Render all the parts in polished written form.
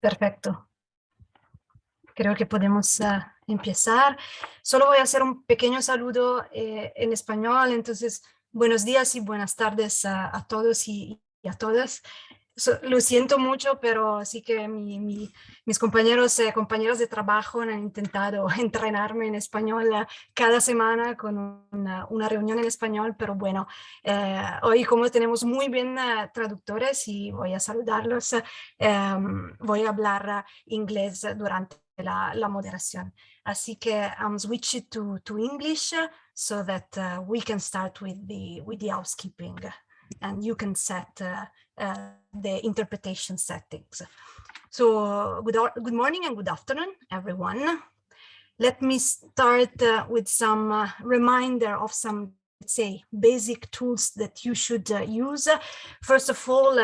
Perfecto. Creo que podemos empezar. Solo voy a hacer un pequeño saludo en español. Entonces, buenos días y buenas tardes a todos y a todas. Lo siento mucho, pero sí que mis compañeros compañeras de trabajo han intentado entrenarme en español cada semana con una reunión en español, pero bueno, hoy como tenemos muy bien traductores y voy a saludarlos, voy a hablar inglés durante la moderación. Así que switch it to English so that we can start with the housekeeping and you can set the interpretation settings. So good morning and good afternoon, everyone. Let me start with some reminder of some, let's say, basic tools that you should use. First of all,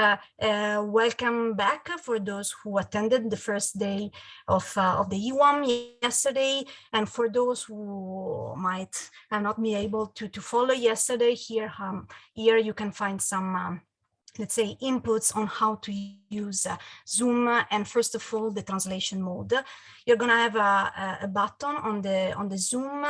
welcome back for those who attended the first day of the EWAM yesterday, and for those who might not be able to follow yesterday, here you can find some let's say, inputs on how to use Zoom, and first of all, the translation mode. You're going to have a button on the Zoom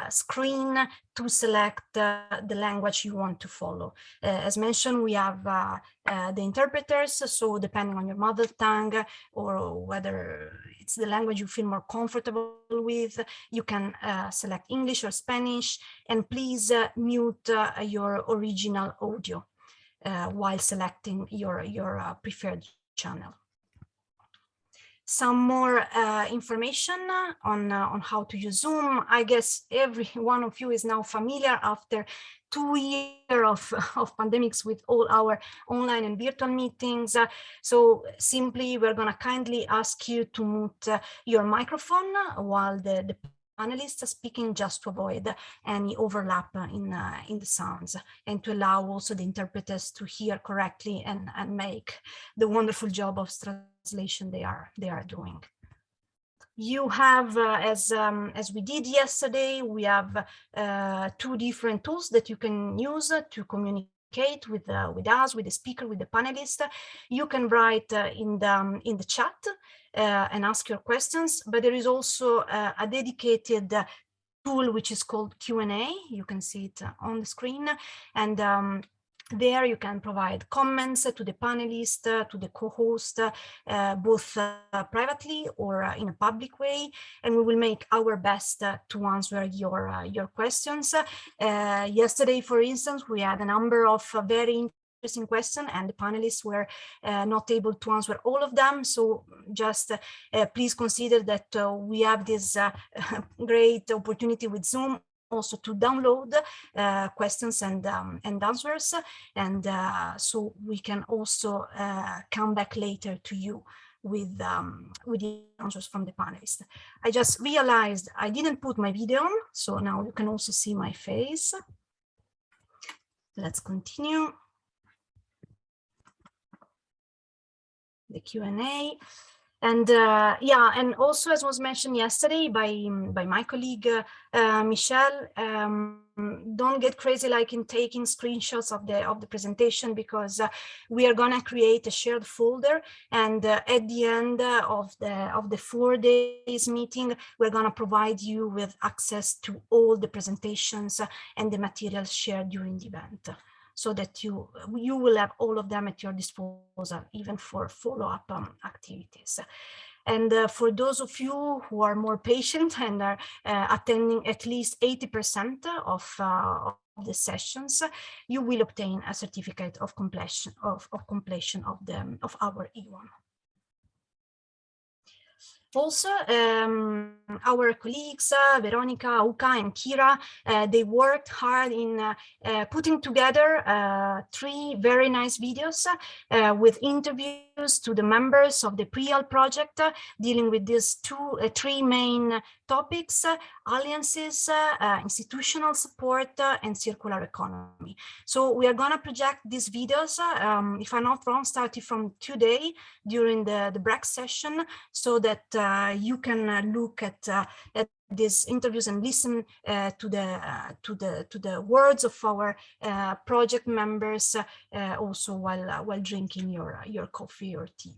screen to select the language you want to follow. As mentioned, we have the interpreters, so depending on your mother tongue or whether it's the language you feel more comfortable with, you can select English or Spanish, and please mute your original audio while selecting your preferred channel. Some more information on how to use Zoom. I guess every one of you is now familiar after 2 years of pandemics with all our online and virtual meetings. So simply, we're going to kindly ask you to mute your microphone while the panelists are speaking, just to avoid any overlap in the sounds, and to allow also the interpreters to hear correctly and make the wonderful job of translation they are doing. You have, as we did yesterday, we have 2 different tools that you can use to communicate with us, with the speaker, with the panelist. You can write in the chat and ask your questions, but there is also a dedicated tool which is called Q&A. You can see it on the screen, and there you can provide comments to the panelist, to the co-host, both privately or in a public way, and we will make our best to answer your questions. Yesterday, for instance, we had a number of very interesting questions, and the panelists were not able to answer all of them. So just please consider that we have this great opportunity with Zoom also to download questions and answers, and so we can also come back later to you with the answers from the panelists. I just realized I didn't put my video on, so now you can also see my face. Let's continue the Q&A. And yeah, and also, as was mentioned yesterday by my colleague Michelle, don't get crazy like in taking screenshots of the presentation, because we are gonna create a shared folder, and at the end of the 4 days meeting, we're gonna provide you with access to all the presentations and the materials shared during the event, so that you will have all of them at your disposal, even for follow-up activities. And for those of you who are more patient and are attending at least 80% of the sessions, you will obtain a certificate of completion of our EWAM. Also, our colleagues, Veronica, Uka, and Kira, they worked hard in putting together 3 very nice videos with interviews to the members of the PREAL project, dealing with these 3 main topics: alliances, institutional support, and circular economy. So we are going to project these videos, if I'm not wrong, starting from today during the break session, so that you can look at these interviews and listen to the words of our project members, also while drinking your coffee or tea.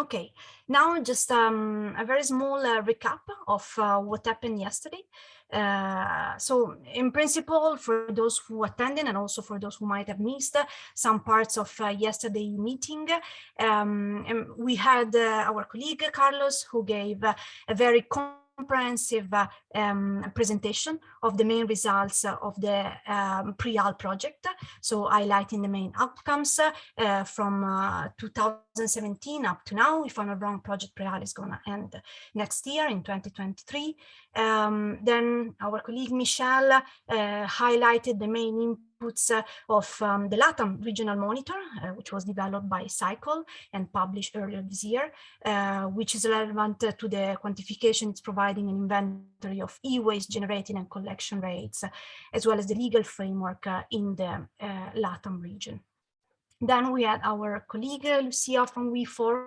Okay, now just a very small recap of what happened yesterday. So in principle, for those who attended and also for those who might have missed some parts of yesterday meeting, and we had our colleague Carlos, who gave a very comprehensive presentation of the main results of the PREAL project. So highlighting the main outcomes from 2017 up to now. If I'm not wrong, project PREAL is going to end next year in 2023. Then our colleague Michelle highlighted the main inputs of the LATAM regional monitor, which was developed by Cycle and published earlier this year, which is relevant to the quantification. It's providing an inventory of e-waste generating and collection rates, as well as the legal framework in the LATAM region. Then we had our colleague Lucia from We Forum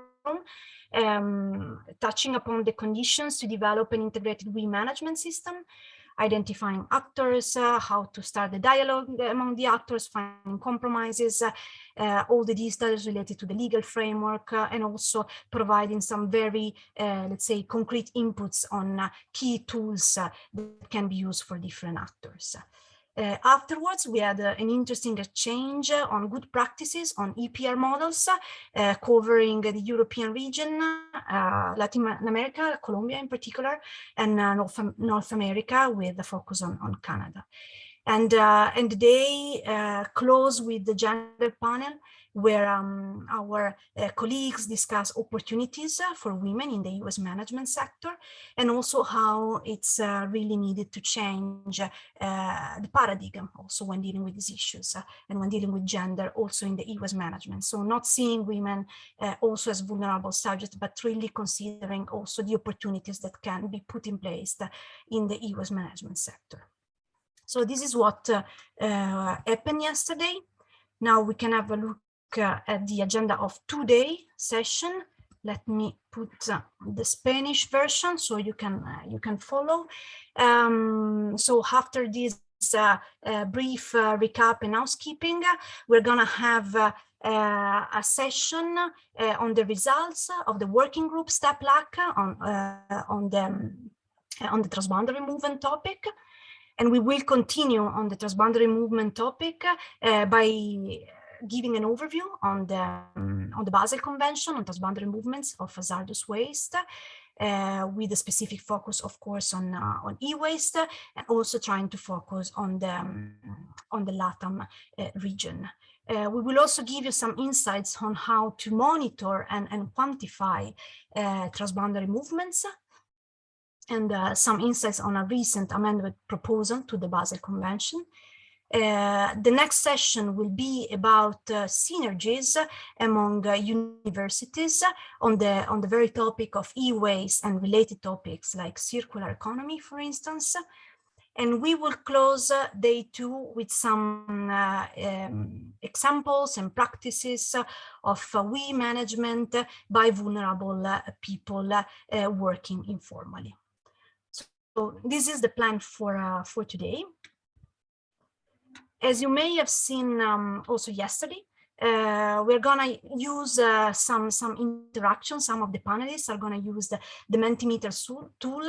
touching upon the conditions to develop an integrated we management system, identifying actors, how to start the dialogue among the actors, finding compromises, all the details related to the legal framework, and also providing some very, let's say, concrete inputs on key tools that can be used for different actors. Afterwards, we had an interesting exchange on good practices on EPR models, covering the European region, Latin America, Colombia in particular, and North America with a focus on Canada. And the day closed with the gender panel, where our colleagues discuss opportunities for women in the US management sector, and also how it's really needed to change the paradigm also when dealing with these issues and when dealing with gender also in the US management. So not seeing women also as vulnerable subjects, but really considering also the opportunities that can be put in place in the US management sector. So this is what happened yesterday. Now we can have a look at the agenda of today's session. Let me put the Spanish version so you can follow. So after this brief recap and housekeeping, we're gonna have a session on the results of the working group STEP LAC on the transboundary movement topic. And we will continue on the transboundary movement topic by giving an overview on the Basel Convention on transboundary movements of hazardous waste, with a specific focus, of course, on e-waste, and also trying to focus on the LATAM region. We will also give you some insights on how to monitor and quantify transboundary movements, and some insights on a recent amendment proposal to the Basel Convention. The next session will be about synergies among universities on the very topic of e-waste and related topics like circular economy, for instance. And we will close day 2 with some examples and practices of we management by vulnerable people working informally. So this is the plan for today. As you may have seen also yesterday, we're gonna use some interaction. Some of the panelists are gonna use the Mentimeter tool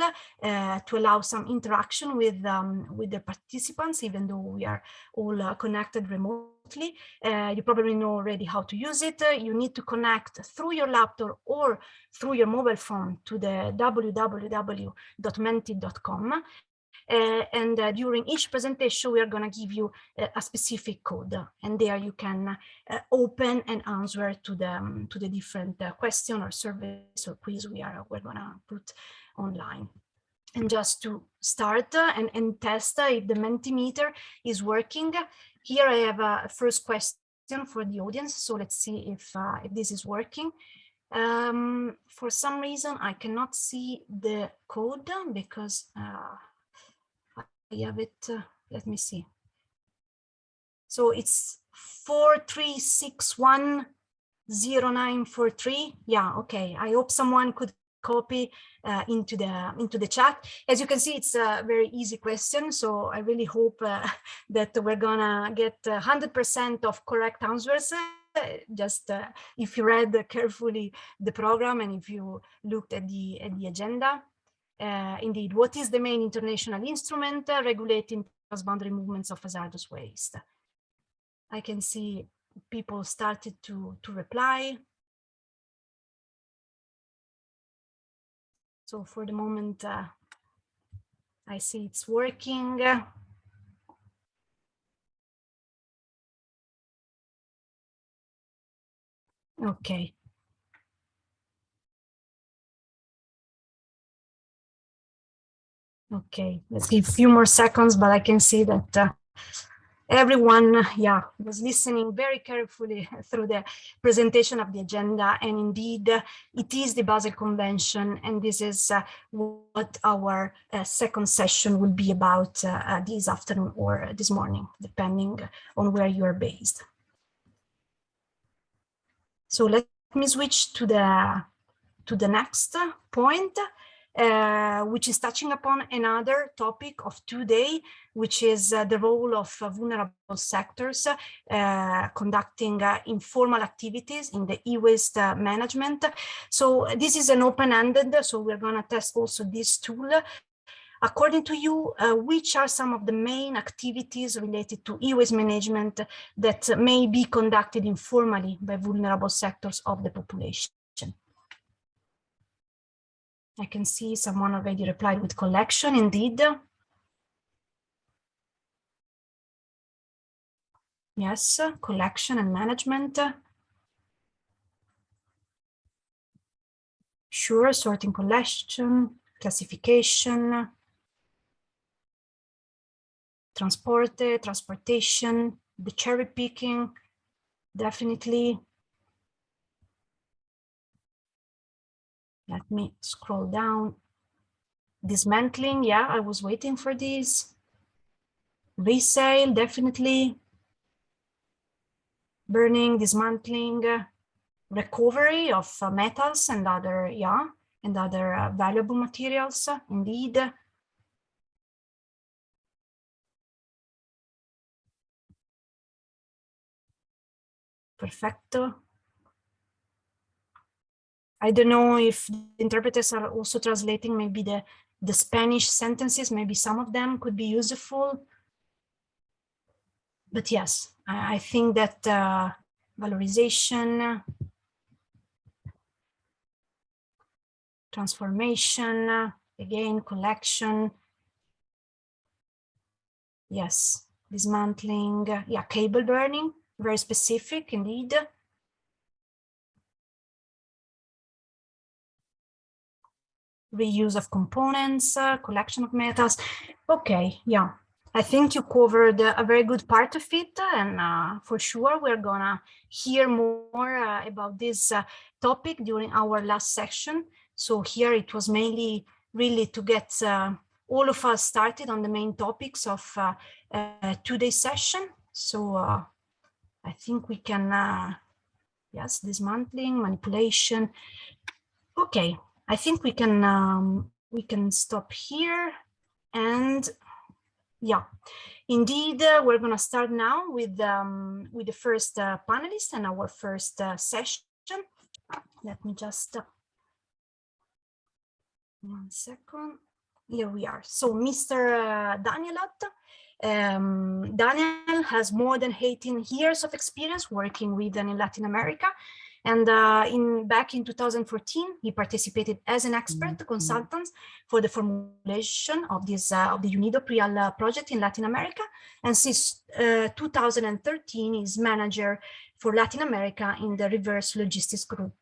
to allow some interaction with the participants, even though we are all connected remotely. You probably know already how to use it. You need to connect through your laptop or through your mobile phone to the www.menti.com. And during each presentation, we are going to give you a specific code, and there you can open and answer to the different question or surveys or quiz we're going to put online. And just to start and test if the Mentimeter is working, here I have a first question for the audience. So let's see if this is working. For some reason, I cannot see the code because I have it, let me see. So it's 43610943. Yeah, okay. I hope someone could copy into the chat. As you can see, it's a very easy question. So I really hope that we're gonna get 100% of correct answers just if you read carefully the program and if you looked at the agenda. Indeed, what is the main international instrument regulating transboundary movements of hazardous waste? I can see people started to reply. So for the moment, I see it's working. Okay. Okay, let's give a few more seconds, but I can see that everyone, was listening very carefully through the presentation of the agenda. And indeed, it is the Basel Convention, and this is what our second session will be about this afternoon or this morning, depending on where you are based. So let me switch to the next point, which is touching upon another topic of today, which is the role of vulnerable sectors conducting informal activities in the e-waste management. So this is an open-ended, so we're going to test also this tool. According to you, which are some of the main activities related to e-waste management that may be conducted informally by vulnerable sectors of the population? I can see someone already replied with collection, indeed. Yes, collection and management. Sure, sorting, collection, classification, transportation, the cherry picking, definitely. Let me scroll down. Dismantling, yeah, I was waiting for this. Resale, definitely. Burning, dismantling, recovery of metals and other, valuable materials, indeed. Perfecto. I don't know if the interpreters are also translating maybe the Spanish sentences, maybe some of them could be useful. But yes, I think that valorization, transformation, again, collection. Yes, dismantling, cable burning, very specific indeed. Reuse of components, collection of metals. Okay, yeah. I think you covered a very good part of it, and for sure we're gonna hear more about this topic during our last section. So here it was mainly really to get all of us started on the main topics of today's session. So I think we can, yes, dismantling, manipulation. Okay, I think we can stop here, and yeah, indeed, we're going to start now with the first panelist and our first session. Let me just 1 second. Here we are. So, Mr. Danielot. Daniel has more than 18 years of experience working with in Latin America. And back in 2014, he participated as an expert consultant for the formulation of this of the UNIDO PRIAL project in Latin America. And since 2013, is manager for Latin America in the reverse logistics group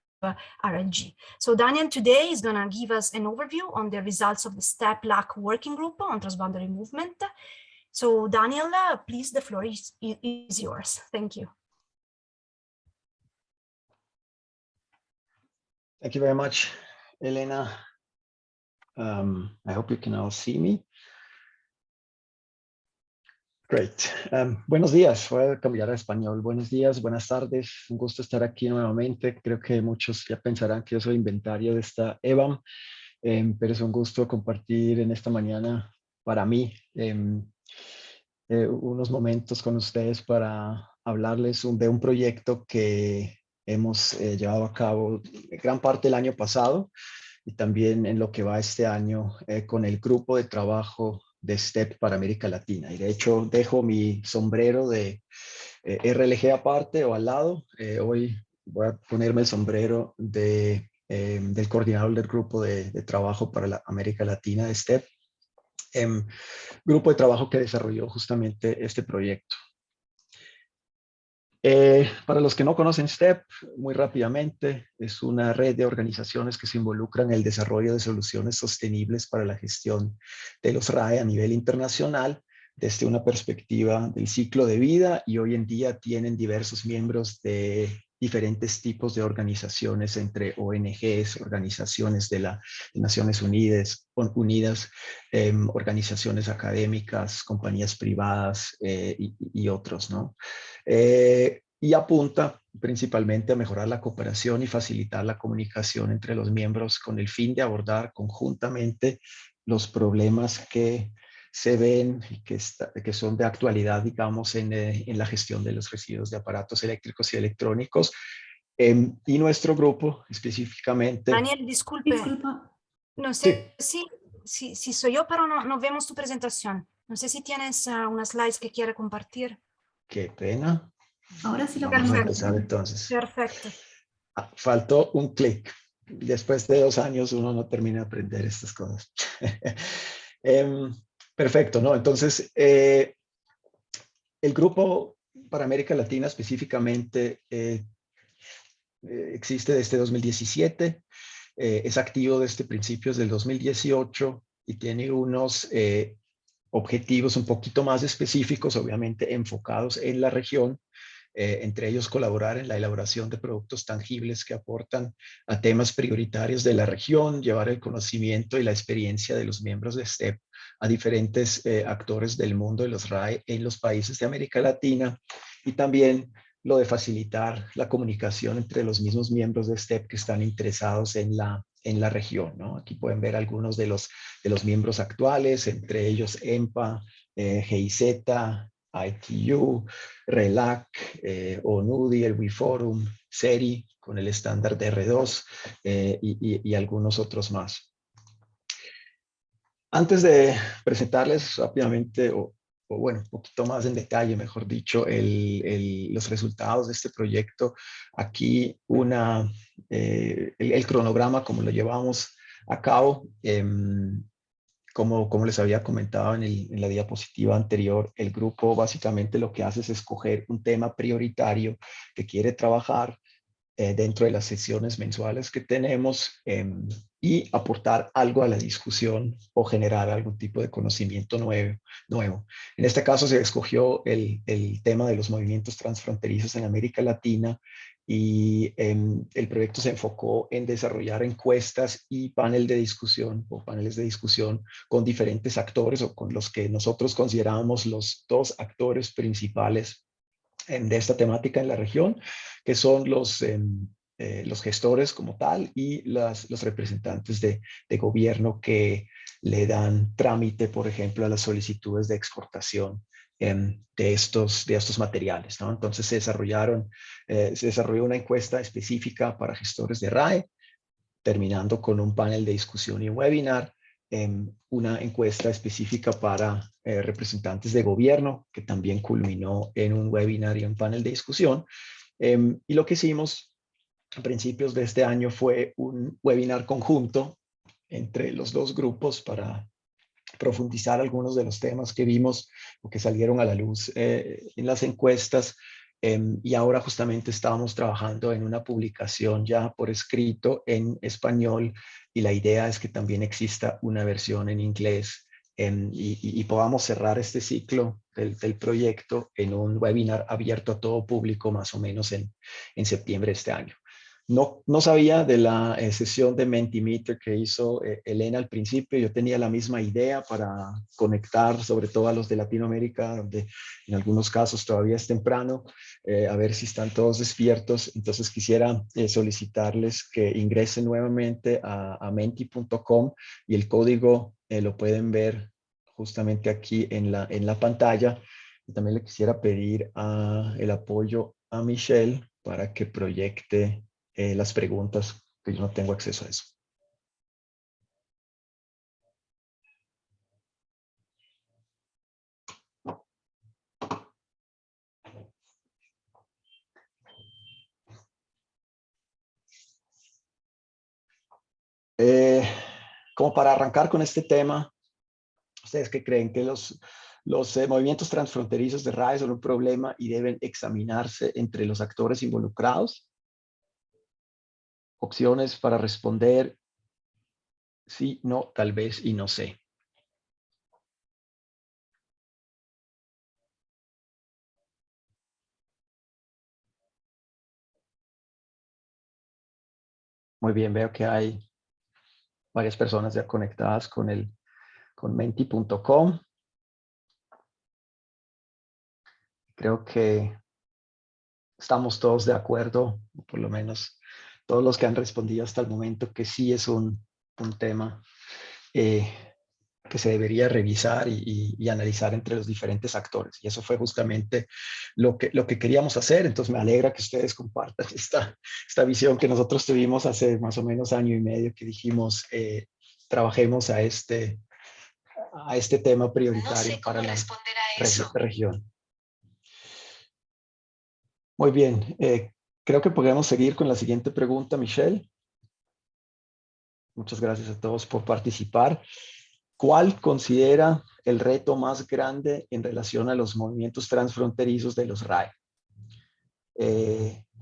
RLG. So Daniel today is going to give us an overview on the results of the STEP LAC working group on transboundary movement. So Daniel, please, the floor is yours. Thank you. Thank you very much, Elena. I hope you can all see me. Great. Buenos días. Voy a cambiar a español. Buenos días, buenas tardes. Un gusto estar aquí nuevamente. Creo que muchos ya pensarán que yo soy inventario de esta EWAM, pero es un gusto compartir en esta mañana para mí unos momentos con ustedes para hablarles de un proyecto que hemos llevado a cabo gran parte del año pasado y también en lo que va este año con el grupo de trabajo de STEP para América Latina. Y de hecho dejo mi sombrero de RLG aparte o al lado. Hoy voy a ponerme el sombrero del coordinador del grupo de trabajo para la América Latina de STEP, grupo de trabajo que desarrolló justamente este proyecto. Para los que no conocen STEP, muy rápidamente, es una red de organizaciones que se involucran en el desarrollo de soluciones sostenibles para la gestión de los RAE a nivel internacional, desde una perspectiva del ciclo de vida, y hoy en día tienen diversos miembros de diferentes tipos de organizaciones, entre ONGs, organizaciones de las Naciones Unidas, organizaciones académicas, compañías privadas y otros, ¿no? Y apunta principalmente a mejorar la cooperación y facilitar la comunicación entre los miembros con el fin de abordar conjuntamente los problemas que se ven y que son de actualidad, digamos, en la gestión de los residuos de aparatos eléctricos y electrónicos. Y nuestro grupo específicamente... Daniel, disculpe, Disculpa. no Sí, sé si soy yo, pero no vemos tu presentación. No sé si tienes unas slides que quiera compartir. qué pena. Ahora sí lo Vamos a podemos Perfecto, empezar ver. entonces. perfecto. Faltó un clic. Después de 2 años uno no termina de aprender estas cosas. Em, Perfecto, ¿no? Entonces, el grupo para América Latina específicamente existe desde 2017, es activo desde principios del 2018 y tiene unos objetivos un poquito más específicos, obviamente enfocados en la región, entre ellos colaborar en la elaboración de productos tangibles que aportan a temas prioritarios de la región, llevar el conocimiento y la experiencia de los miembros de STEP a diferentes actores del mundo de los RAE en los países de América Latina, y también lo de facilitar la comunicación entre los mismos miembros de STEP que están interesados en la región, ¿no? Aquí pueden ver algunos de los miembros actuales, entre ellos EMPA, GIZ, ITU, RELAC, ONUDI, el WIFORUM, SERI, con el estándar de R2 y algunos otros más. Antes de presentarles rápidamente, o bueno, un poquito más en detalle, mejor dicho, los resultados de este proyecto, aquí el cronograma, como lo llevamos a cabo. Como les había comentado en la diapositiva anterior, el grupo básicamente lo que hace es escoger un tema prioritario que quiere trabajar dentro de las sesiones mensuales que tenemos, y aportar algo a la discusión o generar algún tipo de conocimiento nuevo. En este caso se escogió el tema de los movimientos transfronterizos en América Latina, y el proyecto se enfocó en desarrollar encuestas y paneles de discusión con diferentes actores, o con los que nosotros considerábamos los 2 actores principales de esta temática en la región, que son los gestores como tal y los representantes de gobierno que le dan trámite, por ejemplo, a las solicitudes de exportación de estos materiales, ¿no? Entonces se desarrolló una encuesta específica para gestores de RAE, terminando con un panel de discusión y un webinar, una encuesta específica para representantes de gobierno, que también culminó en un webinar y un panel de discusión. Y lo que hicimos a principios de este año fue un webinar conjunto entre los 2 grupos para profundizar algunos de los temas que vimos o que salieron a la luz en las encuestas. Y ahora justamente estábamos trabajando en una publicación ya por escrito en español, y la idea es que también exista una versión en inglés, y podamos cerrar este ciclo del proyecto en un webinar abierto a todo público más o menos en septiembre de este año. No sabía de la sesión de Mentimeter que hizo Elena al principio. Yo tenía la misma idea para conectar sobre todo a los de Latinoamérica, donde en algunos casos todavía es temprano, a ver si están todos despiertos. Entonces quisiera solicitarles que ingresen nuevamente a menti.com, y el código lo pueden ver justamente aquí en la pantalla. Y también le quisiera pedir el apoyo a Michelle para que proyecte las preguntas, que yo no tengo acceso a eso. Como para arrancar con este tema, ¿ustedes qué creen? ¿Que los movimientos transfronterizos de RAE son un problema y deben examinarse entre los actores involucrados? Opciones para responder sí, no, tal vez y no sé. Muy bien, veo que hay varias personas ya conectadas con menti.com. Creo que estamos todos de acuerdo, por lo menos todos los que han respondido hasta el momento, que sí es un tema que se debería revisar y analizar entre los diferentes actores. Y eso fue justamente lo que queríamos hacer. Entonces me alegra que ustedes compartan esta visión que nosotros tuvimos hace más o menos año y medio, que dijimos, trabajemos a este tema prioritario para la región. Muy bien. Creo que podemos seguir con la siguiente pregunta, Michelle. Muchas gracias a todos por participar. ¿Cuál considera el reto más grande en relación a los movimientos transfronterizos de los RAE?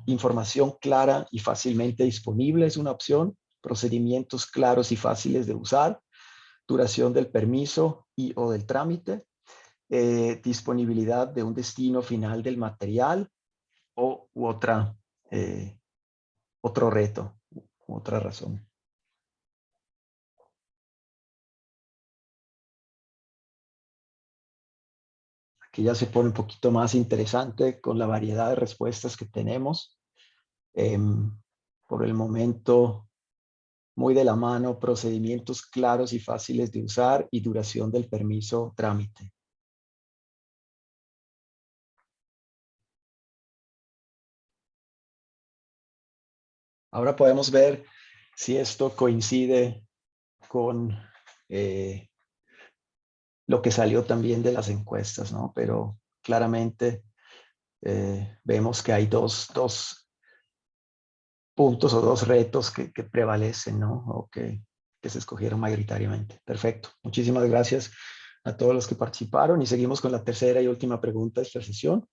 Información clara y fácilmente disponible es una opción. Procedimientos claros y fáciles de usar. Duración del permiso y o del trámite. Disponibilidad de un destino final del material u otro reto, otra razón. Aquí ya se pone un poquito más interesante con la variedad de respuestas que tenemos. Por el momento, muy de la mano, procedimientos claros y fáciles de usar y duración del permiso trámite. Ahora podemos ver si esto coincide con lo que salió también de las encuestas, ¿no? Pero claramente vemos que hay dos puntos o dos retos que prevalecen, ¿no? O que se escogieron mayoritariamente. Perfecto. Muchísimas gracias a todos los que participaron y seguimos con la tercera y última pregunta de esta sesión.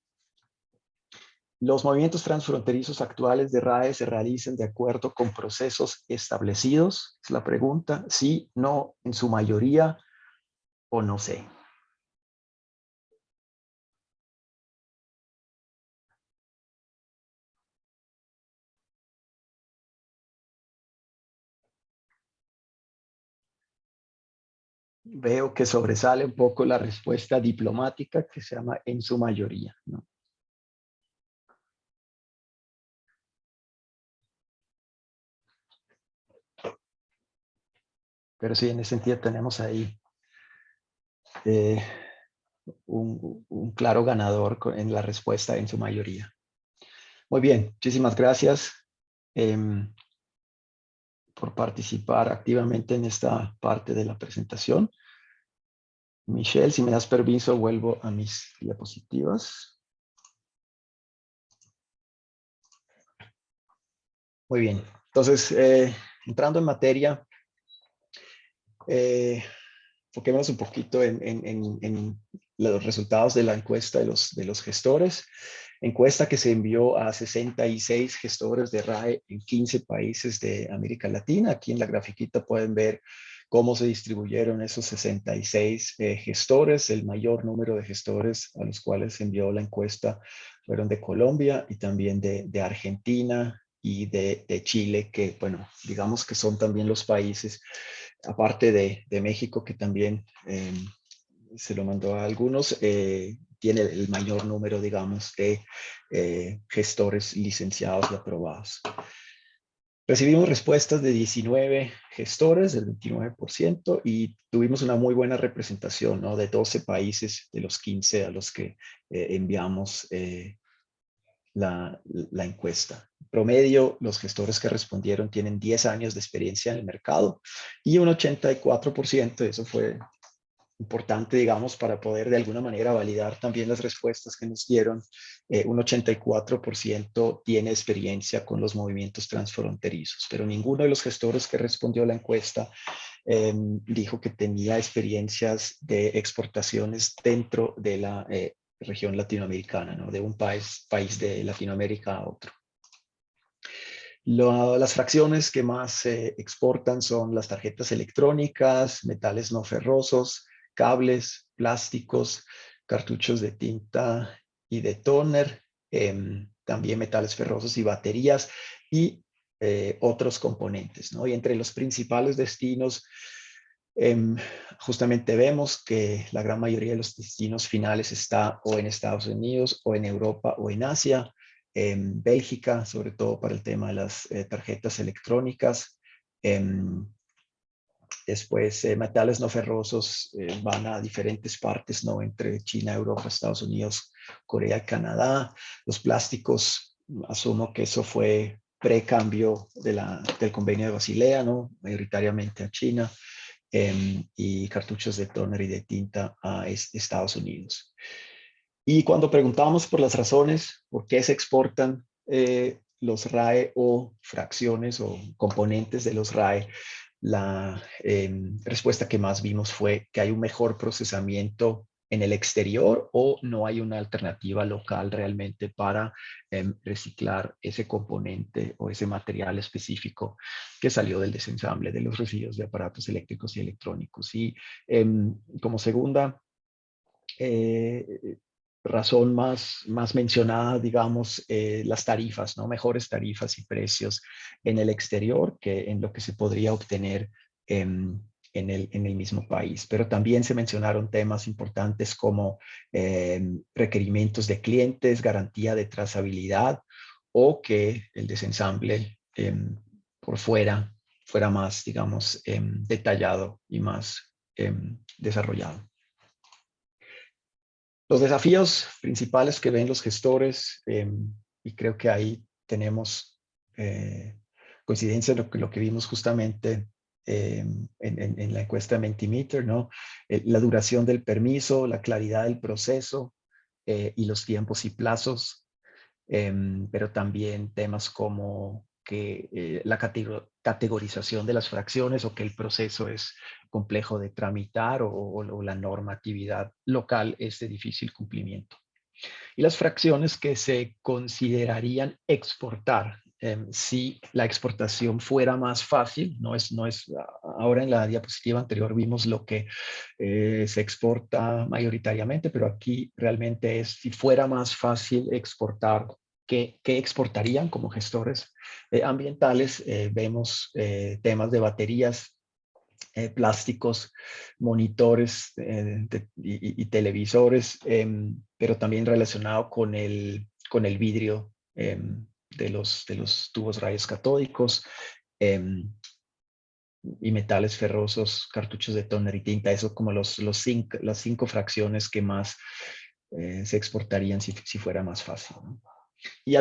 ¿Los movimientos transfronterizos actuales de RAE se realizan de acuerdo con procesos establecidos? Es la pregunta. Sí, no, en su mayoría o no sé. Veo que sobresale un poco la respuesta diplomática, que se llama en su mayoría, ¿no? Pero sí, en ese sentido tenemos ahí un claro ganador en la respuesta en su mayoría. Muy bien, muchísimas gracias por participar activamente en esta parte de la presentación. Michelle, si me das permiso, vuelvo a mis diapositivas. Muy bien, entonces, entrando en materia, enfoquémonos un poquito en los resultados de la encuesta de los gestores. Encuesta que se envió a 66 gestores de RAE en 15 países de América Latina. Aquí en la grafiquita pueden ver cómo se distribuyeron esos 66 gestores. El mayor número de gestores a los cuales se envió la encuesta fueron de Colombia y también de Argentina y de Chile, que, bueno, digamos que son también los países, aparte de México, que también se lo mandó a algunos, tiene el mayor número, digamos, de gestores licenciados y aprobados. Recibimos respuestas de 19 gestores, del 29%, y tuvimos una muy buena representación, ¿no? De 12 países de los 15 a los que enviamos la encuesta. Promedio, los gestores que respondieron tienen 10 años de experiencia en el mercado y un 84%, eso fue importante, digamos, para poder de alguna manera validar también las respuestas que nos dieron. Un 84% tiene experiencia con los movimientos transfronterizos, pero ninguno de los gestores que respondió a la encuesta dijo que tenía experiencias de exportaciones dentro de la región latinoamericana, ¿no? De un país de Latinoamérica a otro. Las fracciones que más se exportan son las tarjetas electrónicas, metales no ferrosos, cables, plásticos, cartuchos de tinta y de tóner, también metales ferrosos y baterías y otros componentes, ¿no? Y entre los principales destinos, justamente vemos que la gran mayoría de los destinos finales está o en Estados Unidos o en Europa o en Asia, en Bélgica, sobre todo para el tema de las tarjetas electrónicas. Después, metales no ferrosos van a diferentes partes, ¿no? Entre China, Europa, Estados Unidos, Corea, Canadá. Los plásticos, asumo que eso fue precambio del Convenio de Basilea, ¿no? Mayoritariamente a China. Y cartuchos de tóner y de tinta a Estados Unidos. Y cuando preguntamos por las razones por qué se exportan los RAE o fracciones o componentes de los RAE, la respuesta que más vimos fue que hay un mejor procesamiento en el exterior o no hay una alternativa local realmente para reciclar ese componente o ese material específico que salió del desensamble de los residuos de aparatos eléctricos y electrónicos. Y como segunda razón más mencionada, digamos, las tarifas, ¿no? Mejores tarifas y precios en el exterior que en lo que se podría obtener en el mismo país. Pero también se mencionaron temas importantes como requerimientos de clientes, garantía de trazabilidad o que el desensamble por fuera fuera más, digamos, detallado y más desarrollado. Los desafíos principales que ven los gestores, y creo que ahí tenemos coincidencia en lo que vimos justamente en la encuesta de Mentimeter, ¿no? La duración del permiso, la claridad del proceso y los tiempos y plazos, pero también temas como que la categorización de las fracciones o que el proceso es complejo de tramitar o la normatividad local es de difícil cumplimiento. Y las fracciones que se considerarían exportar, si la exportación fuera más fácil, ahora en la diapositiva anterior vimos lo que se exporta mayoritariamente, pero aquí realmente es si fuera más fácil exportar. ¿Qué exportarían como gestores ambientales? Vemos temas de baterías, plásticos, monitores y televisores, pero también relacionado con el vidrio de los tubos rayos catódicos y metales ferrosos, cartuchos de tóner y tinta. Eso como las 5 fracciones que más se exportarían si fuera más fácil, ¿no? Y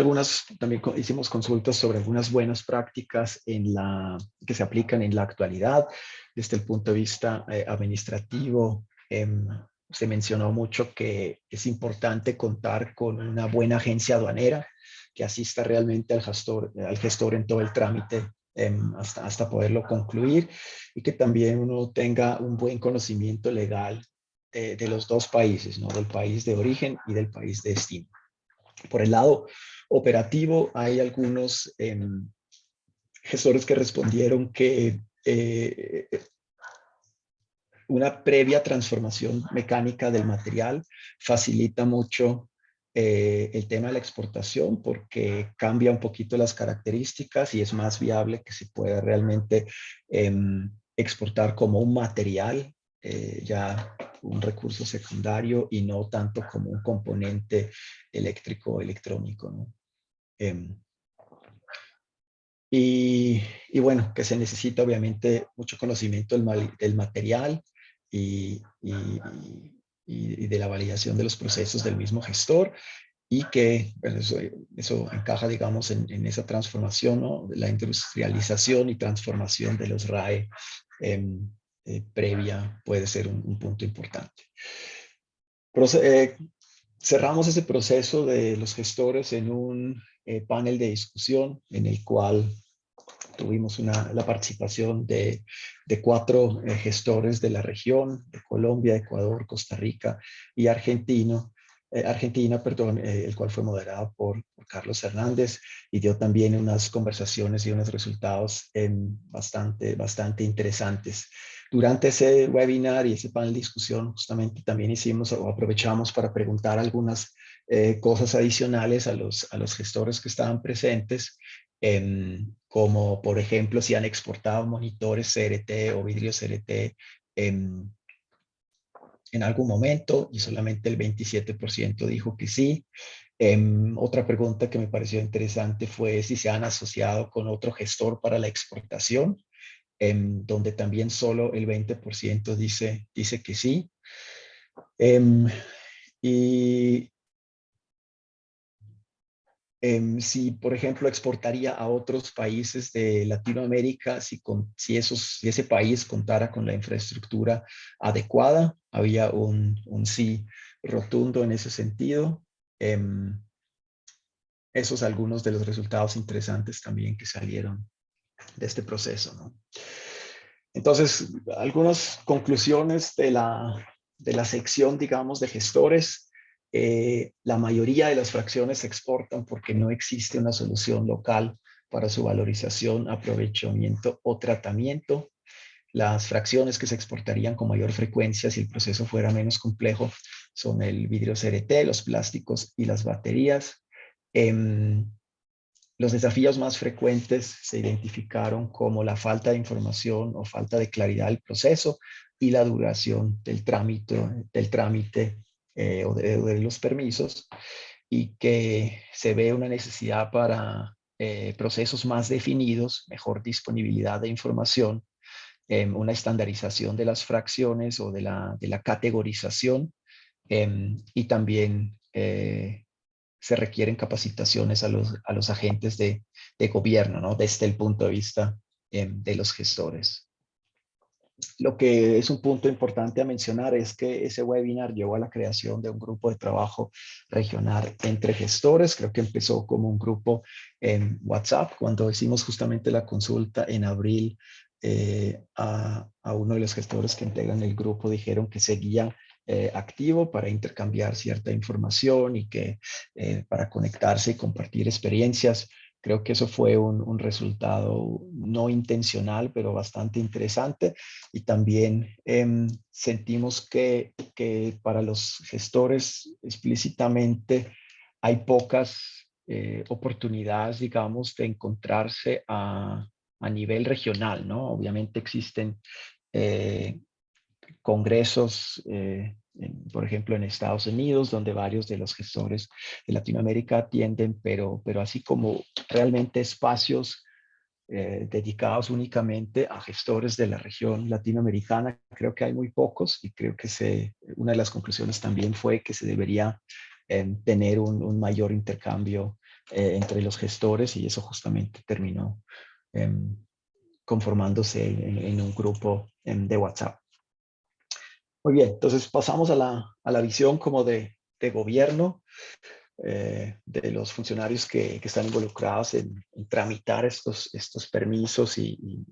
también hicimos consultas sobre algunas buenas prácticas que se aplican en la actualidad desde el punto de vista administrativo. Se mencionó mucho que es importante contar con una buena agencia aduanera que asista realmente al gestor en todo el trámite hasta poderlo concluir, y que también uno tenga un buen conocimiento legal de los dos países, ¿no? Del país de origen y del país de destino. Por el lado operativo, hay algunos gestores que respondieron que una previa transformación mecánica del material facilita mucho el tema de la exportación porque cambia un poquito las características y es más viable que se pueda realmente exportar como un material, ya un recurso secundario y no tanto como un componente eléctrico o electrónico, ¿no? y bueno, que se necesita obviamente mucho conocimiento del material y, y, y de la validación de los procesos del mismo gestor, y que bueno, eso encaja, digamos, en esa transformación, ¿no? La industrialización y transformación de los RAE previa puede ser un punto importante. Cerramos ese proceso de los gestores en un panel de discusión en el cual tuvimos la participación de 4 gestores de la región, de Colombia, Ecuador, Costa Rica y Argentina, perdón, el cual fue moderado por Carlos Hernández, y dio también unas conversaciones y unos resultados bastante interesantes. Durante ese webinar y ese panel de discusión, justamente también hicimos o aprovechamos para preguntar algunas cosas adicionales a los gestores que estaban presentes, como por ejemplo si han exportado monitores CRT o vidrios CRT en algún momento, y solamente el 27% dijo que sí. Otra pregunta que me pareció interesante fue si se han asociado con otro gestor para la exportación, donde también solo el 20% dice que sí. Y si, por ejemplo, exportaría a otros países de Latinoamérica, si ese país contara con la infraestructura adecuada. Había un sí rotundo en ese sentido. Esos algunos de los resultados interesantes también que salieron de este proceso, ¿no? Entonces, algunas conclusiones de la sección, digamos, de gestores. La mayoría de las fracciones se exportan porque no existe una solución local para su valorización, aprovechamiento o tratamiento. Las fracciones que se exportarían con mayor frecuencia si el proceso fuera menos complejo son el vidrio CRT, los plásticos y las baterías. Los desafíos más frecuentes se identificaron como la falta de información o falta de claridad del proceso y la duración del trámite o de los permisos, y que se ve una necesidad para procesos más definidos, mejor disponibilidad de información, una estandarización de las fracciones o de la categorización, y también se requieren capacitaciones a los agentes de gobierno, ¿no? Desde el punto de vista de los gestores. Lo que es un punto importante a mencionar es que ese webinar llevó a la creación de un grupo de trabajo regional entre gestores. Creo que empezó como un grupo en WhatsApp. Cuando hicimos justamente la consulta en abril, a uno de los gestores que integran el grupo dijeron que seguía activo para intercambiar cierta información y que para conectarse y compartir experiencias. Creo que eso fue un resultado no intencional, pero bastante interesante. Y también sentimos que para los gestores explícitamente hay pocas oportunidades, digamos, de encontrarse a nivel regional, ¿no? Obviamente existen congresos, por ejemplo, en Estados Unidos, donde varios de los gestores de Latinoamérica atienden, pero así como realmente espacios dedicados únicamente a gestores de la región latinoamericana, creo que hay muy pocos, y creo que una de las conclusiones también fue que se debería tener un mayor intercambio entre los gestores, y eso justamente terminó conformándose en un grupo de WhatsApp. Muy bien, entonces pasamos a la visión como de gobierno de los funcionarios que están involucrados en tramitar estos permisos y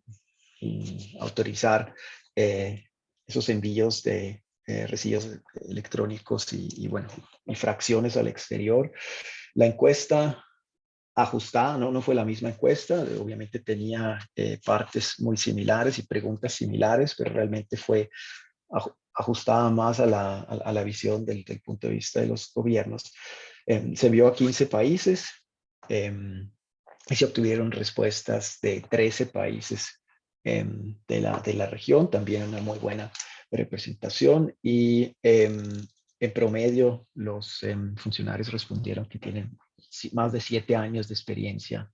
autorizar esos envíos de residuos electrónicos y bueno, y fracciones al exterior. La encuesta ajustada, no fue la misma encuesta, obviamente tenía partes muy similares y preguntas similares, pero realmente fue ajustada más a la visión del punto de vista de los gobiernos. Se envió a 15 países y se obtuvieron respuestas de 13 países de la región, también una muy buena representación, y en promedio los funcionarios respondieron que tienen más de 7 años de experiencia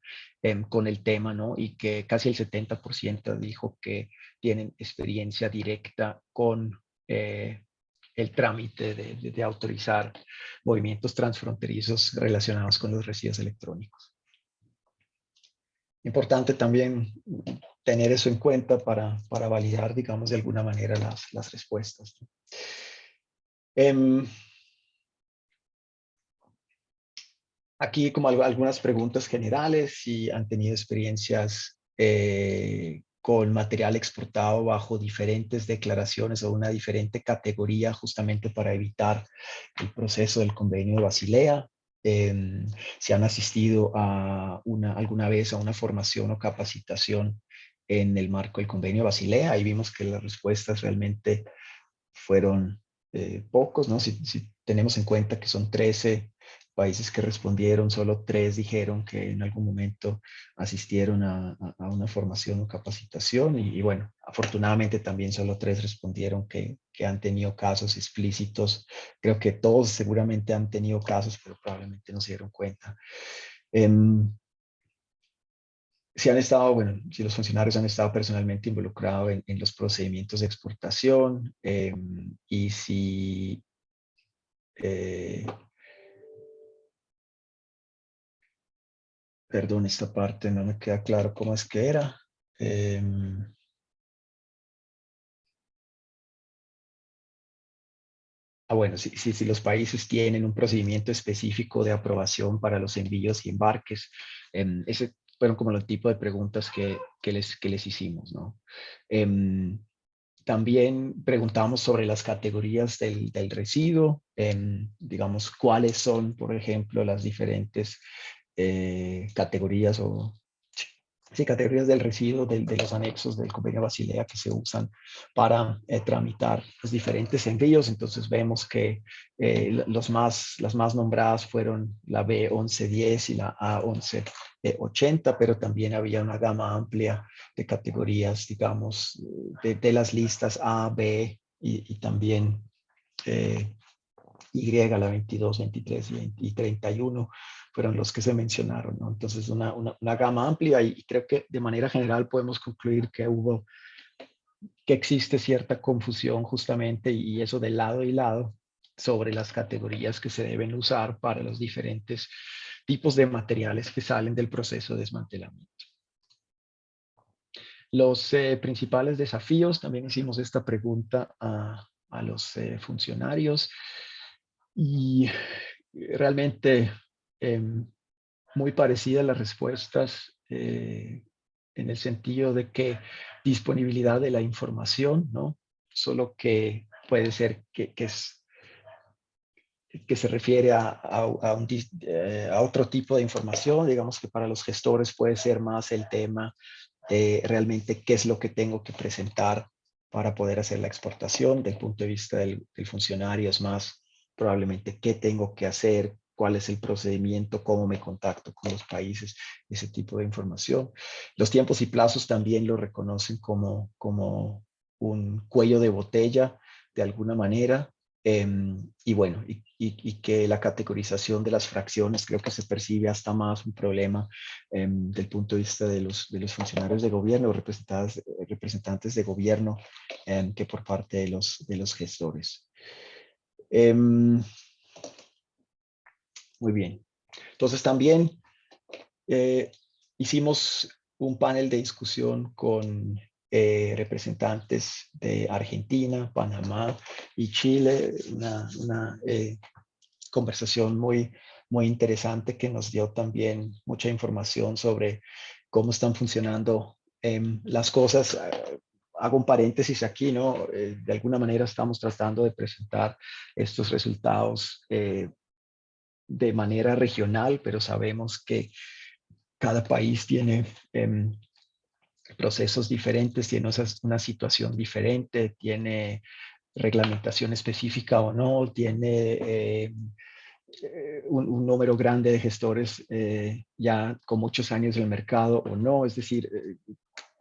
con el tema, ¿no? Y que casi el 70% dijo que tienen experiencia directa con el trámite de autorizar movimientos transfronterizos relacionados con los residuos electrónicos. Importante también tener eso en cuenta para validar, digamos, de alguna manera las respuestas. Aquí como algunas preguntas generales, si han tenido experiencias con material exportado bajo diferentes declaraciones o una diferente categoría justamente para evitar el proceso del Convenio de Basilea. Si han asistido a alguna vez a una formación o capacitación en el marco del Convenio de Basilea. Ahí vimos que las respuestas realmente fueron pocos, ¿no? Si tenemos en cuenta que son 13 países que respondieron, solo 3 dijeron que en algún momento asistieron a una formación o capacitación y bueno, afortunadamente también solo 3 respondieron que han tenido casos explícitos. Creo que todos seguramente han tenido casos, pero probablemente no se dieron cuenta. Si han estado, bueno, si los funcionarios han estado personalmente involucrados en los procedimientos de exportación y si perdón, esta parte no me queda claro cómo es que era. Bueno, si los países tienen un procedimiento específico de aprobación para los envíos y embarques, ese fueron como los tipos de preguntas que les hicimos, ¿no? También preguntamos sobre las categorías del residuo, digamos, cuáles son, por ejemplo, las diferentes categorías o sí, categorías del residuo de los anexos del Convenio de Basilea que se usan para tramitar los diferentes envíos. Entonces vemos que las más nombradas fueron la B1110 y la A1180, pero también había una gama amplia de categorías, digamos, de las listas A, B y también Y, la 22, 23 y 31 fueron los que se mencionaron, ¿no? Entonces, una gama amplia y creo que de manera general podemos concluir que existe cierta confusión justamente y eso de lado y lado sobre las categorías que se deben usar para los diferentes tipos de materiales que salen del proceso de desmantelamiento. Los principales desafíos, también hicimos esta pregunta a los funcionarios y realmente muy parecidas las respuestas en el sentido de que disponibilidad de la información, ¿no? Solo que puede ser que se refiere a otro tipo de información, digamos que para los gestores puede ser más el tema de realmente qué es lo que tengo que presentar para poder hacer la exportación. Del punto de vista del funcionario es más probablemente qué tengo que hacer, cuál es el procedimiento, cómo me contacto con los países, ese tipo de información. Los tiempos y plazos también lo reconocen como un cuello de botella de alguna manera. Y bueno, y que la categorización de las fracciones creo que se percibe hasta más un problema del punto de vista de los funcionarios de gobierno, representantes de gobierno, que por parte de los gestores. Muy bien. Entonces también hicimos un panel de discusión con representantes de Argentina, Panamá y Chile, una conversación muy interesante que nos dio también mucha información sobre cómo están funcionando las cosas. Hago un paréntesis aquí, ¿no? De alguna manera estamos tratando de presentar estos resultados de manera regional, pero sabemos que cada país tiene procesos diferentes, tiene una situación diferente, tiene reglamentación específica o no, tiene un número grande de gestores ya con muchos años en el mercado o no. Es decir,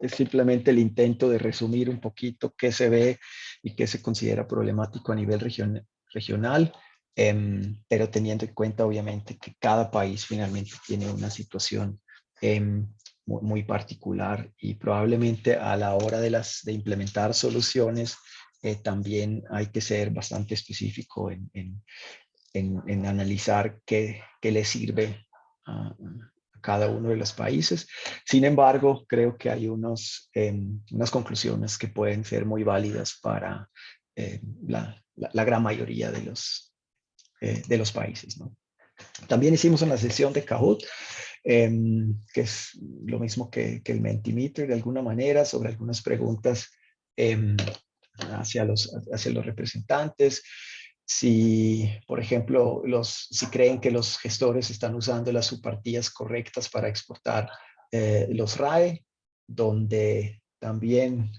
es simplemente el intento de resumir un poquito qué se ve y qué se considera problemático a nivel regional, pero teniendo en cuenta obviamente que cada país finalmente tiene una situación muy particular, y probablemente a la hora de implementar soluciones también hay que ser bastante específico en analizar qué le sirve a cada uno de los países. Sin embargo, creo que hay unas conclusiones que pueden ser muy válidas para la gran mayoría de los países, ¿no? También hicimos una sesión de Kahoot, que es lo mismo que el Mentimeter de alguna manera, sobre algunas preguntas hacia los representantes. Si, por ejemplo, si creen que los gestores están usando las subpartidas correctas para exportar los RAE, donde también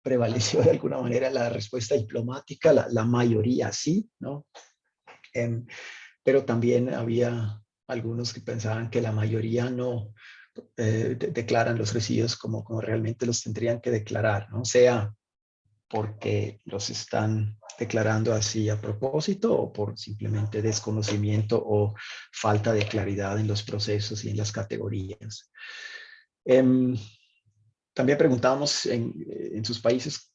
prevaleció de alguna manera la respuesta diplomática, la mayoría sí, ¿no? Pero también había algunos que pensaban que la mayoría no declaran los residuos como realmente los tendrían que declarar, ¿no? Sea porque los están declarando así a propósito o por simplemente desconocimiento o falta de claridad en los procesos y en las categorías. También preguntamos en sus países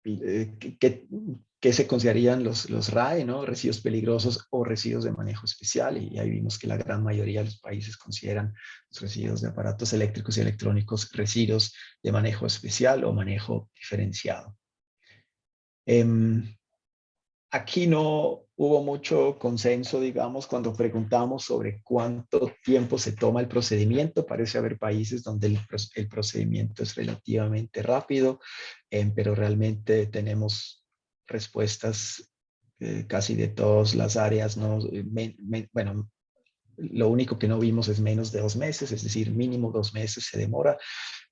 qué se considerarían los RAE, ¿no? Residuos peligrosos o residuos de manejo especial, y ahí vimos que la gran mayoría de los países consideran los residuos de aparatos eléctricos y electrónicos residuos de manejo especial o manejo diferenciado. Aquí no hubo mucho consenso, digamos, cuando preguntamos sobre cuánto tiempo se toma el procedimiento. Parece haber países donde el procedimiento es relativamente rápido, pero realmente tenemos respuestas casi de todas las áreas, ¿no? Bueno, lo único que no vimos es menos de 2 meses, es decir, mínimo 2 meses se demora,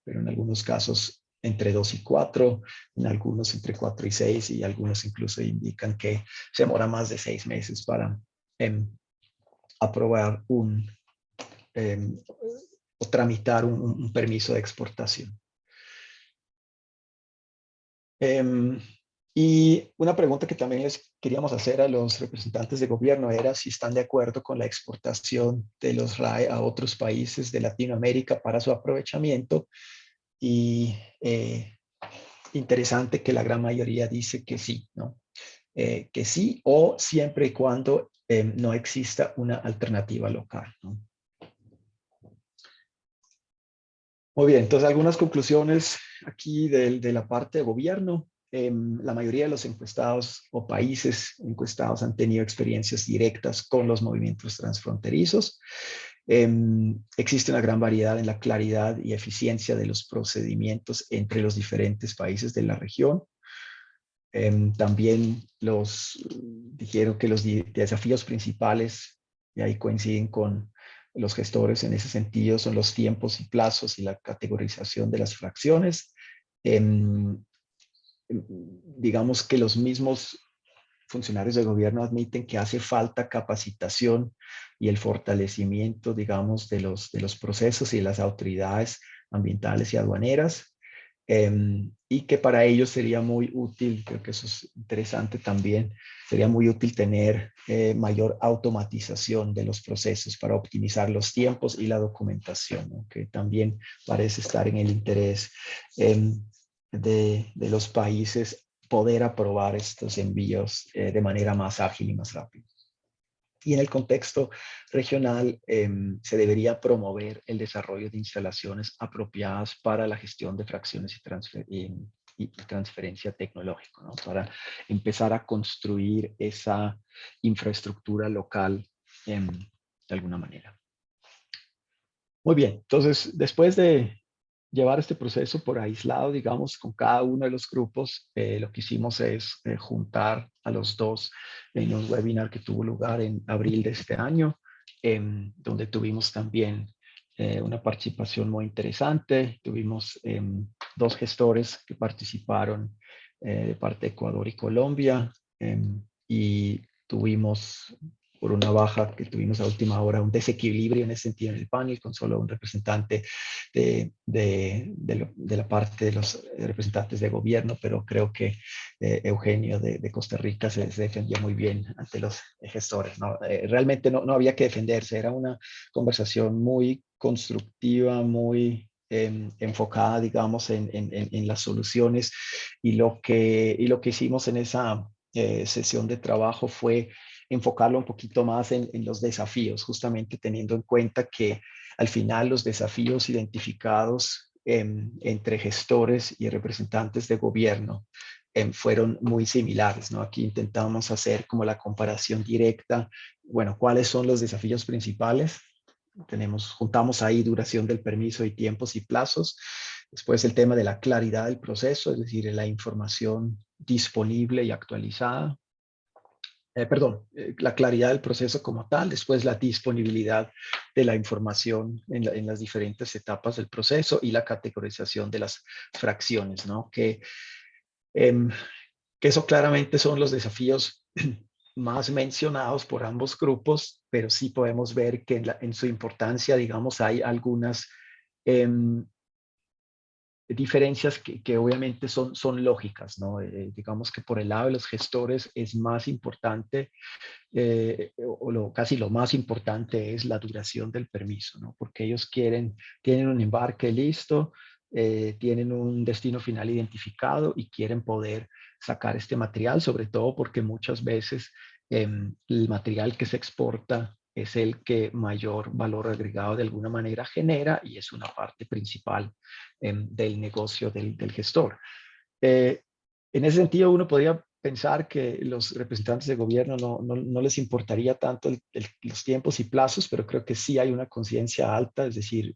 pero en algunos casos entre 2 y 4, en algunos entre 4 y 6, y algunos incluso indican que se demora más de 6 meses para aprobar o tramitar un permiso de exportación. Y una pregunta que también les queríamos hacer a los representantes de gobierno era si están de acuerdo con la exportación de los RAE a otros países de Latinoamérica para su aprovechamiento. Y interesante que la gran mayoría dice que sí, ¿no? Que sí, o siempre y cuando no exista una alternativa local, ¿no? Muy bien, entonces algunas conclusiones aquí de la parte de gobierno. La mayoría de los encuestados o países encuestados han tenido experiencias directas con los movimientos transfronterizos. Existe una gran variedad en la claridad y eficiencia de los procedimientos entre los diferentes países de la región. También dijeron que los desafíos principales, y ahí coinciden con los gestores en ese sentido, son los tiempos y plazos y la categorización de las fracciones. Digamos que los mismos funcionarios de gobierno admiten que hace falta capacitación y el fortalecimiento, digamos, de los procesos y de las autoridades ambientales y aduaneras, y que para ellos sería muy útil, creo que eso es interesante también, sería muy útil tener mayor automatización de los procesos para optimizar los tiempos y la documentación, ¿no? Que también parece estar en el interés de los países poder aprobar estos envíos de manera más ágil y más rápida. Y en el contexto regional se debería promover el desarrollo de instalaciones apropiadas para la gestión de fracciones y transferencia tecnológica, ¿no? Para empezar a construir esa infraestructura local de alguna manera. Muy bien, entonces después de llevar este proceso por aislado, digamos, con cada uno de los grupos, lo que hicimos es juntar a los dos en un webinar que tuvo lugar en abril de este año, donde tuvimos también una participación muy interesante. Tuvimos 2 gestores que participaron de parte de Ecuador y Colombia, y tuvimos, por una baja que tuvimos a última hora, un desequilibrio en ese sentido en el panel, con solo un representante de la parte de los representantes de gobierno, pero creo que Eugenio de Costa Rica se defendió muy bien ante los gestores, ¿no? Realmente no había que defenderse, era una conversación muy constructiva, muy enfocada, digamos, en las soluciones. Y lo que hicimos en esa sesión de trabajo fue enfocarlo un poquito más en los desafíos, justamente teniendo en cuenta que al final los desafíos identificados entre gestores y representantes de gobierno fueron muy similares, ¿no? Aquí intentamos hacer como la comparación directa. Bueno, ¿cuáles son los desafíos principales? Juntamos ahí duración del permiso y tiempos y plazos. Después el tema de la claridad del proceso, es decir, la información disponible y actualizada. La claridad del proceso como tal, después la disponibilidad de la información en las diferentes etapas del proceso y la categorización de las fracciones, ¿no? Em, que eso claramente son los desafíos más mencionados por ambos grupos, pero sí podemos ver que en su importancia, digamos, hay algunas diferencias que obviamente son lógicas, ¿no? Digamos que por el lado de los gestores es más importante, casi lo más importante es la duración del permiso, ¿no? Porque ellos tienen un embarque listo, tienen un destino final identificado y quieren poder sacar este material, sobre todo porque muchas veces el material que se exporta es el que mayor valor agregado de alguna manera genera y es una parte principal del negocio del gestor. En ese sentido, uno podría pensar que los representantes de gobierno no les importaría tanto los tiempos y plazos, pero creo que sí hay una conciencia alta, es decir,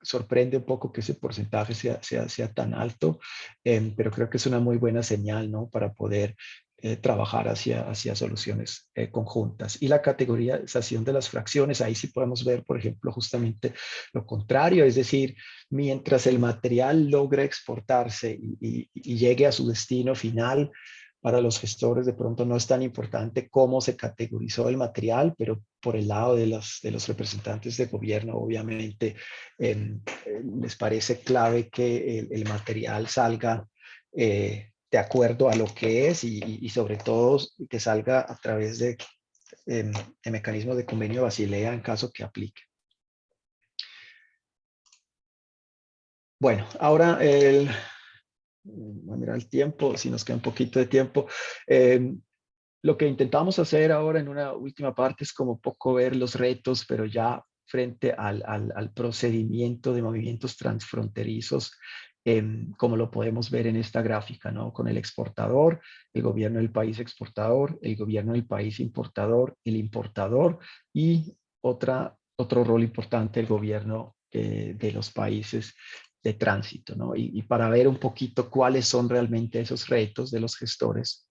sorprende un poco que ese porcentaje sea tan alto, pero creo que es una muy buena señal, ¿no? Para poder trabajar hacia soluciones conjuntas. Y la categorización de las fracciones, ahí sí podemos ver, por ejemplo, justamente lo contrario, es decir, mientras el material logre exportarse y llegue a su destino final, para los gestores de pronto no es tan importante cómo se categorizó el material, pero por el lado de los representantes de gobierno, obviamente, les parece clave que el material salga de acuerdo a lo que es y sobre todo que salga a través de mecanismos de convenio de Basilea en caso que aplique. Bueno, ahora voy a mirar el tiempo, si nos queda un poquito de tiempo. Lo que intentamos hacer ahora en una última parte es como poco ver los retos, pero ya frente al procedimiento de movimientos transfronterizos, como lo podemos ver en esta gráfica, ¿no? Con el exportador, el gobierno del país exportador, el gobierno del país importador, el importador y otro rol importante, el gobierno de los países de tránsito, ¿no? Y para ver un poquito cuáles son realmente esos retos de los gestores.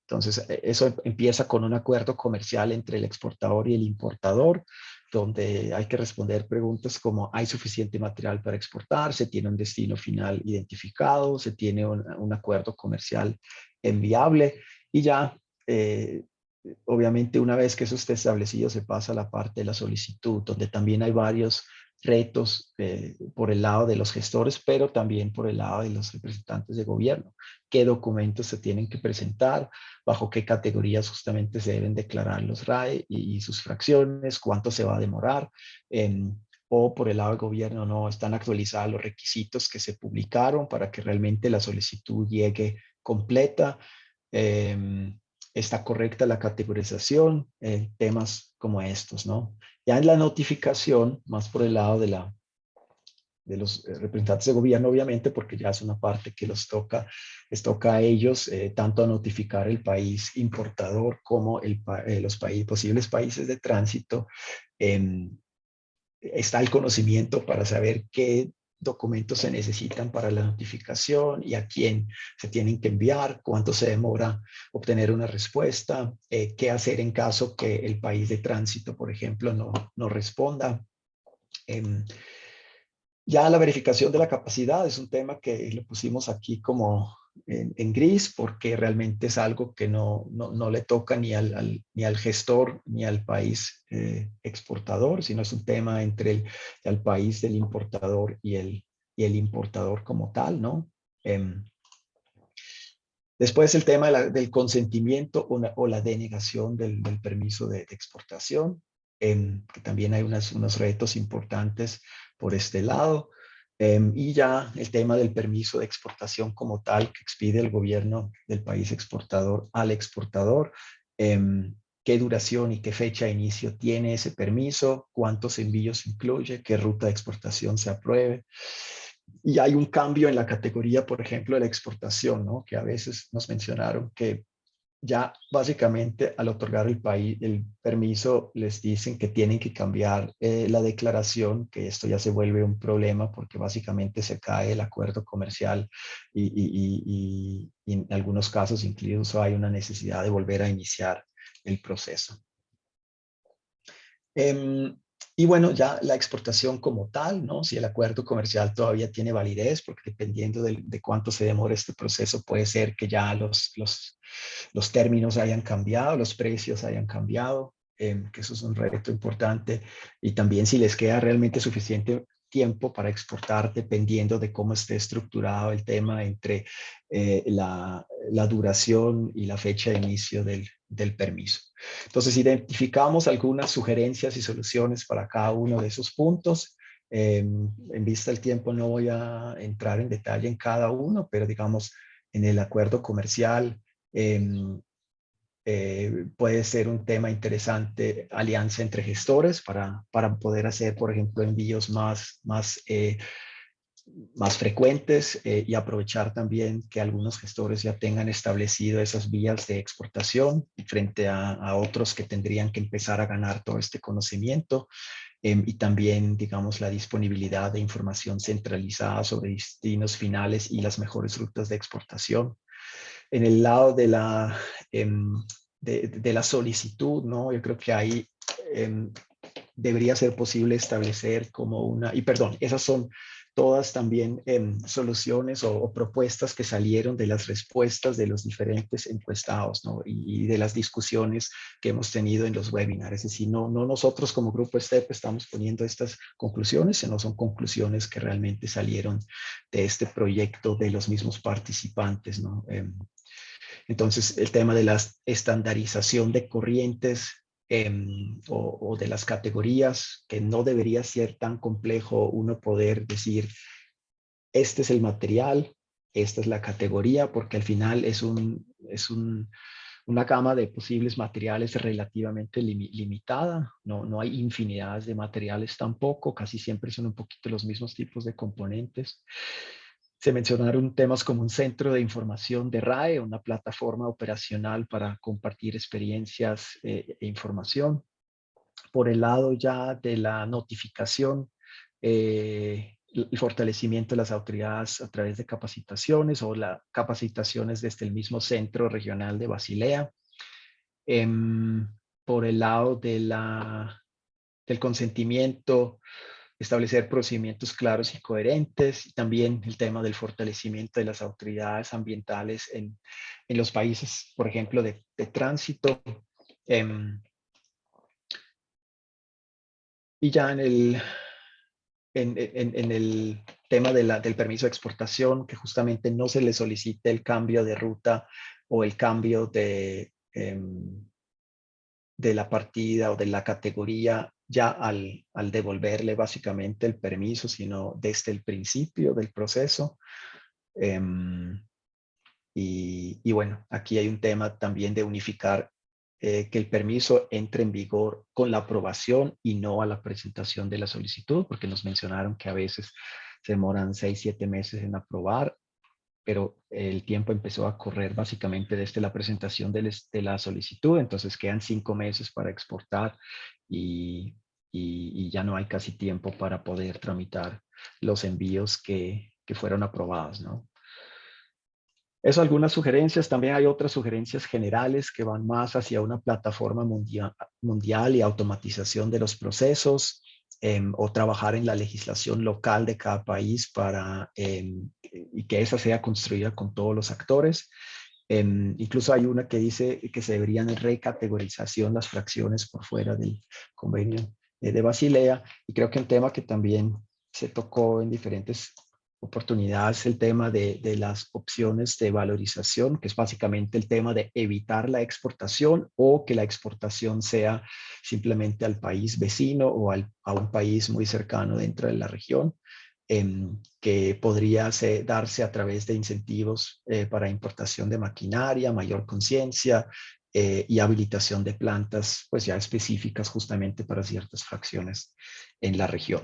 Entonces, eso empieza con un acuerdo comercial entre el exportador y el importador, donde hay que responder preguntas como ¿hay suficiente material para exportar? ¿Se tiene un destino final identificado? ¿Se tiene un acuerdo comercial enviable? Y ya, obviamente, una vez que eso esté establecido, se pasa a la parte de la solicitud, donde también hay varios retos por el lado de los gestores, pero también por el lado de los representantes de gobierno. ¿Qué documentos se tienen que presentar? ¿Bajo qué categorías justamente se deben declarar los RAE y sus fracciones? ¿Cuánto se va a demorar? O por el lado del gobierno no están actualizados los requisitos que se publicaron para que realmente la solicitud llegue completa. Está correcta la categorización, temas como estos, ¿no? Ya en la notificación, más por el lado de los representantes de gobierno, obviamente, porque ya es una parte que les toca a ellos, tanto a notificar el país importador como los posibles países de tránsito. Está el conocimiento para saber qué documentos se necesitan para la notificación y a quién se tienen que enviar, cuánto se demora obtener una respuesta, qué hacer en caso que el país de tránsito, por ejemplo, no responda. Ya la verificación de la capacidad es un tema que lo pusimos aquí como en gris porque realmente es algo que no le toca ni al gestor ni al país exportador, sino es un tema entre el país del importador y el importador como tal, ¿no? Después el tema del consentimiento o la denegación del permiso de exportación. que también hay unos retos importantes por este lado. Y ya el tema del permiso de exportación como tal que expide el gobierno del país exportador al exportador. Qué duración y qué fecha de inicio tiene ese permiso, cuántos envíos incluye, qué ruta de exportación se apruebe. Y hay un cambio en la categoría, por ejemplo, de la exportación, ¿no? Que a veces nos mencionaron que ya básicamente al otorgar el permiso les dicen que tienen que cambiar la declaración, que esto ya se vuelve un problema porque básicamente se cae el acuerdo comercial y en algunos casos incluso hay una necesidad de volver a iniciar el proceso. Y bueno, ya la exportación como tal, ¿no? Si el acuerdo comercial todavía tiene validez, porque dependiendo de cuánto se demore este proceso, puede ser que ya los términos hayan cambiado, los precios hayan cambiado, que eso es un reto importante. Y también si les queda realmente suficiente tiempo para exportar, dependiendo de cómo esté estructurado el tema entre la duración y la fecha de inicio del permiso. Entonces, identificamos algunas sugerencias y soluciones para cada uno de esos puntos. En vista del tiempo no voy a entrar en detalle en cada uno, pero digamos, en el acuerdo comercial puede ser un tema interesante, alianza entre gestores para poder hacer, por ejemplo, envíos más frecuentes y aprovechar también que algunos gestores ya tengan establecido esas vías de exportación frente a otros que tendrían que empezar a ganar todo este conocimiento. Y también, digamos, la disponibilidad de información centralizada sobre destinos finales y las mejores rutas de exportación. En el lado de la solicitud, ¿no? Yo creo que ahí debería ser posible establecer como esas son todas también soluciones o propuestas que salieron de las respuestas de los diferentes encuestados, ¿no? Y de las discusiones que hemos tenido en los webinars. Es decir, no nosotros como grupo STEP estamos poniendo estas conclusiones, sino son conclusiones que realmente salieron de este proyecto de los mismos participantes, ¿no? Entonces, el tema de la estandarización de corrientes o de las categorías, que no debería ser tan complejo uno poder decir, este es el material, esta es la categoría, porque al final es una gama de posibles materiales relativamente limitada. No hay infinidades de materiales tampoco, casi siempre son un poquito los mismos tipos de componentes. Se mencionaron temas como un centro de información de RAE, una plataforma operacional para compartir experiencias e información. Por el lado ya de la notificación, el fortalecimiento de las autoridades a través de capacitaciones o las capacitaciones desde el mismo centro regional de Basilea. Por el lado del consentimiento, establecer procedimientos claros y coherentes, y también el tema del fortalecimiento de las autoridades ambientales en los países, por ejemplo, de tránsito. Y ya en el tema del permiso de exportación, que justamente no se le solicite el cambio de ruta o el cambio de la partida o de la categoría ya al devolverle básicamente el permiso, sino desde el principio del proceso. Y bueno, aquí hay un tema también de unificar que el permiso entre en vigor con la aprobación y no a la presentación de la solicitud, porque nos mencionaron que a veces se demoran 6-7 meses en aprobar, pero el tiempo empezó a correr básicamente desde la presentación de la solicitud, entonces quedan 5 meses para exportar y ya no hay casi tiempo para poder tramitar los envíos que fueron aprobados, ¿no? Eso, algunas sugerencias. También hay otras sugerencias generales que van más hacia una plataforma mundial y automatización de los procesos, o trabajar en la legislación local de cada país y que esa sea construida con todos los actores. Incluso hay una que dice que se deberían recategorización las fracciones por fuera del Convenio de Basilea, y creo que un tema que también se tocó en diferentes oportunidad es el tema de las opciones de valorización, que es básicamente el tema de evitar la exportación o que la exportación sea simplemente al país vecino o a un país muy cercano dentro de la región, que podría darse a través de incentivos para importación de maquinaria, mayor conciencia y habilitación de plantas pues ya específicas justamente para ciertas fracciones en la región.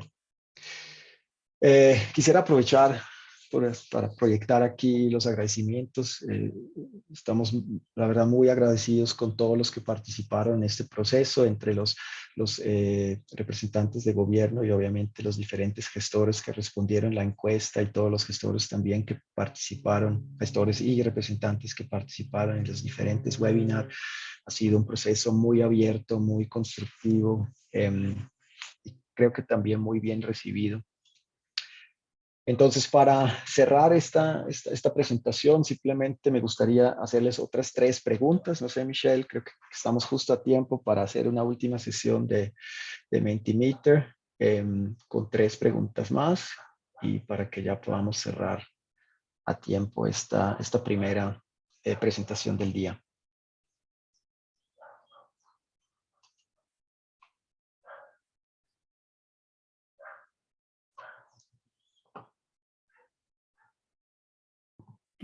Quisiera aprovechar para proyectar aquí los agradecimientos. Estamos, la verdad, muy agradecidos con todos los que participaron en este proceso, entre los representantes de gobierno y obviamente los diferentes gestores que respondieron la encuesta y todos los gestores también que participaron, gestores y representantes que participaron en los diferentes webinars. Ha sido un proceso muy abierto, muy constructivo y creo que también muy bien recibido. Entonces, para cerrar esta presentación, simplemente me gustaría hacerles otras 3 preguntas. No sé, Michelle, creo que estamos justo a tiempo para hacer una última sesión de Mentimeter con 3 preguntas más y para que ya podamos cerrar a tiempo esta primera presentación del día.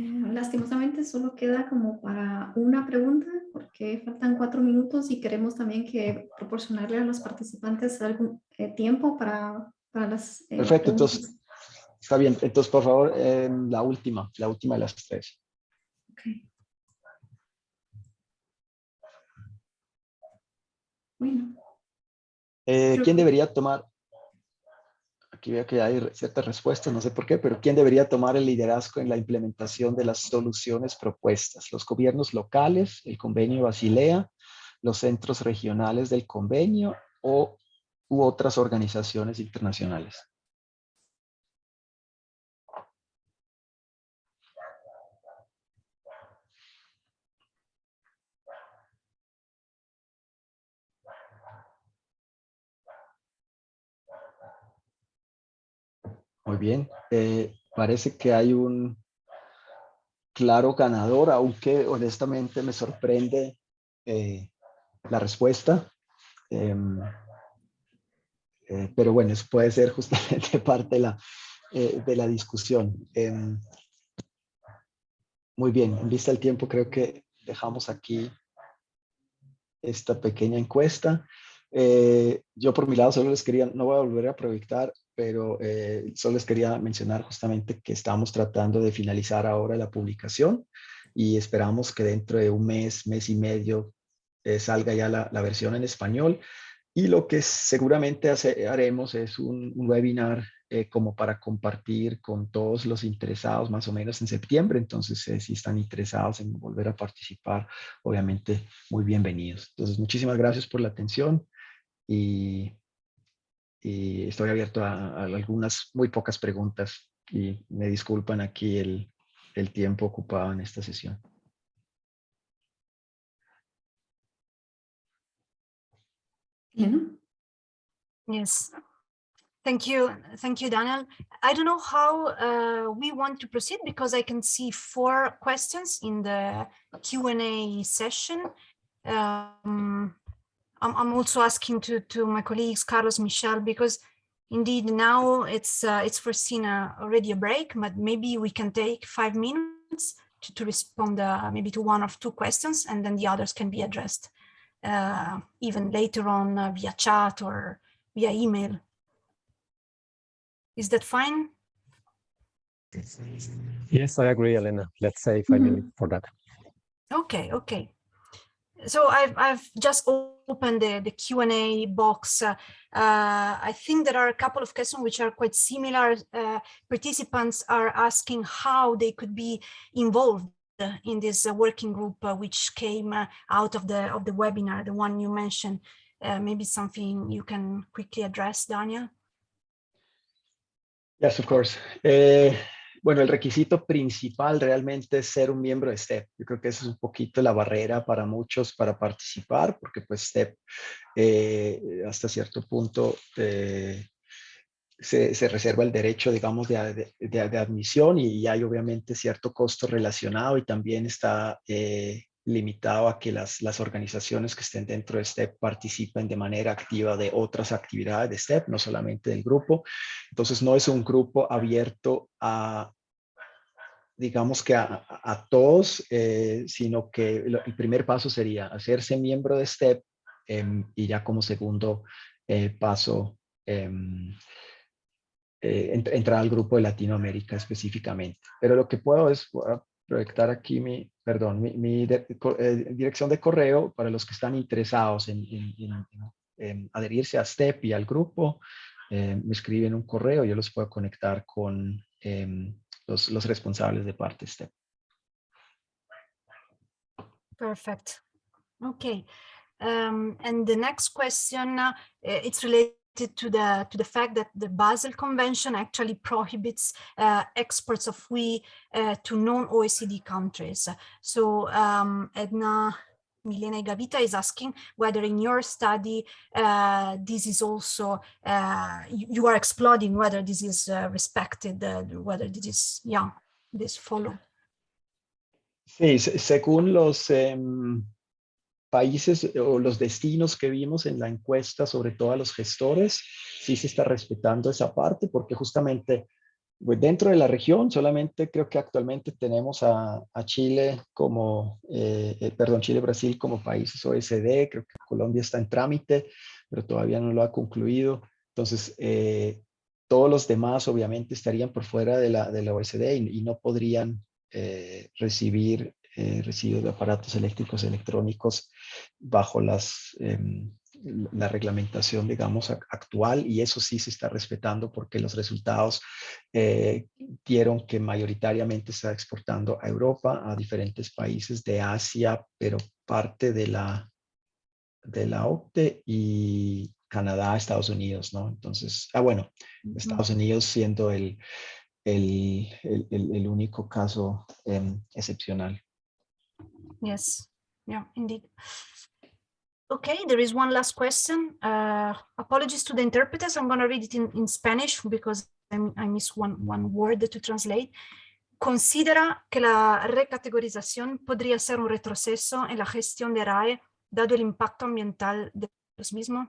Lastimosamente solo queda como para una pregunta porque faltan 4 minutos y queremos también proporcionarle a los participantes algún tiempo para las Perfecto, preguntas. entonces, está bien. Entonces, por favor, la última de las 3. Okay. Bueno. ¿Quién debería tomar? Aquí veo que hay ciertas respuestas, no sé por qué, pero ¿quién debería tomar el liderazgo en la implementación de las soluciones propuestas? ¿Los gobiernos locales, el Convenio de Basilea, los centros regionales del convenio u otras organizaciones internacionales? Muy bien. Parece que hay un claro ganador, aunque honestamente me sorprende la respuesta. Pero bueno, eso puede ser justamente parte de la discusión. Muy bien, en vista del tiempo creo que dejamos aquí esta pequeña encuesta. Yo por mi lado solo les quería, no voy a volver a proyectar, pero solo les quería mencionar justamente que estamos tratando de finalizar ahora la publicación y esperamos que dentro de un mes, mes y medio, salga ya la versión en español. Y lo que seguramente haremos es un webinar como para compartir con todos los interesados más o menos en septiembre. Entonces, si están interesados en volver a participar, obviamente muy bienvenidos. Entonces, muchísimas gracias por la atención y estoy abierto a algunas muy pocas preguntas y me disculpan aquí el tiempo ocupado en esta sesión. Bien. Yes. Thank you, Daniel. I don't know how we want to proceed because I can see 4 questions in the Q&A session. I'm also asking to my colleagues, Carlos, Michel, because indeed now it's foreseen already a break, but maybe we can take 5 minutes to respond maybe to 1 or 2 questions, and then the others can be addressed even later on via chat or via email. Is that fine? Yes, I agree, Elena. Let's say 5 minutes for that. Okay, okay. So I've just opened the Q&A box. I think there are a couple of questions which are quite similar. Participants are asking how they could be involved in this working group which came out of the webinar, the one you mentioned. Maybe something you can quickly address, Daniel? Yes, of course. Bueno, el requisito principal realmente es ser un miembro de STEP. Yo creo que esa es un poquito la barrera para muchos para participar, porque pues STEP hasta cierto punto se reserva el derecho, digamos, de admisión y hay obviamente cierto costo relacionado y también está limitado a que las organizaciones que estén dentro de STEP participen de manera activa de otras actividades de STEP, no solamente del grupo. Entonces no es un grupo abierto a, digamos que a todos, sino que el primer paso sería hacerse miembro de STEP y ya como segundo paso entrar al grupo de Latinoamérica específicamente. Pero lo que puedo es proyectar aquí mi dirección de correo para los que están interesados en adherirse a STEP y al grupo. Me escriben un correo, yo los puedo conectar con los responsables de parte STEP. Perfect. Okay. And the next question, it's related to the fact that the Basel Convention actually prohibits exports of wheat to non-OECD countries. So Edna Milena Gavita is asking whether in your study this is also, you are exploring whether this is respected, whether this is, this follow. Sí, según los países o los destinos que vimos en la encuesta, sobre todo a los gestores, sí se está respetando esa parte, porque justamente pues, dentro de la región solamente creo que actualmente tenemos a Chile como, Chile y Brasil como países OECD, creo que Colombia está en trámite, pero todavía no lo ha concluido. Entonces, todos los demás obviamente estarían por fuera de la OECD y no podrían recibir residuos de aparatos eléctricos electrónicos bajo la reglamentación, digamos, actual, y eso sí se está respetando porque los resultados dieron que mayoritariamente está exportando a Europa, a diferentes países de Asia, pero parte de la OCDE y Canadá, Estados Unidos, ¿no? Entonces, bueno, Estados Unidos siendo el único caso excepcional. Yes, yeah, indeed. Okay, there is one last question. Apologies to the interpreters. I'm going to read it in Spanish because I missed one word to translate. Considera que la recategorización podría ser un retroceso en la gestión de RAE, dado el impacto ambiental de los mismos.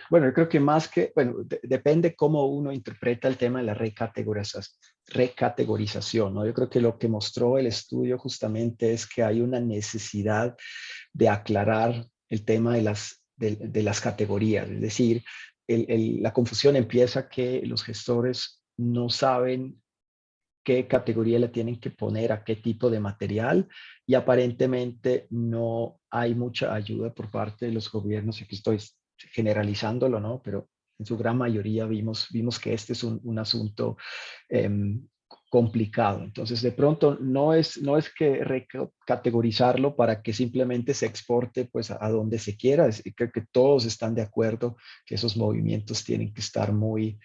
Bueno, yo creo que más que, bueno, depende cómo uno interpreta el tema de la recategorización, ¿no? Yo creo que lo que mostró el estudio justamente es que hay una necesidad de aclarar el tema de las categorías, es decir, la confusión empieza que los gestores no saben qué categoría le tienen que poner a qué tipo de material y aparentemente no hay mucha ayuda por parte de los gobiernos. Aquí estoy generalizándolo, ¿no? Pero en su gran mayoría vimos que este es un asunto complicado. Entonces, de pronto no es que recategorizarlo para que simplemente se exporte pues a donde se quiera. Creo que todos están de acuerdo que esos movimientos tienen que estar muy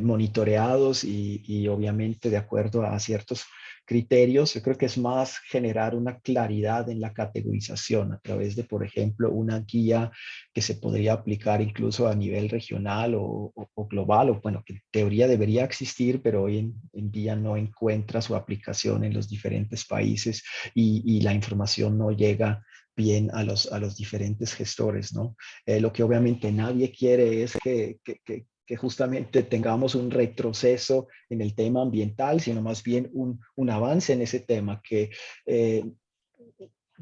monitoreados y obviamente de acuerdo a ciertos criterios. Yo creo que es más generar una claridad en la categorización a través de, por ejemplo, una guía que se podría aplicar incluso a nivel regional o global, o bueno, que en teoría debería existir, pero hoy en día no encuentra su aplicación en los diferentes países y la información no llega bien a los diferentes gestores, ¿no? Lo que obviamente nadie quiere es que justamente tengamos un retroceso en el tema ambiental, sino más bien un avance en ese tema, que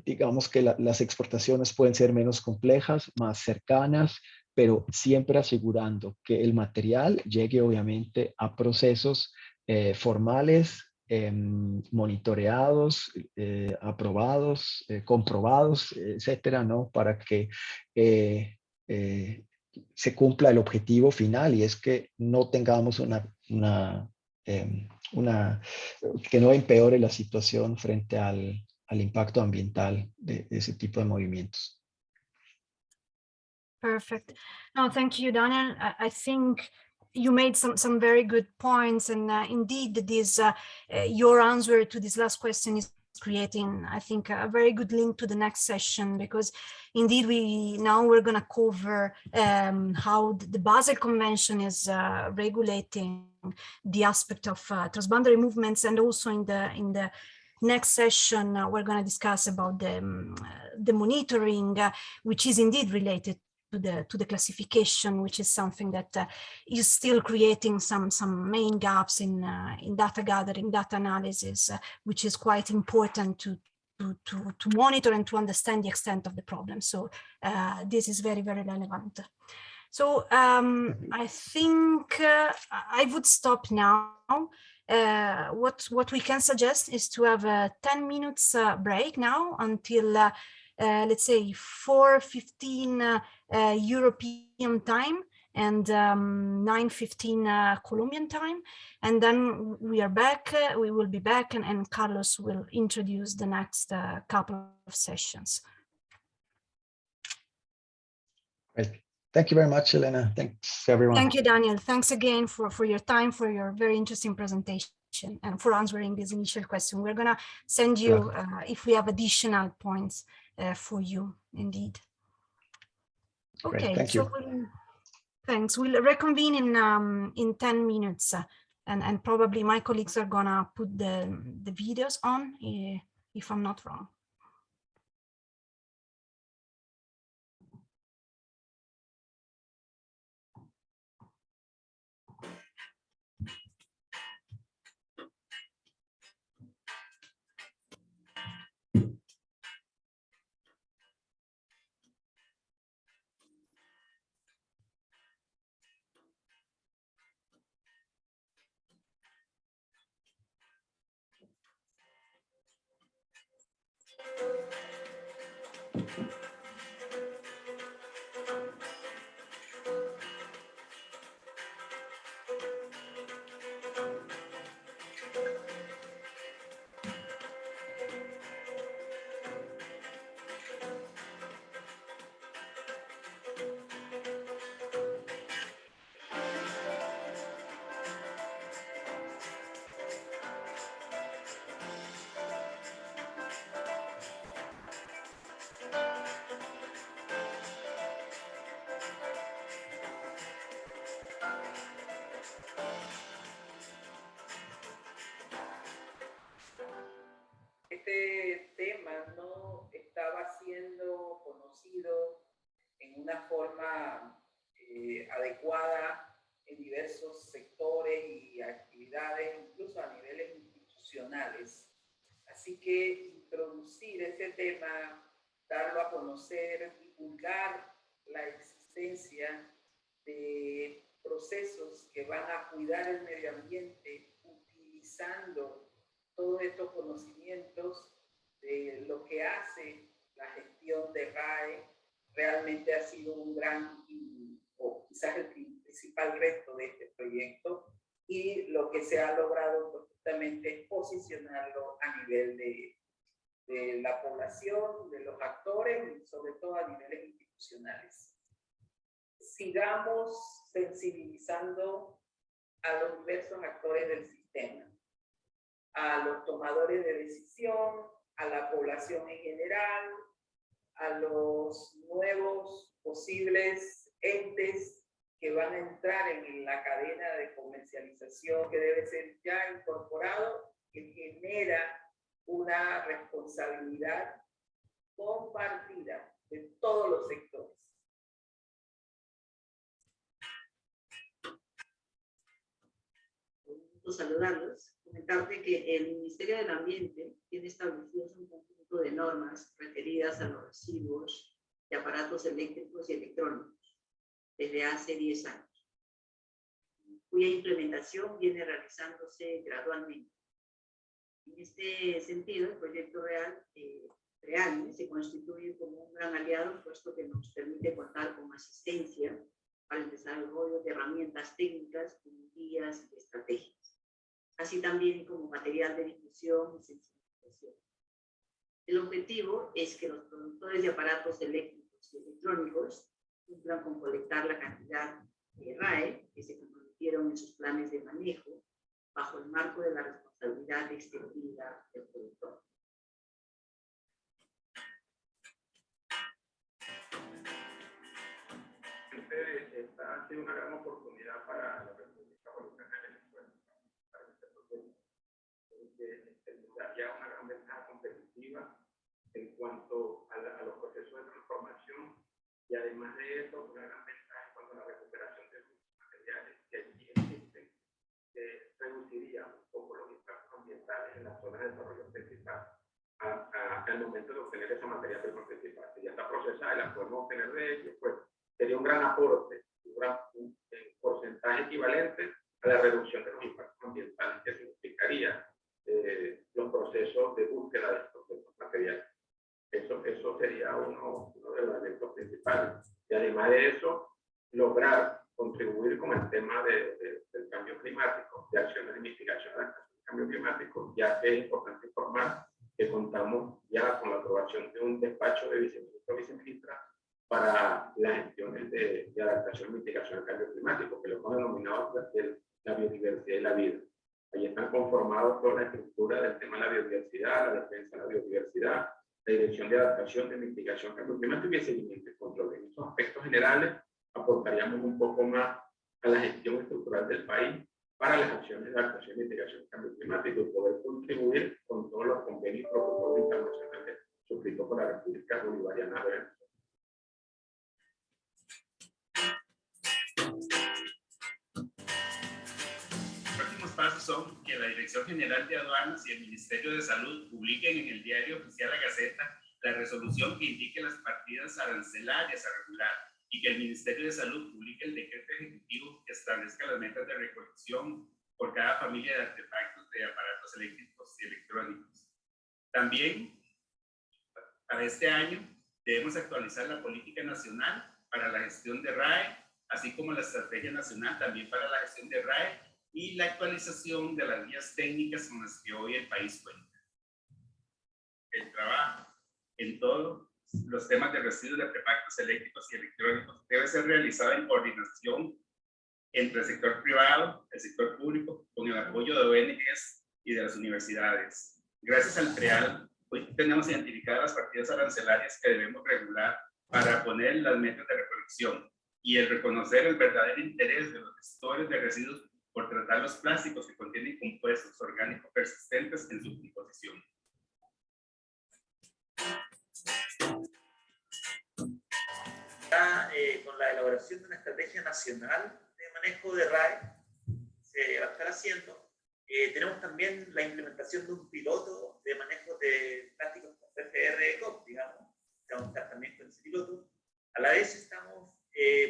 digamos que las exportaciones pueden ser menos complejas, más cercanas, pero siempre asegurando que el material llegue obviamente a procesos formales, monitoreados, aprobados, comprobados, etcétera, ¿no? Para que se cumpla el objetivo final, y es que no tengamos que no empeore la situación frente al impacto ambiental de ese tipo de movimientos. Perfect. No, thank you, Daniel. I think you made some very good points, and indeed, this your answer to this last question is creating, I think, a very good link to the next session, because indeed we're going to cover how the Basel Convention is regulating the aspect of transboundary movements, and also in the next session we're going to discuss about the monitoring, which is indeed related to the classification, which is something that is still creating some main gaps in data gathering, data analysis, which is quite important to monitor and to understand the extent of the problem. So this is very, very relevant. So I think I would stop now. What we can suggest is to have a 10 minutes break now until let's say 4:15 European time and 9:15 Colombian time, and then we are back. We will be back, and Carlos will introduce the next couple of sessions. Great. Thank you very much, Elena. Thanks, everyone. Thank you, Daniel. Thanks again for your time, for your very interesting presentation, and for answering this initial question. We're going to send you, if we have additional points for you, indeed. Okay, great, thank you. Thanks. We'll reconvene in 10 minutes, and probably my colleagues are going to put the videos on, if I'm not wrong. Este tema no estaba siendo conocido en una forma adecuada en diversos sectores y actividades, incluso a niveles institucionales. Así que introducir ese tema, darlo a conocer, divulgar la existencia de procesos que van a cuidar el medio ambiente utilizando todos estos conocimientos de lo que hace la gestión de RAE, realmente ha sido un gran, o quizás el principal reto de este proyecto, y lo que se ha logrado pues, justamente es posicionarlo a nivel de la población, de los actores y sobre todo a niveles institucionales. Sigamos sensibilizando a los diversos actores del sistema, a los tomadores de decisión, a la población en general, a los nuevos posibles entes que van a entrar en la cadena de comercialización que debe ser ya incorporado, que genera una responsabilidad compartida de todos los sectores. Saludarlos, comentarte que el Ministerio del Ambiente tiene establecidos un conjunto de normas referidas a los residuos de aparatos eléctricos y electrónicos desde hace 10 años, cuya implementación viene realizándose gradualmente. En este sentido, el proyecto real se constituye como un gran aliado, puesto que nos permite contar con asistencia para el desarrollo de herramientas técnicas, como guías y estrategias, así también como material de difusión y sensibilización. El objetivo es que los productores de aparatos eléctricos y electrónicos cumplan con colectar la cantidad de RAE que se comprometieron en sus planes de manejo bajo el marco de la responsabilidad extendida del productor. esta ha sido una gran oportunidad para la República Bolivariana de Venezuela, para este proceso, que daría una gran ventaja competitiva en cuanto a los procesos de transformación, y además de eso, una gran ventaja en cuanto a la recuperación de los materiales que allí existen, que reduciría un poco los impactos ambientales en las zonas de desarrollo principal al momento de obtener esa materia prima principal. Si ya está procesada y la podemos obtener de ellos, pues sería un gran aporte, un porcentaje equivalente a la reducción de los impactos ambientales que significaría los procesos de búsqueda de estos materiales. Eso sería uno de los elementos principales. Y además de eso, lograr contribuir con el tema del cambio climático, de acciones de mitigación del cambio climático, ya que es importante informar que contamos ya con la aprobación de un despacho de viceministra para las gestiones de adaptación y mitigación al cambio climático, que lo hemos denominado la biodiversidad y la vida. Ahí están conformados toda la estructura del tema de la biodiversidad, la defensa de la biodiversidad, la dirección de adaptación, de mitigación al cambio climático y el seguimiento y control. En esos aspectos generales aportaríamos un poco más a la gestión estructural del país para las acciones de adaptación y mitigación al cambio climático y poder contribuir con todos los convenios y protocolos internacionales suscritos por la República Bolivariana de Venezuela. Los próximos pasos son que la Dirección General de Aduanas y el Ministerio de Salud publiquen en el Diario Oficial La Gaceta la resolución que indique las partidas arancelarias a regular, y que el Ministerio de Salud publique el decreto ejecutivo que establezca las metas de recolección por cada familia de artefactos de aparatos eléctricos y electrónicos. También, para este año, debemos actualizar la política nacional para la gestión de RAE, así como la estrategia nacional también para la gestión de RAE y la actualización de las guías técnicas con las que hoy el país cuenta. El trabajo en todos los temas de residuos de artefactos eléctricos y electrónicos debe ser realizado en coordinación entre el sector privado, el sector público, con el apoyo de ONGs y de las universidades. Gracias al PREAL, hoy tenemos identificadas las partidas arancelarias que debemos regular para poner las metas de recolección y el reconocer el verdadero interés de los gestores de residuos por tratar los plásticos que contienen compuestos orgánicos persistentes en su composición. Con la elaboración de una estrategia nacional de manejo de RAE se va a estar haciendo. Tenemos también la implementación de un piloto de manejo de plásticos con PPR-COP, digamos. Vamos a estar también con ese piloto. A la vez estamos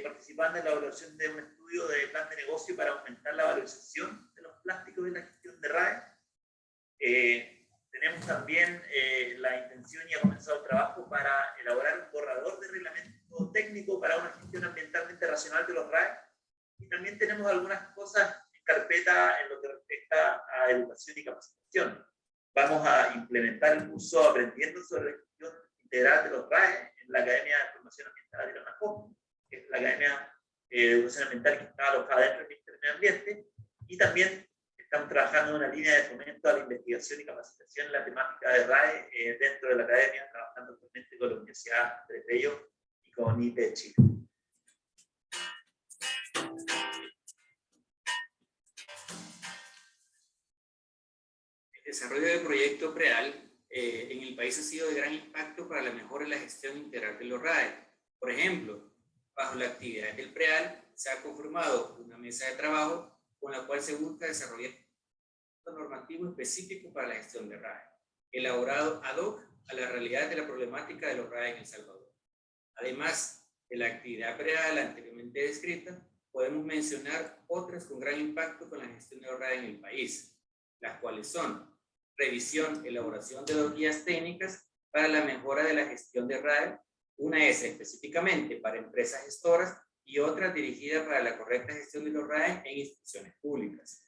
participando en la elaboración de un estudio de plan de negocio para aumentar la valorización de los plásticos en la gestión de RAE. Tenemos también la intención y ha comenzado el trabajo para elaborar un borrador de reglamento técnico para una gestión ambientalmente racional de los RAE. Y también tenemos algunas cosas en carpeta en lo que respecta a educación y capacitación. Vamos a implementar el curso Aprendiendo sobre la gestión integral de los RAE en la Academia de Formación Ambiental de la COP, que es la Academia de Educación Ambiental que está alojada dentro del Ministerio de Medio Ambiente. Y también estamos trabajando en una línea de fomento a la investigación y capacitación en la temática de RAE dentro de la Academia, trabajando actualmente con la Universidad de Mayo y con IT de Chile. El desarrollo del proyecto PREAL en el país ha sido de gran impacto para la mejora de la gestión integral de los RAE. Por ejemplo, bajo la actividad del PREAL se ha conformado una mesa de trabajo con la cual se busca desarrollar un normativo específico para la gestión de RAE, elaborado ad hoc a la realidad de la problemática de los RAE en El Salvador. Además de la actividad PREAL anteriormente descrita, podemos mencionar otras con gran impacto con la gestión de los RAE en el país, las cuales son revisión, elaboración de 2 guías técnicas para la mejora de la gestión de RAE, una es específicamente para empresas gestoras y otra dirigida para la correcta gestión de los RAE en instituciones públicas.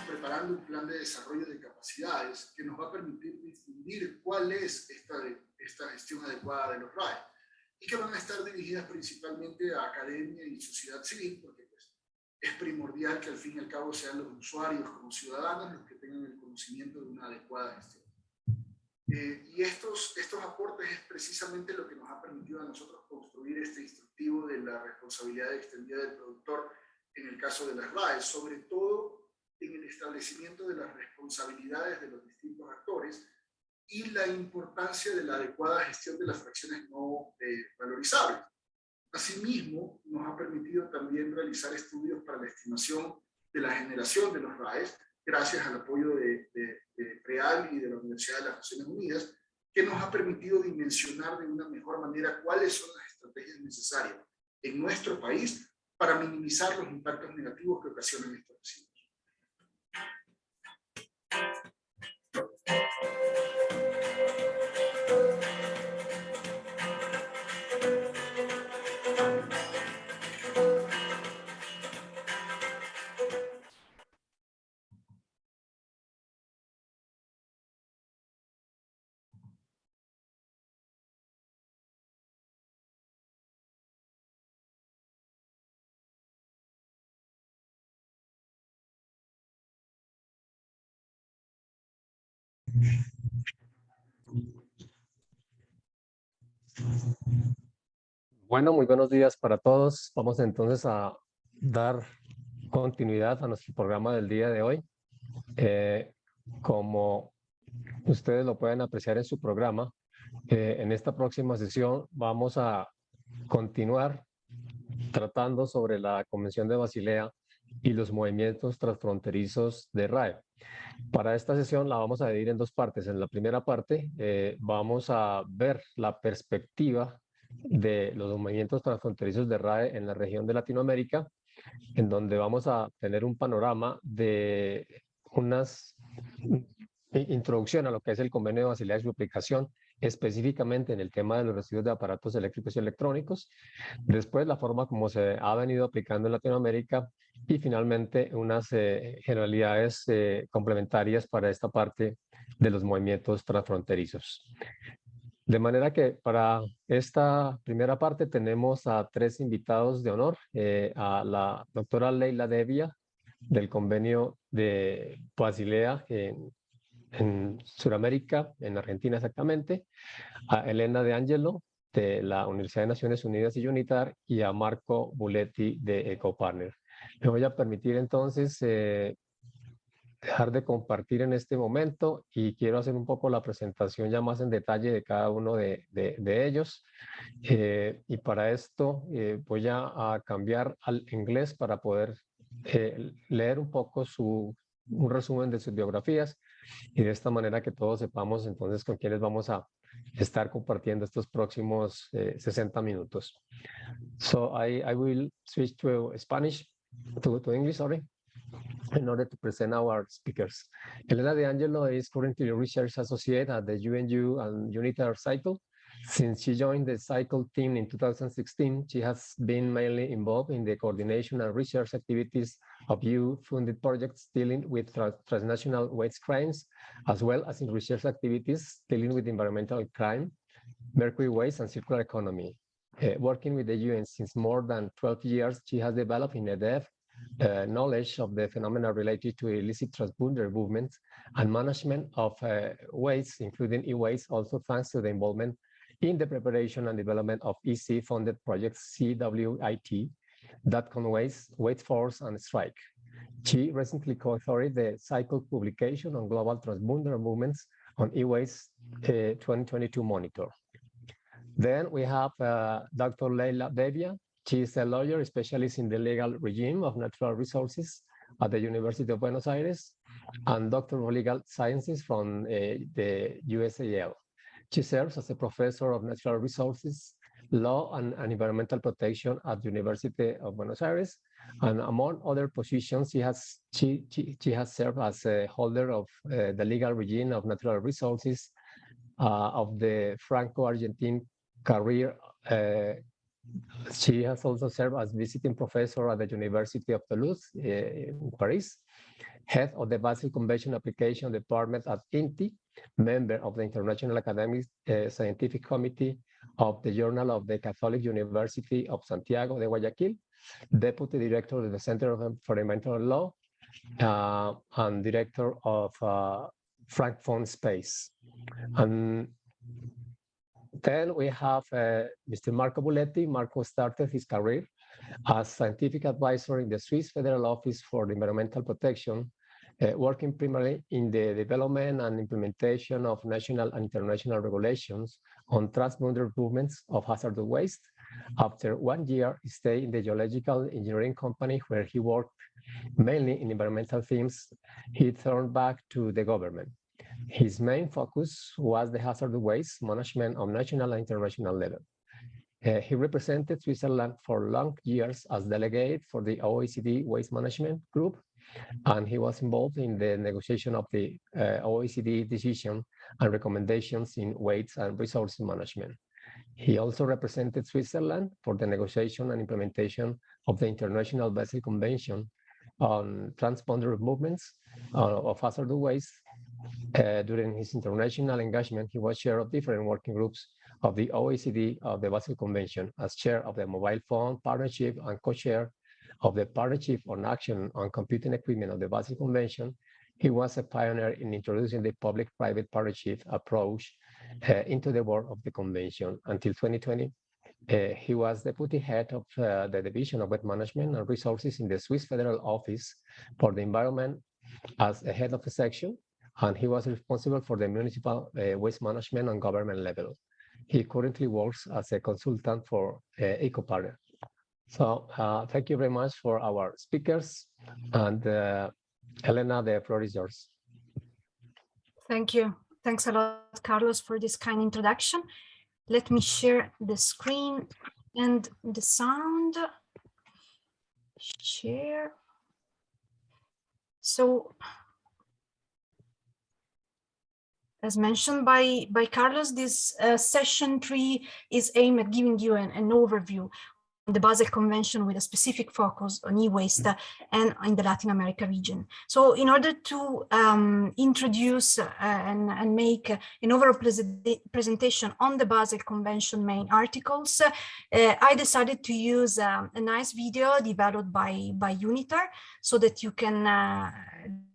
Preparando un plan de desarrollo de capacidades que nos va a permitir difundir cuál es esta gestión adecuada de los RAE y que van a estar dirigidas principalmente a academia y sociedad civil, porque pues, es primordial que al fin y al cabo sean los usuarios como ciudadanos los que tengan el conocimiento de una adecuada gestión. Y estos aportes es precisamente lo que nos ha permitido a nosotros construir este instructivo de la responsabilidad extendida del productor en el caso de las RAE, sobre todo en el establecimiento de las responsabilidades de los distintos actores y la importancia de la adecuada gestión de las fracciones no valorizables. Asimismo, nos ha permitido también realizar estudios para la estimación de la generación de los RAEs, gracias al apoyo de PREAL y de la Universidad de las Naciones Unidas, que nos ha permitido dimensionar de una mejor manera cuáles son las estrategias necesarias en nuestro país para minimizar los impactos negativos que ocasionan estos residuos. Bueno, muy buenos días para todos. Vamos entonces a dar continuidad a nuestro programa del día de hoy. Como ustedes lo pueden apreciar en su programa, en esta próxima sesión vamos a continuar tratando sobre la Convención de Basilea y los movimientos transfronterizos de RAE. Para esta sesión la vamos a dividir en dos partes. En la primera parte vamos a ver la perspectiva de los movimientos transfronterizos de RAE en la región de Latinoamérica, en donde vamos a tener un panorama de unas introducción a lo que es el Convenio de Basilea y su aplicación, específicamente en el tema de los residuos de aparatos eléctricos y electrónicos, después la forma como se ha venido aplicando en Latinoamérica y finalmente unas generalidades complementarias para esta parte de los movimientos transfronterizos. De manera que para esta primera parte tenemos a tres invitados de honor, a la doctora Leila Devia del Convenio de Basilea en Sudamérica, en Argentina exactamente, a Elena De Angelo de la Universidad de Naciones Unidas y UNITAR y a Marco Buletti de EcoPartner. Me voy a permitir entonces dejar de compartir en este momento y quiero hacer un poco la presentación ya más en detalle de cada uno de ellos. Y para esto voy a cambiar al inglés para poder leer un poco un resumen de sus biografías y de esta manera que todos sepamos entonces con quiénes vamos a estar compartiendo estos próximos 60 minutos. So I will switch to Spanish, to English, sorry, in order to present our speakers. Elena De Angelo is currently a research associate at the UNU and UNITAR Cycle. Since she joined the Cycle team in 2016, she has been mainly involved in the coordination and research activities of EU-funded projects dealing with transnational waste crimes, as well as in research activities dealing with environmental crime, mercury waste, and circular economy. Working with the UN since more than 12 years, she has developed in EDF knowledge of the phenomena related to illicit transborder movements and management of waste, including e-waste, also thanks to the involvement in the preparation and development of EC-funded projects CWIT, DATCON Waste, Wait Force, and Strike. She recently co-authored the Cycle publication on global transborder movements on e-waste 2022 monitor. Then we have Dr. Leila Devia. She is a lawyer specialist in the legal regime of natural resources at the University of Buenos Aires and Doctor of Legal Sciences from the USAL. She serves as a professor of natural resources, law, and environmental protection at the University of Buenos Aires. And among other positions, she has served as a holder of the legal regime of natural resources of the Franco-Argentine career. She has also served as visiting professor at the University of Toulouse in Paris, head of the Basel Convention Application Department at INTI, member of the International Academic Scientific Committee of the Journal of the Catholic University of Santiago de Guayaquil, deputy director of the Center of Environmental Law, and director of francophone space. And then we have Mr. Marco Buletti. Marco started his career as scientific advisor in the Swiss Federal Office for Environmental Protection, working primarily in the development and implementation of national and international regulations on transboundary movements of hazardous waste. After 1 year stay in the geological engineering company where he worked mainly in environmental themes, he turned back to the government. His main focus was the hazardous waste management on national and international level. He represented Switzerland for long years as delegate for the OECD Waste Management Group, and he was involved in the negotiation of the OECD decision and recommendations in waste and resource management. He also represented Switzerland for the negotiation and implementation of the International Basel Convention on transboundary movements of hazardous waste. During his international engagement, he was chair of different working groups of the OECD of the Basel Convention, as chair of the Mobile Phone Partnership and co-chair of the Partnership on Action on Computing Equipment of the Basel Convention. He was a pioneer in introducing the public-private partnership approach into the work of the convention. Until 2020, he was deputy head of the Division of Waste Management and Resources in the Swiss Federal Office for the Environment as a head of the section, and he was responsible for the municipal waste management on government level. He currently works as a consultant for EcoPartner. So thank you very much for our speakers, and Elena, the floor is yours. Thank you. Thanks a lot, Carlos, for this kind introduction. Let me share the screen and the sound. Share. So, as mentioned by Carlos, this session 3 is aimed at giving you an overview on the Basel Convention with a specific focus on e-waste and in the Latin America region. So in order to introduce and make an overall presentation on the Basel Convention main articles, I decided to use a nice video developed by Unitar so that you can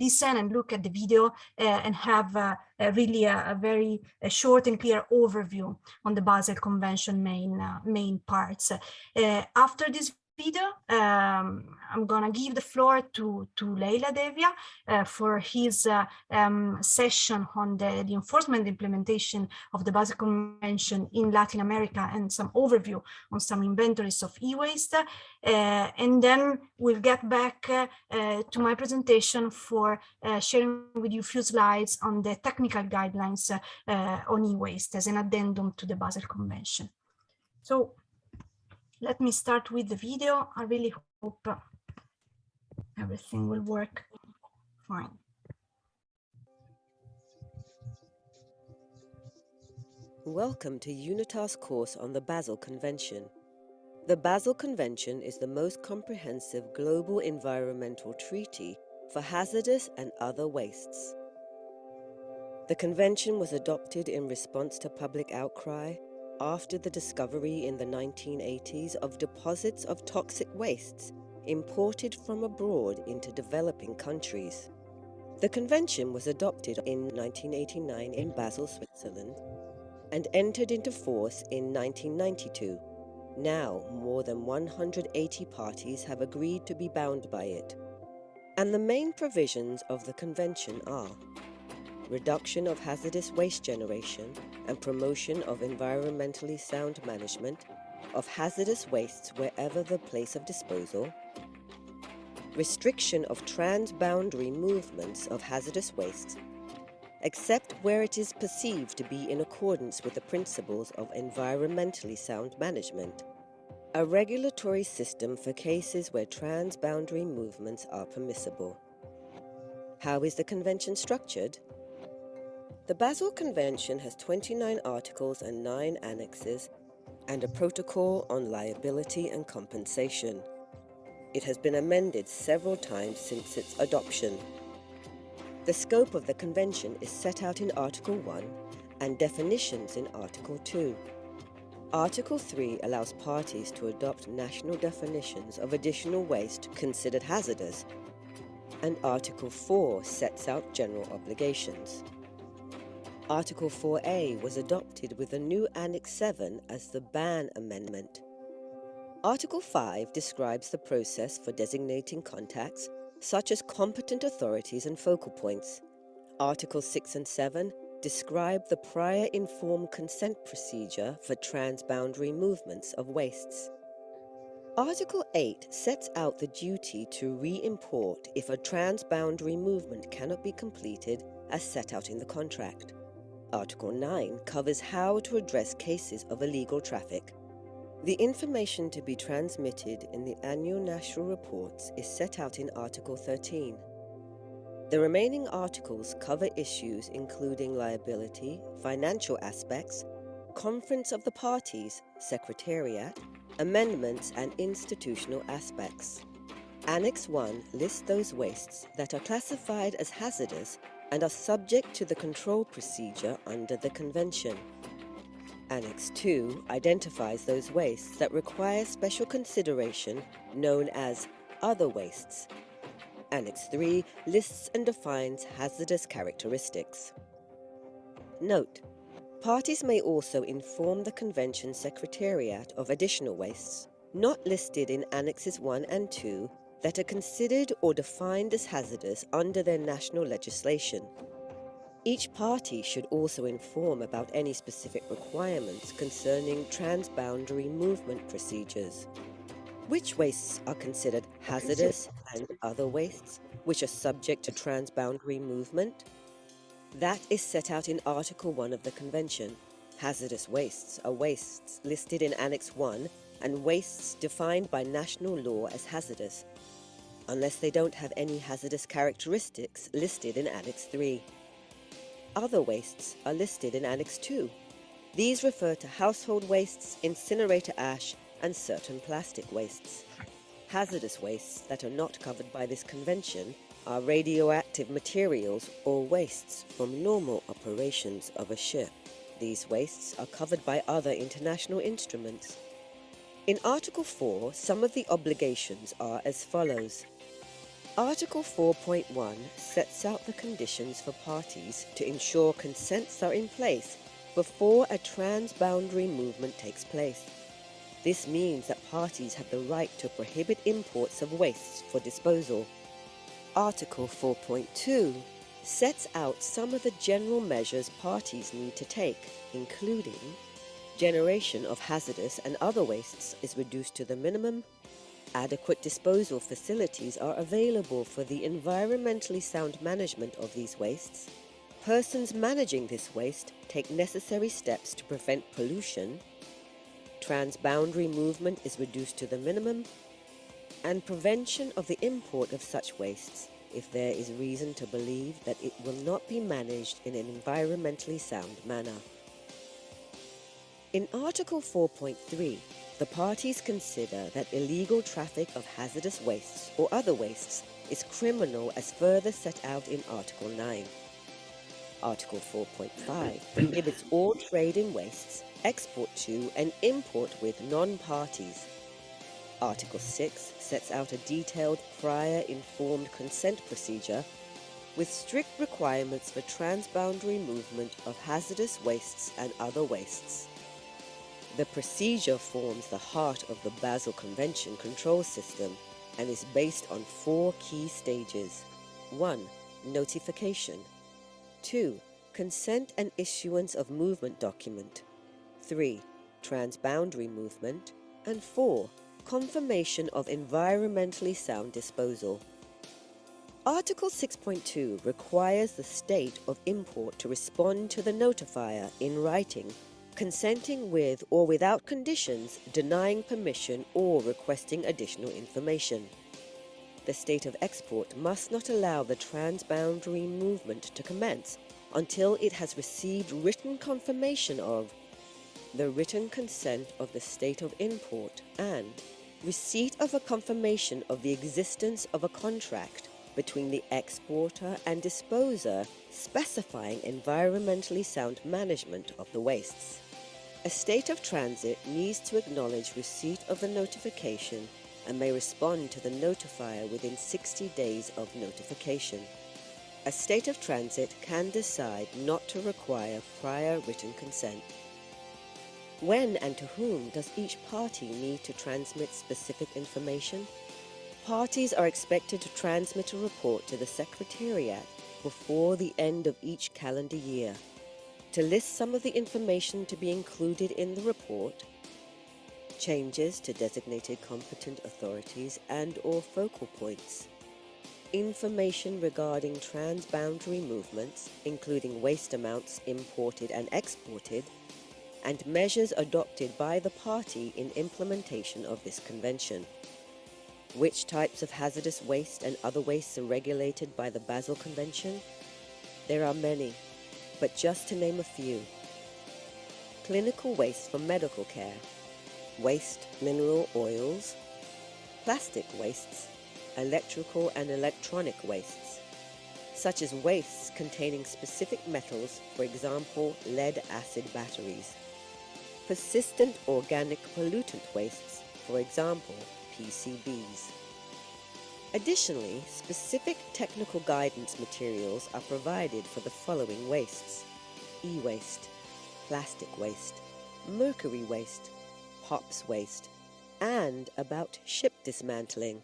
listen and look at the video and have really a very short and clear overview on the Basel Convention main parts. After this video, I'm gonna give the floor to Leila Devia for his session on the enforcement implementation of the Basel Convention in Latin America and some overview on some inventories of e-waste. And then we'll get back to my presentation for sharing with you a few slides on the technical guidelines on e-waste as an addendum to the Basel Convention. So let me start with the video. I really hope everything will work fine. Welcome to Unitar's course on the Basel Convention. The Basel Convention is the most comprehensive global environmental treaty for hazardous and other wastes. The convention was adopted in response to public outcry after the discovery in the 1980s of deposits of toxic wastes imported from abroad into developing countries. The convention was adopted in 1989 in Basel, Switzerland, and entered into force in 1992. Now, more than 180 parties have agreed to be bound by it. And the main provisions of the convention are reduction of hazardous waste generation and promotion of environmentally sound management of hazardous wastes wherever the place of disposal, restriction of transboundary movements of hazardous wastes, except where it is perceived to be in accordance with the principles of environmentally sound management, a regulatory system for cases where transboundary movements are permissible. How is the convention structured? The Basel Convention has 29 articles and 9 annexes and a protocol on liability and compensation. It has been amended several times since its adoption. The scope of the convention is set out in Article 1 and definitions in Article 2. Article 3 allows parties to adopt national definitions of additional waste considered hazardous, and Article 4 sets out general obligations. Article 4A was adopted with a new Annex 7 as the Ban Amendment. Article 5 describes the process for designating contacts, such as competent authorities and focal points. Articles 6 and 7 describe the prior informed consent procedure for transboundary movements of wastes. Article 8 sets out the duty to re-import if a transboundary movement cannot be completed as set out in the contract. Article 9 covers how to address cases of illegal traffic. The information to be transmitted in the annual national reports is set out in Article 13. The remaining articles cover issues including liability, financial aspects, conference of the parties, secretariat, amendments, and institutional aspects. Annex 1 lists those wastes that are classified as hazardous and are subject to the control procedure under the Convention. Annex 2 identifies those wastes that require special consideration, known as other wastes. Annex 3 lists and defines hazardous characteristics. Note: parties may also inform the Convention Secretariat of additional wastes, not listed in Annexes 1 and 2, that are considered or defined as hazardous under their national legislation. Each party should also inform about any specific requirements concerning transboundary movement procedures. Which wastes are considered hazardous and other wastes, which are subject to transboundary movement? That is set out in Article 1 of the Convention. Hazardous wastes are wastes listed in Annex 1 and wastes defined by national law as hazardous, unless they don't have any hazardous characteristics listed in Annex 3. Other wastes are listed in Annex 2. These refer to household wastes, incinerator ash, and certain plastic wastes. Hazardous wastes that are not covered by this convention are radioactive materials or wastes from normal operations of a ship. These wastes are covered by other international instruments. In Article 4, some of the obligations are as follows. Article 4.1 sets out the conditions for parties to ensure consents are in place before a transboundary movement takes place. This means that parties have the right to prohibit imports of wastes for disposal. Article 4.2 sets out some of the general measures parties need to take, including generation of hazardous and other wastes is reduced to the minimum, adequate disposal facilities are available for the environmentally sound management of these wastes, persons managing this waste take necessary steps to prevent pollution, transboundary movement is reduced to the minimum, and prevention of the import of such wastes if there is reason to believe that it will not be managed in an environmentally sound manner. In Article 4.3, the parties consider that illegal traffic of hazardous wastes or other wastes is criminal as further set out in Article 9. Article 4.5 prohibits all trade in wastes, export to and import with non-parties. Article 6 sets out a detailed prior informed consent procedure with strict requirements for transboundary movement of hazardous wastes and other wastes. The procedure forms the heart of the Basel Convention control system and is based on 4 key stages. 1. Notification. 2. Consent and issuance of movement document. 3. Transboundary movement. And 4. Confirmation of environmentally sound disposal. Article 6.2 requires the state of import to respond to the notifier in writing, consenting with or without conditions, denying permission or requesting additional information. The state of export must not allow the transboundary movement to commence until it has received written confirmation of the written consent of the state of import and receipt of a confirmation of the existence of a contract between the exporter and disposer specifying environmentally sound management of the wastes. A state of transit needs to acknowledge receipt of the notification and may respond to the notifier within 60 days of notification. a state of transit can decide not to require prior written consent. When and to whom does each party need to transmit specific information? Parties are expected to transmit a report to the Secretariat before the end of each calendar year. To list some of the information to be included in the report, changes to designated competent authorities and/or focal points, information regarding transboundary movements, including waste amounts imported and exported, and measures adopted by the party in implementation of this convention. Which types of hazardous waste and other wastes are regulated by the Basel Convention? There are many, but just to name a few. Clinical waste for medical care, waste mineral oils, plastic wastes, electrical and electronic wastes, such as wastes containing specific metals, for example, lead-acid batteries, persistent organic pollutant wastes, for example, PCBs. Additionally, specific technical guidance materials are provided for the following wastes: e-waste, plastic waste, mercury waste, POPs waste, and about ship dismantling.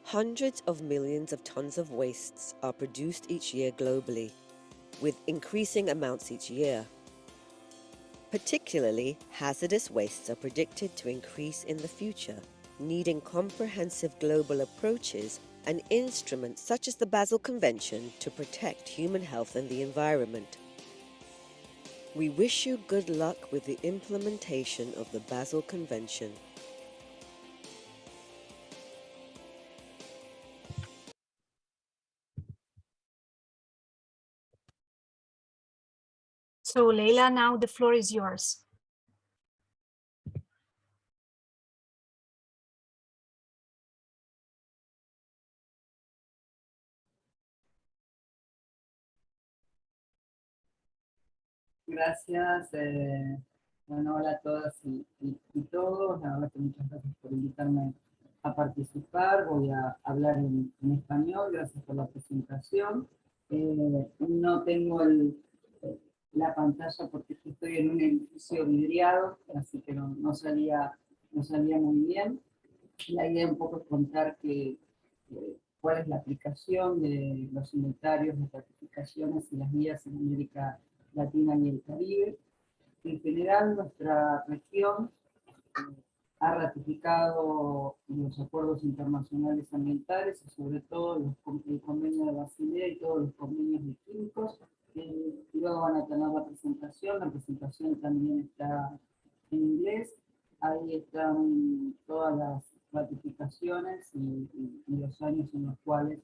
Hundreds of millions of tons of wastes are produced each year globally, with increasing amounts each year. Particularly, hazardous wastes are predicted to increase in the future, needing comprehensive global approaches and instruments such as the Basel Convention to protect human health and the environment. We wish you good luck with the implementation of the Basel Convention. So Leila, now the floor is yours. Gracias. Bueno, hola a todas y todos. La verdad que muchas gracias por invitarme a participar. Voy a hablar en español. Gracias por la presentación. No tengo la pantalla porque estoy en un edificio vidriado, así que no salía muy bien. La idea un poco es contar cuál es la aplicación de los inventarios, las certificaciones y las guías en América Latina y el Caribe. En general, nuestra región ha ratificado los acuerdos internacionales ambientales y sobre todo el Convenio de Basilea y todos los convenios de químicos. Luego van a tener la presentación también está en inglés. Ahí están todas las ratificaciones y los años en los cuales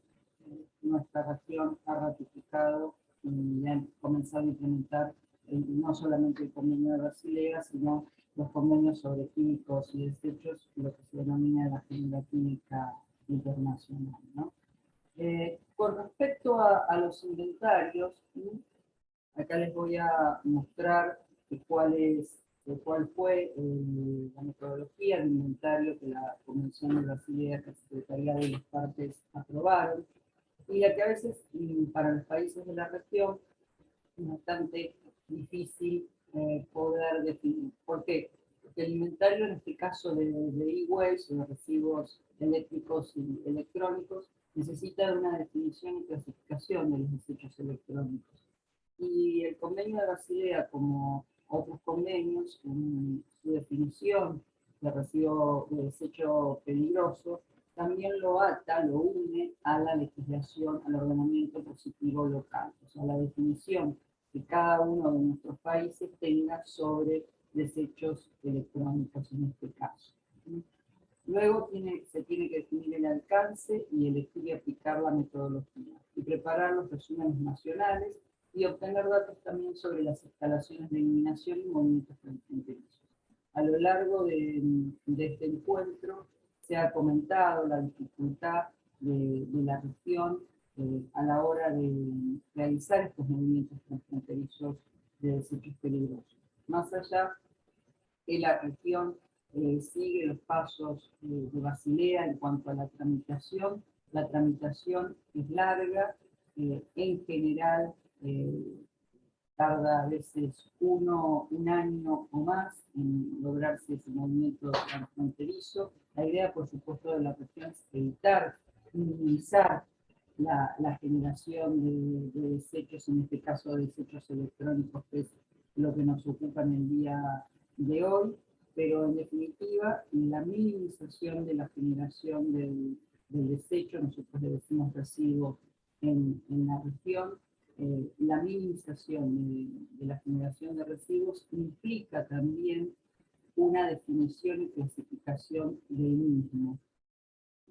nuestra región ha ratificado y han comenzado a implementar no solamente el Convenio de Basilea, sino los convenios sobre químicos y desechos, lo que se denomina la Agenda Química Internacional, ¿no? Con respecto a los inventarios, acá les voy a mostrar cuál fue la metodología de inventario que la Convención de Basilea, que el Secretariado y las partes aprobaron, y la que a veces para los países de la región es bastante difícil poder definir. ¿Por qué? Porque el inventario, en este caso de e-waste, de residuos eléctricos y electrónicos, necesita de una definición y clasificación de los desechos electrónicos. Y el Convenio de Basilea, como otros convenios, en su definición de residuo de desecho peligroso, también lo ata, lo une a la legislación, al ordenamiento positivo local, o sea, la definición que cada uno de nuestros países tenga sobre desechos electrónicos en este caso. Luego se tiene que definir el alcance y elegir y aplicar la metodología, y preparar los resúmenes nacionales y obtener datos también sobre las instalaciones de eliminación y movimientos transfronterizos. A lo largo de este encuentro se ha comentado la dificultad de la región a la hora de realizar estos movimientos transfronterizos de desechos peligrosos. Más allá que la región sigue los pasos de Basilea en cuanto a la tramitación es larga en general tarda a veces un año o más en lograrse ese movimiento transfronterizo. La idea, por supuesto, de la región es evitar, minimizar la generación de desechos, en este caso de desechos electrónicos, que es lo que nos ocupa en el día de hoy, pero en definitiva, la minimización de la generación del desecho, nosotros le decimos residuos en la región, la minimización de la generación de residuos implica también una definición y clasificación del mismo.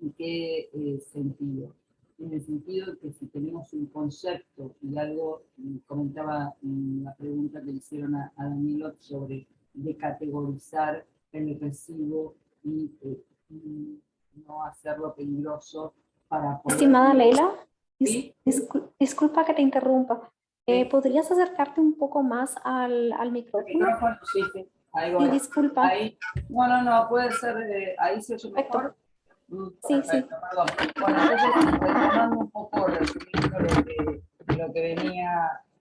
¿En qué sentido? En el sentido de que si tenemos un concepto, y algo comentaba en la pregunta que le hicieron a Danilo sobre de categorizar el residuo y no hacerlo peligroso para poder... Estimada Leila, ¿Sí? disculpa que te interrumpa. Sí. ¿Podrías acercarte un poco más al micrófono? ¿El micrófono? Sí, sí. Ahí voy. Sí, disculpa. Ahí. No, puede ser, ahí se oye mejor. Sí, perfecto, sí. Perdón. Bueno, entonces, retomando un poco, resumiendo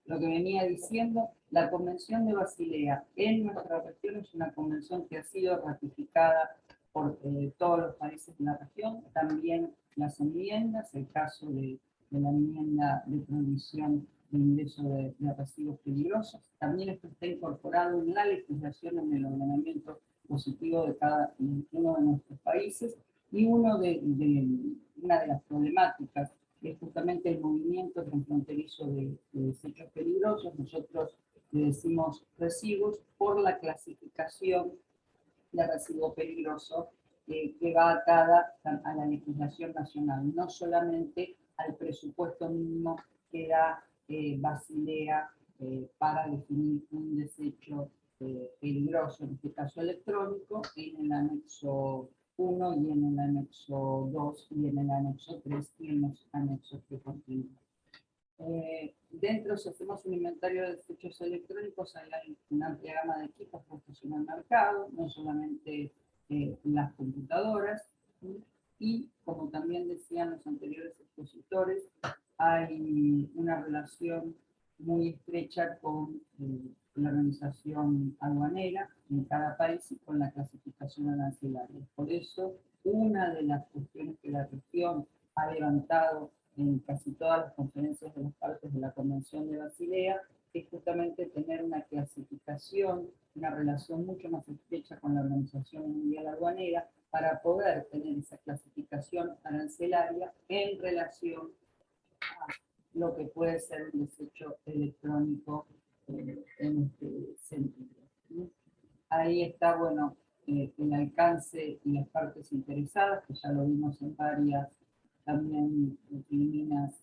lo que venía diciendo, la Convención de Basilea en nuestra región es una convención que ha sido ratificada por todos los países de la región, también las enmiendas, el caso de la enmienda de prohibición de ingreso de residuos peligrosos. También esto está incorporado en la legislación, en el ordenamiento positivo de cada uno de nuestros países. Y una de las problemáticas es justamente el movimiento transfronterizo de desechos peligrosos. Nosotros le decimos residuos por la clasificación de residuo peligroso que va atada a la legislación nacional, no solamente al presupuesto mínimo que da Basilea para definir un desecho peligroso, en este caso electrónico, en el anexo 1 y en el anexo 2 y en el anexo 3 y en los anexos que continúan. Dentro, si hacemos un inventario de desechos electrónicos, hay una amplia gama de equipos puestos en el mercado, no solamente las computadoras, y como también decían los anteriores expositores, hay una relación muy estrecha con la organización aduanera en cada país y con la clasificación arancelaria. Por eso, una de las cuestiones que la región ha levantado en casi todas las conferencias de las partes de la Convención de Basilea, es justamente tener una clasificación, una relación mucho más estrecha con la Organización Mundial Aduanera, para poder tener esa clasificación arancelaria en relación a lo que puede ser un desecho electrónico en este sentido. Ahí está, bueno, el alcance y las partes interesadas, que ya lo vimos en varias también líneas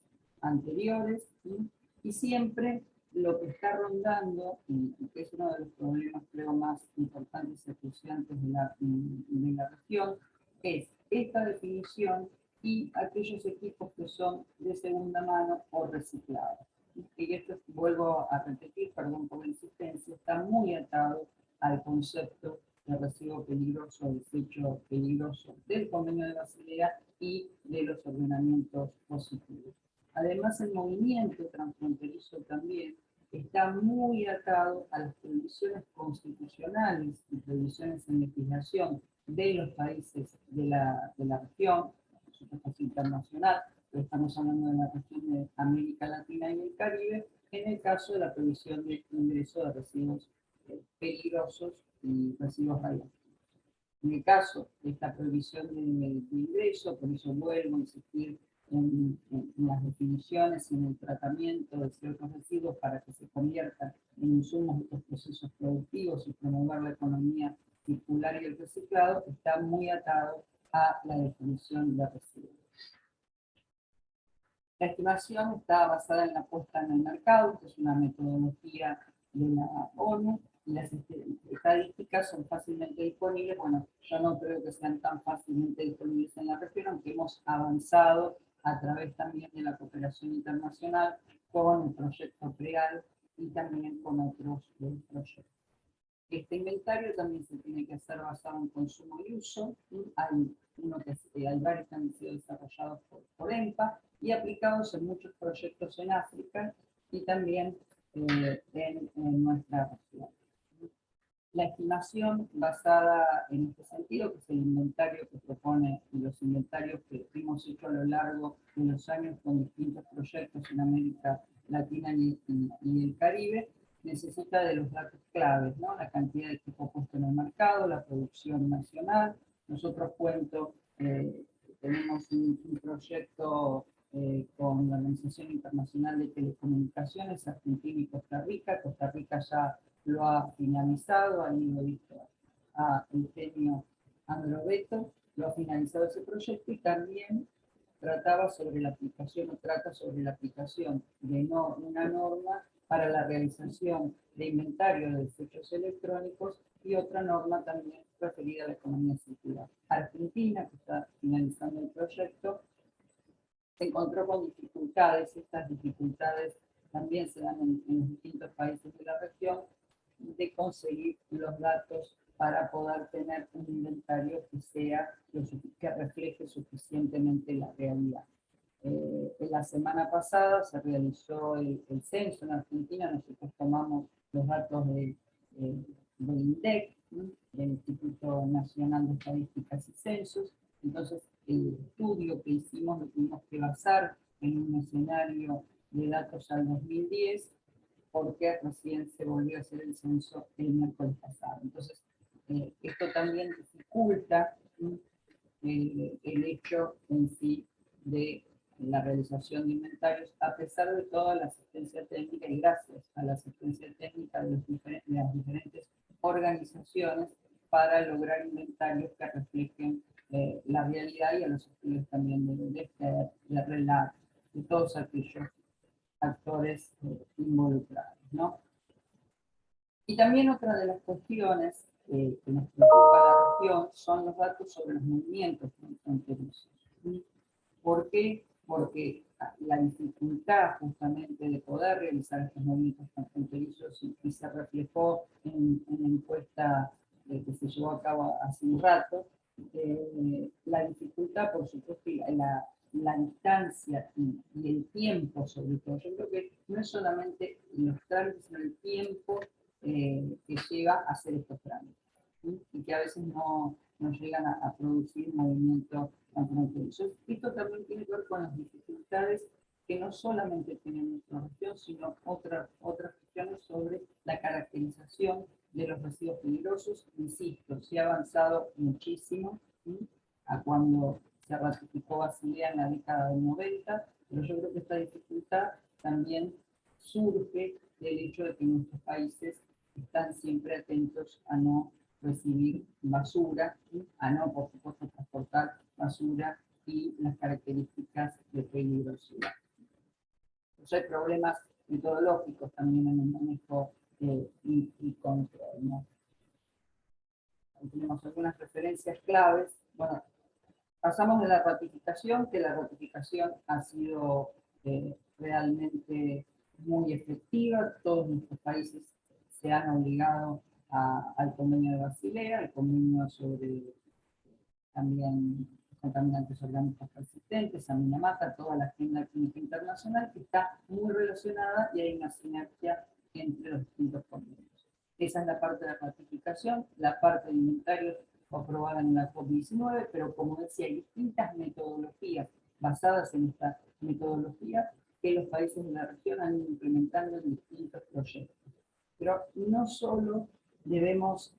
anteriores, ¿sí? Y siempre lo que está rondando, y que es uno de los problemas creo más importantes y acuciantes de la región, es esta definición y aquellos equipos que son de segunda mano o reciclados. Y esto, vuelvo a repetir, perdón por la insistencia, está muy atado al concepto de residuo peligroso, desecho peligroso del Convenio de Basilea y de los ordenamientos positivos. Además, el movimiento transfronterizo también está muy atado a las prohibiciones constitucionales y prohibiciones en legislación de los países de la región, nosotros es internacional, pero estamos hablando de la región de América Latina y el Caribe, en el caso de la prohibición de ingreso de residuos peligrosos y residuos radioactivos. En el caso de esta prohibición de ingreso, por eso vuelvo a insistir en las definiciones y en el tratamiento de ciertos residuos para que se conviertan en insumos de estos procesos productivos y promover la economía circular y el reciclado, está muy atado a la definición de residuos. La estimación está basada en la puesta en el mercado, que es una metodología de la ONU, y las estadísticas son fácilmente disponibles. Bueno, yo no creo que sean tan fácilmente disponibles en la región, aunque hemos avanzado a través también de la cooperación internacional con el proyecto PREAL y también con otros proyectos. Este inventario también se tiene que hacer basado en consumo y uso. Hay hay varios que han sido desarrollados por EMPA y aplicados en muchos proyectos en África y también en nuestra región. La estimación basada en este sentido, que es el inventario que propone y los inventarios que hemos hecho a lo largo de los años con distintos proyectos en América Latina y el Caribe, necesita de los datos claves, ¿no? La cantidad de equipo puesto en el mercado, la producción nacional. Nosotros tenemos un proyecto con la Organización Internacional de Telecomunicaciones, Argentina y Costa Rica. Costa Rica ya lo ha finalizado, ahí lo he visto a Eugenio Androbeto, lo ha finalizado ese proyecto y también trata sobre la aplicación de una norma para la realización de inventario de desechos electrónicos y otra norma también referida a la economía circular. Argentina, que está finalizando el proyecto, se encontró con dificultades. Estas dificultades también se dan en los distintos países de la región, de conseguir los datos para poder tener un inventario que refleje suficientemente la realidad. En la semana pasada se realizó el censo en Argentina. Nosotros tomamos los datos del INDEC, del Instituto Nacional de Estadísticas y Censos. Entonces, el estudio que hicimos lo tuvimos que basar en un escenario de datos al 2010, porque recién se volvió a hacer el censo el miércoles pasado. Entonces, esto también dificulta el hecho en sí de la realización de inventarios, a pesar de toda la asistencia técnica y gracias a la asistencia técnica de las diferentes organizaciones para lograr inventarios que reflejen la realidad y a los estudios también de RELAC, de todos aquellos actores involucrados, ¿no? Y también otra de las cuestiones que nos preocupa la región son los datos sobre los movimientos transfronterizos. ¿Por qué? Porque la dificultad justamente de poder realizar estos movimientos transfronterizos y se reflejó en la encuesta que se llevó a cabo hace un rato, la dificultad, por supuesto, la distancia y el tiempo sobre todo. Yo creo que no es solamente los trámites, sino el tiempo que lleva a hacer estos trámites, ¿sí? Y que a veces no llegan a producir movimientos transfronterizos. Esto también tiene que ver con las dificultades que no solamente tiene nuestra región, sino otras regiones sobre la caracterización de los residuos peligrosos. Insisto, se ha avanzado muchísimo, ¿sí? A cuando se ratificó Basilea en la década del 90, pero yo creo que esta dificultad también surge del hecho de que nuestros países están siempre atentos a no recibir basura, ¿sí? A no, por supuesto, transportar basura y las características de peligrosidad. Entonces hay problemas metodológicos también en el manejo y control, ¿no? Tenemos algunas referencias claves. Bueno, pasamos de la ratificación, que la ratificación ha sido realmente muy efectiva. Todos nuestros países se han obligado al Convenio de Basilea, al Convenio sobre también contaminantes orgánicos persistentes, a Minamata, toda la agenda química internacional que está muy relacionada y hay una sinergia entre los distintos convenios. Esa es la parte de la ratificación. La parte de inventarios fue aprobada en la COP19, pero como decía, hay distintas metodologías basadas en esta metodología que los países de la región han ido implementando en distintos proyectos. Pero no solo debemos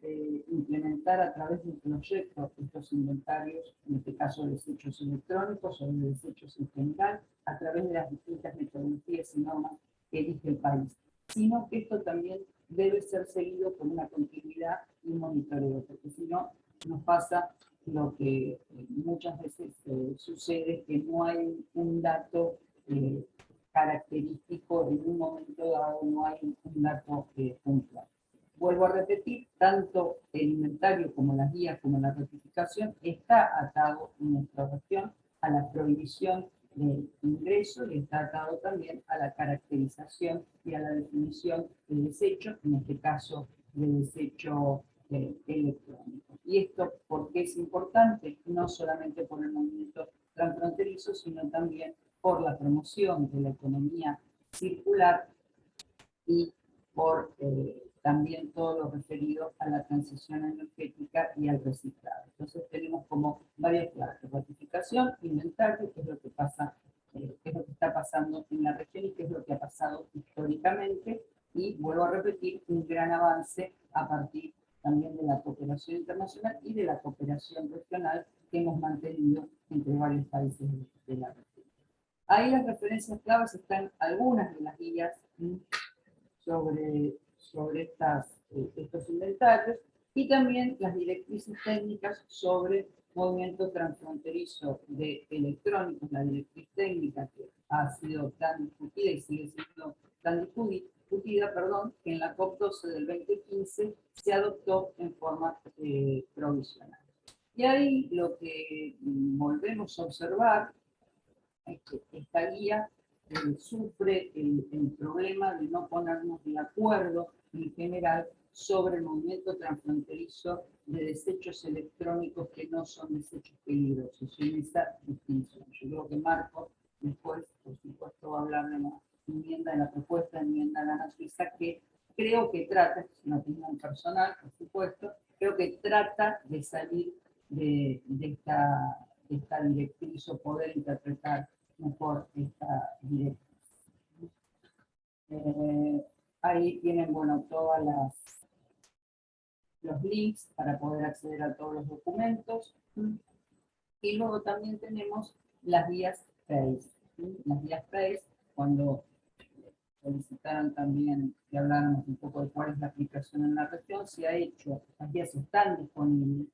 implementar a través de un proyecto estos inventarios, en este caso de desechos electrónicos o de desechos en general, a través de las distintas metodologías y normas que elige el país, sino que esto también debe ser seguido con una continuidad y monitoreo, porque si no, nos pasa lo que muchas veces sucede, que no hay un dato característico en un momento dado, no hay un dato puntual. Vuelvo a repetir, tanto el inventario como las guías como la ratificación está atado en nuestra región a la prohibición de ingreso y está atado también a la caracterización y a la definición del desecho, en este caso del desecho electrónicos. Y esto, ¿por qué es importante? No solamente por el movimiento transfronterizo, sino también por la promoción de la economía circular y por también todo lo referido a la transición energética y al reciclado. Entonces tenemos como varias clases: ratificación, inventario, que es lo que pasa, qué es lo que está pasando en la región y qué es lo que ha pasado históricamente, y vuelvo a repetir, un gran avance a partir también de la cooperación internacional y de la cooperación regional que hemos mantenido entre varios países de la región. Ahí las referencias claves están algunas de las guías sobre estos inventarios, y también las directrices técnicas sobre movimiento transfronterizo de electrónicos, la directriz técnica que ha sido tan discutida y sigue siendo tan discutida, que en la COP12 del 2015 se adoptó en forma provisional. Y ahí lo que volvemos a observar es que esta guía sufre el problema de no ponernos de acuerdo en general sobre el movimiento transfronterizo de desechos electrónicos que no son desechos peligrosos, en esa distinción. Yo creo que Marco después, por supuesto, va a hablar de la enmienda, de la propuesta de enmienda a la Suiza, que creo que trata, es una opinión personal, por supuesto, creo que trata de salir de esta directriz o poder interpretar mejor esta directriz. Ahí tienen, bueno, todas los links para poder acceder a todos los documentos. Y luego también tenemos las guías PACE. Las guías PACE, cuando solicitaron también que habláramos un poco de cuál es la aplicación en la región, se ha hecho, las guías están disponibles,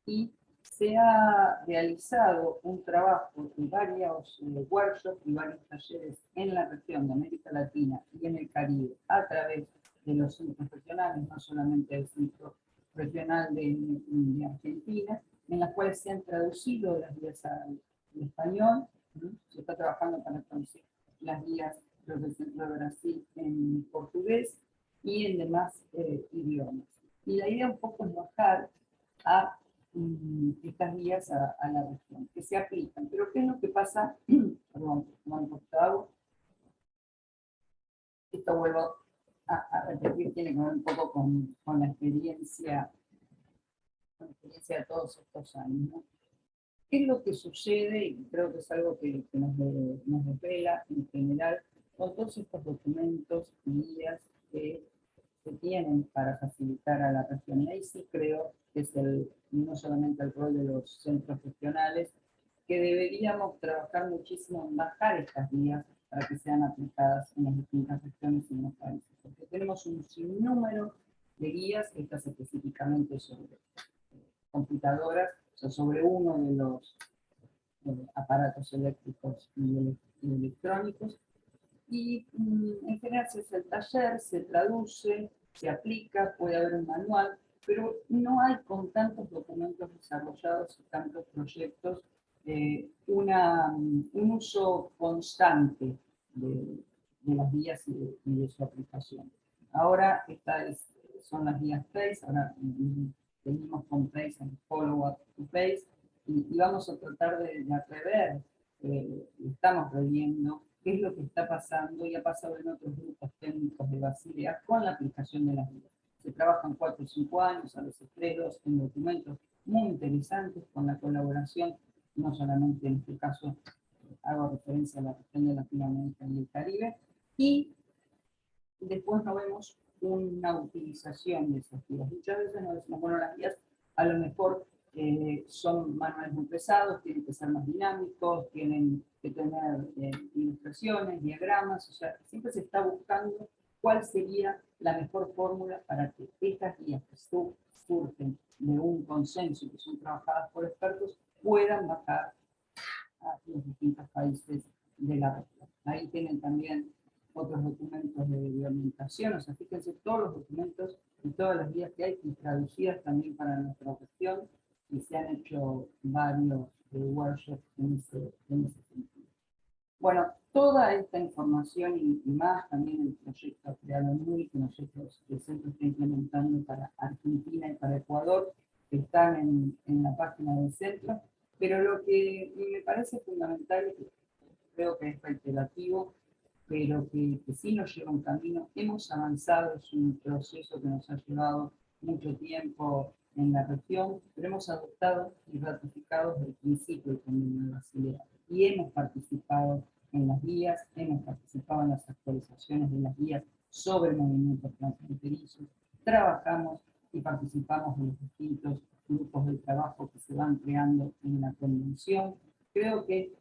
y se ha realizado un trabajo de varios workshops y varios talleres en la región de América Latina y en el Caribe a través de los centros regionales, no solamente el centro regional de Argentina, en las cuales se han traducido las guías al español. Se está trabajando para traducir las guías del centro de Brasil en portugués y en demás idiomas. Y la idea un poco es bajar a estas guías a la región, que se aplican. Pero ¿qué es lo que pasa? Perdón, esto vuelvo a repetir, tiene que ver un poco con la experiencia de todos estos años, ¿no? ¿Qué es lo que sucede? Y creo que es algo que nos revela en general con todos estos documentos y guías que se tienen para facilitar a la región. Y ahí sí creo que es no solamente el rol de los centros regionales, que deberíamos trabajar muchísimo en bajar estas guías para que sean aplicadas en las distintas regiones y en los países. Porque tenemos un sinnúmero de guías, estas específicamente sobre computadoras, o sea, sobre uno de los aparatos eléctricos y electrónicos, y en general se hace el taller, se traduce, se aplica, puede haber un manual, pero no hay con tantos documentos desarrollados y tantos proyectos un uso constante de las guías y de su aplicación. Ahora son las guías PACE, ahora venimos con PACE en follow-up to PACE, y vamos a tratar de rever, estamos reviendo qué es lo que está pasando y ha pasado en otros grupos técnicos de Basilea con la aplicación de las guías. Se trabajan 4 o 5 años, a veces 3, 2, en documentos muy interesantes con la colaboración, no solamente en este caso hago referencia a la región de Latinoamérica y el Caribe, y después no vemos una utilización de esas guías. Muchas veces nos decimos, bueno, las guías a lo mejor son manuales muy pesados, tienen que ser más dinámicos, tienen que tener ilustraciones, diagramas, o sea, siempre se está buscando cuál sería la mejor fórmula para que estas guías que surgen de un consenso y que son trabajadas por expertos puedan bajar a los distintos países de la región. Ahí tienen también otros documentos de orientación, o sea, fíjense todos los documentos y todas las guías que hay y traducidas también para nuestra región, y se han hecho varios workshops en ese sentido. Bueno, Toda esta información y más también el proyecto creado muy que nosotros el centro está implementando para Argentina y para Ecuador, que están en la página del centro, pero lo que me parece fundamental, creo que es reiterativo, pero que sí nos lleva un camino. Hemos avanzado, es un proceso que nos ha llevado mucho tiempo en la región, pero hemos adoptado y ratificado desde el principio el Convenio de Basilea y hemos participado en las guías, hemos participado en las actualizaciones de las guías sobre movimientos transfronterizos, trabajamos y participamos en los distintos grupos de trabajo que se van creando en la convención. Creo que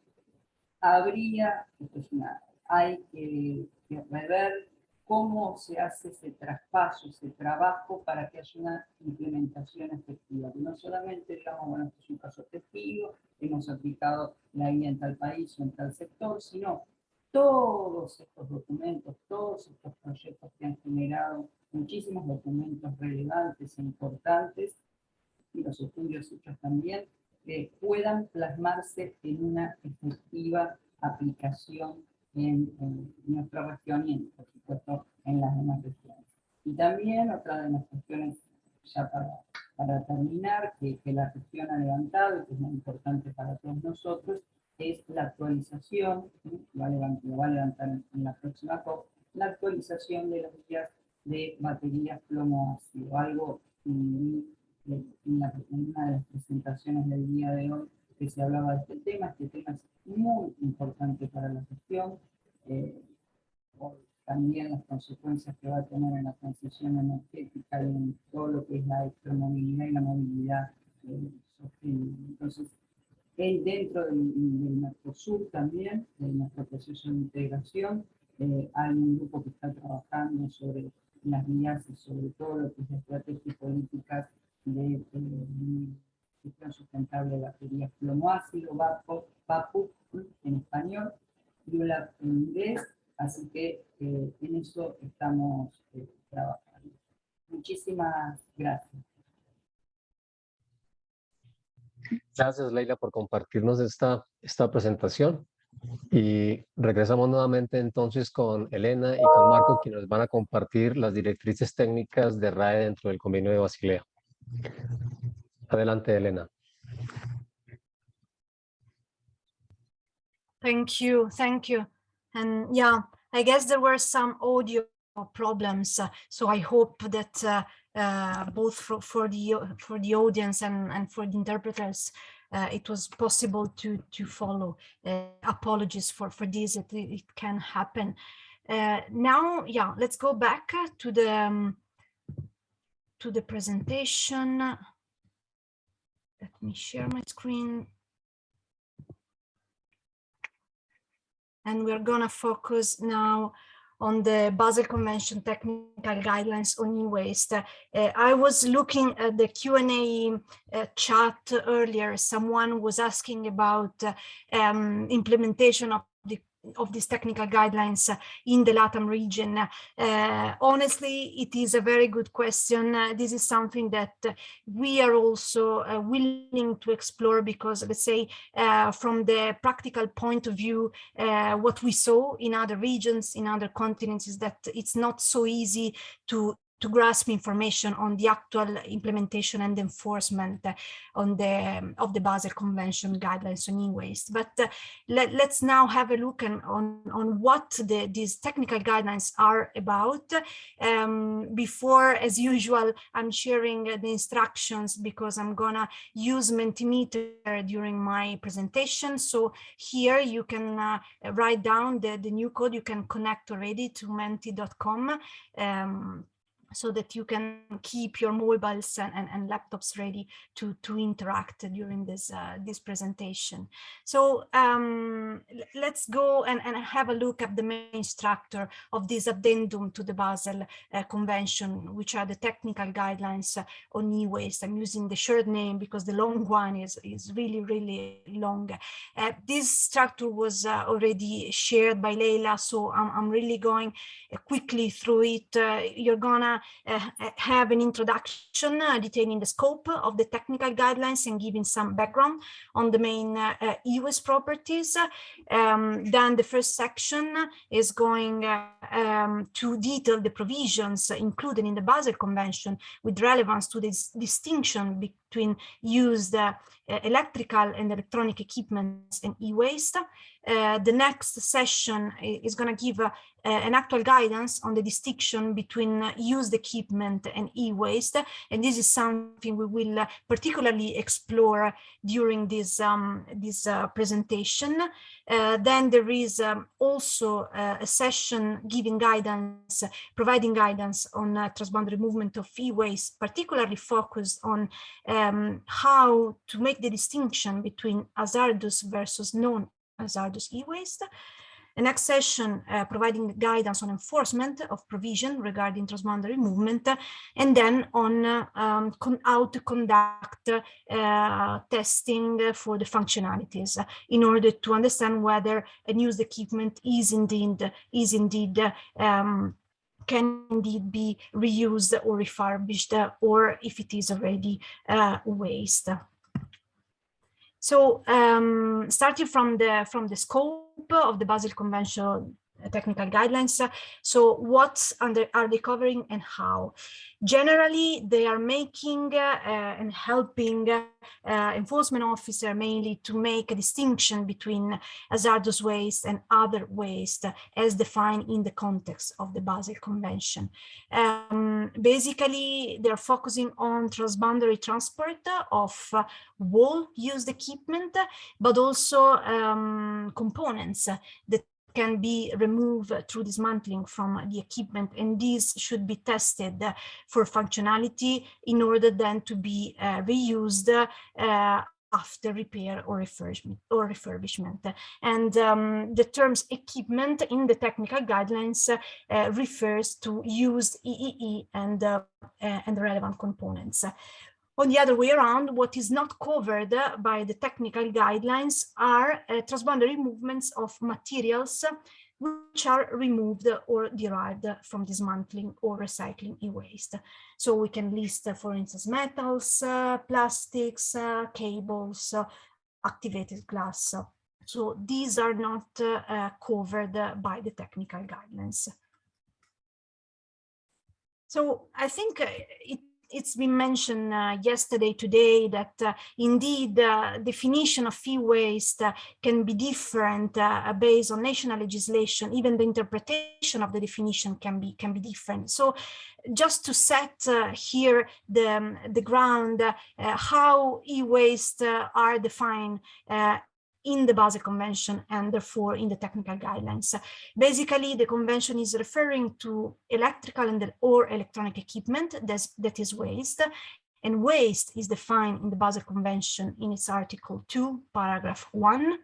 hay que rever cómo se hace ese traspaso, ese trabajo para que haya una implementación efectiva. Que no solamente digamos, bueno, esto es un caso testigo, hemos aplicado la guía en tal país o en tal sector, sino todos estos documentos, todos estos proyectos que han generado muchísimos documentos relevantes e importantes, y los estudios hechos también, puedan plasmarse en una efectiva aplicación en nuestra región y, por supuesto, en las demás regiones. Y también otra de las cuestiones, ya para terminar, que la región ha levantado y que es muy importante para todos nosotros, es la actualización, lo va a levantar en la próxima COP, la actualización de las guías de baterías plomo-ácido, algo en una de las presentaciones del día de hoy que se hablaba de este tema es muy importante para la región, por también las consecuencias que va a tener en la transición energética y en todo lo que es la electromovilidad y la movilidad sostenible. Entonces, dentro del Mercosur también, de nuestro proceso de integración, hay un grupo que está trabajando sobre las guías y sobre todo lo que es estrategia y políticas de gestión sustentable de baterías plomo-ácido, PAPU en español, YULAP en inglés, así que en eso estamos trabajando. Muchísimas gracias. Gracias, Leila, por compartirnos esta presentación. Y regresamos nuevamente entonces con Elena y con Marco, quienes van a compartir las directrices técnicas de RAE dentro del Convenio de Basilea. Adelante, Elena. Thank you. And yeah, I guess there were some audio problems, so I hope that both for the audience and for the interpreters, it was possible to follow. Apologies for this, it can happen. Now, yeah, let's go back to the presentation. Let me share my screen. And we're going to focus now on the Basel Convention technical guidelines on e-waste. I was looking at the Q&A chat earlier. Someone was asking about implementation of these technical guidelines in the LATAM region. Honestly, it is a very good question. This is something that we are also willing to explore because, let's say, from the practical point of view, what we saw in other regions, in other continents, is that it's not so easy to grasp information on the actual implementation and enforcement of the Basel Convention guidelines on e-waste. But let's now have a look on what these technical guidelines are about. Before, as usual, I'm sharing the instructions because I'm gonna use Mentimeter during my presentation. So here you can write down the new code. You can connect already to menti.com. So that you can keep your mobiles and laptops ready to interact during this presentation. So let's go and have a look at the main structure of this addendum to the Basel Convention, which are the technical guidelines on e-waste. I'm using the short name because the long one is really, really long. This structure was already shared by Leila, so I'm really going quickly through it. You're gonna have an introduction detailing the scope of the technical guidelines and giving some background on the main e-waste properties. Then the first section is going to detail the provisions included in the Basel Convention with relevance to this distinction between used electrical and electronic equipments and e-waste. The next session is going to give an actual guidance on the distinction between used equipment and e-waste, and this is something we will particularly explore during this presentation. Then there is also a session giving guidance, providing guidance on transboundary movement of e-waste, particularly focused on how to make the distinction between hazardous versus non-hazardous e-waste. The next session providing guidance on enforcement of provision regarding transboundary movement, and then on how to conduct testing for the functionalities in order to understand whether a used equipment can indeed be reused or refurbished, or if it is already waste. So starting from the scope of the Basel Convention technical guidelines, so what are they covering and how? Generally, they are making and helping enforcement officer mainly to make a distinction between hazardous waste and other waste as defined in the context of the Basel Convention. Basically, they're focusing on transboundary transport of whole used equipment, but also components that can be removed through dismantling from the equipment, and these should be tested for functionality in order then to be reused after repair or refurbishment. And the terms equipment in the technical guidelines refers to used EEE and relevant components. On the other way around, what is not covered by the technical guidelines are transboundary movements of materials which are removed or derived from dismantling or recycling e-waste. So we can list, for instance, metals, plastics, cables, activated glass. So these are not covered by the technical guidelines. So I think it's been mentioned yesterday, today, that indeed definition of e-waste can be different based on national legislation. Even the interpretation of the definition can be different. So just to set here the ground, how e-waste are defined in the Basel Convention and therefore in the technical guidelines. Basically, the convention is referring to electrical or electronic equipment that is waste, and waste is defined in the Basel Convention in its Article 2, paragraph 1,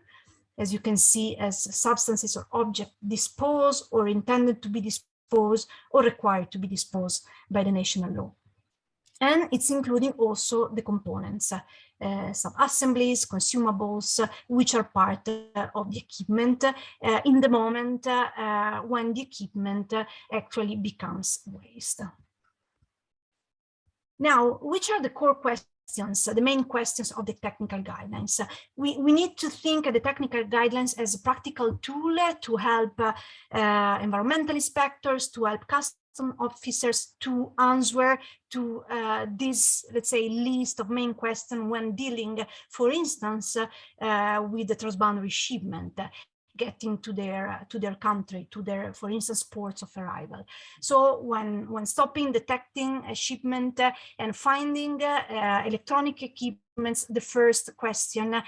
as you can see, as substances or objects disposed or intended to be disposed or required to be disposed by the national law. And it's including also the components, sub-assemblies, consumables, which are part of the equipment in the moment when the equipment actually becomes waste. Now, which are the core questions, the main questions of the technical guidelines? We need to think of the technical guidelines as a practical tool to help environmental inspectors, to help customers officers to answer to this, let's say, list of main questions when dealing, for instance, with the transboundary shipment getting to their country, to their, for instance, ports of arrival. So when stopping, detecting a shipment and finding electronic equipments, the first question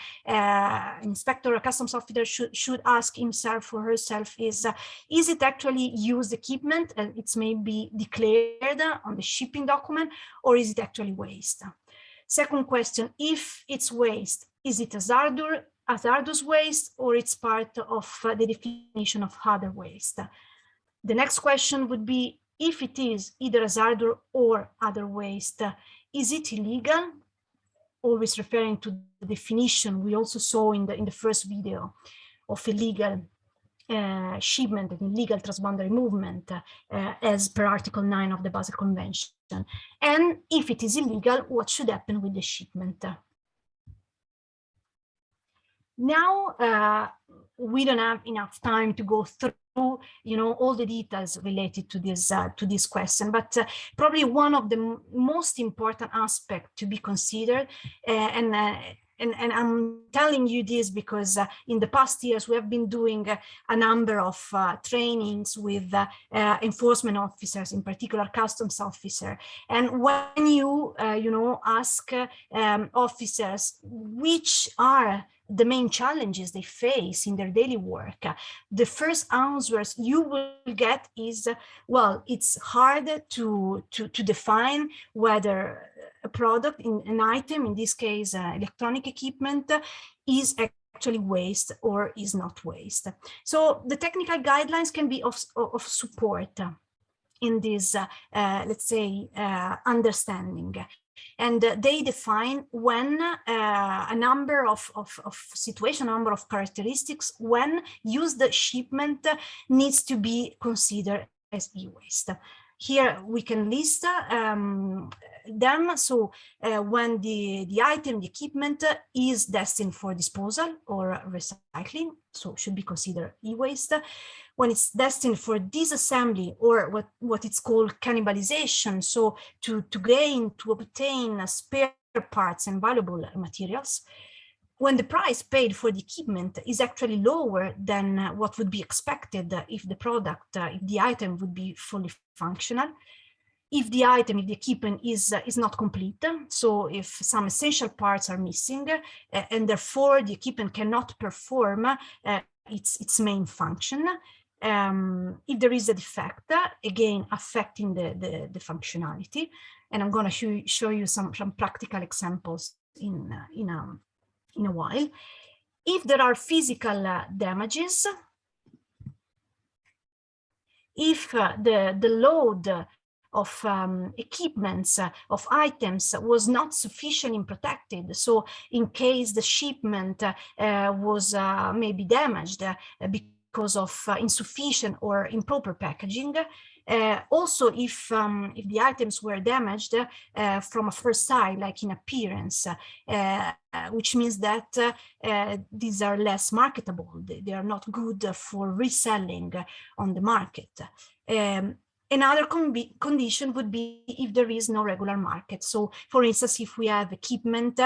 inspector or customs officer should ask himself or herself is it actually used equipment and it's maybe declared on the shipping document, or is it actually waste? Second question, if it's waste, is it hazardous waste, or it's part of the definition of other waste? The next question would be, if it is either hazardous or other waste, is it illegal? Always referring to the definition we also saw in the first video of illegal. shipment and illegal transboundary movement as per Article 9 of the Basel Convention. And if it is illegal, what should happen with the shipment? Now, we don't have enough time to go through, all the details related to this question, but probably one of the most important aspects to be considered, and I'm telling you this because in the past years we have been doing a number of trainings with enforcement officers, in particular customs officer. And when you ask officers which are the main challenges they face in their daily work, the first answers you will get is, well, it's hard to define whether a product, an item, in this case electronic equipment, is actually waste or is not waste. So the technical guidelines can be of support in this, let's say, understanding. And they define when a number of situations, a number of characteristics, when used shipment needs to be considered as e-waste. Here we can list them. So when the item, the equipment is destined for disposal or recycling, so should be considered e-waste. When it's destined for disassembly or what it's called cannibalization, so to obtain spare parts and valuable materials. When the price paid for the equipment is actually lower than what would be expected if the item would be fully functional. If the item, if the equipment is not complete, so if some essential parts are missing, and therefore the equipment cannot perform its main function. If there is a defect, again affecting the functionality, and I'm going to show you some practical examples in a while. If there are physical damages, if the load of equipments, of items was not sufficiently protected, so in case the shipment was maybe damaged because of insufficient or improper packaging. Also, if the items were damaged from a first sight, like in appearance, which means that these are less marketable, they are not good for reselling on the market. Another condition would be if there is no regular market. So, for instance, if we have equipment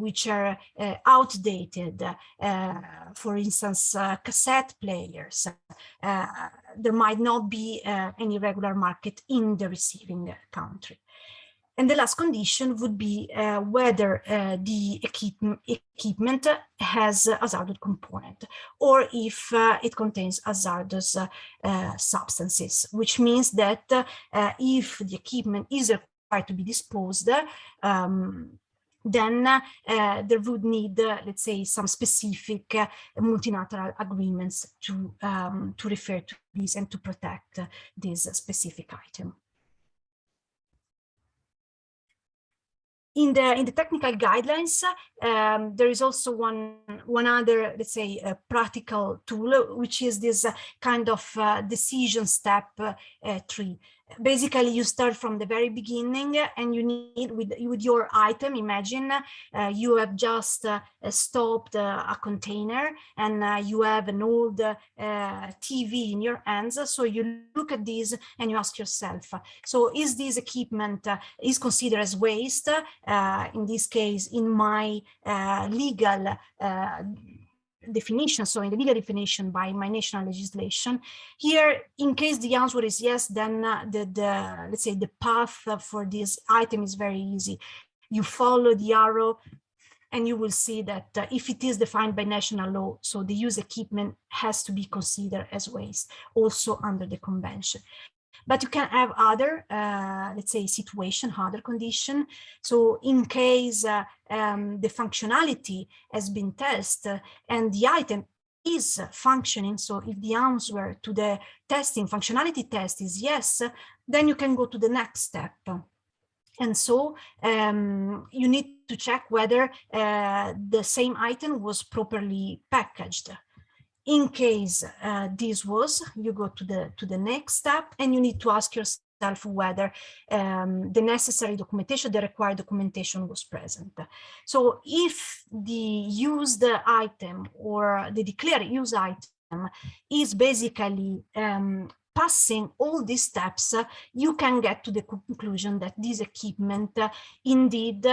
which are outdated, for instance, cassette players, there might not be any regular market in the receiving country. And the last condition would be whether the equipment has a hazardous component, or if it contains hazardous substances, which means that if the equipment is required to be disposed, then there would need, let's say, some specific multilateral agreements to refer to this and to protect this specific item. In the technical guidelines, there is also one other, let's say, practical tool, which is this kind of decision step tree. Basically, you start from the very beginning, and you need with your item. Imagine you have just stopped a container, and you have an old TV in your hands. So you look at this and you ask yourself: so is this equipment is considered as waste? In this case, in my legal definition, so in the legal definition by my national legislation. Here, in case the answer is yes, then let's say the path for this item is very easy. You follow the arrow and you will see that if it is defined by national law, so the used equipment has to be considered as waste, also under the convention. But you can have other, let's say, situation, other condition. So in case the functionality has been tested and the item is functioning, so if the answer to the testing functionality test is yes, then you can go to the next step. And so you need to check whether the same item was properly packaged. in case this was, you go to the next step, and you need to ask yourself whether the necessary documentation, the required documentation was present. So if the used item or the declared use item is basically passing all these steps, you can get to the conclusion that this equipment indeed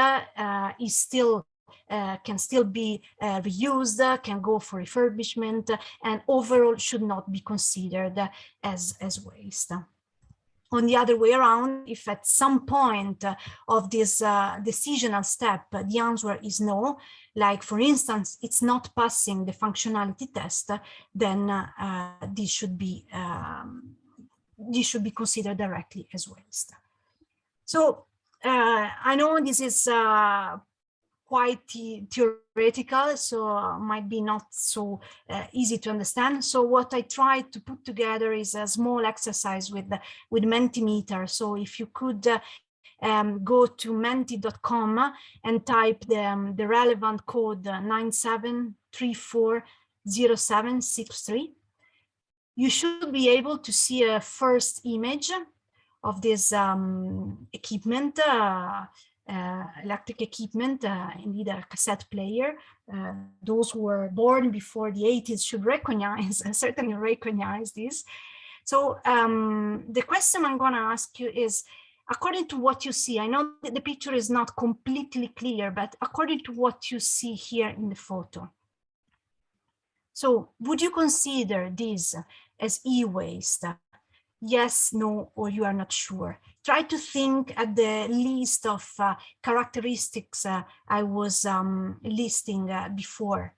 is still can still be reused, can go for refurbishment, and overall should not be considered as waste. On the other way around, if at some point of this decisional step, the answer is no, like for instance, it's not passing the functionality test, then this should be considered directly as waste. So I know this is quite theoretical, so might be not so easy to understand. So what I tried to put together is a small exercise with Mentimeter. So if you could go to menti.com and type the relevant code 97340763, you should be able to see a first image of this equipment, electric equipment, indeed a cassette player. Those who were born before the 80s should recognize, certainly recognize this. So the question I'm going to ask you is, according to what you see, I know that the picture is not completely clear, but according to what you see here in the photo, so would you consider this as e-waste? Yes, no, or you are not sure. Try to think at the list of characteristics I was listing before.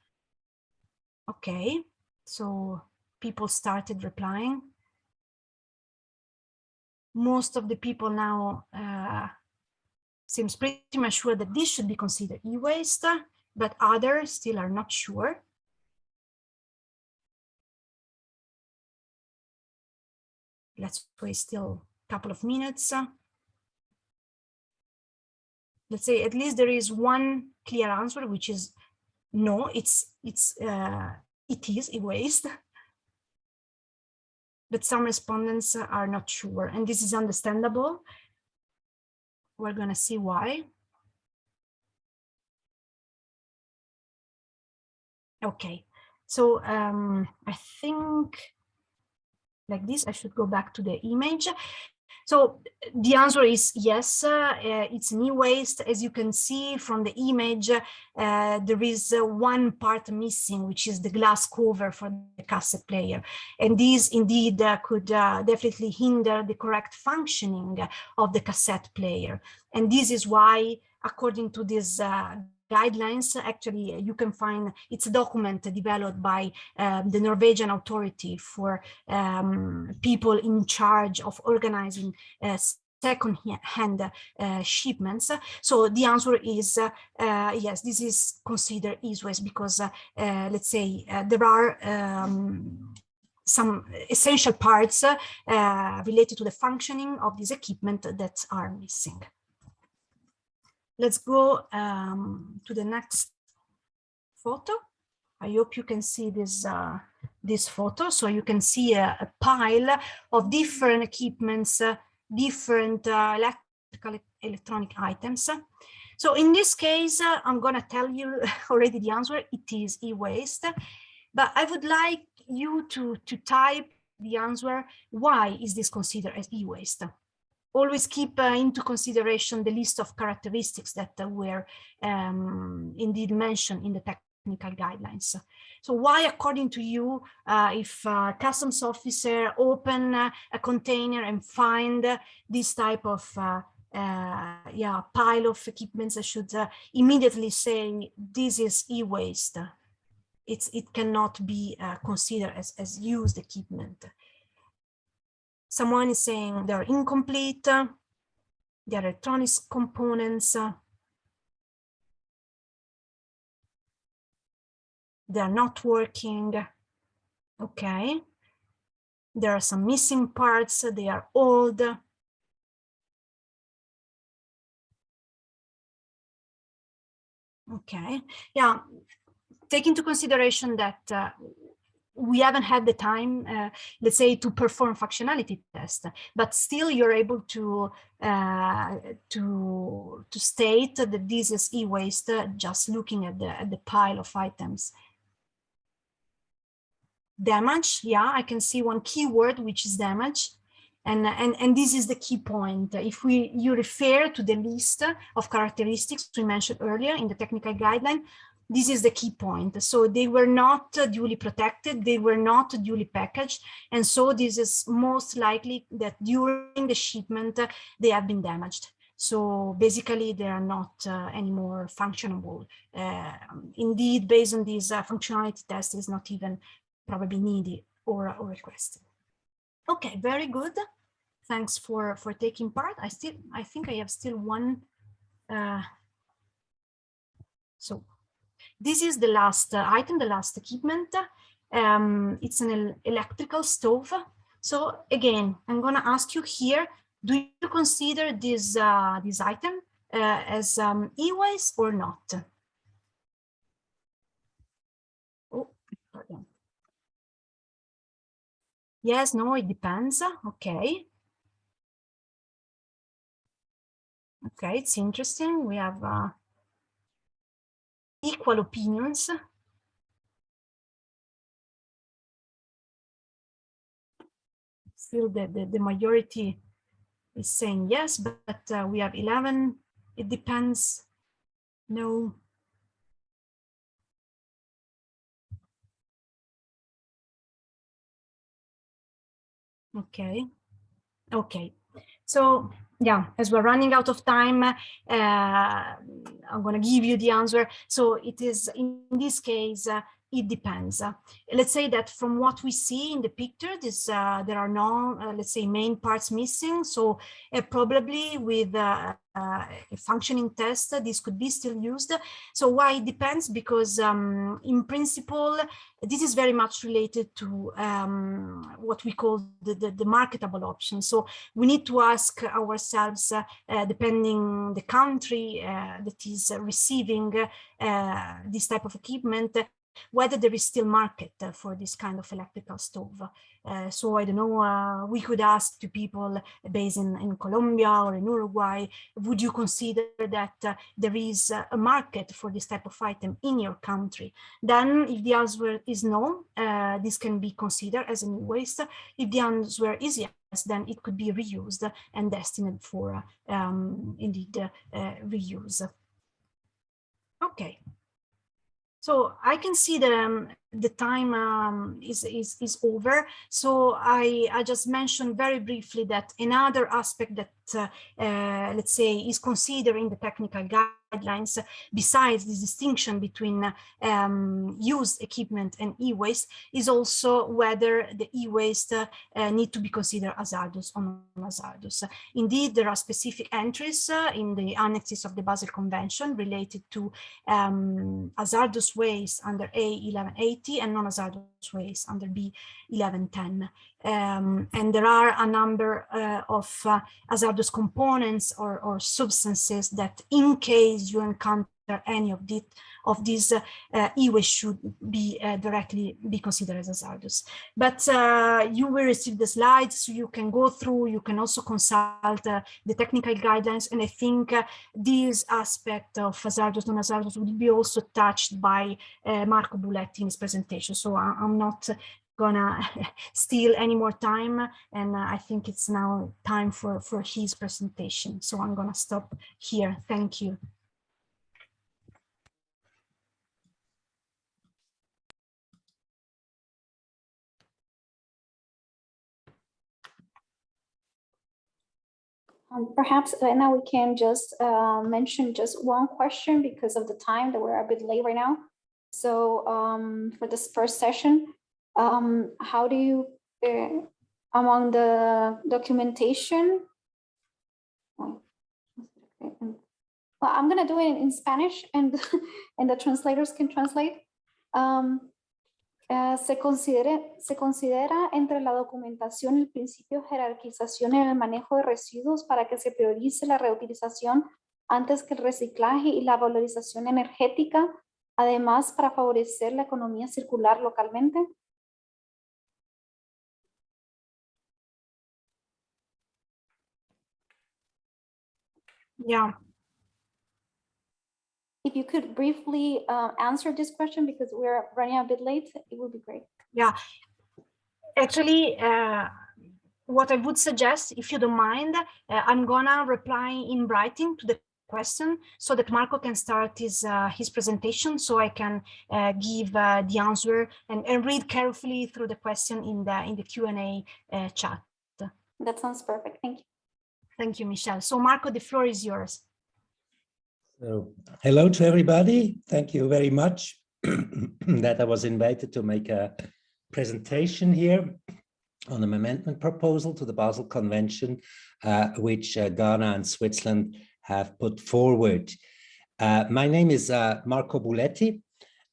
Okay, so people started replying. Most of the people now seems pretty much sure that this should be considered e-waste, but others still are not sure. Let's wait still a couple of minutes. Let's say at least there is one clear answer, which is no, it is e-waste. But some respondents are not sure, and this is understandable. We're going to see why. Okay, so I think like this, I should go back to the image. So the answer is yes, it's an e-waste. As you can see from the image, there is one part missing, which is the glass cover for the cassette player. And this indeed could definitely hinder the correct functioning of the cassette player. And this is why, according to this guidelines, actually you can find, it's a document developed by the Norwegian authority for people in charge of organizing second-hand shipments. So the answer is yes, this is considered e-waste because let's say there are some essential parts related to the functioning of this equipment that are missing. Let's go to the next photo. I hope you can see this, this photo. So you can see a pile of different equipments, different electronic items. So in this case, I'm going to tell you already the answer. It is e-waste. But I would like you to type the answer, why is this considered as e-waste? Always keep into consideration the list of characteristics that were indeed mentioned in the technical guidelines. So why, according to you, if a customs officer open a container and find this type of pile of equipments, I should immediately say this is e-waste. It cannot be considered as used equipment. Someone is saying they're incomplete, they're electronics components, they're not working. Okay. There are some missing parts, they are old. Okay. Yeah. Take into consideration that we haven't had the time, let's say, to perform functionality test, but still you're able to state that this is e-waste just looking at the pile of items. Damage, yeah, I can see one keyword, which is damage. And this is the key point. If you refer to the list of characteristics we mentioned earlier in the technical guideline, this is the key point. So they were not duly protected, they were not duly packaged, and so this is most likely that during the shipment they have been damaged. So basically they are not anymore functionable. Indeed, based on this, functionality test is not even probably needed or requested. Okay, very good. Thanks for taking part. I think I have still one. So this is the last item, the last equipment. It's an electrical stove. So again, I'm going to ask you here: do you consider this item as e-waste or not? Oh, pardon. Yes, no, it depends. Okay. Okay, it's interesting. We have equal opinions. Still, the majority is saying yes, but we have 11. It depends. No. Okay. Okay. So yeah, as we're running out of time, I'm going to give you the answer. So it is, in this case, it depends. Let's say that from what we see in the picture, there are no, let's say, main parts missing. So probably with a functioning test, this could be still used. So why it depends? Because in principle, this is very much related to what we call the marketable option. So we need to ask ourselves, depending the country that is receiving this type of equipment, whether there is still market for this kind of electrical stove. So I don't know, we could ask to people based in Colombia or in Uruguay, would you consider that there is a market for this type of item in your country? Then if the answer is no, this can be considered as an e-waste. If the answer is yes, then it could be reused and destined for indeed reuse. Okay. So I can see the time is over. So I just mentioned very briefly that another aspect that let's say is considered in the technical guidelines, besides this distinction between used equipment and e-waste, is also whether the e-waste need to be considered hazardous or non-hazardous. Indeed, there are specific entries in the annexes of the Basel Convention related to hazardous waste under A1180 and non-hazardous waste under B1110. And there are a number of hazardous components or substances that, in case you encounter any of these e-waste, should be directly be considered as hazardous. But you will receive the slides, so you can go through. You can also consult the technical guidelines, and I think this aspect of hazardous, non-hazardous will be also touched by Marco Buletti in his presentation. So I'm not gonna steal any more time, and I think it's now time for his presentation. So I'm gonna stop here. Thank you. Perhaps now we can just mention just one question because of the time that we're a bit late right now. So for this first session, how do you, among the documentation, well, I'm going to do it in Spanish and the translators can translate. Se considera entre la documentación el principio de jerarquización en el manejo de residuos para que se priorice la reutilización antes que el reciclaje y la valorización energética, además para favorecer la economía circular localmente. Yeah. If you could briefly answer this question, because we're running a bit late, it would be great. Yeah. Actually, what I would suggest, if you don't mind, I'm gonna reply in writing to the question so that Marco can start his presentation, so I can give the answer and read carefully through the question in the Q&A chat. That sounds perfect. Thank you. Thank you, Michelle. So Marco, the floor is yours. So, hello to everybody. Thank you very much that I was invited to make a presentation here on an amendment proposal to the Basel Convention, which Ghana and Switzerland have put forward. My name is Marco Buletti.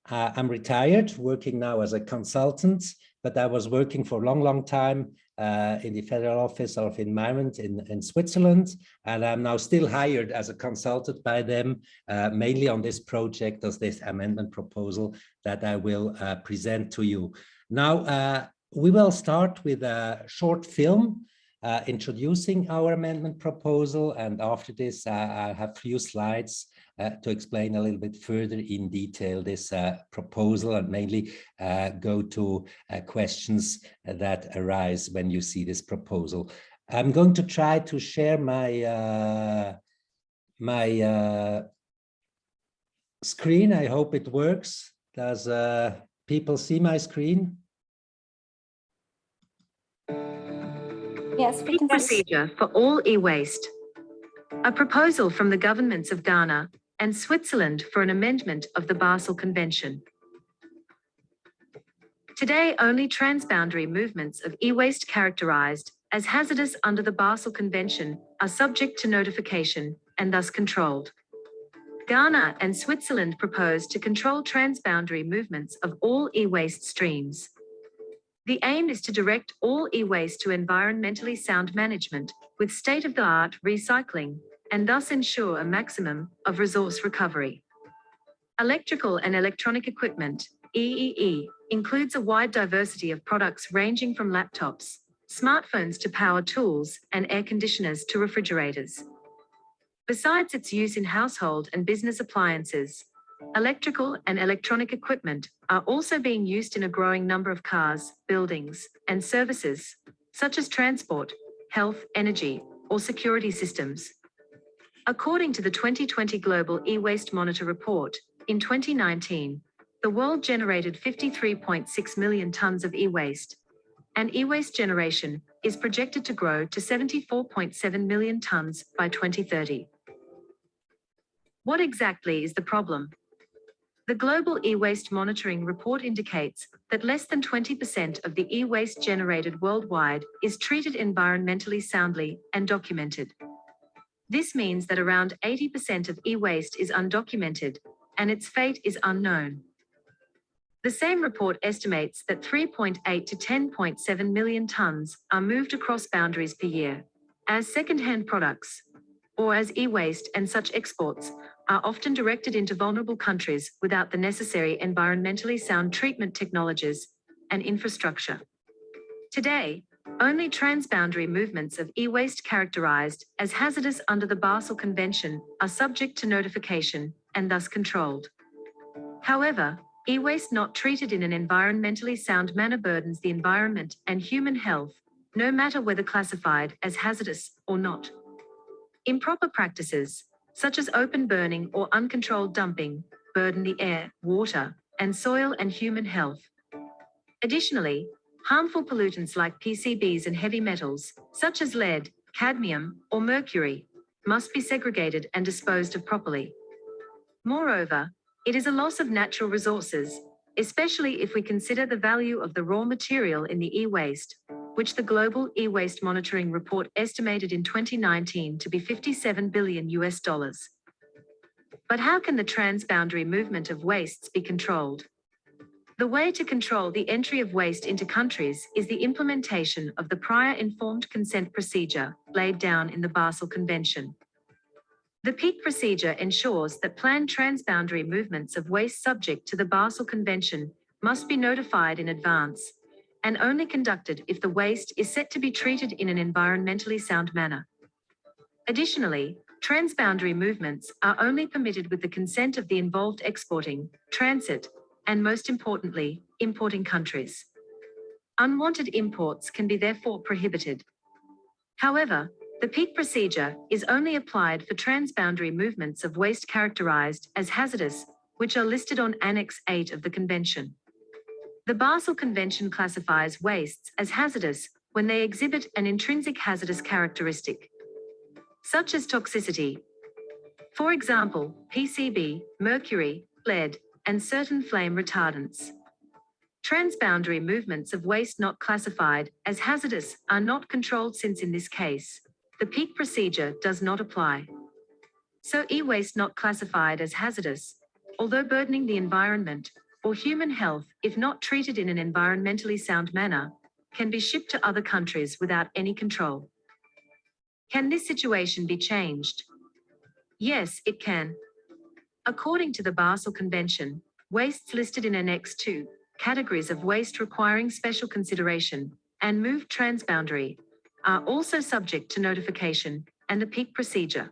I'm retired, working now as a consultant, but I was working for a long time in the Federal Office of Environment in Switzerland, and I'm now still hired as a consultant by them, mainly on this project of this amendment proposal that I will present to you. Now, we will start with a short film introducing our amendment proposal, and after this I have a few slides to explain a little bit further in detail this proposal, and mainly go to questions that arise when you see this proposal. I'm going to try to share my screen. I hope it works. Does people see my screen? Yes, we can see. Procedure for all e-waste. A proposal from the governments of Ghana and Switzerland for an amendment of the Basel Convention. Today, only transboundary movements of e-waste characterized as hazardous under the Basel Convention are subject to notification and thus controlled. Ghana and Switzerland propose to control transboundary movements of all e-waste streams. The aim is to direct all e-waste to environmentally sound management with state-of-the-art recycling, and thus ensure a maximum of resource recovery. Electrical and electronic equipment, EEE, includes a wide diversity of products ranging from laptops, smartphones to power tools, and air conditioners to refrigerators. Besides its use in household and business appliances, electrical and electronic equipment are also being used in a growing number of cars, buildings, and services, such as transport, health, energy, or security systems. According to the 2020 Global E-Waste Monitor Report, in 2019, the world generated 53.6 million tons of e-waste, and e-waste generation is projected to grow to 74.7 million tons by 2030. What exactly is the problem? The Global E-Waste Monitoring Report indicates that less than 20% of the e-waste generated worldwide is treated environmentally soundly and documented. This means that around 80% of e-waste is undocumented, and its fate is unknown. The same report estimates that 3.8 to 10.7 million tons are moved across boundaries per year as second-hand products, or as e-waste, and such exports are often directed into vulnerable countries without the necessary environmentally sound treatment technologies and infrastructure. Today, only transboundary movements of e-waste characterized as hazardous under the Basel Convention are subject to notification and thus controlled. However, e-waste not treated in an environmentally sound manner burdens the environment and human health, no matter whether classified as hazardous or not. Improper practices, such as open burning or uncontrolled dumping, burden the air, water, and soil and human health. Additionally, harmful pollutants like PCBs and heavy metals, such as lead, cadmium, or mercury, must be segregated and disposed of properly. Moreover, it is a loss of natural resources, especially if we consider the value of the raw material in the e-waste, which the Global E-Waste Monitoring Report estimated in 2019 to be $57 billion. But how can the transboundary movement of wastes be controlled? The way to control the entry of waste into countries is the implementation of the prior informed consent procedure laid down in the Basel Convention. The PEAK procedure ensures that planned transboundary movements of waste subject to the Basel Convention must be notified in advance, and only conducted if the waste is set to be treated in an environmentally sound manner. Additionally, Transboundary movements are only permitted with the consent of the involved exporting, transit, and most importantly, importing countries. Unwanted imports can be therefore prohibited. However, the peak procedure is only applied for transboundary movements of waste characterized as hazardous, which are listed on Annex 8 of the Convention. The Basel Convention classifies wastes as hazardous when they exhibit an intrinsic hazardous characteristic, such as toxicity. For example, PCB, mercury, lead, and certain flame retardants. Transboundary movements of waste not classified as hazardous are not controlled, since in this case, the peak procedure does not apply. So e-waste not classified as hazardous, although burdening the environment or human health if not treated in an environmentally sound manner, can be shipped to other countries without any control. Can this situation be changed? Yes, it can. According to the Basel Convention, wastes listed in Annex 2, categories of waste requiring special consideration and moved transboundary, are also subject to notification and a peak procedure.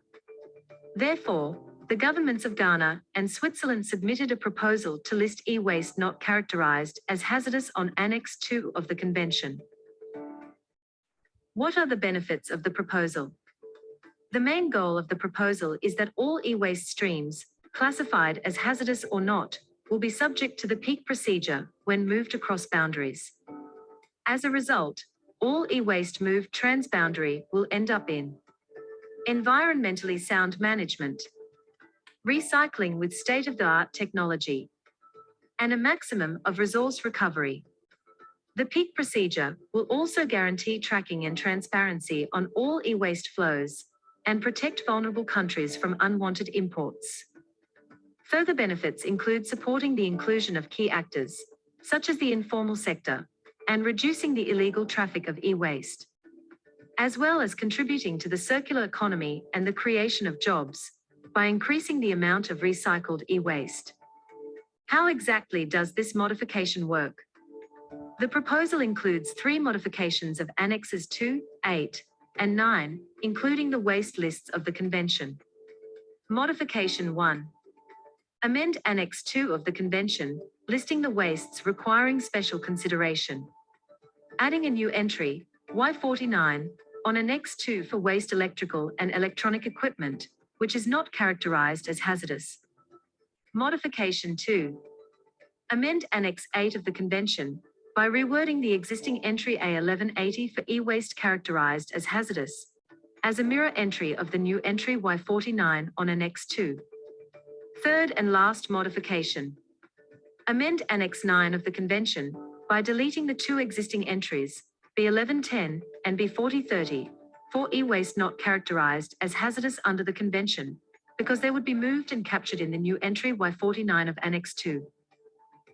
Therefore, the governments of Ghana and Switzerland submitted a proposal to list e-waste not characterized as hazardous on Annex 2 of the Convention. What are the benefits of the proposal? The main goal of the proposal is that all e-waste streams, classified as hazardous or not, will be subject to the peak procedure when moved across boundaries. As a result, all e-waste moved transboundary will end up in environmentally sound management, recycling with state-of-the-art technology, and a maximum of resource recovery. The peak procedure will also guarantee tracking and transparency on all e-waste flows and protect vulnerable countries from unwanted imports. Further benefits include supporting the inclusion of key actors, such as the informal sector, and reducing the illegal traffic of e-waste, as well as contributing to the circular economy and the creation of jobs by increasing the amount of recycled e-waste. How exactly does this modification work? The proposal includes 3 modifications of Annexes 2, 8, and 9, including the waste lists of the Convention. Modification 1. Amend Annex 2 of the Convention, listing the wastes requiring special consideration. Adding a new entry, Y49, on Annex 2 for waste electrical and electronic equipment, which is not characterized as hazardous. Modification 2. Amend Annex 8 of the Convention by rewording the existing entry A1180 for e-waste characterized as hazardous, as a mirror entry of the new entry Y49 on Annex 2. Third and last modification. Amend Annex 9 of the Convention by deleting the 2 existing entries, B1110 and B4030, for e-waste not characterized as hazardous under the Convention, because they would be moved and captured in the new entry Y49 of Annex 2.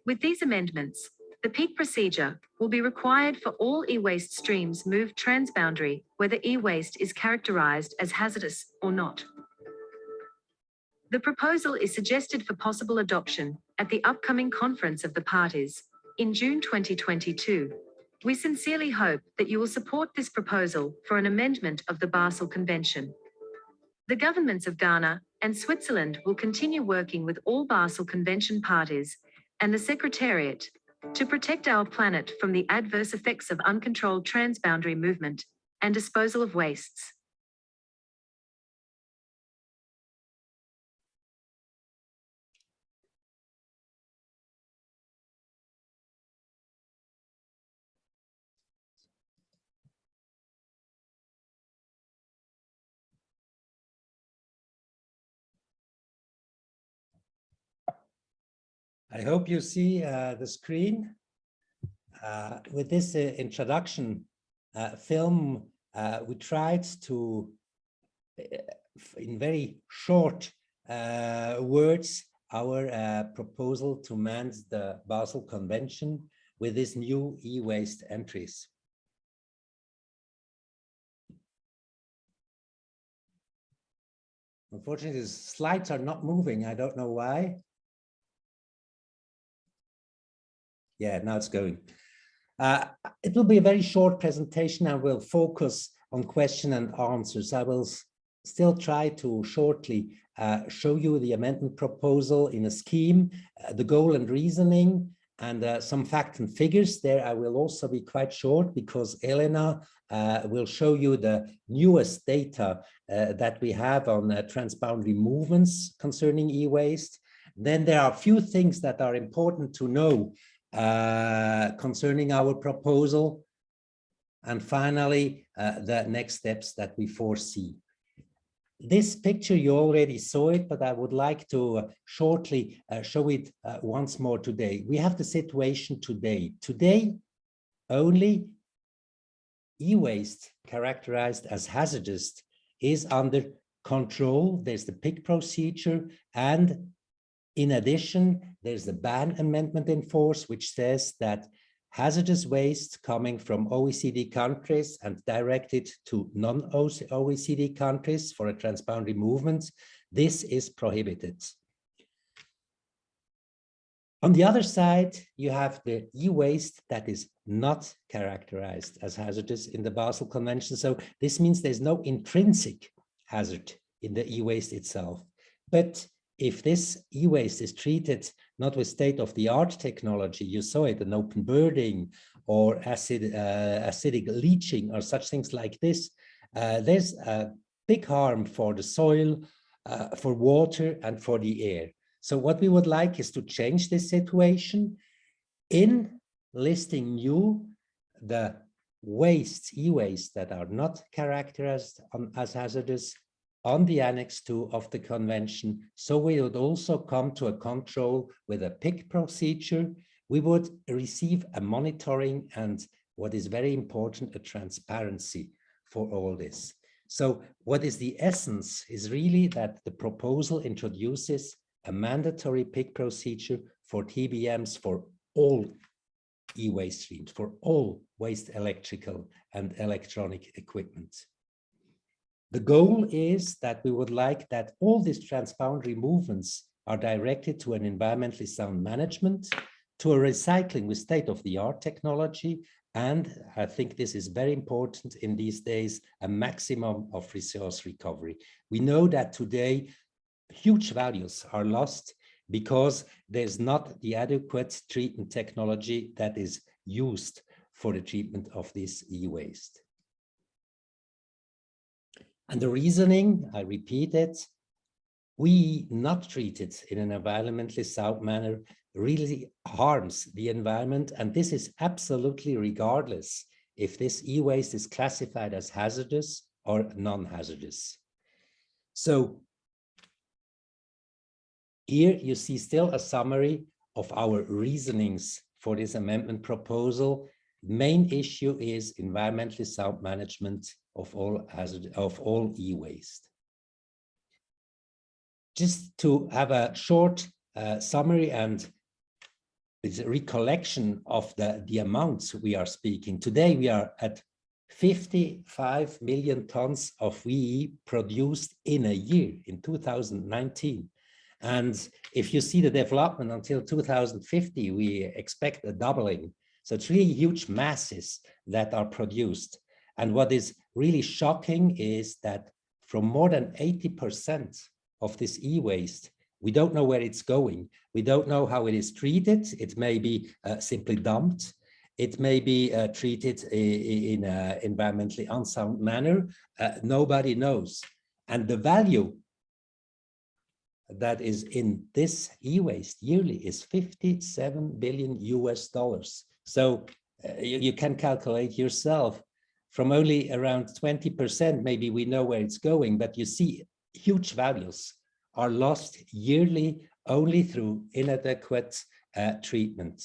With these amendments, the peak procedure will be required for all e-waste streams moved transboundary, whether e-waste is characterized as hazardous or not. The proposal is suggested for possible adoption at the upcoming Conference of the Parties in June 2022. We sincerely hope that you will support this proposal for an amendment of the Basel Convention. The governments of Ghana and Switzerland will continue working with all Basel Convention parties and the Secretariat to protect our planet from the adverse effects of uncontrolled transboundary movement and disposal of wastes. I hope you see the screen. With this introduction film, we tried to, in very short words, our proposal to amend the Basel Convention with these new e-waste entries. Unfortunately, the slides are not moving. I don't know why. Yeah, now it's going. It will be a very short presentation and we'll focus on question and answers. I will still try to shortly show you the amendment proposal in a scheme, the goal and reasoning, and some facts and figures. There I will also be quite short because Elena will show you the newest data that we have on transboundary movements concerning e-waste. Then there are a few things that are important to know concerning our proposal. And finally, the next steps that we foresee. This picture, you already saw it, but I would like to shortly show it once more today. We have the situation today. Today, only e-waste characterized as hazardous is under control. There's the PIC procedure, and in addition, there's the ban amendment in force, which says that hazardous waste coming from OECD countries and directed to non-OECD countries for a transboundary movement, this is prohibited. On the other side, you have the e-waste that is not characterized as hazardous in the Basel Convention. So this means there's no intrinsic hazard in the e-waste itself. But if this e-waste is treated not with state-of-the-art technology, you saw it, an open burning or acidic leaching or such things like this, there's a big harm for the soil, for water, and for the air. So what we would like is to change this situation in listing new the waste, e-waste that are not characterized as hazardous on the Annex 2 of the Convention. So we would also come to a control with a PIC procedure. We would receive a monitoring and, what is very important, a transparency for all this. So what is the essence is really that the proposal introduces a mandatory PIC procedure for TBMs for all e-waste streams, for all waste electrical and electronic equipment. The goal is that we would like that all these transboundary movements are directed to an environmentally sound management, to a recycling with state-of-the-art technology, and I think this is very important in these days, a maximum of resource recovery. We know that today huge values are lost because there's not the adequate treatment technology that is used for the treatment of this e-waste. And the reasoning, I repeat it, we not treat it in an environmentally sound manner really harms the environment. And this is absolutely regardless if this e-waste is classified as hazardous or non-hazardous. So here you see still a summary of our reasonings for this amendment proposal. Main issue is environmentally sound management of all e-waste. Just to have a short summary and recollection of the amounts we are speaking. Today we are at 55 million tons of WEEE produced in a year, in 2019. And if you see the development until 2050, we expect a doubling. So it's really huge masses that are produced. And what is really shocking is that from more than 80% of this e-waste, we don't know where it's going. We don't know how it is treated. It may be simply dumped. It may be treated in an environmentally unsound manner. Nobody knows. And the value that is in this e-waste yearly is $57 billion US. So you can calculate yourself. From only around 20%, maybe we know where it's going, but you see huge values are lost yearly only through inadequate treatment.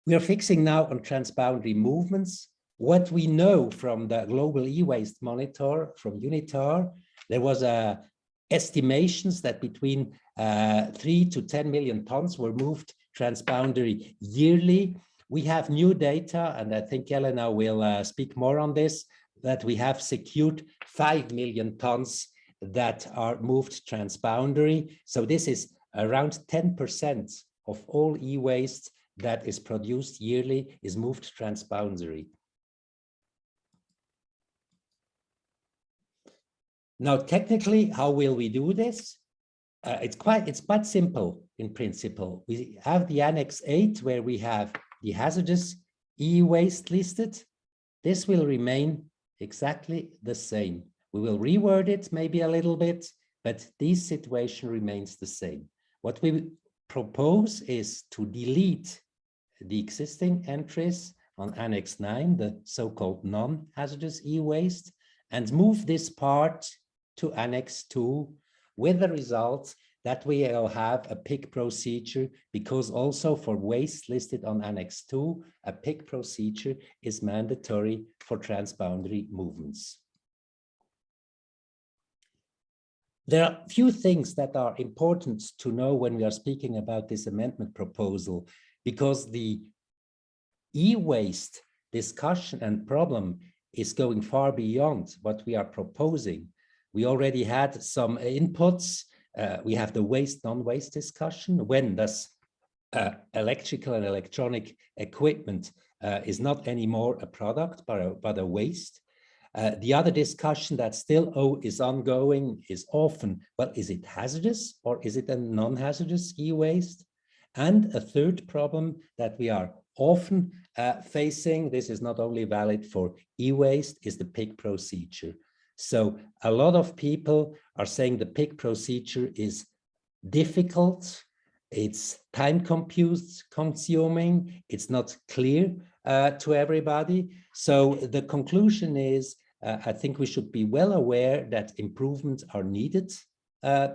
We are fixing now on transboundary movements. What we know from the global e-waste monitor from UNITAR, there was estimations that between 3 to 10 million tons were moved transboundary yearly. We have new data, and I think Elena will speak more on this, that we have secured 5 million tons that are moved transboundary. So this is around 10% of all e-waste that is produced yearly is moved transboundary. Now, technically, how will we do this? It's quite simple in principle. We have the Annex 8 where we have the hazardous e-waste listed. This will remain exactly the same. We will reword it maybe a little bit, but this situation remains the same. What we propose is to delete the existing entries on Annex 9, the so-called non-hazardous e-waste, and move this part to Annex 2 with the result that we will have a PIC procedure, because also for waste listed on Annex 2, a PIC procedure is mandatory for transboundary movements. There are a few things that are important to know when we are speaking about this amendment proposal, because the e-waste discussion and problem is going far beyond what we are proposing. We already had some inputs. We have the waste, non-waste discussion. When does electrical and electronic equipment is not anymore a product, but a waste? The other discussion that still is ongoing is often, well, is it hazardous or is it a non-hazardous e-waste? And a third problem that we are often facing, this is not only valid for e-waste, is the PIC procedure. So a lot of people are saying the PIC procedure is difficult, it's time consuming, it's not clear to everybody. So the conclusion is, I think we should be well aware that improvements are needed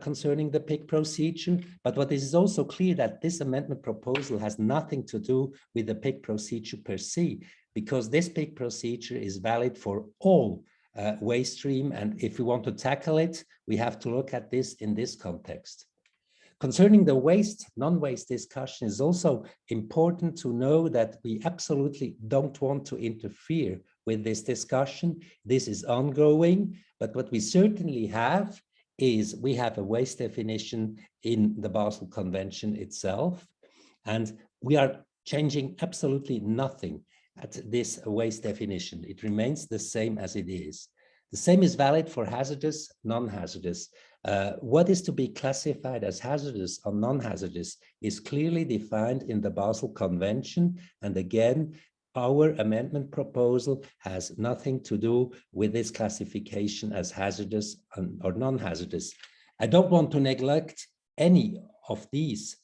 concerning the PIC procedure. But what is also clear that this amendment proposal has nothing to do with the PIC procedure per se, because this PIC procedure is valid for all waste stream. And if we want to tackle it, we have to look at this in this context. Concerning the waste, non-waste discussion, is also important to know that we absolutely don't want to interfere with this discussion. This is ongoing, but what we certainly have is we have a waste definition in the Basel Convention itself, and we are changing absolutely nothing at this waste definition. It remains the same as it is. The same is valid for hazardous, non-hazardous. What is to be classified as hazardous or non-hazardous is clearly defined in the Basel Convention. And again, our amendment proposal has nothing to do with this classification as hazardous or non-hazardous. I don't want to neglect any of these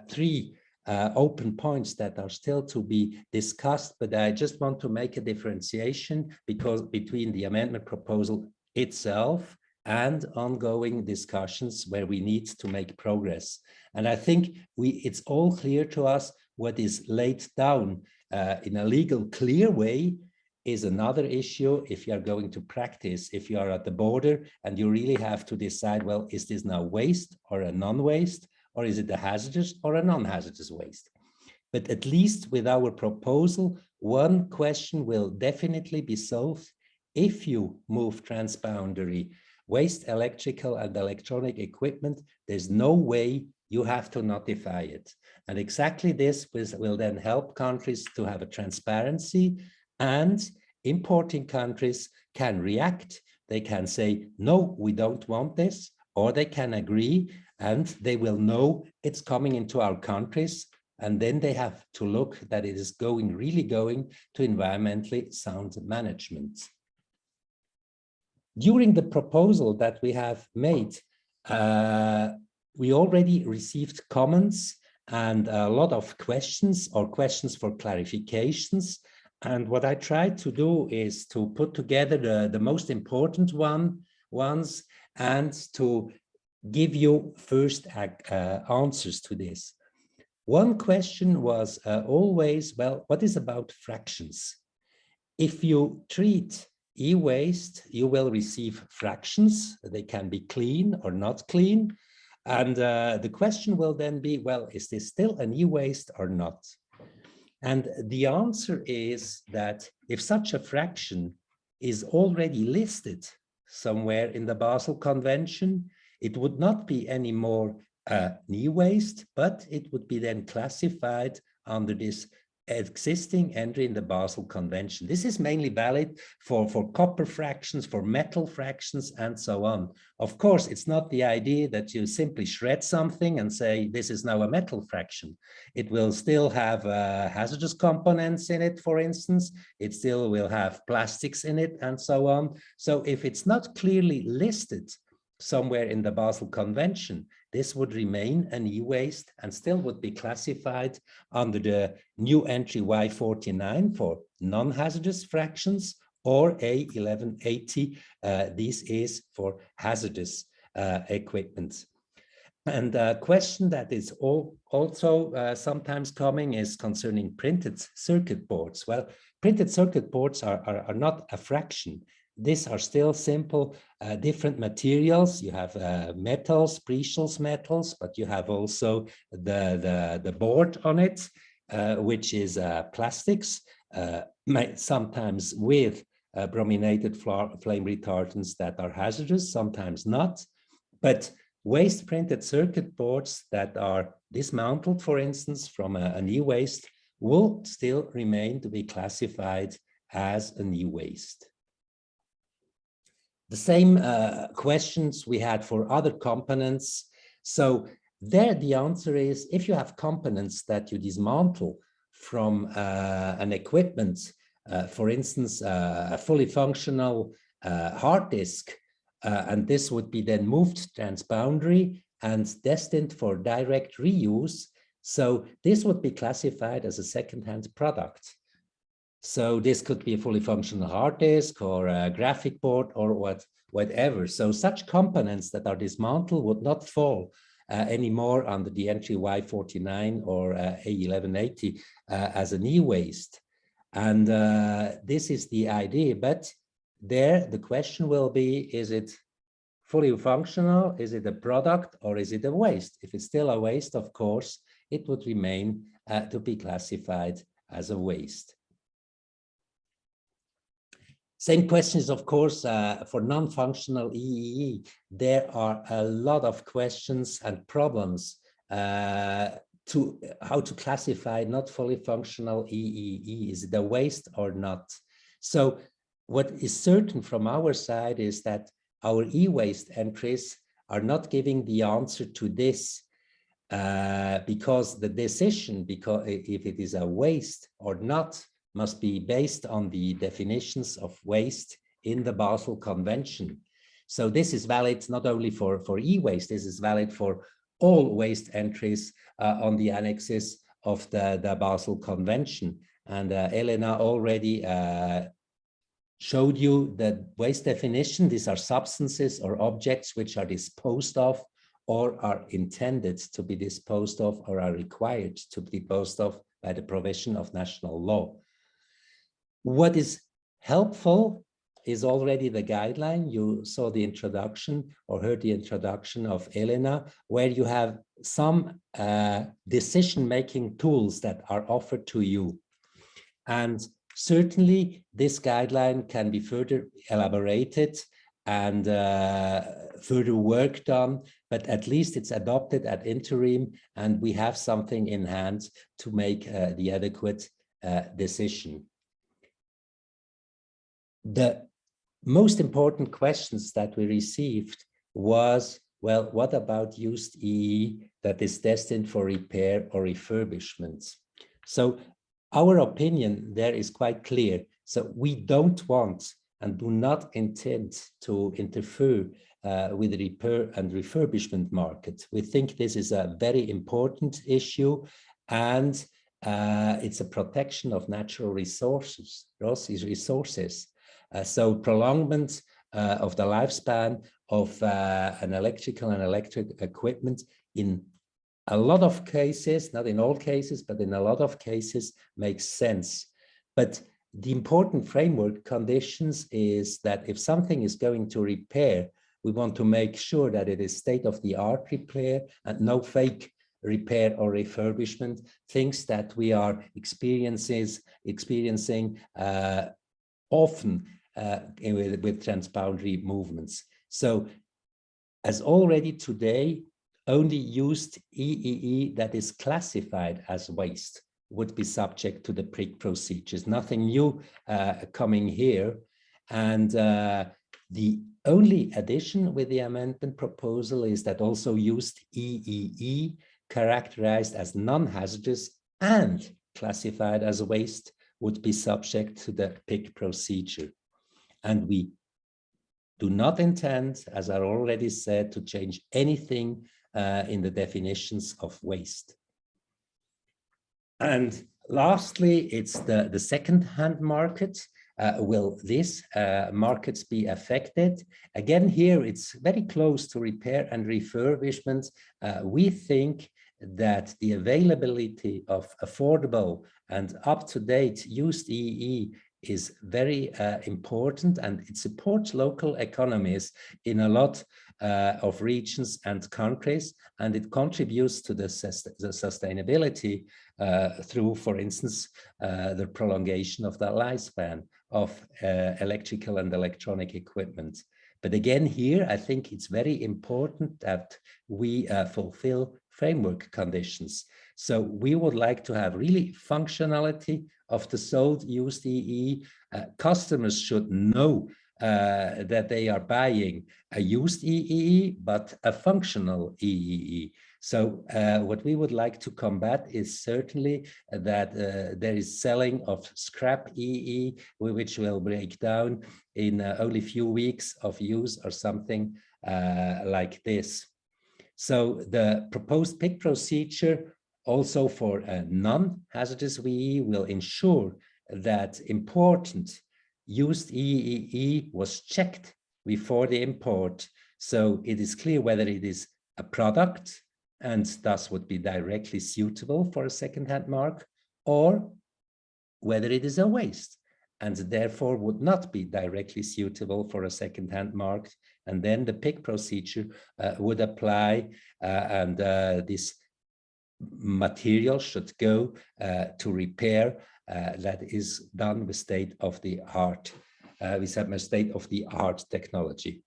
three open points that are still to be discussed, but I just want to make a differentiation between the amendment proposal itself and ongoing discussions where we need to make progress. And I think it's all clear to us what is laid down in a legal clear way is another issue if you are going to practice, if you are at the border and you really have to decide, well, is this now waste or a non-waste, or is it a hazardous or a non-hazardous waste? But at least with our proposal, one question will definitely be solved. If you move transboundary waste, electrical and electronic equipment, there's no way you have to notify it. And exactly this will then help countries to have a transparency, and importing countries can react. They can say, no, we don't want this, or they can agree, and they will know it's coming into our countries. And then they have to look that it is really going to environmentally sound management. During the proposal that we have made, we already received comments and a lot of questions or questions for clarifications. And what I tried to do is to put together the most important ones and to give you first answers to this. One question was always, well, what is about fractions? If you treat e-waste, you will receive fractions. They can be clean or not clean. And the question will then be, well, is this still an e-waste or not? And the answer is that if such a fraction is already listed somewhere in the Basel Convention, it would not be anymore an e-waste, but it would be then classified under this existing entry in the Basel Convention. This is mainly valid for copper fractions, for metal fractions, and so on. Of course, it's not the idea that you simply shred something and say, this is now a metal fraction. It will still have hazardous components in it, for instance. It still will have plastics in it, and so on. So if it's not clearly listed somewhere in the Basel Convention, this would remain an e-waste and still would be classified under the new entry Y49 for non-hazardous fractions, or A1180, this is for hazardous equipment. And a question that is also sometimes coming is concerning printed circuit boards. Well, printed circuit boards are not a fraction. These are still simple, different materials. You have metals, precious metals, but you have also the board on it, which is plastics, sometimes with brominated flame retardants that are hazardous, sometimes not. But waste printed circuit boards that are dismantled, for instance, from an e-waste will still remain to be classified as an e-waste. The same questions we had for other components. So there the answer is, if you have components that you dismantle from an equipment, for instance, a fully functional hard disk, and this would be then moved transboundary and destined for direct reuse. So this would be classified as a second-hand product. So this could be a fully functional hard disk or a graphic board or whatever. So such components that are dismantled would not fall anymore under the entry Y49 or A1180 as an e-waste. And this is the idea. But there the question will be, is it fully functional? Is it a product or is it a waste? If it's still a waste, of course, it would remain to be classified as a waste. Same questions, of course, for non-functional EEE. There are a lot of questions and problems to how to classify not fully functional EEE. Is it a waste or not? So what is certain from our side is that our e-waste entries are not giving the answer to this because the decision, because if it is a waste or not, must be based on the definitions of waste in the Basel Convention. So this is valid not only for e-waste, this is valid for all waste entries on the annexes of the Basel Convention. And Elena already showed you the waste definition. These are substances or objects which are disposed of or are intended to be disposed of or are required to be disposed of by the provision of national law. What is helpful is already the guideline. You saw the introduction or heard the introduction of Elena, where you have some decision-making tools that are offered to you. And certainly this guideline can be further elaborated and further work done, but at least it's adopted at interim and we have something in hand to make the adequate decision. The most important questions that we received was, well, what about used EE that is destined for repair or refurbishment? So our opinion there is quite clear. So we don't want and do not intend to interfere with the repair and refurbishment market. We think this is a very important issue and it's a protection of natural resources. So prolongment of the lifespan of an electrical and electric equipment in a lot of cases, not in all cases, but in a lot of cases makes sense. But the important framework conditions is that if something is going to repair, we want to make sure that it is state-of-the-art repair and no fake repair or refurbishment, things that we are experiencing often with transboundary movements. So as already today, only used EEE that is classified as waste would be subject to the PRIC procedures. Nothing new coming here. And the only addition with the amendment proposal is that also used EEE, characterized as non-hazardous and classified as waste, would be subject to the PIC procedure. And we do not intend, as I already said, to change anything in the definitions of waste. And lastly, it's the second-hand market. Will these markets be affected? Again, here it's very close to repair and refurbishment. We think that the availability of affordable and up-to-date used EE is very important, and it supports local economies in a lot of regions and countries, and it contributes to the sustainability through, for instance, the prolongation of the lifespan of electrical and electronic equipment. But again, here, I think it's very important that we fulfill framework conditions. So we would like to have really functionality of the sold used EE. Customers should know that they are buying a used EE, but a functional EE. So what we would like to combat is certainly that there is selling of scrap EE, which will break down in only a few weeks of use or something like this. So the proposed PIC procedure also for a non-hazardous WEE will ensure that important used EEE was checked before the import. So it is clear whether it is a product and thus would be directly suitable for a second-hand mark, or whether it is a waste and therefore would not be directly suitable for a second-hand mark. And then the PIC procedure would apply, and this material should go to repair that is done with state-of-the-art, state-of-the-art technology.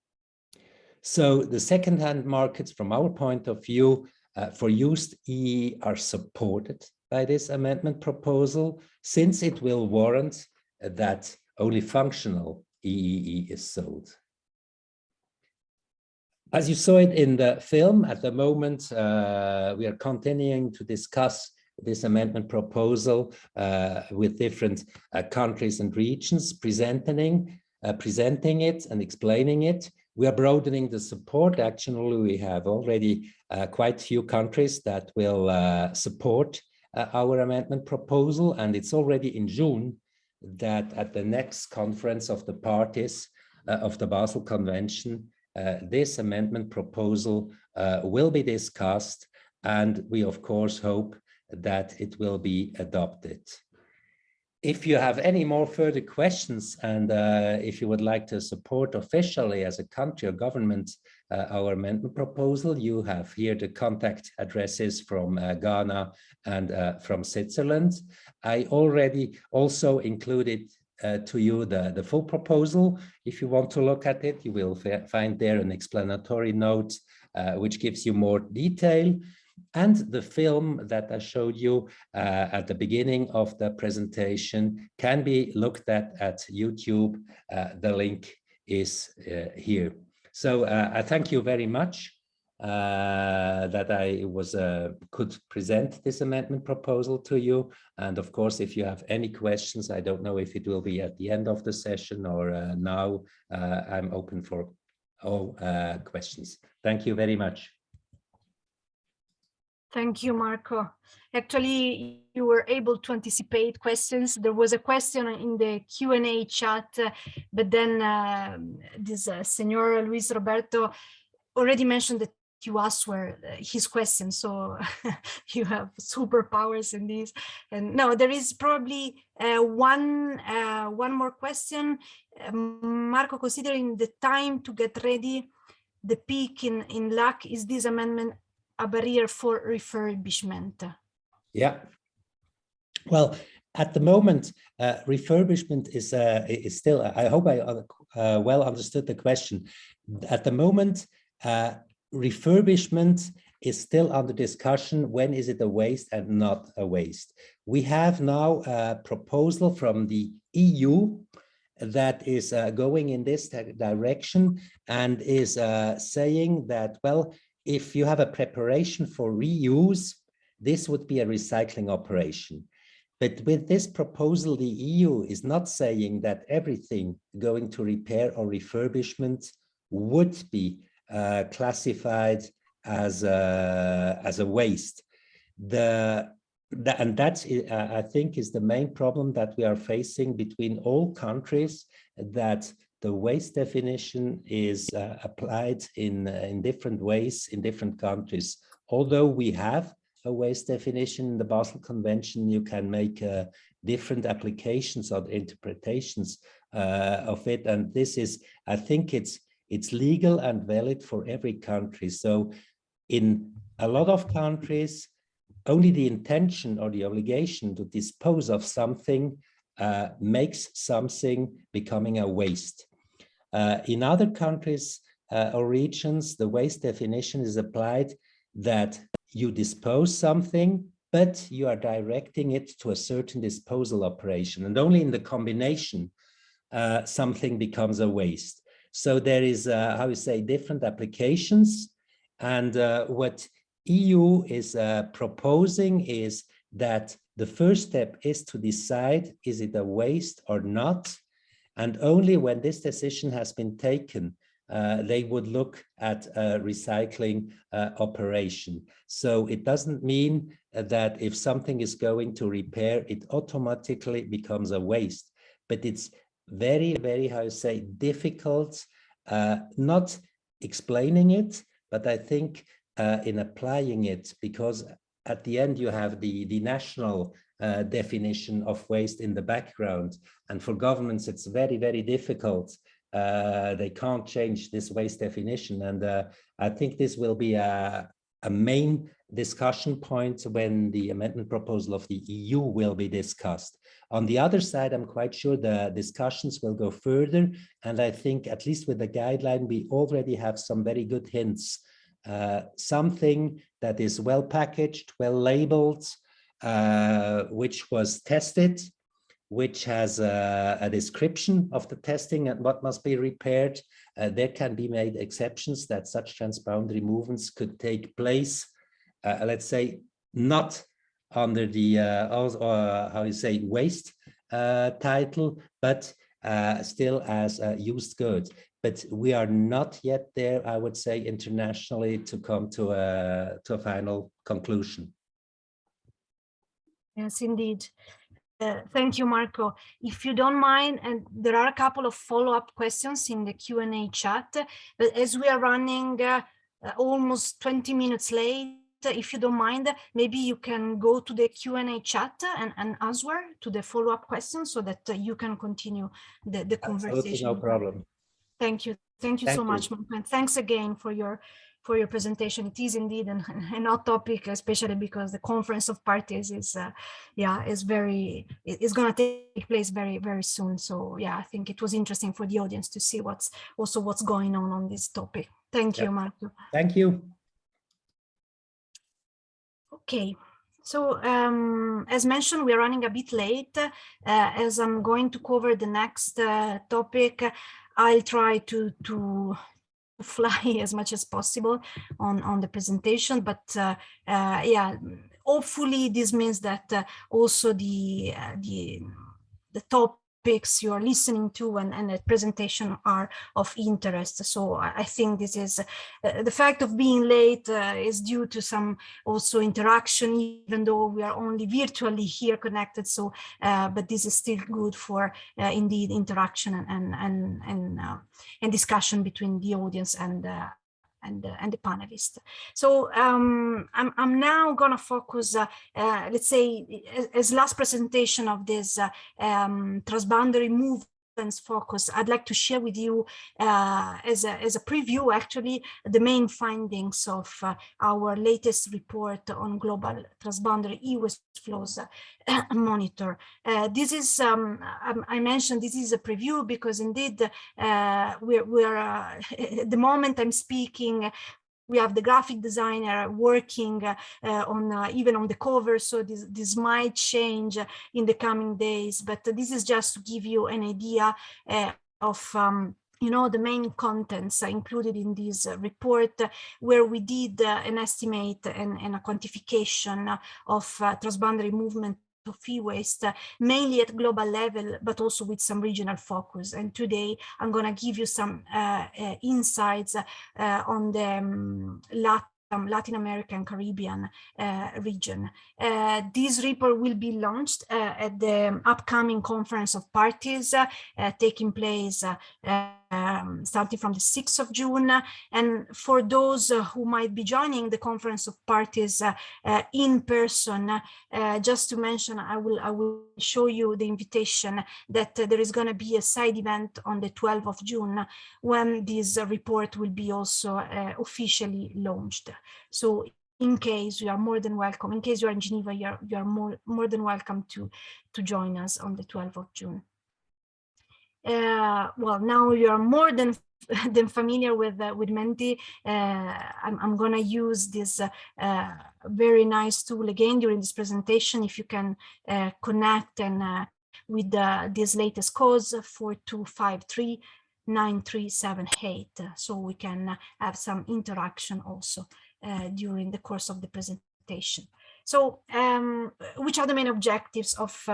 So the second-hand markets, from our point of view, for used EE are supported by this amendment proposal, since it will warrant that only functional EE is sold. As you saw it in the film, at the moment, we are continuing to discuss this amendment proposal with different countries and regions, presenting it and explaining it. We are broadening the support. Actually, we have already quite a few countries that will support our amendment proposal, and it's already in June that at the next conference of the parties of the Basel Convention, this amendment proposal will be discussed, and we of course hope that it will be adopted. If you have any more further questions, and if you would like to support officially as a country or government our amendment proposal, you have here the contact addresses from Ghana and from Switzerland. I already also included to you the full proposal. If you want to look at it, you will find there an explanatory note which gives you more detail. And the film that I showed you at the beginning of the presentation can be looked at YouTube. The link is here. So I thank you very much that I could present this amendment proposal to you. And of course, if you have any questions, I don't know if it will be at the end of the session or now, I'm open for all questions. Thank you very much. Thank you, Marco. Actually, you were able to anticipate questions. There was a question in the Q&A chat, but then this Senor Luis Roberto already mentioned that you asked his question, so you have superpowers in this. And no, there is probably one more question. Marco, considering the time to get ready, the peak in LAC, is this amendment a barrier for refurbishment? Yeah. Well, at the moment, refurbishment is still, I hope I well understood the question. At the moment, refurbishment is still under discussion. When is it a waste and not a waste? We have now a proposal from the EU that is going in this direction and is saying that, well, if you have a preparation for reuse, this would be a recycling operation. But with this proposal, the EU is not saying that everything going to repair or refurbishment would be classified as a waste. And that's, I think, is the main problem that we are facing between all countries, that the waste definition is applied in different ways in different countries. Although we have a waste definition in the Basel Convention, you can make different applications or interpretations of it. And this is, I think it's legal and valid for every country. So in a lot of countries, only the intention or the obligation to dispose of something makes something becoming a waste. In other countries or regions, the waste definition is applied that you dispose something, but you are directing it to a certain disposal operation. And only in the combination, something becomes a waste. So there is, how you say, different applications. And what EU is proposing is that the first step is to decide, is it a waste or not? And only when this decision has been taken, they would look at a recycling operation. So it doesn't mean that if something is going to repair, it automatically becomes a waste. But it's very, very, how you say, difficult, not explaining it, but I think in applying it, because at the end you have the national definition of waste in the background. And for governments, it's very, very difficult. They can't change this waste definition. And I think this will be a main discussion point when the amendment proposal of the EU will be discussed. On the other side, I'm quite sure the discussions will go further. And I think at least with the guideline, we already have some very good hints. Something that is well packaged, well labeled, which was tested, which has a description of the testing and what must be repaired. There can be made exceptions that such transboundary movements could take place, let's say, not under the, how you say, waste title, but still as a used good. But we are not yet there, I would say, internationally to come to a final conclusion. Yes, indeed. Thank you, Marco. If you don't mind, and there are a couple of follow-up questions in the Q&A chat, but as we are running almost 20 minutes late, if you don't mind, maybe you can go to the Q&A chat and answer to the follow-up questions so that you can continue the conversation. Absolutely, no problem. Thank you. Thank you so much, Marco. And thanks again for your presentation. It is indeed an hot topic, especially because the conference of parties is going to take place very, very soon. So yeah, I think it was interesting for the audience to see what's going on this topic. Thank you, Marco. Thank you. Okay. So as mentioned, we're running a bit late. As I'm going to cover the next topic, I'll try to fly as much as possible on the presentation, but yeah, hopefully this means that also the topics you're listening to and the presentation are of interest. So I think this is the fact of being late is due to some also interaction, even though we are only virtually here connected. So but this is still good for indeed interaction and discussion between the audience and the panelists. So I'm now going to focus, let's say, as last presentation of this transboundary movements focus, I'd like to share with you as a preview, actually, the main findings of our latest report on global transboundary e-waste flows monitor. This is, I mentioned this is a preview because indeed we're at the moment I'm speaking, we have the graphic designer working on even on the cover, so this might change in the coming days, but this is just to give you an idea of the main contents included in this report, where we did an estimate and a quantification of transboundary movement of e-waste, mainly at global level, but also with some regional focus. And today I'm going to give you some insights on the Latin America and Caribbean region. This report will be launched at the upcoming Conference of Parties taking place starting from the 6th of June. And for those who might be joining the Conference of Parties in person, just to mention, I will show you the invitation that there is going to be a side event on the 12th of June when this report will be also officially launched. So in case you are more than welcome, in case you are in Geneva, you are more than welcome to join us on the 12th of June. Well, now you are more than familiar with Menti. I'm going to use this very nice tool again during this presentation. If you can connect and with this latest codes 42539378, so we can have some interaction also during the course of the presentation. So which are the main objectives of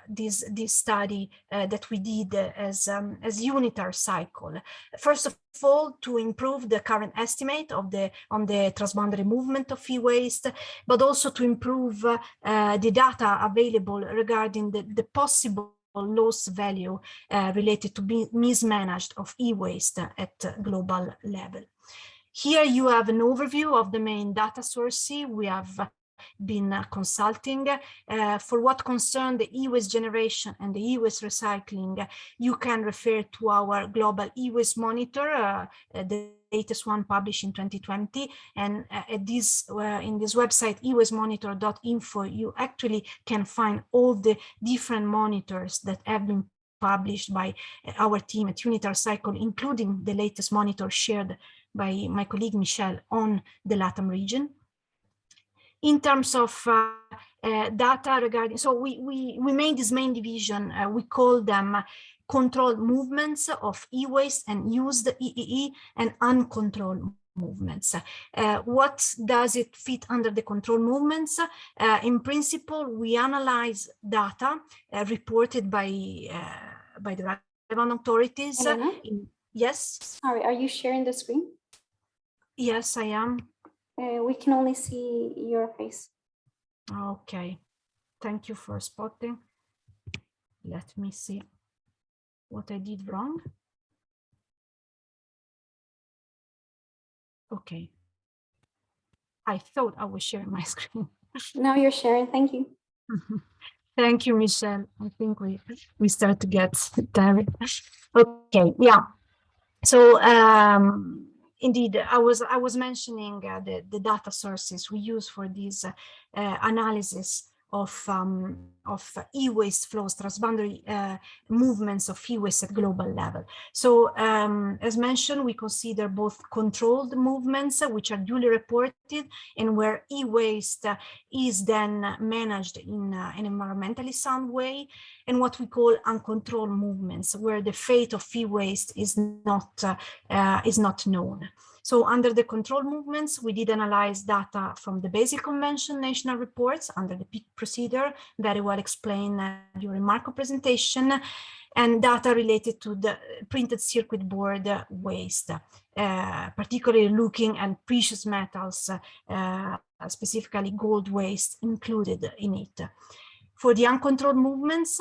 this study that we did as unitar cycle? First of all, to improve the current estimate of on the transboundary movement of e-waste, but also to improve the data available regarding the possible loss value related to mismanaged of e-waste at global level. Here you have an overview of the main data sources we have been consulting. For what concern the e-waste generation and the e-waste recycling, you can refer to our global e-waste monitor, the latest one published in 2020. And in this website, ewastemonitor.info, you actually can find all the different monitors that have been published by our team at Unitar Cycle, including the latest monitor shared by my colleague Michelle on the LATAM region. In terms of data regarding, so we made this main division, we call them controlled movements of e-waste and used EEE and uncontrolled movements. What does it fit under the control movements? In principle, we analyze data reported by the relevant authorities. Yes? Sorry, are you sharing the screen? Yes, I am. We can only see your face. Okay, thank you for spotting. Let me see what I did wrong. Okay, I thought I was sharing my screen. Now you're sharing, thank you. Thank you, Michelle. I think we start to get tired. Okay, yeah. So indeed, I was mentioning the data sources we use for this analysis of e-waste flows, transboundary movements of e-waste at global level. So as mentioned, we consider both controlled movements, which are duly reported and where e-waste is then managed in an environmentally sound way, and what we call uncontrolled movements, where the fate of e-waste is not known. So under the control movements, we did analyze data from the Basel Convention national reports under the PIC procedure, very well explained during Marco's presentation, and data related to the printed circuit board waste, particularly looking at precious metals, specifically gold waste included in it. For the uncontrolled movements,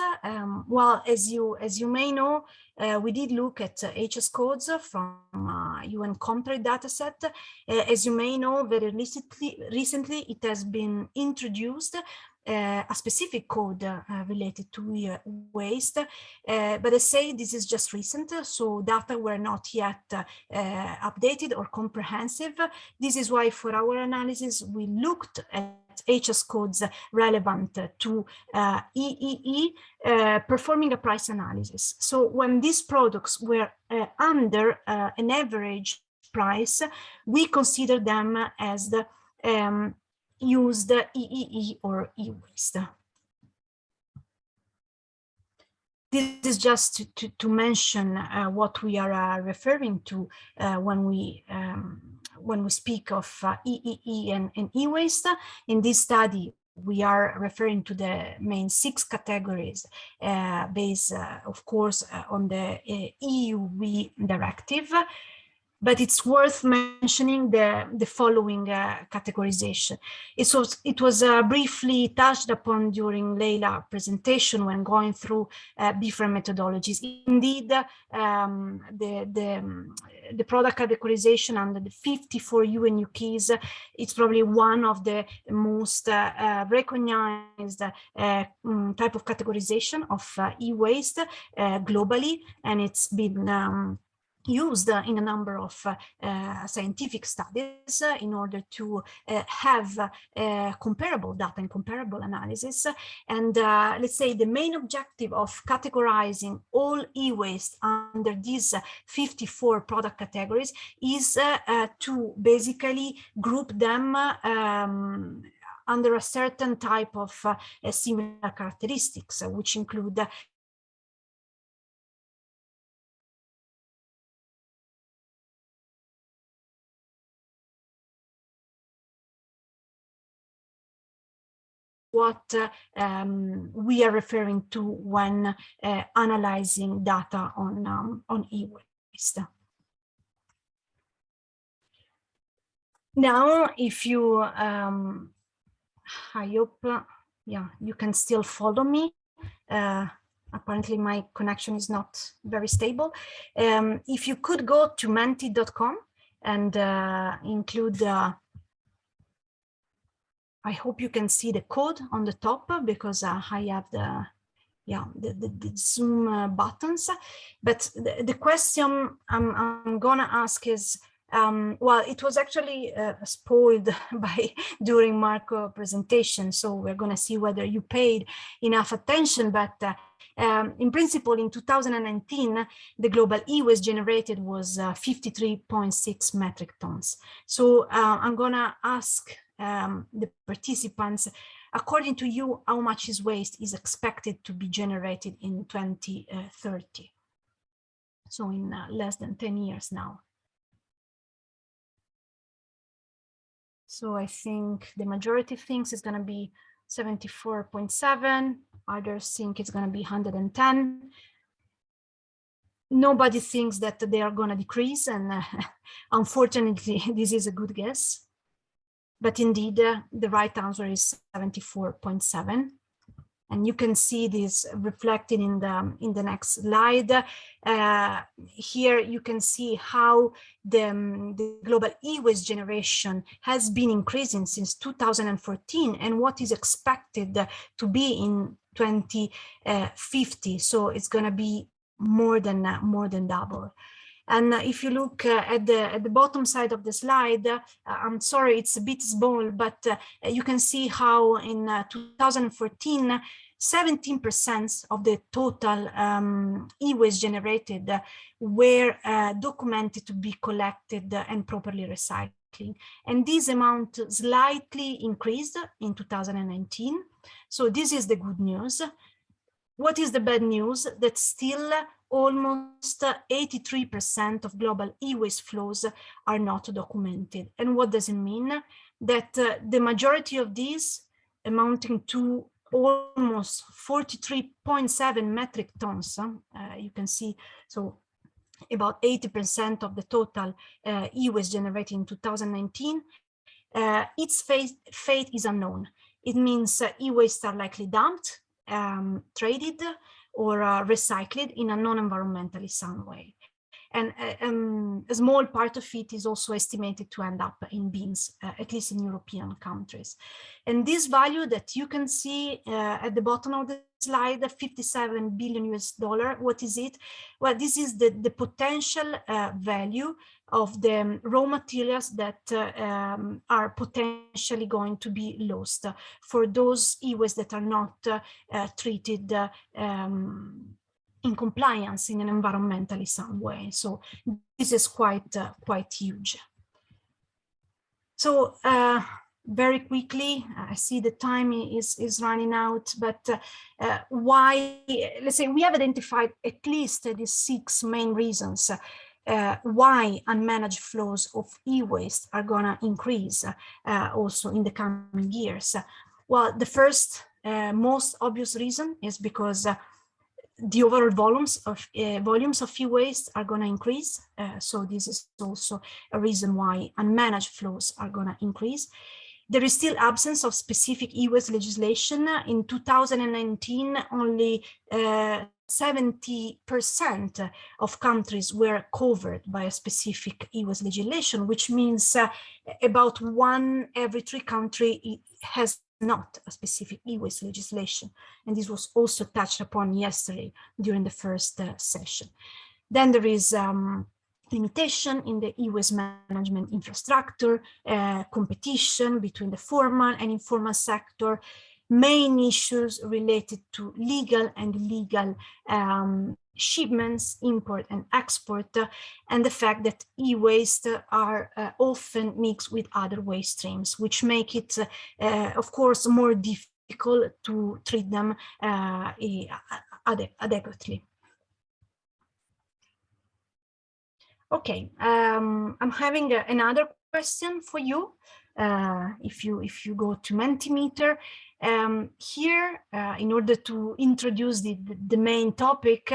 well, as you may know, we did look at HS codes from UN Comtrade dataset. As you may know, very recently it has been introduced a specific code related to waste, but I say this is just recent, so data were not yet updated or comprehensive. This is why for our analysis we looked at HS codes relevant to EEE, performing a price analysis. So when these products were under an average price, we consider them as the used EEE or e-waste. This is just to mention what we are referring to when we speak of EEE and e-waste. In this study, we are referring to the main 6 categories based, of course, on the EUV directive. But it's worth mentioning the following categorization. It was briefly touched upon during Leila's presentation when going through different methodologies. Indeed, the product categorization under the 54 UN keys, it's probably one of the most recognized type of categorization of e-waste globally, and it's been used in a number of scientific studies in order to have comparable data and comparable analysis. And let's say the main objective of categorizing all e-waste under these 54 product categories is to basically group them under a certain type of similar characteristics, which include what we are referring to when analyzing data on e-waste. Now, if you, I hope, yeah, you can still follow me. Apparently my connection is not very stable. If you could go to menti.com and include I hope you can see the code on the top because I have the Zoom buttons. But the question I'm gonna ask is, well, it was actually spoiled during Marco's presentation, so we're gonna see whether you paid enough attention. But in principle, in 2019, the global e-waste generated was 53.6 metric tons. So I'm gonna ask the participants, according to you, how much waste is expected to be generated in 2030? So in less than 10 years now. So I think the majority thinks it's going to be 74.7. Others think it's going to be 110. Nobody thinks that they are going to decrease, and unfortunately, this is a good guess. But indeed, the right answer is 74.7. And you can see this reflected in the next slide. Here you can see how the global e-waste generation has been increasing since 2014 and what is expected to be in 2050. So it's going to be more than double. And if you look at the bottom side of the slide, I'm sorry, it's a bit small, but you can see how in 2014, 17% of the total e-waste generated were documented to be collected and properly recycling. And this amount slightly increased in 2019. So this is the good news. What is the bad news? That still almost 83% of global e-waste flows are not documented. And what does it mean? That the majority of these, amounting to almost 43.7 metric tons, you can see, so about 80% of the total e-waste generated in 2019, its fate is unknown. It means e-waste are likely dumped, traded, or recycled in a non-environmentally sound way. And a small part of it is also estimated to end up in bins, at least in European countries. And this value that you can see at the bottom of the slide, $57 billion US, what is it? Well, this is the potential value of the raw materials that are potentially going to be lost for those e-waste that are not treated in compliance in an environmentally sound way. So this is quite huge. So very quickly, I see the time is running out, but why, let's say we have identified at least the 6 main reasons why unmanaged flows of e-waste are gonna increase also in the coming years. Well, the first most obvious reason is because the overall volumes of e-waste are going to increase. So this is also a reason why unmanaged flows are going to increase. There is still absence of specific e-waste legislation. In 2019, only 70% of countries were covered by a specific e-waste legislation, which means about 1 every 3 countries has not a specific e-waste legislation. And this was also touched upon yesterday during the first session. Then there is limitation in the e-waste management infrastructure, competition between the formal and informal sector, main issues related to legal and illegal shipments, import and export, and the fact that e-waste are often mixed with other waste streams, which make it, of course, more difficult to treat them adequately. Okay, I'm having another question for you. If you go to Mentimeter, here, in order to introduce the main topic,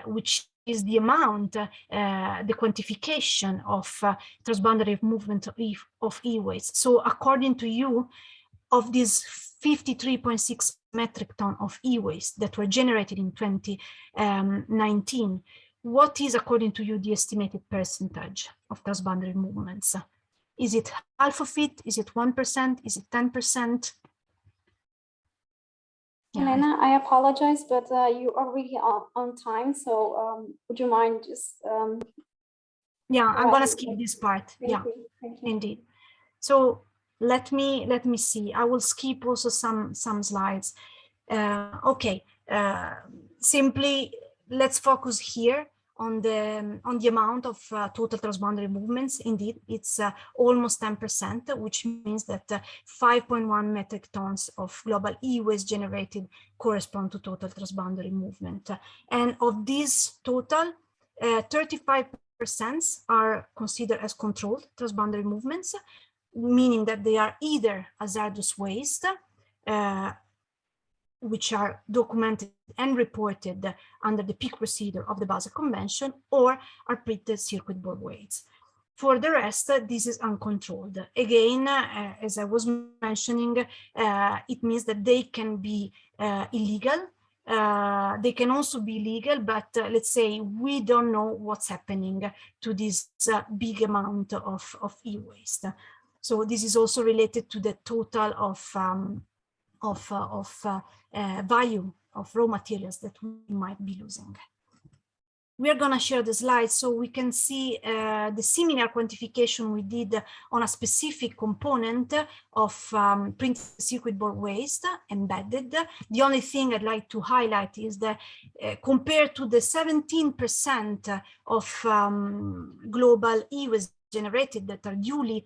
which is the amount, the quantification of transboundary movement of e-waste. So according to you, of these 53.6 metric ton of e-waste that were generated in 2019, what is, according to you, the estimated percentage of transboundary movements? Is it half of it? Is it 1%? Is it 10%? Elena, I apologize, but you are really on time. So would you mind just... yeah, I'm going to skip this part. Thank you. Indeed. So let me see. I will skip also some slides. Okay, simply let's focus here on the amount of total transboundary movements. Indeed, it's almost 10%, which means that 5.1 metric tons of global e-waste generated correspond to total transboundary movement. And of this total, 35% are considered as controlled transboundary movements, meaning that they are either hazardous waste, which are documented and reported under the peak procedure of the Basel Convention, or are printed circuit board waste. For the rest, this is uncontrolled. Again, as I was mentioning, it means that they can be illegal. They can also be legal, but let's say we don't know what's happening to this big amount of e-waste. So this is also related to the total of value of raw materials that we might be losing. We are going to share the slides so we can see the similar quantification we did on a specific component of printed circuit board waste embedded. The only thing I'd like to highlight is that compared to the 17% of global e-waste generated that are duly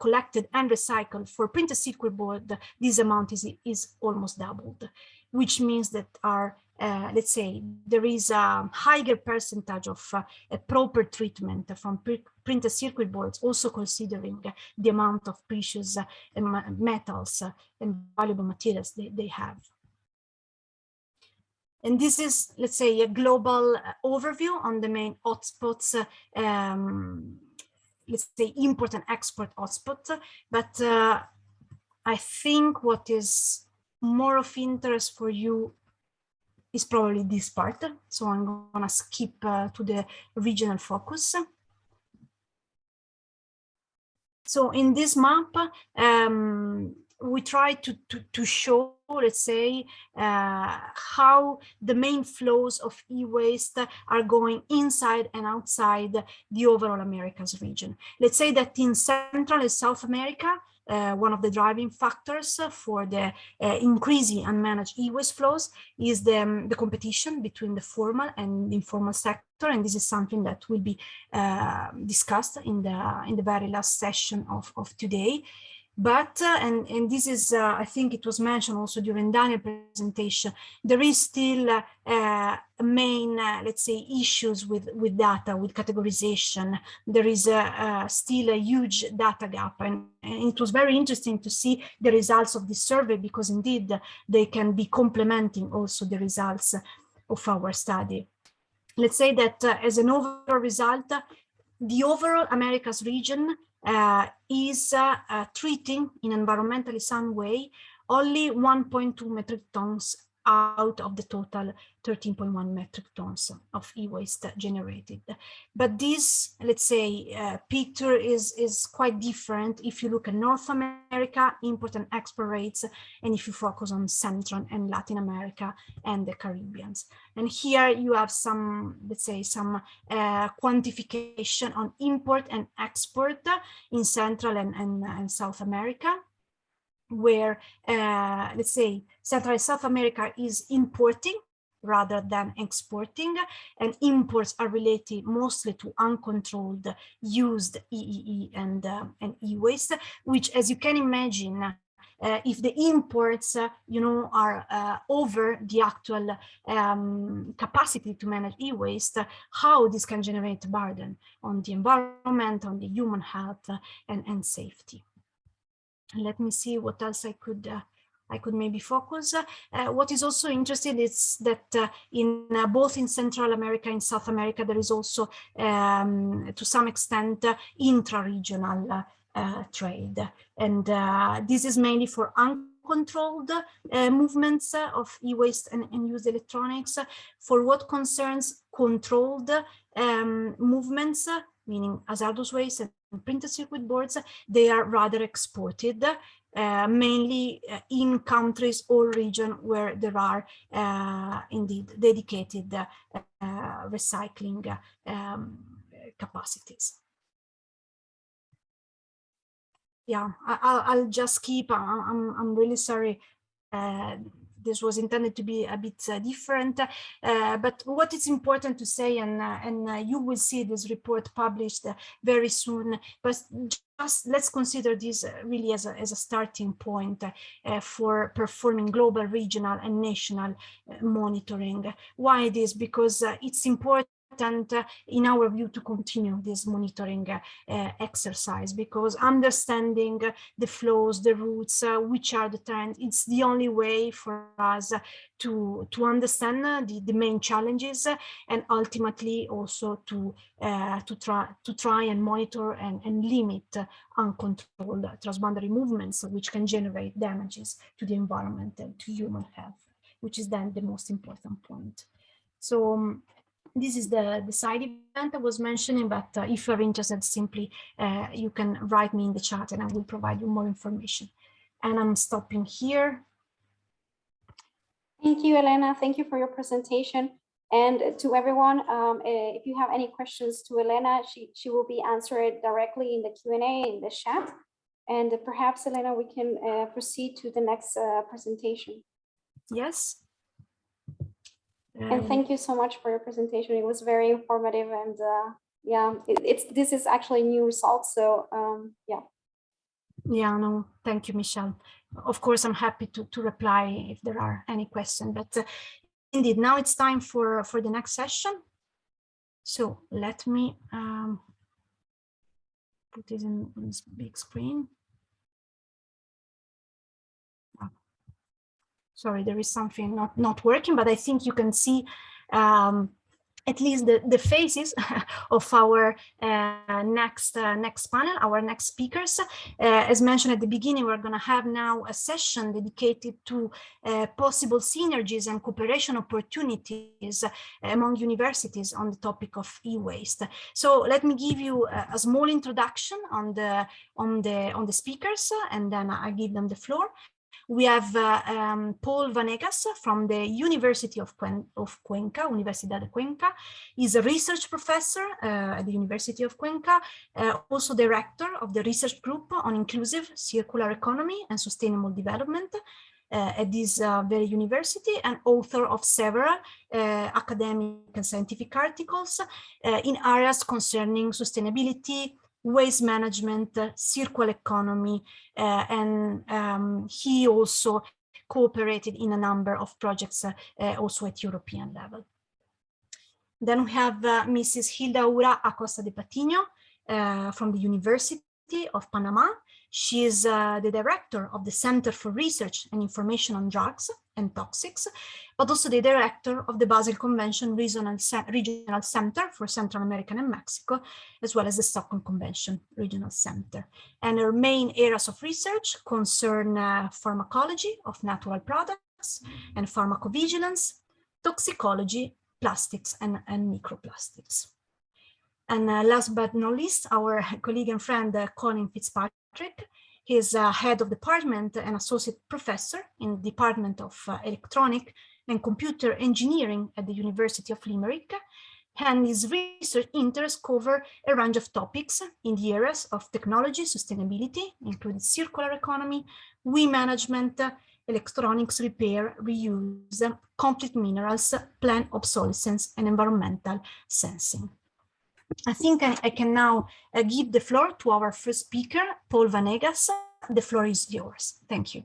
collected and recycled for printed circuit board, this amount is almost doubled, which means that let's say there is a higher percentage of a proper treatment from printed circuit boards, also considering the amount of precious metals and valuable materials they have. And this is, let's say, a global overview on the main hotspots, let's say import and export hotspots. But I think what is more of interest for you is probably this part. So I'm going to skip to the regional focus. So in this map, we try to show, let's say, how the main flows of e-waste are going inside and outside the overall Americas region. Let's say that in Central and South America, one of the driving factors for the increasing unmanaged e-waste flows is the competition between the formal and informal sector, and this is something that will be discussed in the very last session of today. But, and this is, I think it was mentioned also during Daniel's presentation, there is still main, let's say, issues with data, with categorization. There is still a huge data gap. And it was very interesting to see the results of this survey, because indeed they can be complementing also the results of our study. Let's say that as an overall result, the overall Americas region is treating in an environmentally sound way only 1.2 metric tons out of the total 13.1 metric tons of e-waste generated. But this, let's say, picture is quite different if you look at North America, import and export rates, and if you focus on Central and Latin America and the Caribbean. And here you have some, let's say, some quantification on import and export in Central and South America, where, let's say, Central and South America is importing rather than exporting, and imports are related mostly to uncontrolled used EEE and e-waste, which, as you can imagine, if the imports, you know, are over the actual capacity to manage e-waste, how this can generate burden on the environment, on the human health and safety. Let me see what else I could maybe focus. What is also interesting is that in both in Central America and South America, there is also, to some extent, intra-regional trade. And this is mainly for uncontrolled movements of e-waste and used electronics. For what concerns controlled movements, meaning hazardous waste and printed circuit boards, they are rather exported, mainly in countries or region where there are indeed dedicated recycling capacities. Yeah, I'll just keep, I'm really sorry. This was intended to be a bit different, but what is important to say, and you will see this report published very soon, but just let's consider this really as a starting point for performing global, regional, and national monitoring. Why this? Because it's important in our view to continue this monitoring exercise, because understanding the flows, the routes, which are the trends, it's the only way for us to understand the main challenges, and ultimately also to try and monitor and limit uncontrolled transboundary movements, which can generate damages to the environment and to human health, which is then the most important point. So this is the side event I was mentioning, but if you're interested, simply you can write me in the chat and I will provide you more information. And I'm stopping here. Thank you, Elena. Thank you for your presentation. And to everyone, if you have any questions to Elena, she will be answered directly in the Q&A in the chat. And perhaps, Elena, we can proceed to the next presentation. Yes. And thank you so much for your presentation. It was very informative, and yeah, this is actually new results. So yeah. Yeah, no, thank you, Michelle. Of course, I'm happy to reply if there are any questions. But indeed, now it's time for the next session. So let me put this in this big screen. Sorry, there is something not working, but I think you can see at least the faces of our next panel, our next speakers. As mentioned at the beginning, we're going to have now a session dedicated to possible synergies and cooperation opportunities among universities on the topic of e-waste. So let me give you a small introduction on the speakers, and then I give them the floor. We have Paul Vanegas from the University of Cuenca, Universidad de Cuenca. He's a research professor at the University of Cuenca, also director of the research group on inclusive circular economy and sustainable development at this very university, and author of several academic and scientific articles in areas concerning sustainability, waste management, circular economy, and he also cooperated in a number of projects also at European level. Then we have Mrs. Hilda Ura Acosta de Patiño from the University of Panama. She is the director of the Center for Research and Information on Drugs and Toxics, but also the director of the Basel Convention Regional Center for Central America and Mexico, as well as the Stockholm Convention Regional Center. And her main areas of research concern pharmacology of natural products and pharmacovigilance, toxicology, plastics, and microplastics. And last but not least, our colleague and friend, Colin Fitzpatrick. He is head of department and associate professor in the Department of Electronic and Computer Engineering at the University of Limerick. And his research interests cover a range of topics in the areas of technology, sustainability, including circular economy, waste management, electronics repair, reuse, conflict minerals, plant obsolescence, and environmental sensing. I think I can now give the floor to our first speaker, Paul Vanegas. The floor is yours. Thank you.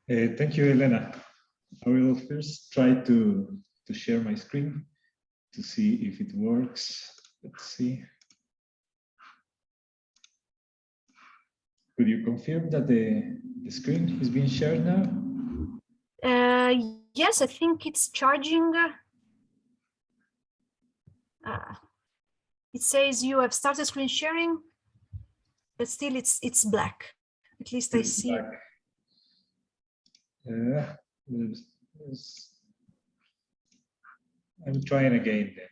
Thank you, Elena. I will first try to share my screen to see if it works. Let's see. Could you confirm that the screen is being shared now? Yes, I think it's charging. It says you have started screen sharing, but still it's black. At least I see. I'm trying again then.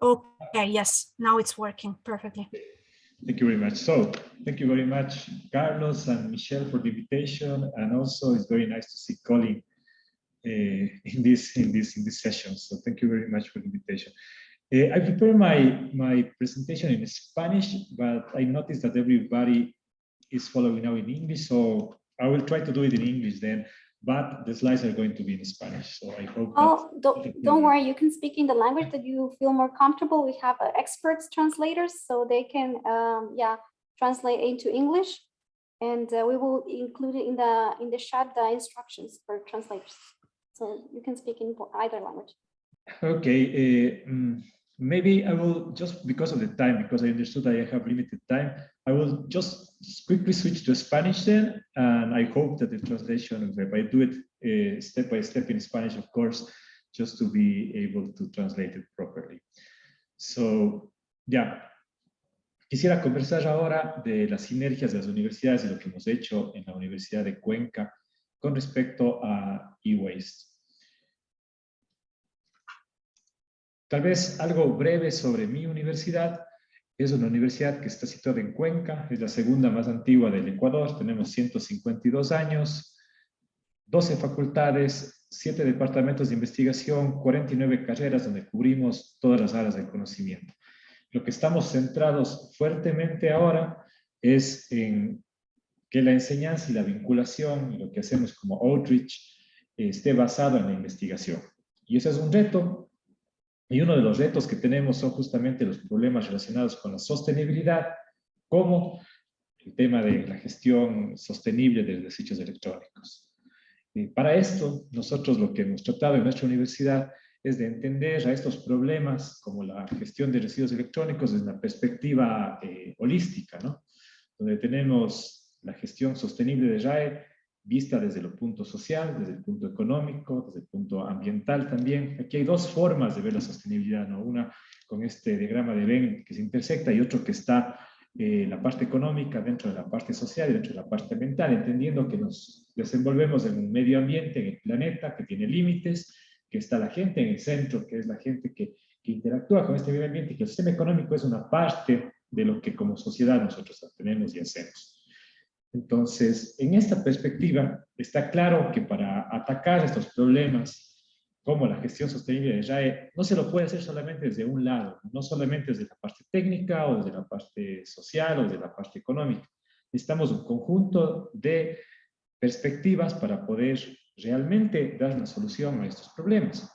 Okay, yes, now it's working perfectly. Thank you very much. So thank you very much, Carlos and Michelle, for the invitation, and also it's very nice to see Colin in this session. So thank you very much for the invitation. I prepared my presentation in Spanish, but I noticed that everybody is following now in English, so I will try to do it in English then, but the slides are going to be in Spanish, so I hope. Oh, don't worry, you can speak in the language that you feel more comfortable. We have experts translators, so they can translate into English, and we will include it in the chat the instructions for translators, so you can speak in either language. Okay. Maybe I will, just because of the time, because I understood I have limited time, I will just quickly switch to Spanish then, and I hope that the translation, if I do it step by step in Spanish, of course, just to be able to translate it properly. So, quisiera conversar ahora de las sinergias de las universidades y lo que hemos hecho en la Universidad de Cuenca con respecto a e-waste. Tal vez algo breve sobre mi universidad. Es una universidad que está situada en Cuenca, es la segunda más antigua del Ecuador, tenemos 152 años, 12 facultades, 7 departamentos de investigación, 49 carreras donde cubrimos todas las áreas del conocimiento. Lo que estamos centrados fuertemente ahora es en que la enseñanza y la vinculación, lo que hacemos como outreach, esté basado en la investigación. Y ese es un reto. Y uno de los retos que tenemos son justamente los problemas relacionados con la sostenibilidad, como el tema de la gestión sostenible de los desechos electrónicos. Para esto, nosotros lo que hemos tratado en nuestra universidad es de entender a estos problemas como la gestión de residuos electrónicos desde una perspectiva holística, ¿no? Donde tenemos la gestión sostenible de RAE vista desde el punto social, desde el punto económico, desde el punto ambiental también. Aquí hay dos formas de ver la sostenibilidad, ¿no? Una con este diagrama de Venn que se intersecta y otro que está la parte económica dentro de la parte social y dentro de la parte ambiental, entendiendo que nos desenvolvemos en un medio ambiente, en el planeta, que tiene límites, que está la gente en el centro, que es la gente que interactúa con este medio ambiente, y que el sistema económico es una parte de lo que como sociedad nosotros tenemos y hacemos. Entonces, en esta perspectiva, está claro que para atacar estos problemas, como la gestión sostenible de RAE, no se lo puede hacer solamente desde un lado, no solamente desde la parte técnica o desde la parte social o desde la parte económica. Necesitamos un conjunto de perspectivas para poder realmente dar una solución a estos problemas.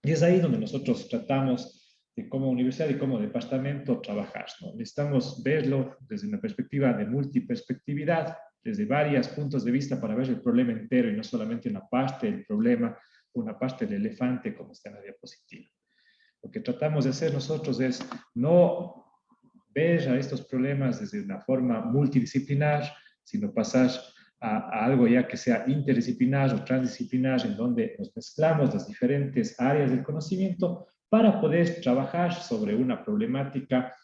Y es ahí donde nosotros tratamos de como universidad y como departamento trabajar, ¿no? Necesitamos verlo desde una perspectiva de multiperspectividad, desde varios puntos de vista para ver el problema entero y no solamente una parte del problema, una parte del elefante como está en la diapositiva. Lo que tratamos de hacer nosotros es no ver a estos problemas desde una forma multidisciplinar, sino pasar a algo ya que sea interdisciplinar o transdisciplinar, en donde nos mezclamos las diferentes áreas del conocimiento para poder trabajar sobre una problemática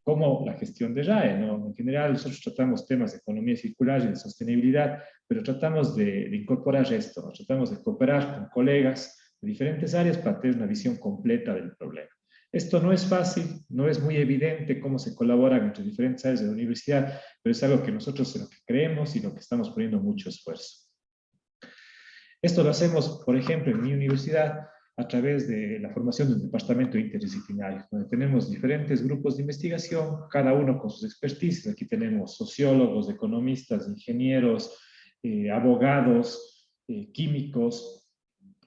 como la gestión de RAE, ¿no? En general, nosotros tratamos temas de economía circular y de sostenibilidad, pero tratamos de incorporar esto, ¿no? Tratamos de cooperar con colegas de diferentes áreas para tener una visión completa del problema. Esto no es fácil, no es muy evidente cómo se colabora entre diferentes áreas de la universidad, pero es algo que nosotros en lo que creemos y lo que estamos poniendo mucho esfuerzo. Esto lo hacemos, por ejemplo, en mi universidad, a través de la formación de un departamento interdisciplinario, donde tenemos diferentes grupos de investigación, cada uno con sus expertices. Aquí tenemos sociólogos, economistas, ingenieros, abogados, químicos,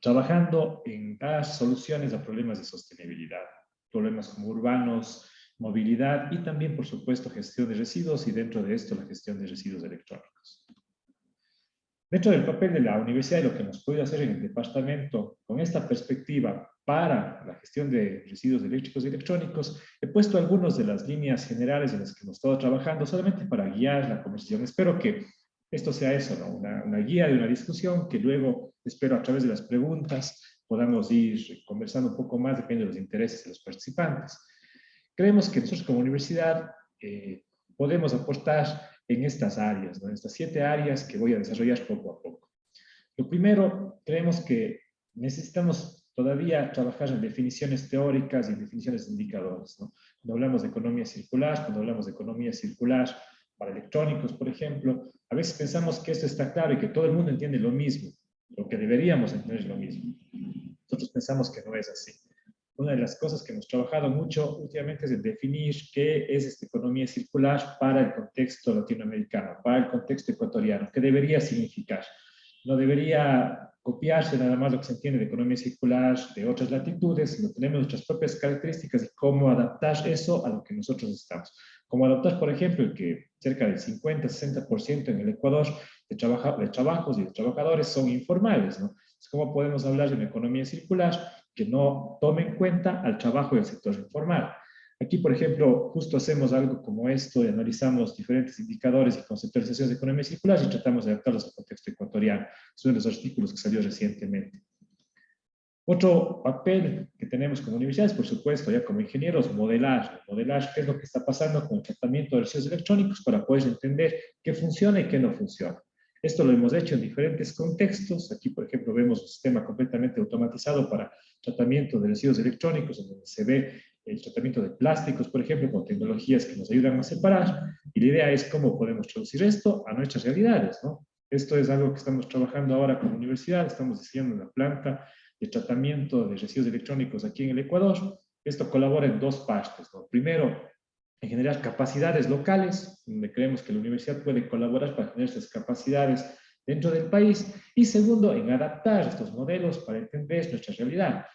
trabajando en dar soluciones a problemas de sostenibilidad, problemas como urbanos, movilidad y también, por supuesto, gestión de residuos y dentro de esto la gestión de residuos electrónicos. Dentro del papel de la universidad y lo que hemos podido hacer en el departamento con esta perspectiva para la gestión de residuos eléctricos y electrónicos, he puesto algunas de las líneas generales en las que hemos estado trabajando solamente para guiar la conversación. Espero que esto sea eso, ¿no? Una guía de una discusión que luego, espero a través de las preguntas, podamos ir conversando un poco más, depende de los intereses de los participantes. Creemos que nosotros como universidad podemos aportar en estas áreas, ¿no? En estas 7 áreas que voy a desarrollar poco a poco. Lo primero, creemos que necesitamos todavía trabajar en definiciones teóricas y en definiciones de indicadores, ¿no? Cuando hablamos de economía circular para electrónicos, por ejemplo, a veces pensamos que esto está claro y que todo el mundo entiende lo mismo, lo que deberíamos entender es lo mismo. Nosotros pensamos que no es así. Una de las cosas que hemos trabajado mucho últimamente es en definir qué es esta economía circular para el contexto latinoamericano, para el contexto ecuatoriano, qué debería significar. No debería copiarse nada más lo que se entiende de economía circular de otras latitudes, sino tenemos nuestras propias características y cómo adaptar eso a lo que nosotros estamos. Como adaptar, por ejemplo, el que cerca del 50-60% en el Ecuador de trabajos y de trabajadores son informales, ¿no? ¿Cómo podemos hablar de una economía circular que no tome en cuenta al trabajo del sector informal? Aquí, por ejemplo, justo hacemos algo como esto y analizamos diferentes indicadores y conceptualizaciones de economía circular y tratamos de adaptarlos al contexto ecuatoriano. Es uno de los artículos que salió recientemente. Otro papel que tenemos como universidades, por supuesto, ya como ingenieros, modelar qué es lo que está pasando con el tratamiento de residuos electrónicos para poder entender qué funciona y qué no funciona. Esto lo hemos hecho en diferentes contextos. Aquí, por ejemplo, vemos un sistema completamente automatizado para tratamiento de residuos electrónicos, en donde se ve el tratamiento de plásticos, por ejemplo, con tecnologías que nos ayudan a separar. Y la idea es cómo podemos traducir esto a nuestras realidades, ¿no? Esto es algo que estamos trabajando ahora como universidad. Estamos diseñando una planta de tratamiento de residuos electrónicos aquí en el Ecuador. Esto colabora en 2 partes, ¿no? Primero, en generar capacidades locales, donde creemos que la universidad puede colaborar para generar estas capacidades dentro del país. Y segundo, en adaptar estos modelos para entender nuestra realidad.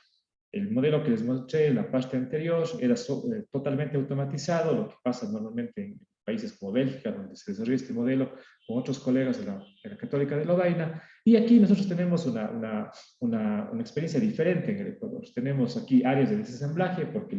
El modelo que les mostré en la parte anterior era totalmente automatizado, lo que pasa normalmente en países como Bélgica, donde se desarrolla este modelo con otros colegas de la Católica de Lovaina. Y aquí nosotros tenemos una experiencia diferente en el Ecuador. Tenemos aquí áreas de desensamblaje porque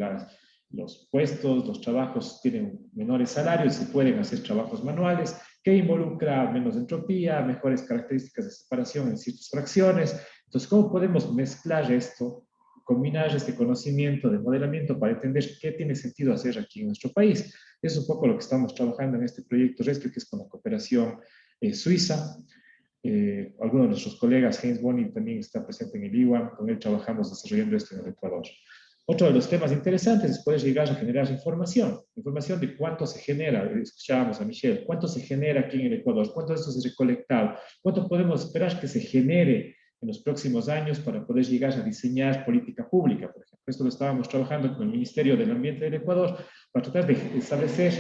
los puestos, los trabajos tienen menores salarios, se pueden hacer trabajos manuales, que involucra menos entropía, mejores características de separación en ciertas fracciones. Entonces, ¿cómo podemos mezclar esto, combinar este conocimiento de modelamiento para entender qué tiene sentido hacer aquí en nuestro país? Eso es un poco lo que estamos trabajando en este proyecto Rescue, que es con la cooperación suiza. Algunos de nuestros colegas, Heinz Boni también está presente en el EWAM, con él trabajamos desarrollando esto en el Ecuador. Otro de los temas interesantes es poder llegar a generar información de cuánto se genera, escuchábamos a Michelle, cuánto se genera aquí en el Ecuador, cuánto de esto se ha recolectado, cuánto podemos esperar que se genere en los próximos años para poder llegar a diseñar política pública, por ejemplo. Esto lo estábamos trabajando con el Ministerio del Ambiente del Ecuador para tratar de establecer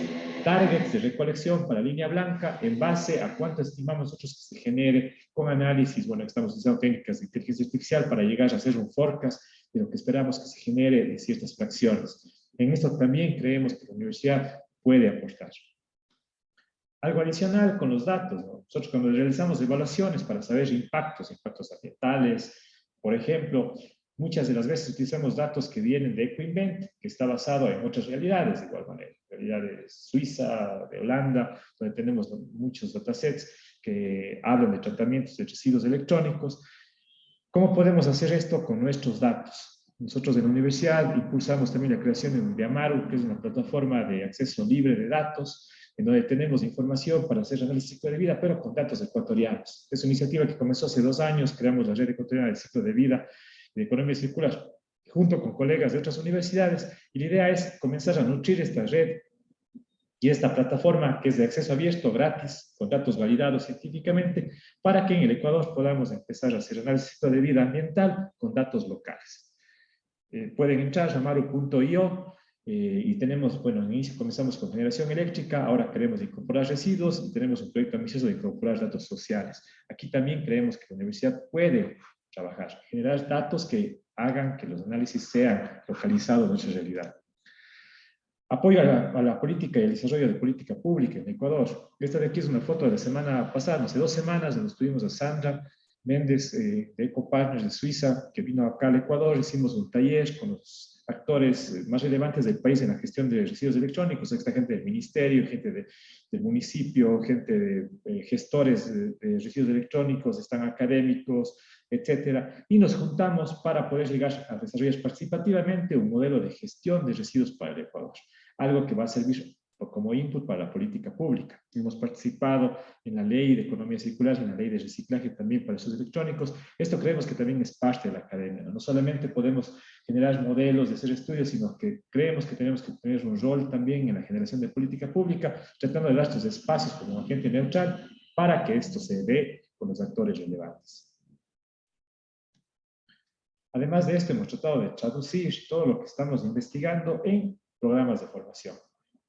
targets de recolección para línea blanca en base a cuánto estimamos nosotros que se genere con análisis. Bueno, estamos usando técnicas de inteligencia artificial para llegar a hacer un forecast de lo que esperamos que se genere en ciertas fracciones. En esto también creemos que la universidad puede aportar. Algo adicional con los datos, ¿no? Nosotros cuando realizamos evaluaciones para saber impactos ambientales, por ejemplo, muchas de las veces utilizamos datos que vienen de EcoInvent, que está basado en otras realidades de igual manera, realidades Suiza, de Holanda, donde tenemos muchos datasets que hablan de tratamientos de residuos electrónicos. ¿Cómo podemos hacer esto con nuestros datos? Nosotros en la universidad impulsamos también la creación de Amaru, que es una plataforma de acceso libre de datos, en donde tenemos información para hacer análisis de ciclo de vida, pero con datos ecuatorianos. Es una iniciativa que comenzó hace 2 años, creamos la red ecuatoriana del ciclo de vida y de economía circular, junto con colegas de otras universidades, y la idea es comenzar a nutrir esta red y esta plataforma que es de acceso abierto, gratis, con datos validados científicamente, para que en el Ecuador podamos empezar a hacer análisis de ciclo de vida ambiental con datos locales. Pueden entrar a amaru.io y tenemos, bueno, en inicio comenzamos con generación eléctrica, ahora queremos incorporar residuos y tenemos un proyecto ambicioso de incorporar datos sociales. Aquí también creemos que la universidad puede trabajar, generar datos que hagan que los análisis sean localizados en nuestra realidad. Apoyo a la política y el desarrollo de política pública en Ecuador. Esta de aquí es una foto de la semana pasada, hace 2 semanas, donde estuvimos a Sandra Méndez de EcoPartners de Suiza, que vino acá al Ecuador. Hicimos un taller con los actores más relevantes del país en la gestión de residuos electrónicos. Esta gente del ministerio, gente del municipio, gente de gestores de residuos electrónicos, están académicos, etcétera, y nos juntamos para poder llegar a desarrollar participativamente un modelo de gestión de residuos para el Ecuador, algo que va a servir como input para la política pública. Hemos participado en la ley de economía circular y en la ley de reciclaje también para residuos electrónicos. Esto creemos que también es parte de la academia, ¿no? No solamente podemos generar modelos de hacer estudios, sino que creemos que tenemos que tener un rol también en la generación de política pública, tratando de dar estos espacios como agente neutral para que esto se dé con los actores relevantes. Además de esto, hemos tratado de traducir todo lo que estamos investigando en programas de formación.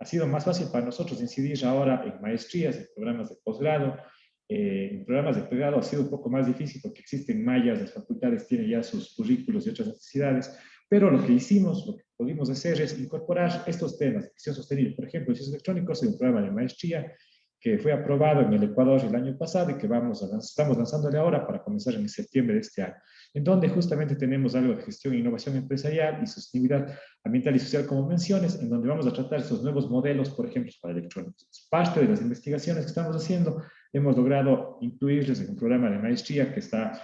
Ha sido más fácil para nosotros incidir ahora en maestrías, en programas de posgrado. En programas de pregrado ha sido un poco más difícil porque existen mallas, las facultades tienen ya sus currículos y otras necesidades, pero lo que hicimos, lo que pudimos hacer es incorporar estos temas de gestión sostenible, por ejemplo, residuos electrónicos, en un programa de maestría que fue aprobado en el Ecuador el año pasado y que estamos lanzándole ahora para comenzar en septiembre de este año, en donde justamente tenemos algo de gestión e innovación empresarial y sostenibilidad ambiental y social como menciones, en donde vamos a tratar estos nuevos modelos, por ejemplo, para electrónicos. Parte de las investigaciones que estamos haciendo, hemos logrado incluirles en un programa de maestría que está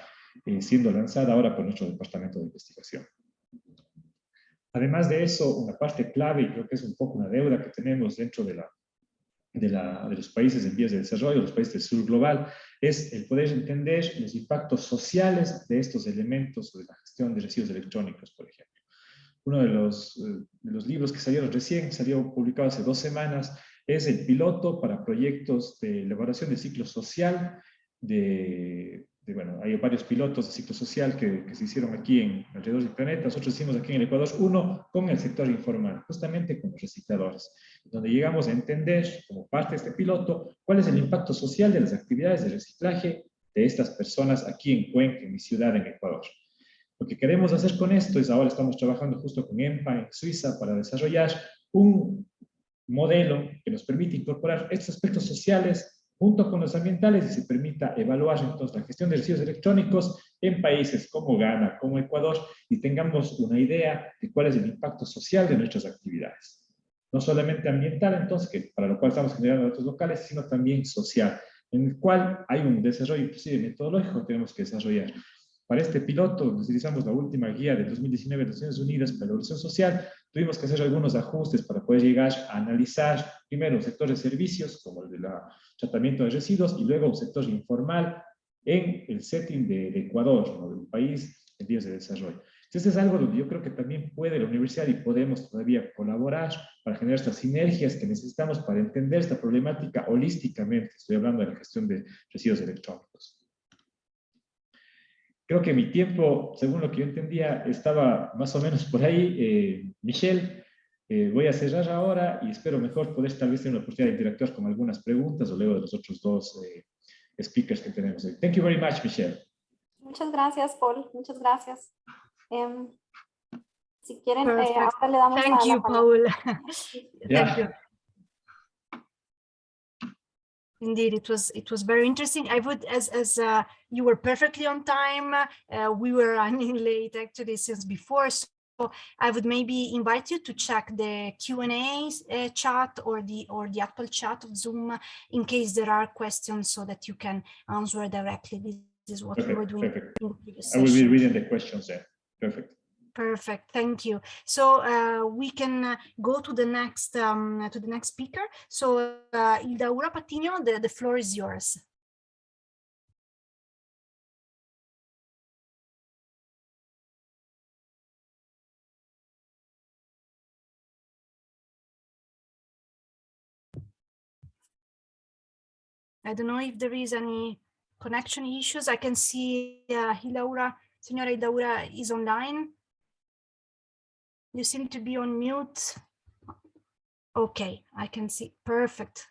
siendo lanzada ahora por nuestro departamento de investigación. Además de eso, una parte clave, y creo que es un poco una deuda que tenemos dentro de los países en vías de desarrollo, los países del sur global, es el poder entender los impactos sociales de estos elementos de la gestión de residuos electrónicos, por ejemplo. Uno de los libros que salieron recién, salió publicado hace 2 semanas, es el piloto para proyectos de elaboración de ciclo social bueno, hay varios pilotos de ciclo social que se hicieron aquí alrededor del planeta. Nosotros hicimos aquí en el Ecuador uno con el sector informal, justamente con los recicladores, donde llegamos a entender, como parte de este piloto, cuál es el impacto social de las actividades de reciclaje de estas personas aquí en Cuenca, en mi ciudad, en Ecuador. Lo que queremos hacer con esto es, ahora estamos trabajando justo con EMPA en Suiza para desarrollar un modelo que nos permite incorporar estos aspectos sociales junto con los ambientales y se permita evaluar entonces la gestión de residuos electrónicos en países como Ghana, como Ecuador, y tengamos una idea de cuál es el impacto social de nuestras actividades. no solamente ambiental, entonces, que para lo cual estamos generando datos locales, sino también social, en el cual hay un desarrollo inclusive metodológico que tenemos que desarrollar. Para este piloto, utilizamos la última guía de 2019 de Naciones Unidas para la Evolución Social. Tuvimos que hacer algunos ajustes para poder llegar a analizar primero un sector de servicios, como el del tratamiento de residuos, y luego un sector informal en el setting de Ecuador, ¿no?, de un país en vías de desarrollo. Entonces es algo donde yo creo que también puede la universidad y podemos todavía colaborar para generar estas sinergias que necesitamos para entender esta problemática holísticamente. Estoy hablando de la gestión de residuos electrónicos. Creo que mi tiempo, según lo que yo entendía, estaba más o menos por ahí. Michelle, voy a cerrar ahora y espero mejor poder tal vez tener la oportunidad de interactuar con algunas preguntas o luego de los otros dos speakers que tenemos hoy. Thank you very much, Michelle. Muchas gracias, Paul. Muchas gracias. Si quieren, Perfect. ahora le damos Thank you, la Paul. Yeah. Thank you. Indeed, it was very interesting. I would, as you were perfectly on time, we were running late actually since before, so I would maybe invite you to check the Q&A chat or the actual chat of Zoom in case there are questions, so that you can answer directly. This is what we were doing. Perfect. In the previous I will be session. reading the questions there. Perfect. Perfect, thank you. So we can go to the next speaker. So Hildaura Patiño, the floor is yours. I don't know if there is any connection issues. I can see Hildaura, Señora Hildaura is online. You seem to be on mute. Okay, I can see. Perfect.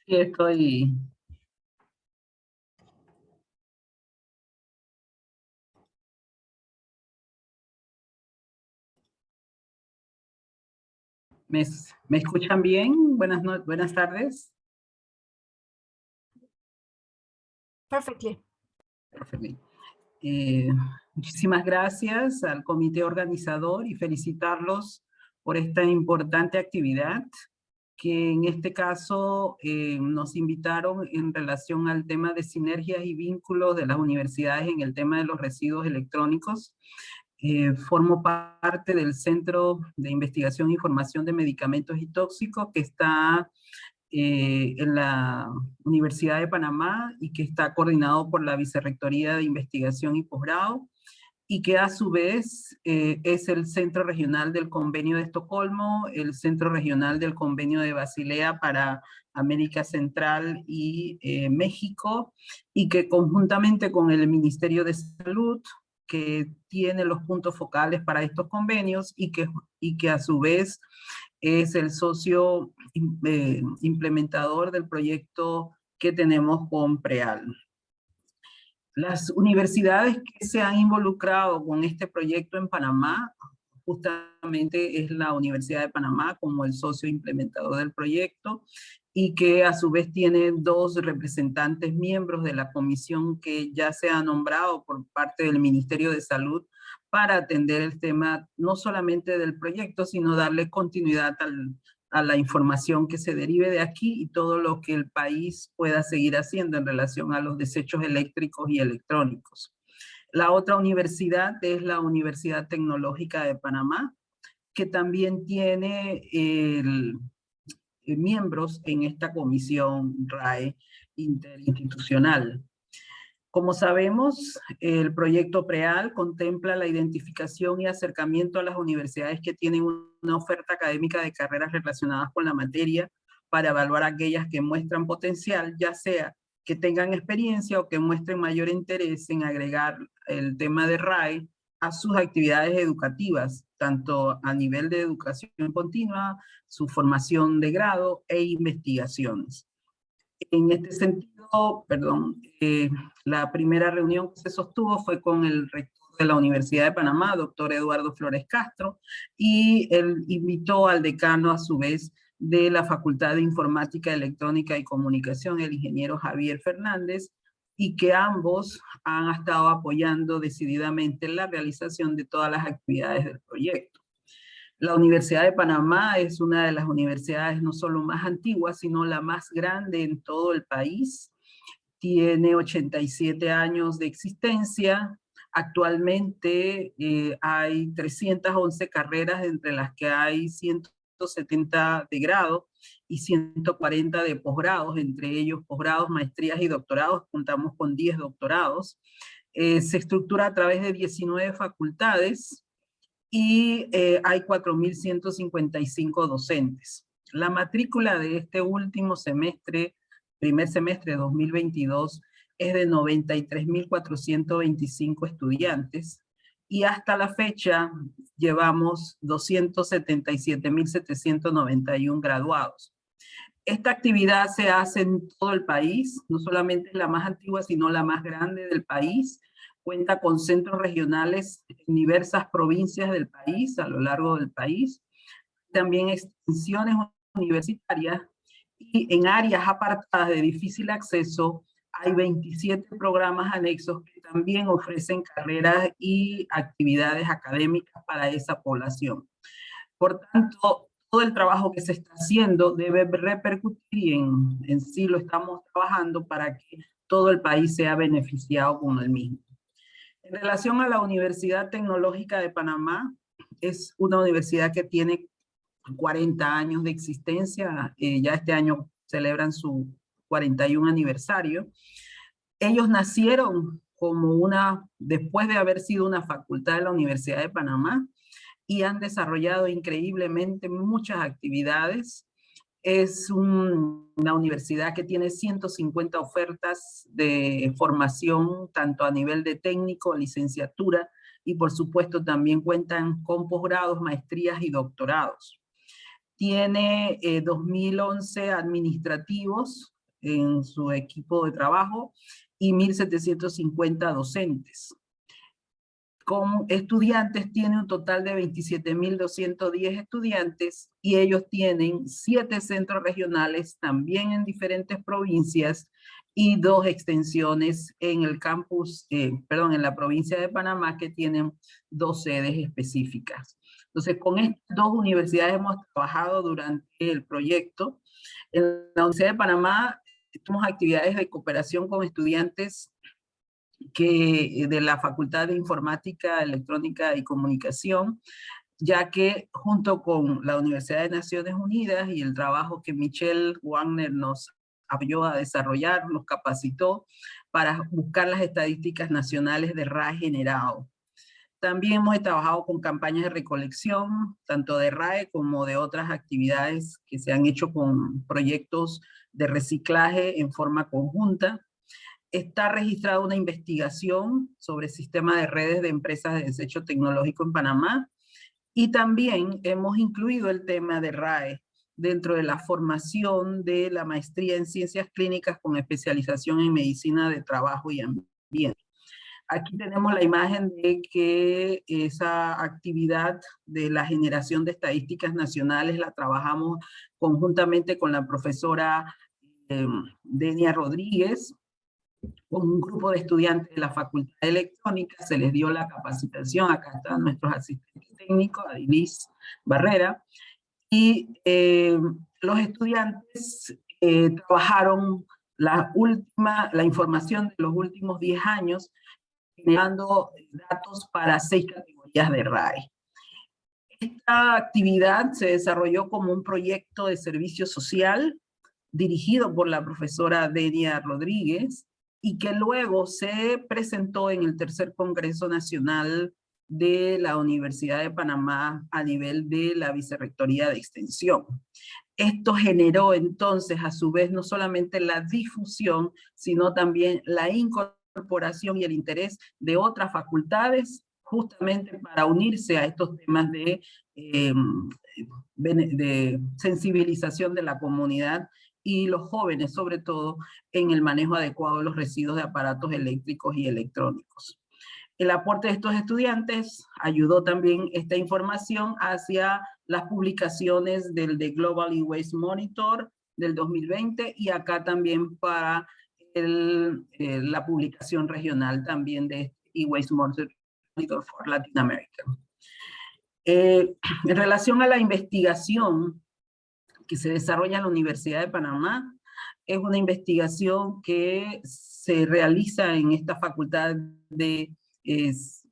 Sí, estoy. ¿Me escuchan bien? Buenas tardes. Perfectly. Perfectly. Muchísimas gracias al comité organizador y felicitarlos por esta importante actividad que en este caso nos invitaron en relación al tema de sinergias y vínculos de las universidades en el tema de los residuos electrónicos. Formo parte del Centro de Investigación e Información de Medicamentos y Tóxicos que está en la Universidad de Panamá y que está coordinado por la Vicerrectoría de Investigación y Posgrado, y que a su vez es el Centro Regional del Convenio de Estocolmo, el Centro Regional del Convenio de Basilea para América Central y México, y que conjuntamente con el Ministerio de Salud, que tiene los puntos focales para estos convenios, y que a su vez es el socio implementador del proyecto que tenemos con PREAL. Las universidades que se han involucrado con este proyecto en Panamá, justamente es la Universidad de Panamá como el socio implementador del proyecto, y que a su vez tiene dos representantes miembros de la comisión que ya se ha nombrado por parte del Ministerio de Salud para atender el tema no solamente del proyecto, sino darle continuidad a la información que se derive de aquí y todo lo que el país pueda seguir haciendo en relación a los desechos eléctricos y electrónicos. La otra universidad es la Universidad Tecnológica de Panamá, que también tiene miembros en esta comisión RAE interinstitucional. Como sabemos, el proyecto PREAL contempla la identificación y acercamiento a las universidades que tienen una oferta académica de carreras relacionadas con la materia para evaluar aquellas que muestran potencial, ya sea que tengan experiencia o que muestren mayor interés en agregar el tema de RAE a sus actividades educativas, tanto a nivel de educación continua, su formación de grado e investigaciones. En este sentido, la primera reunión que se sostuvo fue con el rector de la Universidad de Panamá, doctor Eduardo Flores Castro, y él invitó al decano a su vez de la Facultad de Informática, Electrónica y Comunicación, el ingeniero Javier Fernández, y que ambos han estado apoyando decididamente la realización de todas las actividades del proyecto. La Universidad de Panamá es una de las universidades no solo más antiguas, sino la más grande en todo el país. Tiene 87 años de existencia. Actualmente hay 311 carreras, entre las que hay 170 de grado y 140 de posgrados, entre ellos posgrados, maestrías y doctorados. Contamos con 10 doctorados. Se estructura a través de 19 facultades y hay 4.155 docentes. La matrícula de este último semestre, primer semestre de 2022, es de 93.425 estudiantes, y hasta la fecha llevamos 277.791 graduados. Esta actividad se hace en todo el país, no solamente la más antigua, sino la más grande del país. Cuenta con centros regionales en diversas provincias del país, a lo largo del país. También extensiones universitarias, y en áreas apartadas de difícil acceso hay 27 programas anexos que también ofrecen carreras y actividades académicas para esa población. Por tanto, todo el trabajo que se está haciendo debe repercutir, y en sí lo estamos trabajando para que todo el país sea beneficiado con el mismo. En relación a la Universidad Tecnológica de Panamá, es una universidad que tiene 40 años de existencia, ya este año celebran su 41 aniversario. Ellos nacieron como después de haber sido una facultad de la Universidad de Panamá, y han desarrollado increíblemente muchas actividades. Es una universidad que tiene 150 ofertas de formación, tanto a nivel de técnico, licenciatura, y por supuesto también cuentan con posgrados, maestrías y doctorados. Tiene 2011 administrativos en su equipo de trabajo y 1.750 docentes. Con estudiantes tiene un total de 27.210 estudiantes, y ellos tienen 7 centros regionales también en diferentes provincias y 2 extensiones en el campus, en la provincia de Panamá, que tienen 2 sedes específicas. Entonces, con estas 2 universidades hemos trabajado durante el proyecto. En la Universidad de Panamá tenemos actividades de cooperación con estudiantes de la Facultad de Informática, Electrónica y Comunicación, ya que junto con la Universidad de Naciones Unidas y el trabajo que Michelle Wagner nos apoyó a desarrollar, nos capacitó para buscar las estadísticas nacionales de RAE generado. También hemos trabajado con campañas de recolección, tanto de RAE como de otras actividades que se han hecho con proyectos de reciclaje en forma conjunta. Está registrada una investigación sobre el sistema de redes de empresas de desecho tecnológico en Panamá, y también hemos incluido el tema de RAE dentro de la formación de la maestría en ciencias clínicas con especialización en medicina de trabajo y ambiente. Aquí tenemos la imagen de que esa actividad de la generación de estadísticas nacionales la trabajamos conjuntamente con la profesora Denia Rodríguez, con un grupo de estudiantes de la Facultad de Electrónicos. Se les dio la capacitación. Acá están nuestros asistentes técnicos, Además, Barrera, y los estudiantes trabajaron la información de los últimos 10 años, generando datos para 6 categorías de RAE. Esta actividad se desarrolló como un proyecto de servicio social dirigido por la profesora Denia Rodríguez, y que luego se presentó en el tercer Congreso Nacional de la Universidad de Panamá a nivel de la Vicerrectoría de Extensión. Esto generó entonces a su vez no solamente la difusión, sino también la incorporación y el interés de otras facultades, justamente para unirse a estos temas de sensibilización de la comunidad y los jóvenes, sobre todo, en el manejo adecuado de los residuos de aparatos eléctricos y electrónicos. El aporte de estos estudiantes ayudó también esta información hacia las publicaciones del The Global E-Waste Monitor del 2020, y acá también para la publicación regional también de E-Waste Monitor for Latin America. En relación a la investigación que se desarrolla en la Universidad de Panamá, es una investigación que se realiza en esta facultad de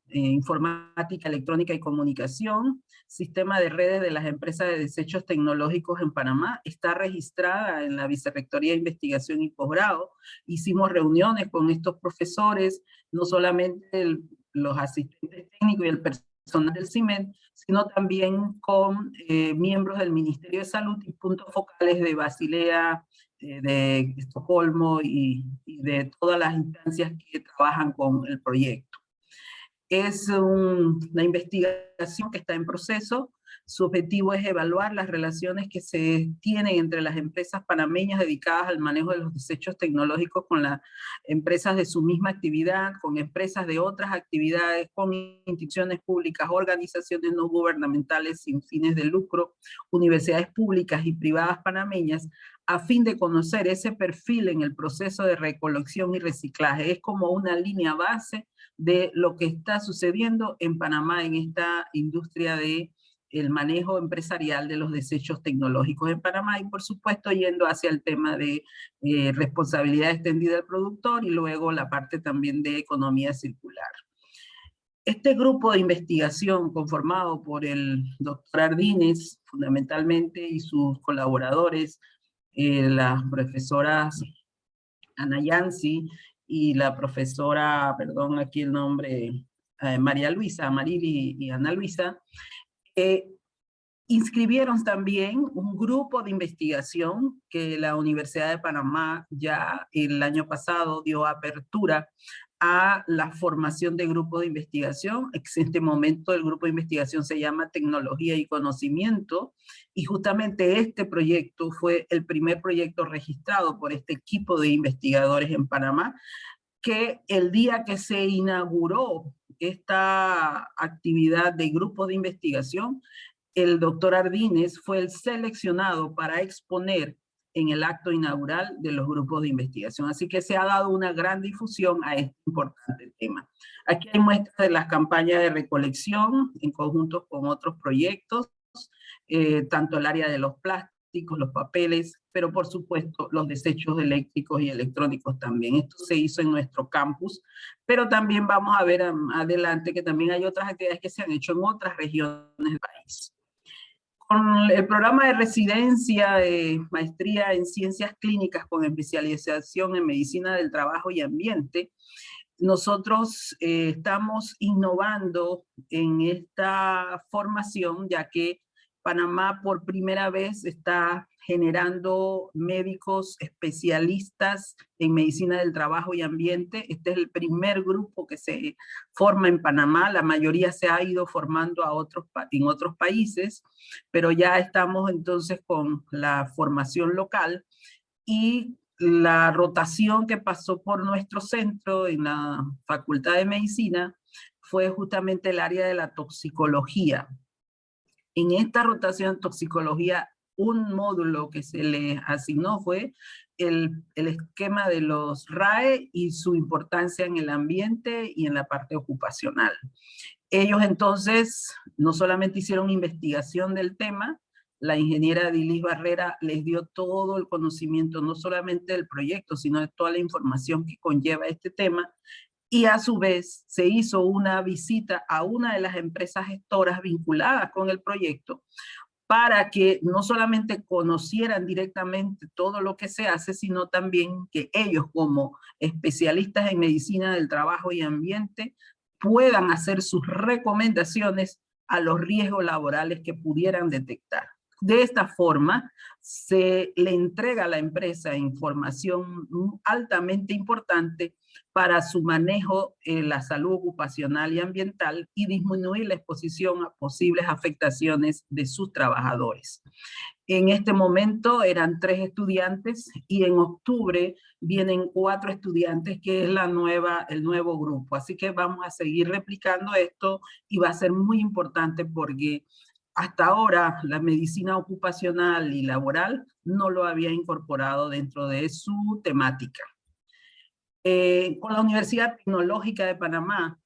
Informática, Electrónica y Comunicación, Sistema de Redes de las Empresas de Desechos Tecnológicos en Panamá. Está registrada en la Vicerrectoría de Investigación y Posgrado. Hicimos reuniones con estos profesores, no solamente los asistentes técnicos y el personal del CIMEN, sino también con miembros del Ministerio de Salud y puntos focales de Basilea, de Estocolmo y de todas las instancias que trabajan con el proyecto. Es una investigación que está en proceso. Su objetivo es evaluar las relaciones que se tienen entre las empresas panameñas dedicadas al manejo de los desechos tecnológicos con las empresas de su misma actividad, con empresas de otras actividades, con instituciones públicas, organizaciones no gubernamentales sin fines de lucro, universidades públicas y privadas panameñas, a fin de conocer ese perfil en el proceso de recolección y reciclaje. Es como una línea base de lo que está sucediendo en Panamá en esta industria de el manejo empresarial de los desechos tecnológicos en Panamá, y por supuesto yendo hacia el tema de responsabilidad extendida del productor y luego la parte también de economía circular. Este grupo de investigación conformado por el doctor Ardínez fundamentalmente y sus colaboradores, las profesoras Ana Yancy y la profesora, perdón aquí el nombre, María Luisa, Marili y Ana Luisa, inscribieron también un grupo de investigación que la Universidad de Panamá ya el año pasado dio apertura a la formación de grupos de investigación. En este momento el grupo de investigación se llama Tecnología y Conocimiento, y justamente este proyecto fue el primer proyecto registrado por este equipo de investigadores en Panamá, que el día que se inauguró esta actividad de grupos de investigación, el doctor Ardínez fue el seleccionado para exponer en el acto inaugural de los grupos de investigación. Así que se ha dado una gran difusión a este importante tema. Aquí hay muestras de las campañas de recolección en conjunto con otros proyectos, tanto el área de los plásticos, los papeles, pero por supuesto los desechos eléctricos y electrónicos también. Esto se hizo en nuestro campus, pero también vamos a ver adelante que también hay otras actividades que se han hecho en otras regiones del país. Con el programa de residencia de maestría en ciencias clínicas con especialización en medicina del trabajo y ambiente, nosotros estamos innovando en esta formación, ya que Panamá por primera vez está generando médicos especialistas en medicina del trabajo y ambiente. Este es el primer grupo que se forma en Panamá. La mayoría se ha ido formando en otros países, pero ya estamos entonces con la formación local, y la rotación que pasó por nuestro centro en la Facultad de Medicina fue justamente el área de la toxicología. En esta rotación de toxicología, un módulo que se le asignó fue el esquema de los RAE y su importancia en el ambiente y en la parte ocupacional. Ellos entonces no solamente hicieron investigación del tema, la ingeniera Dilis Barrera les dio todo el conocimiento, no solamente del proyecto, sino de toda la información que conlleva este tema, y a su vez se hizo una visita a una de las empresas gestoras vinculadas con el proyecto para que no solamente conocieran directamente todo lo que se hace, sino también que ellos como especialistas en medicina del trabajo y ambiente puedan hacer sus recomendaciones a los riesgos laborales que pudieran detectar. De esta forma, se le entrega a la empresa información altamente importante para su manejo en la salud ocupacional y ambiental y disminuir la exposición a posibles afectaciones de sus trabajadores. En este momento eran 3 estudiantes y en octubre vienen 4 estudiantes, que es el nuevo grupo. Así que vamos a seguir replicando esto y va a ser muy importante porque hasta ahora la medicina ocupacional y laboral no lo había incorporado dentro de su temática. Con la Universidad Tecnológica de Panamá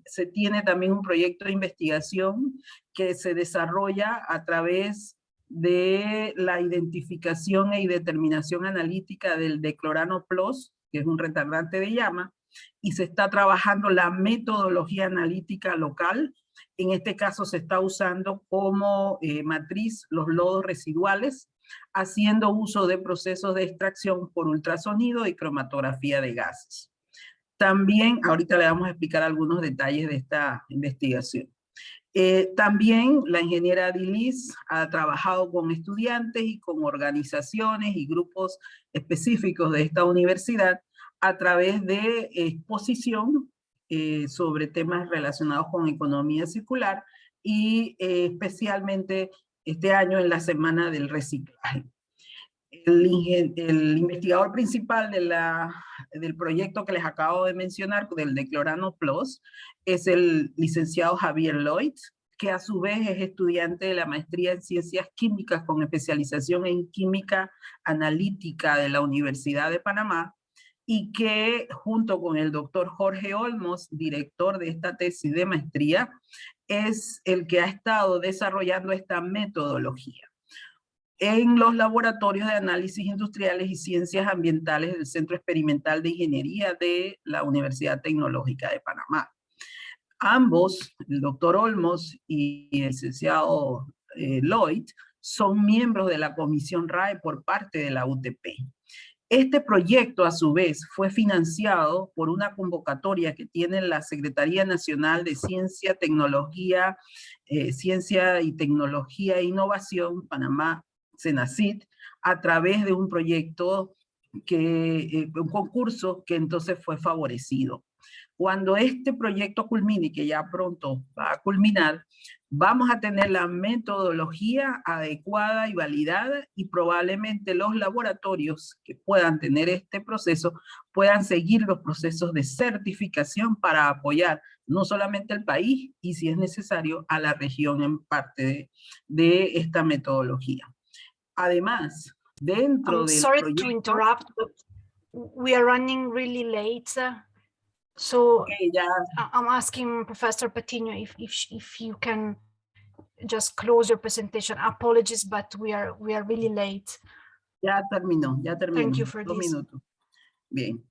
se tiene también un proyecto de investigación que se desarrolla a través de la identificación y determinación analítica del declorano plus, que es un retardante de llama, y se está trabajando la metodología analítica local. En este caso se está usando como matriz los lodos residuales, haciendo uso de procesos de extracción por ultrasonido y cromatografía de gases. También, ahorita le vamos a explicar algunos detalles de esta investigación. También la ingeniera Dilis ha trabajado con estudiantes y con organizaciones y grupos específicos de esta universidad a través de exposición sobre temas relacionados con economía circular y especialmente este año en la Semana del Reciclaje. El investigador principal del proyecto que les acabo de mencionar, del Declorano Plus, es el licenciado Javier Lloyd, que a su vez es estudiante de la maestría en Ciencias Químicas con especialización en Química Analítica de la Universidad de Panamá, y que junto con el doctor Jorge Olmos, director de esta tesis de maestría, es el que ha estado desarrollando esta metodología en los laboratorios de análisis industriales y ciencias ambientales del Centro Experimental de Ingeniería de la Universidad Tecnológica de Panamá. Ambos, el doctor Olmos y el licenciado Lloyd, son miembros de la Comisión RAE por parte de la UTP. Este proyecto, a su vez, fue financiado por una convocatoria que tiene la Secretaría Nacional de Ciencia, Tecnología, Ciencia y Tecnología e Innovación, Panamá, Senacid, a través de un proyecto, un concurso que entonces fue favorecido. Cuando este proyecto culmine, que ya pronto va a culminar, vamos a tener la metodología adecuada y validada, y probablemente los laboratorios que puedan tener este proceso puedan seguir los procesos de certificación para apoyar no solamente al país y, si es necesario, a la región en parte de esta metodología. Además, dentro del sorry proyecto... to interrupt, but we are running really late. So okay, yeah. I'm asking Professor Patiño if you can just close your presentation. Apologies, but we are really late. Ya terminó. Thank you for 2 this. minutos. Bien.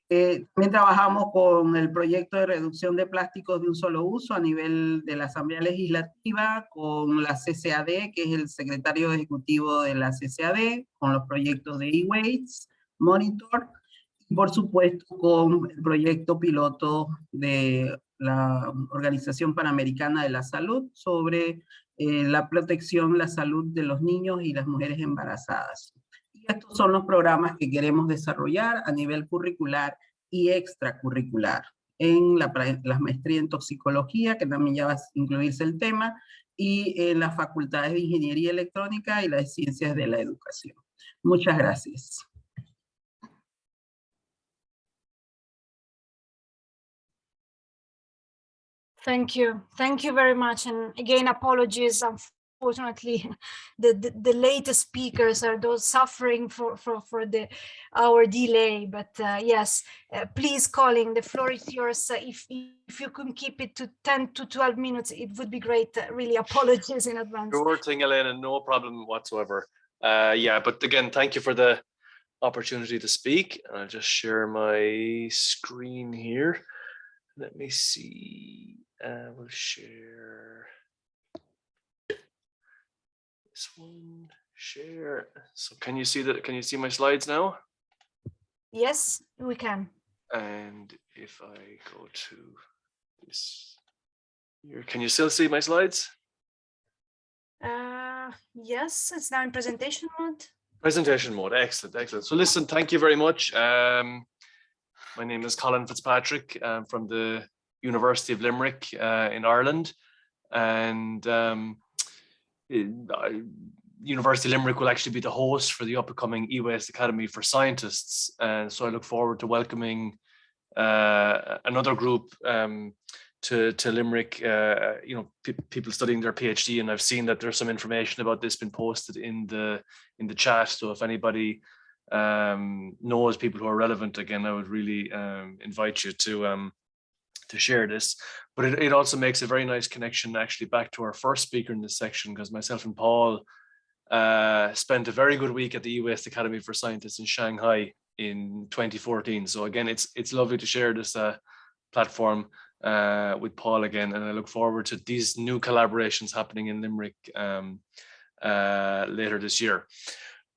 También trabajamos con el proyecto de reducción de plásticos de un solo uso a nivel de la Asamblea Legislativa, con la CCAD, que es el secretario ejecutivo de la CCAD, con los proyectos de e-waste, monitor, y por supuesto con el proyecto piloto de la Organización Panamericana de la Salud sobre la protección, la salud de los niños y las mujeres embarazadas. Estos son los programas que queremos desarrollar a nivel curricular y extracurricular. En la maestría en toxicología, que también ya va a incluirse el tema, y en las facultades de ingeniería electrónica y las ciencias de la educación. Muchas gracias. Thank you very much. And again, apologies. Unfortunately, the latest speakers are those suffering for our delay. But yes, please, Colin, the floor is yours. If you can keep it to 10 to 12 minutes, it would be great. Really, apologies in advance. Sure thing, Elena, no problem whatsoever. Yeah, but again, thank you for the opportunity to speak. I'll just share my screen here. Let me see. We'll share this one. Share. So can you see that? Can you see my slides now? Yes, we can. And if I go to this here, can you still see my slides? Yes, it's now in presentation mode. Presentation mode. Excellent, excellent. So listen, thank you very much. My name is Colin Fitzpatrick. I'm from the University of Limerick in Ireland, and University of Limerick will actually be the host for the upcoming eWaste Academy for Scientists, and so I look forward to welcoming another group to Limerick, you know, people studying their PhD, and I've seen that there's some information about this been posted in the chat, so if anybody knows people who are relevant, again, I would really invite you to share this. But it also makes a very nice connection actually back to our first speaker in this section, because myself and Paul spent a very good week at the E-Waste Academy for Scientists in Shanghai in 2014. So again, it's lovely to share this platform with Paul again, and I look forward to these new collaborations happening in Limerick later this year.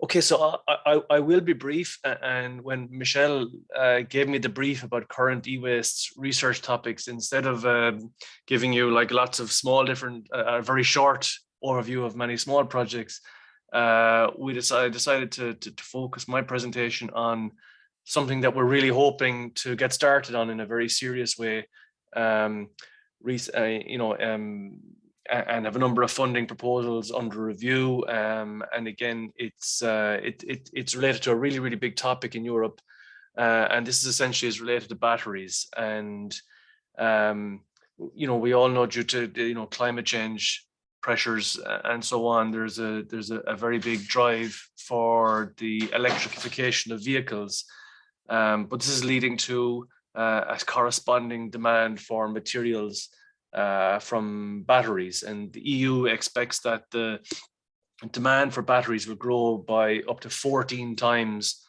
Okay, so I will be brief, and when Michelle gave me the brief about current e-waste research topics, instead of giving you like lots of small different, very short overview of many small projects, I decided to focus my presentation on something that we're really hoping to get started on in a very serious way, and have a number of funding proposals under review. And again, it's related to a really, really big topic in Europe. And this is essentially related to batteries. And, we all know, due to, climate change pressures and so on, there's a very big drive for the electrification of vehicles. But this is leading to a corresponding demand for materials from batteries, and the EU expects that the demand for batteries will grow by up to 14 times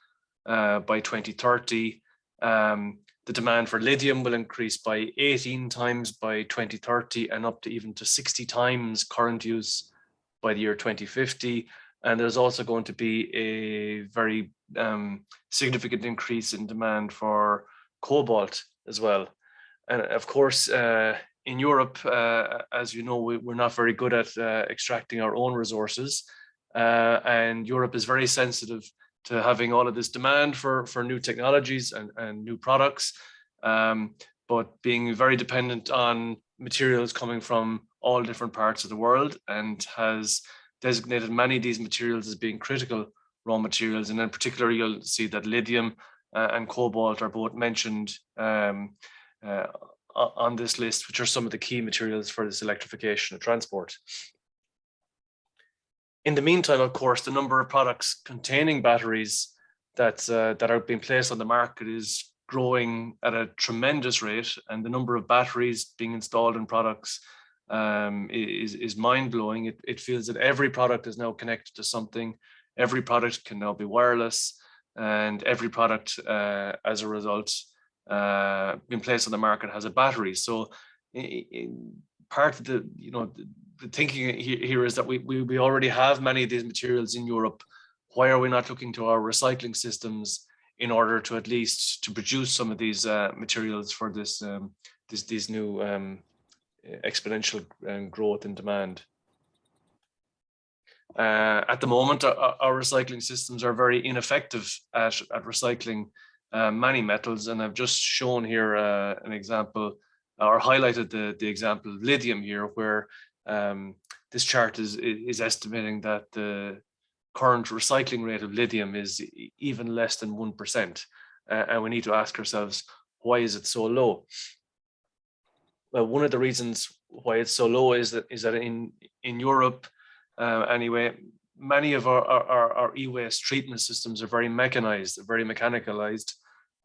by 2030. The demand for lithium will increase by 18 times by 2030, and up to even to 60 times current use by the year 2050. And there's also going to be a very significant increase in demand for cobalt as well. And of course, in Europe, as you know, we're not very good at extracting our own resources, and Europe is very sensitive to having all of this demand for new technologies and new products, but being very dependent on materials coming from all different parts of the world, and has designated many of these materials as being critical raw materials. And in particular, you'll see that lithium and cobalt are both mentioned on this list, which are some of the key materials for this electrification of transport. In the meantime, of course, the number of products containing batteries that are being placed on the market is growing at a tremendous rate, and the number of batteries being installed in products is mind-blowing. It feels that every product is now connected to something. Every product can now be wireless, and every product, as a result, being placed on the market has a battery. So part of the thinking here is that we already have many of these materials in Europe. Why are we not looking to our recycling systems in order to at least to produce some of these materials for this these new exponential growth in demand? At the moment, our recycling systems are very ineffective at recycling many metals, and I've just shown here an example, or highlighted the example of lithium here, where this chart is estimating that the current recycling rate of lithium is even less than 1%, and we need to ask ourselves, why is it so low? Well, one of the reasons why it's so low is that in Europe, anyway, many of our e-waste treatment systems are very mechanized, very mechanicalized,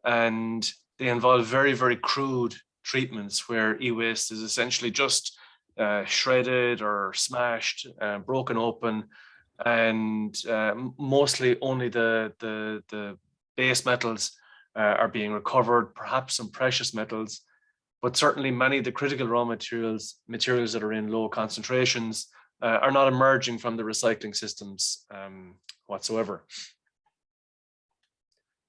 and they involve very, very crude treatments where e-waste is essentially just shredded or smashed, broken open, and mostly only the base metals are being recovered, perhaps some precious metals, but certainly many of the critical raw materials that are in low concentrations are not emerging from the recycling systems whatsoever.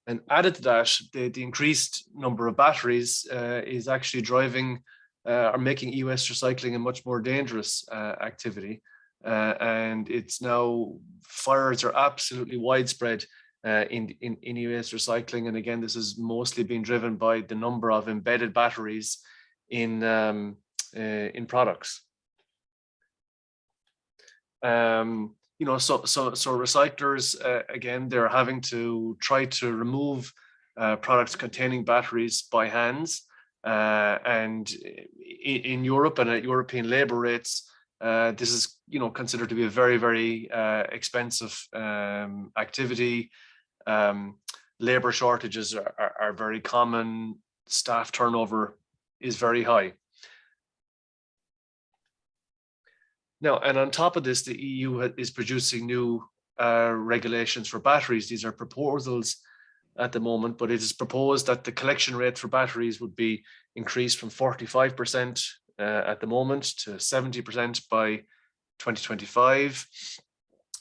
And added to that, the increased number of batteries is actually driving or making e-waste recycling a much more dangerous activity. And it's now, fires are absolutely widespread in e-waste recycling. And again, this is mostly being driven by the number of embedded batteries in products. So recyclers, again, they're having to try to remove products containing batteries by hands, and in Europe and at European labor rates, this is considered to be a very, very expensive activity, labor shortages are very common, staff turnover is very high. Now, and on top of this, the EU is producing new regulations for batteries. These are proposals at the moment, but it is proposed that the collection rate for batteries would be increased from 45% at the moment to 70% by 2025.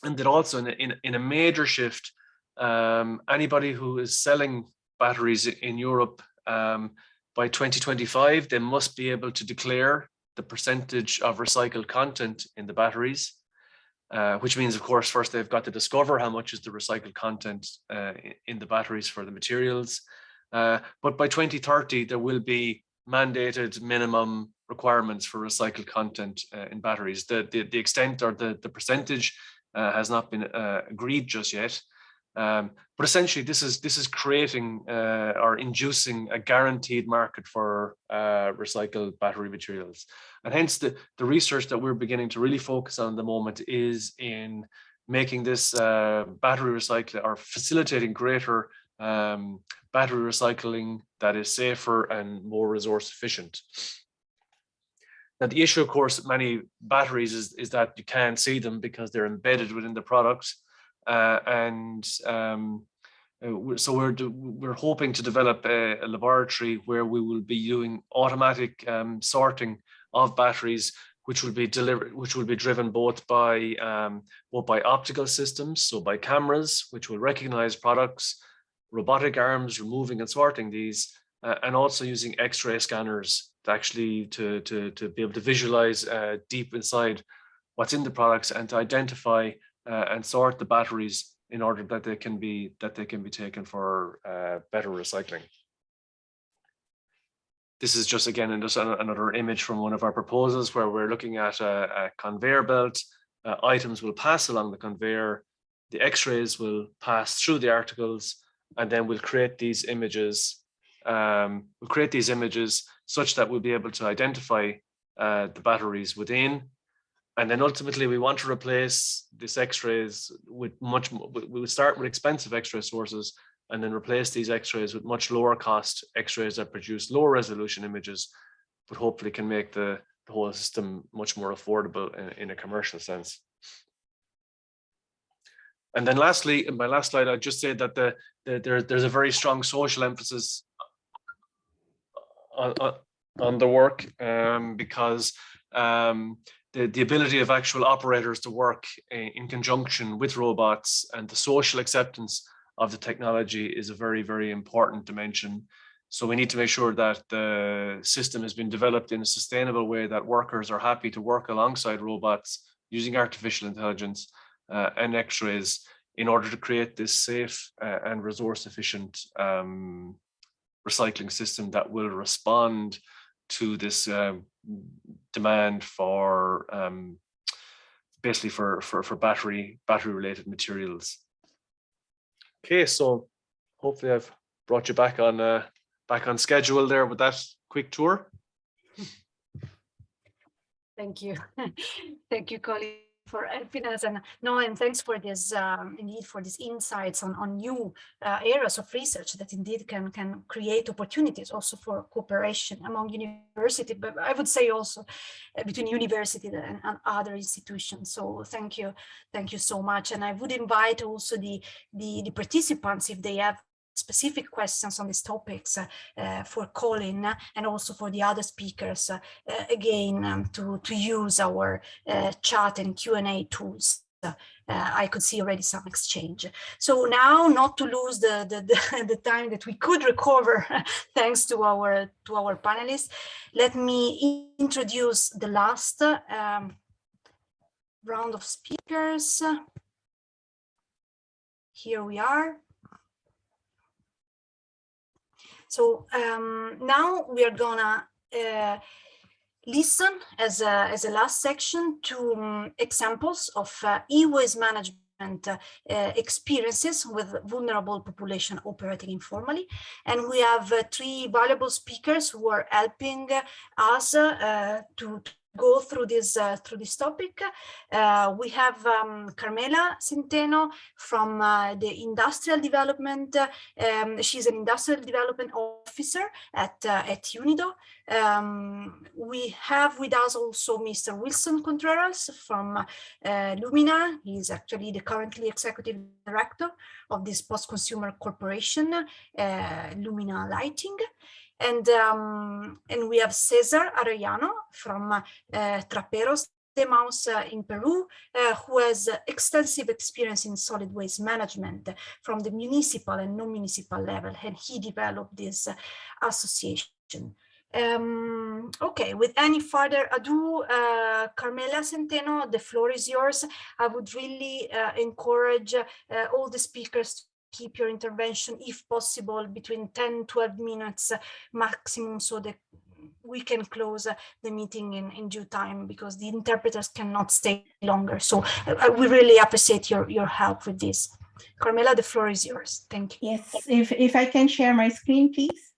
And that also in a major shift, anybody who is selling batteries in Europe by 2025, they must be able to declare the percentage of recycled content in the batteries, which means, of course, first they've got to discover how much is the recycled content in the batteries for the materials. But by 2030, there will be mandated minimum requirements for recycled content in batteries. The extent or the percentage has not been agreed just yet. But essentially, this is creating or inducing a guaranteed market for recycled battery materials. And hence the research that we're beginning to really focus on at the moment is in making this battery recycling or facilitating greater battery recycling that is safer and more resource efficient. Now, the issue, of course, with many batteries is that you can't see them because they're embedded within the product. So we're hoping to develop a laboratory where we will be doing automatic sorting of batteries, which will be driven both by optical systems, so by cameras, which will recognize products, robotic arms removing and sorting these, and also using X-ray scanners to actually to be able to visualize deep inside what's in the products and to identify and sort the batteries in order that they can be taken for better recycling. This is just again just another image from one of our proposals where we're looking at a conveyor belt. Items will pass along the conveyor, the X-rays will pass through the articles, and then we'll create these images. Such that we'll be able to identify the batteries within. And then ultimately we want to replace this X-rays with much more, we would start with expensive X-ray sources and then replace these X-rays with much lower cost X-rays that produce lower resolution images, but hopefully can make the whole system much more affordable in a commercial sense. And then lastly, in my last slide, I'd just say that there's a very strong social emphasis on the work because the ability of actual operators to work in conjunction with robots and the social acceptance of the technology is a very, very important dimension. So we need to make sure that the system has been developed in a sustainable way that workers are happy to work alongside robots using artificial intelligence and X-rays in order to create this safe and resource efficient recycling system that will respond to this demand for basically for battery related materials. Okay, so hopefully I've brought you back on schedule there with that quick tour. Thank you. Thank you, Colin, for helping us, and thanks for this indeed for these insights on new areas of research that indeed can create opportunities also for cooperation among universities, but I would say also between university and other institutions. So thank you so much, and I would invite also the participants, if they have specific questions on these topics for Colin and also for the other speakers, again, to use our chat and Q&A tools. I could see already some exchange. So now, not to lose the time that we could recover thanks to our panelists, let me introduce the last round of speakers. Here we are. So now we are gonna listen as a last section to examples of e-waste management experiences with vulnerable population operating informally. And we have three valuable speakers who are helping us to go through this topic. We have Carmela Centeno from the industrial development. She's an industrial development officer at UNIDO. We have with us also Mr. Wilson Contreras from Lumina. He's actually the currently executive director of this post-consumer corporation, Lumina Lighting. And we have Cesar Arellano from Traperos de Maus in Peru, who has extensive experience in solid waste management from the municipal and non-municipal level, and he developed this association. Okay, with any further ado, Carmela Centeno, the floor is yours. I would really encourage all the speakers to keep your intervention, if possible, between 10-12 minutes maximum, so that we can close the meeting in due time, because the interpreters cannot stay longer. So we really appreciate your help with this. Carmela, the floor is yours. Thank you. Yes, if I can share my screen, please.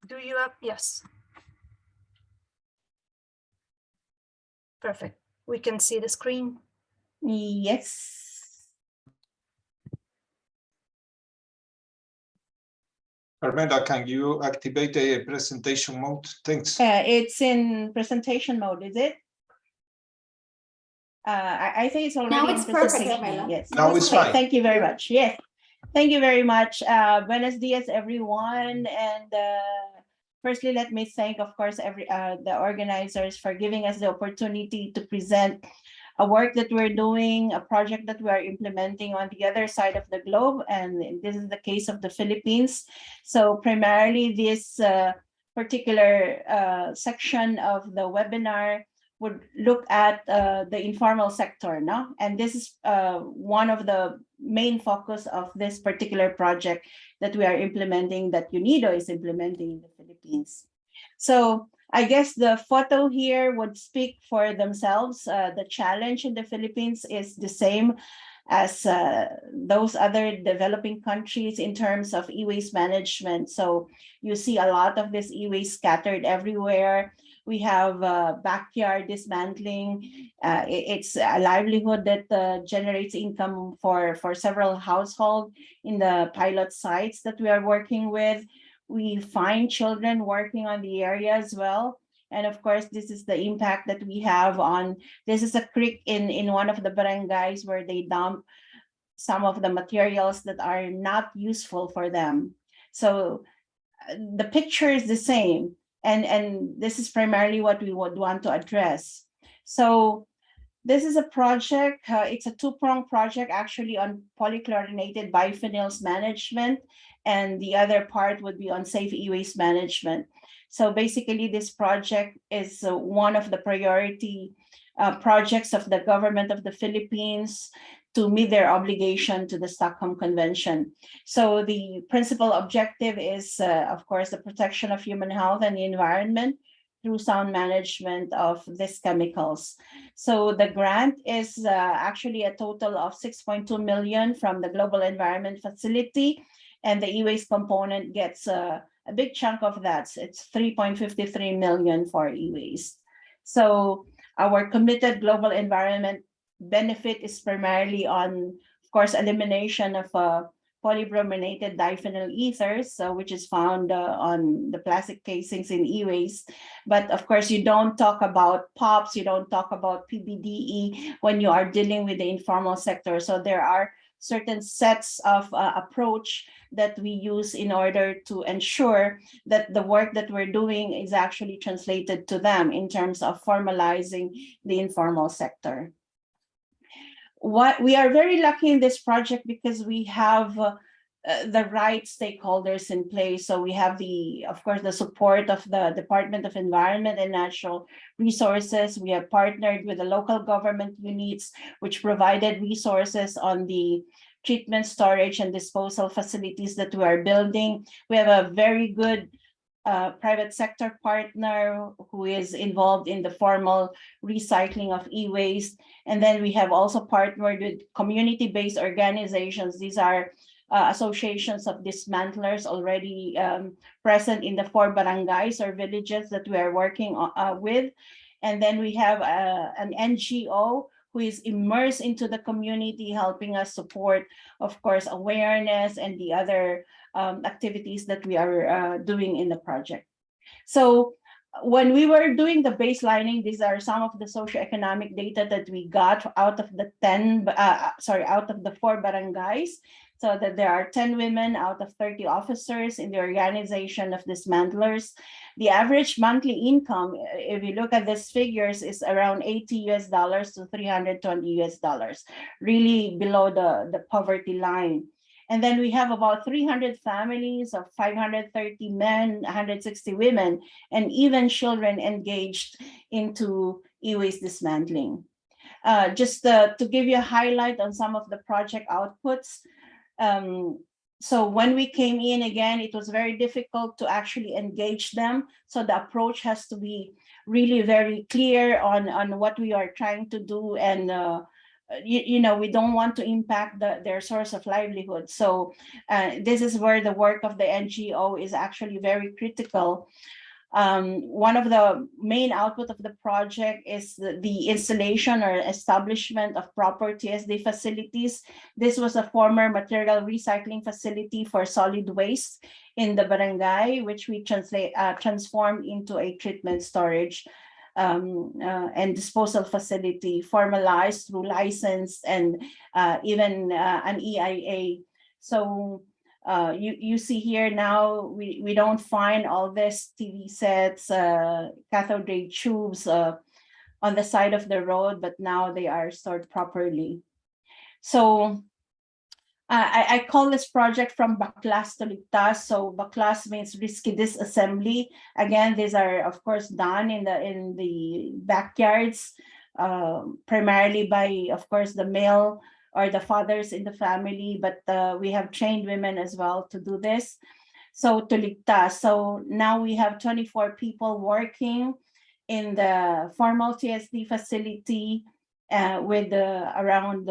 Do you have? Yes. Perfect. We can see the screen. Yes. Carmela, can you activate the presentation mode? Thanks. It's in presentation mode, is it? I think it's already now it's in perfect, Carmela. Yes. Now it's fine. Thank you very much. Yes. Thank you very much. Buenos dias, everyone. And firstly, let me thank, of course, the organizers for giving us the opportunity to present a work that we're doing, a project that we are implementing on the other side of the globe. And this is the case of the Philippines. So primarily this particular section of the webinar would look at the informal sector, no? And this is one of the main focus of this particular project that we are implementing, that UNIDO is implementing in the Philippines. So I guess the photo here would speak for themselves. The challenge in the Philippines is the same as those other developing countries in terms of e-waste management. So you see a lot of this e-waste scattered everywhere. We have backyard dismantling. It's a livelihood that generates income for several households in the pilot sites that we are working with. We find children working on the area as well. And of course, this is the impact that we have on, this is a creek in one of the barangays where they dump some of the materials that are not useful for them. So the picture is the same. And this is primarily what we would want to address. So this is a project, it's a two-pronged project actually on polychlorinated biphenyls management, and the other part would be on safe e-waste management. So basically this project is one of the priority projects of the government of the Philippines to meet their obligation to the Stockholm Convention. So the principal objective is, of course, the protection of human health and the environment through sound management of these chemicals. So the grant is actually a total of 6.2 million from the Global Environment Facility, and the e-waste component gets a big chunk of that. It's 3.53 million for e-waste. So our committed global environment benefit is primarily on, of course, elimination of polybrominated diphenyl ethers, which is found on the plastic casings in e-waste. But of course, you don't talk about POPs, you don't talk about PBDE when you are dealing with the informal sector. So there are certain sets of approach that we use in order to ensure that the work that we're doing is actually translated to them in terms of formalizing the informal sector. What we are very lucky in this project because we have the right stakeholders in place. So we have of course, the support of the Department of Environment and Natural Resources. We have partnered with the local government units, which provided resources on the treatment, storage, and disposal facilities that we are building. We have a very good private sector partner who is involved in the formal recycling of e-waste. And then we have also partnered with community-based organizations. These are associations of dismantlers already present in the 4 barangays or villages that we are working with. And then we have an NGO who is immersed into the community, helping us support, of course, awareness and the other activities that we are doing in the project. So when we were doing the baselining, these are some of the socioeconomic data that we got out of the 4 barangays. So that there are 10 women out of 30 officers in the organization of dismantlers. The average monthly income, if you look at these figures, is around $80 to $320, really below the poverty line. And then we have about 300 families of 530 men, 160 women, and even children engaged into e-waste dismantling. Just to give you a highlight on some of the project outputs. So when we came in again, it was very difficult to actually engage them. So the approach has to be really very clear on what we are trying to do. And you know, we don't want to impact their source of livelihood. So this is where the work of the NGO is actually very critical. One of the main output of the project is the installation or establishment of proper TSD facilities. This was a former material recycling facility for solid waste in the barangay, which we transformed into a treatment, storage, and disposal facility, formalized through license and even an EIA. So you see here now, we don't find all this TV sets, cathode ray tubes on the side of the road, but now they are stored properly. So I call this project from baklas to ligtas. So baklas means risky disassembly. Again, these are of course done in the backyards, primarily by, of course, the male or the fathers in the family, but we have trained women as well to do this. So to ligtas. So now we have 24 people working in the formal TSD facility with around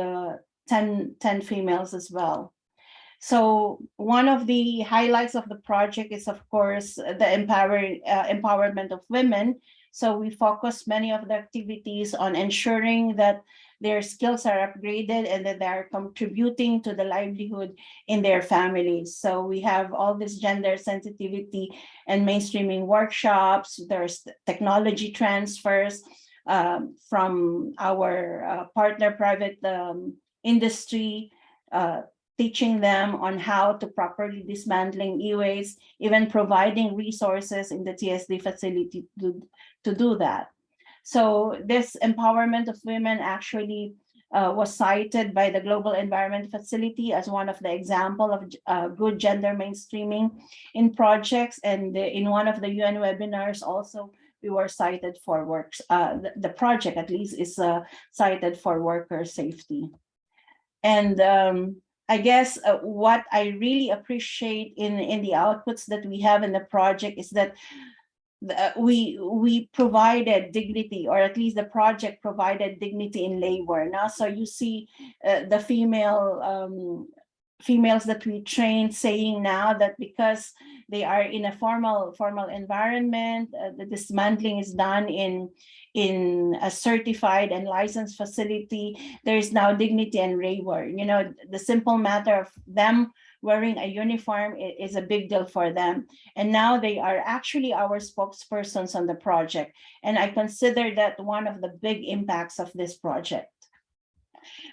10 females as well. So one of the highlights of the project is, of course, the empowerment of women. So we focus many of the activities on ensuring that their skills are upgraded and that they are contributing to the livelihood in their families. So we have all this gender sensitivity and mainstreaming workshops. There's technology transfers from our partner private industry, teaching them on how to properly dismantling e-waste, even providing resources in the TSD facility to do that. So this empowerment of women actually was cited by the Global Environment Facility as one of the example of good gender mainstreaming in projects. And in one of the UN webinars also, we were cited for works. The project at least is cited for worker safety. And I guess what I really appreciate in the outputs that we have in the project is that we provided dignity, or at least the project provided dignity in labor. Now, so you see the females that we trained saying now that because they are in a formal environment, the dismantling is done in a certified and licensed facility, there is now dignity and labor. You know, the simple matter of them wearing a uniform is a big deal for them. And now they are actually our spokespersons on the project. And I consider that one of the big impacts of this project.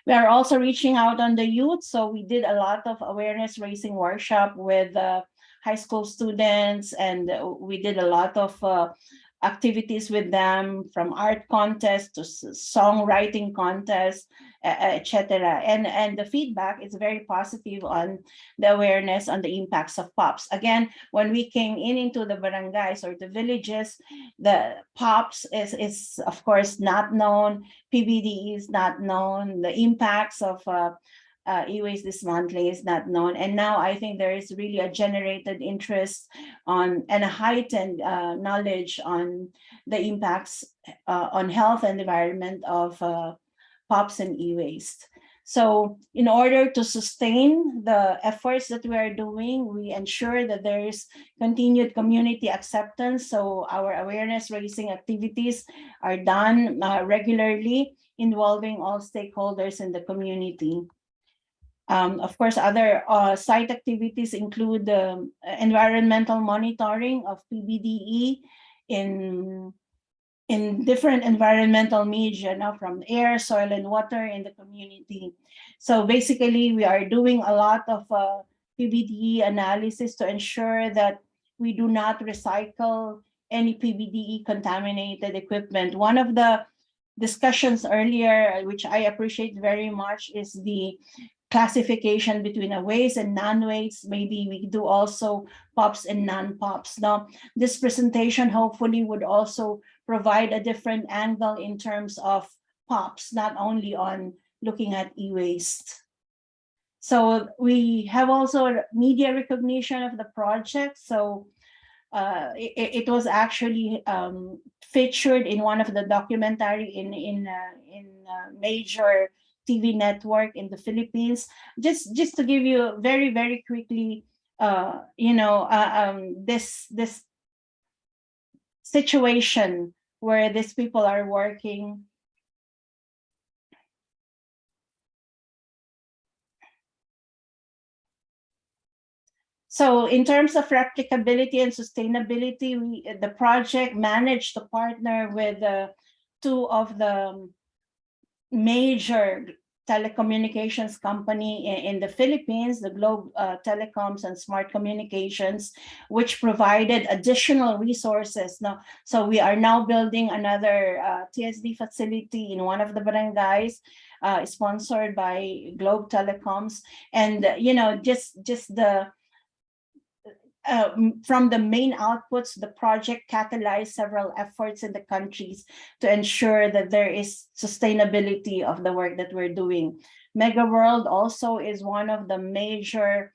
We are also reaching out on the youth. So we did a lot of awareness raising workshop with high school students, and we did a lot of activities with them, from art contests to songwriting contests, etc. And the feedback is very positive on the awareness on the impacts of POPs. Again, when we came into the barangays or the villages, the POPs is of course not known, PBD is not known, the impacts of e-waste dismantling is not known. And now I think there is really a generated interest on and a heightened knowledge on the impacts on health and environment of POPs and e-waste. So in order to sustain the efforts that we are doing, we ensure that there is continued community acceptance. So our awareness raising activities are done regularly, involving all stakeholders in the community. Of course, other site activities include environmental monitoring of PBDE in different environmental media, now from air, soil, and water in the community. So basically, we are doing a lot of PBDE analysis to ensure that we do not recycle any PBDE contaminated equipment. One of the discussions earlier, which I appreciate very much, is the classification between a waste and non-waste. Maybe we do also POPs and non-POPs. Now, this presentation hopefully would also provide a different angle in terms of POPs, not only on looking at e-waste. So we have also media recognition of the project. So it was actually featured in one of the documentary in major TV network in the Philippines. Just to give you very, very quickly, this situation where these people are working. So in terms of replicability and sustainability, the project managed to partner with two of the major telecommunications company in the Philippines, the Globe Telecoms and Smart Communications, which provided additional resources. Now, so we are now building another TSD facility in one of the barangays, sponsored by Globe Telecoms, and just the from the main outputs, the project catalyzed several efforts in the countries to ensure that there is sustainability of the work that we're doing. Mega World also is one of the major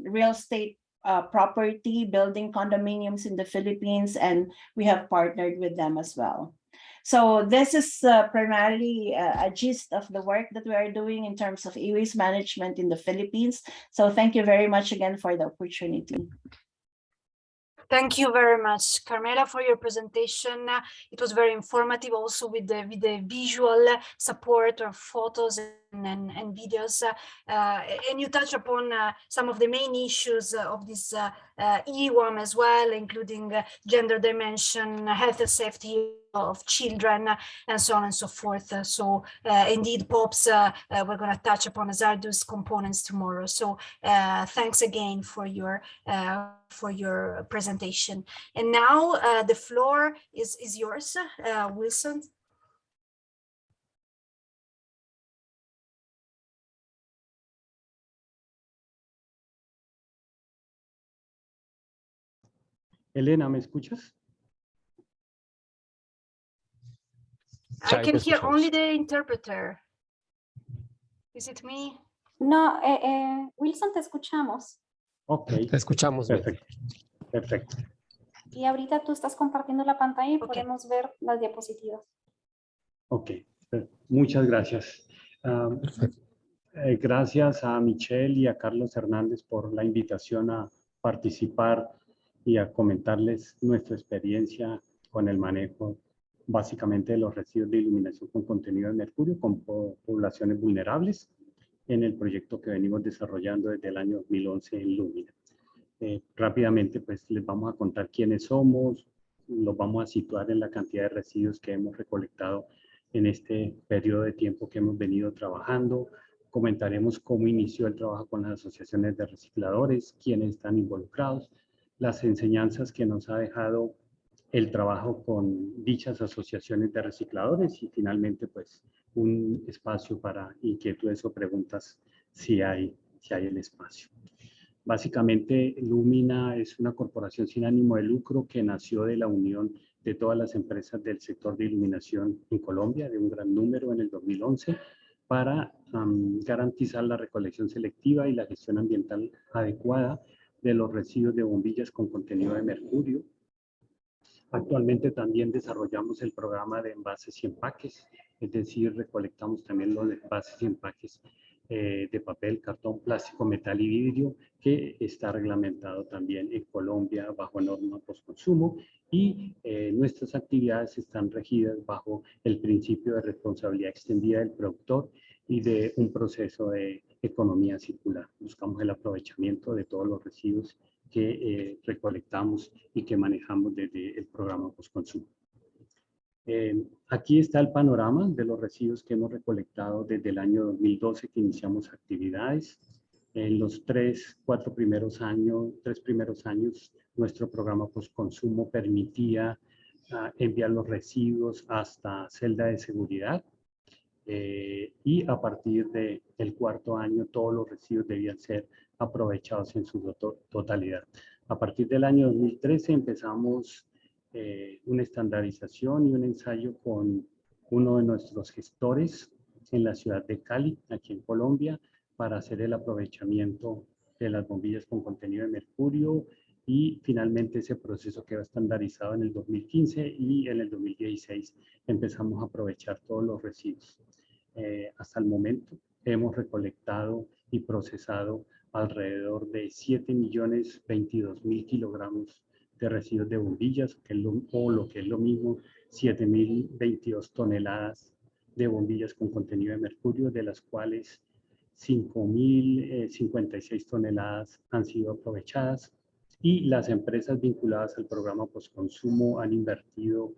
real estate property building condominiums in the Philippines, and we have partnered with them as well. So this is primarily a gist of the work that we are doing in terms of e-waste management in the Philippines. So thank you very much again for the opportunity. Thank you very much, Carmela, for your presentation. It was very informative, also with the visual support of photos and videos. And you touch upon some of the main issues of this EWAM as well, including gender dimension, health and safety of children, and so on and so forth. So indeed, POPs, we're going to touch upon hazardous components tomorrow. So thanks again for your presentation. And now the floor is yours, Wilson. Elena, ¿me escuchas? I can hear only the interpreter. Is it me? No, Wilson, te escuchamos. Ok. Te escuchamos. Perfecto. Perfecto. Y ahorita tú estás compartiendo la pantalla y podemos ver las diapositivas. Ok. Muchas gracias. Gracias a Michelle y a Carlos Hernández por la invitación a participar y a comentarles nuestra experiencia con el manejo básicamente de los residuos de iluminación con contenido de mercurio con poblaciones vulnerables en el proyecto que venimos desarrollando desde el año 2011 en Lumina. Rápidamente pues les vamos a contar quiénes somos, los vamos a situar en la cantidad de residuos que hemos recolectado en este periodo de tiempo que hemos venido trabajando. Comentaremos cómo inició el trabajo con las asociaciones de recicladores, quiénes están involucrados, las enseñanzas que nos ha dejado el trabajo con dichas asociaciones de recicladores y finalmente pues un espacio para inquietudes o preguntas si hay el espacio. Básicamente Lumina es una corporación sin ánimo de lucro que nació de la unión de todas las empresas del sector de iluminación en Colombia, de un gran número en el 2011, para garantizar la recolección selectiva y la gestión ambiental adecuada de los residuos de bombillas con contenido de mercurio. Actualmente también desarrollamos el programa de envases y empaques, es decir, recolectamos también los envases y empaques de papel, cartón, plástico, metal y vidrio, que está reglamentado también en Colombia bajo norma postconsumo, y nuestras actividades están regidas bajo el principio de responsabilidad extendida del productor y de un proceso de economía circular. Buscamos el aprovechamiento de todos los residuos que recolectamos y que manejamos desde el programa postconsumo. Aquí está el panorama de los residuos que hemos recolectado desde el año 2012 que iniciamos actividades. En los tres primeros años, nuestro programa postconsumo permitía enviar los residuos hasta celda de seguridad. Y a partir del cuarto año, todos los residuos debían ser aprovechados en su totalidad. A partir del año 2013 empezamos una estandarización y un ensayo con uno de nuestros gestores en la ciudad de Cali, aquí en Colombia, para hacer el aprovechamiento de las bombillas con contenido de mercurio, y finalmente ese proceso quedó estandarizado en el 2015 y en el 2016 empezamos a aprovechar todos los residuos. Hasta el momento hemos recolectado y procesado alrededor de 7.022.000 kilogramos de residuos de bombillas, o lo que es lo mismo, 7.022 toneladas de bombillas con contenido de mercurio, de las cuales 5.056 toneladas han sido aprovechadas, y las empresas vinculadas al programa postconsumo han invertido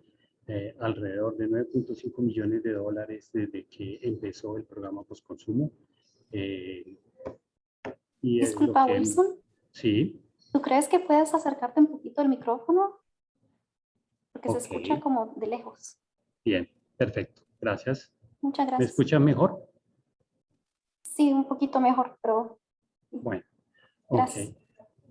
alrededor de $9.5 millones desde que empezó el programa postconsumo. Disculpa, Wilson. Sí. ¿Tú crees que puedes acercarte un poquito al micrófono? Porque se escucha como de lejos. Bien, perfecto. Gracias. Muchas gracias. ¿Me escuchan mejor? Sí, un poquito mejor, pero... Bueno, gracias. ok.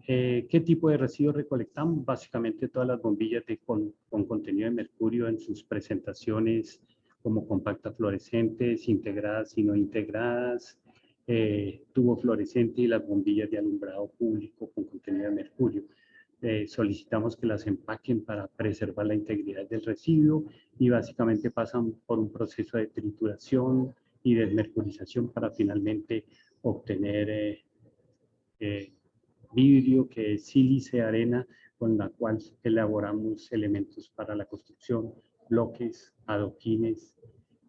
¿Qué tipo de residuos recolectamos? Básicamente todas las bombillas con contenido de mercurio en sus presentaciones como compactas fluorescentes, integradas y no integradas, tubo fluorescente y las bombillas de alumbrado público con contenido de mercurio. Solicitamos que las empaquen para preservar la integridad del residuo, y básicamente pasan por un proceso de trituración y desmercurización para finalmente obtener vidrio, que es sílice, arena, con la cual elaboramos elementos para la construcción, bloques, adoquines,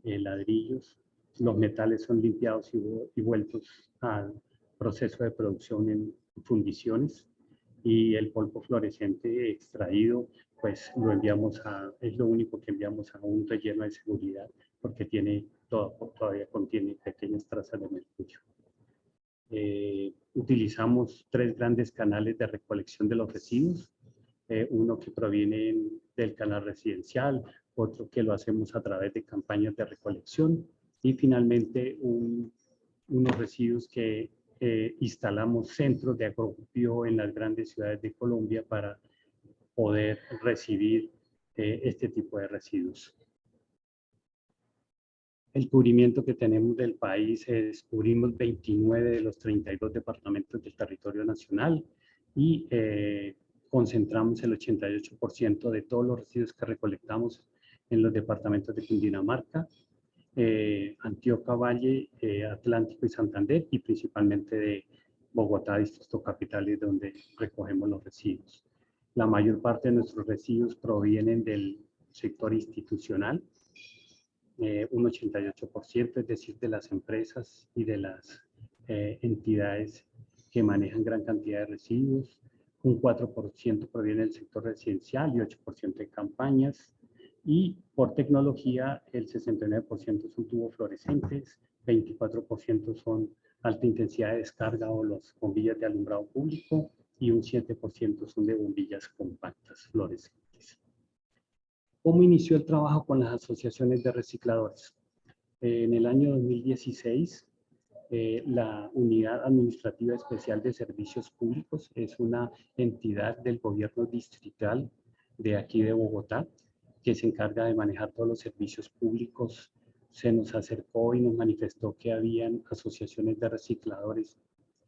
ladrillos. Los metales son limpiados y vueltos al proceso de producción en fundiciones, y el polvo fluorescente extraído, pues lo enviamos es lo único que enviamos a un relleno de seguridad, porque todavía contiene pequeñas trazas de mercurio. Utilizamos 3 grandes canales de recolección de los residuos, uno que proviene del canal residencial, otro que lo hacemos a través de campañas de recolección, y finalmente unos residuos que instalamos centros de acopio en las grandes ciudades de Colombia para poder recibir este tipo de residuos. El cubrimiento que tenemos del país es, cubrimos 29 de los 32 departamentos del territorio nacional, y concentramos el 88% de todos los residuos que recolectamos en los departamentos de Cundinamarca, Antioquia, Valle, Atlántico y Santander, y principalmente de Bogotá, Distrito Capital, es donde recogemos los residuos. La mayor parte de nuestros residuos provienen del sector institucional, un 88%, es decir, de las empresas y de las entidades que manejan gran cantidad de residuos. Un 4% proviene del sector residencial y 8% de campañas. Y por tecnología, el 69% son tubos fluorescentes, 24% son alta intensidad de descarga o las bombillas de alumbrado público, y un 7% son de bombillas compactas fluorescentes. ¿Cómo inició el trabajo con las asociaciones de recicladores? En el año 2016, la Unidad Administrativa Especial de Servicios Públicos es una entidad del gobierno distrital de aquí de Bogotá, que se encarga de manejar todos los servicios públicos. Se nos acercó y nos manifestó que habían asociaciones de recicladores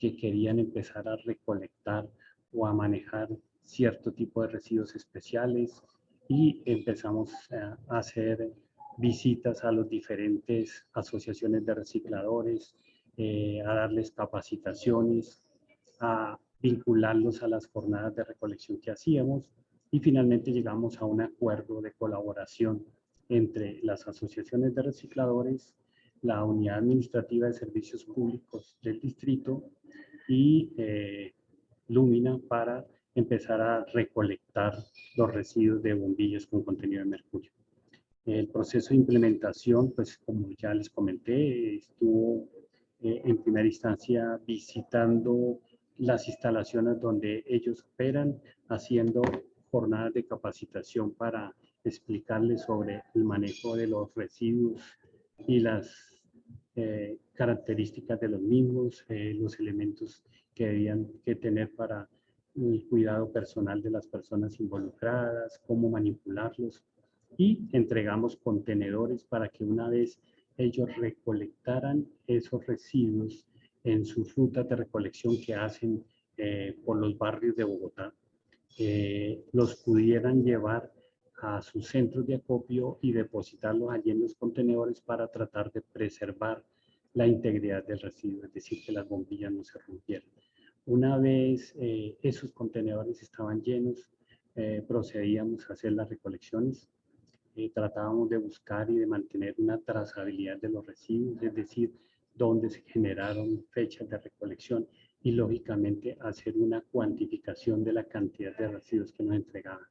que querían empezar a recolectar o a manejar cierto tipo de residuos especiales, y empezamos a hacer visitas a las diferentes asociaciones de recicladores, a darles capacitaciones, a vincularlos a las jornadas de recolección que hacíamos y finalmente llegamos a un acuerdo de colaboración entre las asociaciones de recicladores, la Unidad Administrativa de Servicios Públicos del distrito y Lumina para empezar a recolectar los residuos de bombillas con contenido de mercurio. El proceso de implementación, pues como ya les comenté, estuvo en primera instancia visitando las instalaciones donde ellos operan, haciendo jornadas de capacitación para explicarles sobre el manejo de los residuos y las características de los mismos, los elementos que debían tener para el cuidado personal de las personas involucradas, cómo manipularlos, y entregamos contenedores para que una vez ellos recolectaran esos residuos en sus rutas de recolección que hacen por los barrios de Bogotá, los pudieran llevar a sus centros de acopio y depositarlos allí en los contenedores para tratar de preservar la integridad del residuo, es decir, que las bombillas no se rompieran. Una vez esos contenedores estaban llenos, procedíamos a hacer las recolecciones. Tratábamos de buscar y de mantener una trazabilidad de los residuos, es decir, dónde se generaron fechas de recolección y lógicamente hacer una cuantificación de la cantidad de residuos que nos entregaban.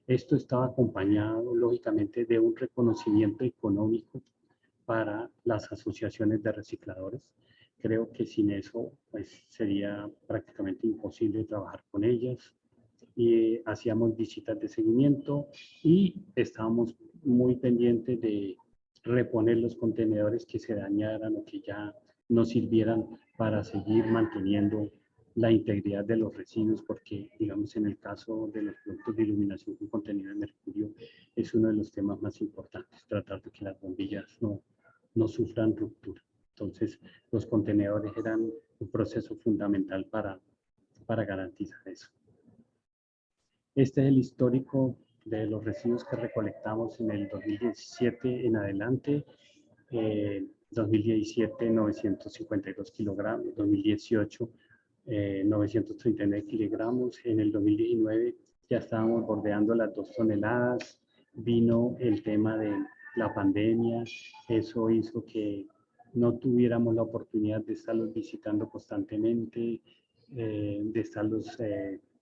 Esto estaba acompañado lógicamente de un reconocimiento económico para las asociaciones de recicladores. Creo que sin eso pues, sería prácticamente imposible trabajar con ellas. Y hacíamos visitas de seguimiento y estábamos muy pendientes de reponer los contenedores que se dañaran o que ya no sirvieran para seguir manteniendo la integridad de los residuos, porque digamos en el caso de los productos de iluminación con contenido de mercurio es uno de los temas más importantes, tratar de que las bombillas no sufran ruptura. Entonces los contenedores eran un proceso fundamental para garantizar eso. Este es el histórico de los residuos que recolectamos en el 2017 en adelante. 2017, 952 kilogramos. 2018, 939 kilogramos. En el 2019 ya estábamos bordeando las 2 toneladas. Vino el tema de la pandemia. Eso hizo que no tuviéramos la oportunidad de estarlos visitando constantemente, de estarlos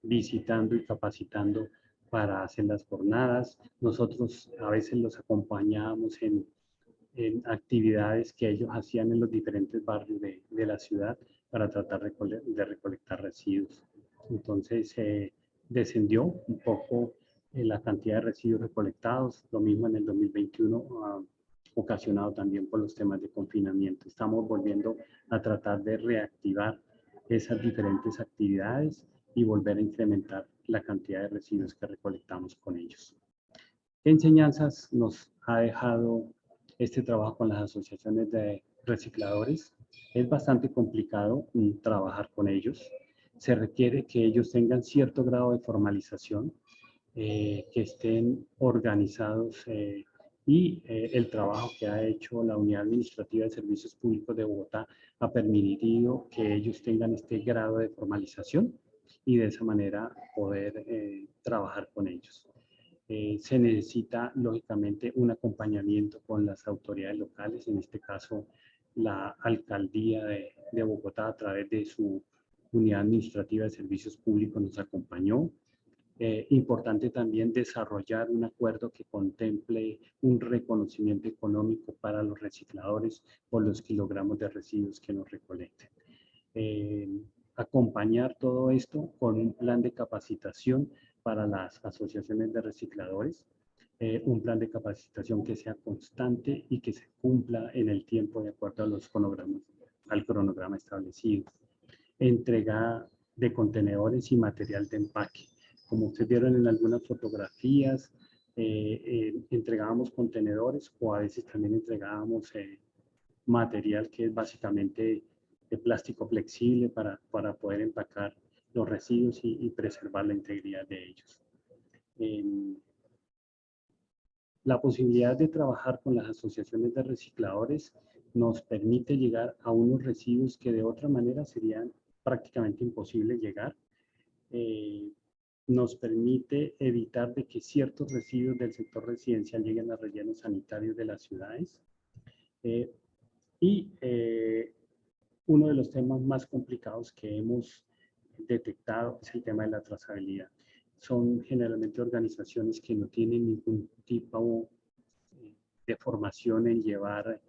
visitando y capacitando para hacer las jornadas. Nosotros a veces los acompañábamos en actividades que ellos hacían en los diferentes barrios de la ciudad para tratar de recolectar residuos. Entonces descendió un poco la cantidad de residuos recolectados, lo mismo en el 2021, ocasionado también por los temas de confinamiento. Estamos volviendo a tratar de reactivar esas diferentes actividades y volver a incrementar la cantidad de residuos que recolectamos con ellos. ¿Qué enseñanzas nos ha dejado este trabajo con las asociaciones de recicladores? Es bastante complicado trabajar con ellos. Se requiere que ellos tengan cierto grado de formalización, que estén organizados y el trabajo que ha hecho la Unidad Administrativa de Servicios Públicos de Bogotá ha permitido que ellos tengan este grado de formalización y de esa manera poder trabajar con ellos. Se necesita lógicamente un acompañamiento con las autoridades locales, en este caso la Alcaldía de Bogotá a través de su Unidad Administrativa de Servicios Públicos nos acompañó. Importante también desarrollar un acuerdo que contemple un reconocimiento económico para los recicladores por los kilogramos de residuos que nos recolecten. Acompañar todo esto con un plan de capacitación para las asociaciones de recicladores, un plan de capacitación que sea constante y que se cumpla en el tiempo de acuerdo a los cronogramas, al cronograma establecido. Entrega de contenedores y material de empaque. Como ustedes vieron en algunas fotografías, entregábamos contenedores o a veces también entregábamos material que es básicamente de plástico flexible para poder empacar los residuos y preservar la integridad de ellos. La posibilidad de trabajar con las asociaciones de recicladores nos permite llegar a unos residuos que de otra manera serían prácticamente imposibles llegar. Nos permite evitar de que ciertos residuos del sector residencial lleguen a rellenos sanitarios de las ciudades. Uno de los temas más complicados que hemos detectado es el tema de la trazabilidad. Son generalmente organizaciones que no tienen ningún tipo de formación en llevar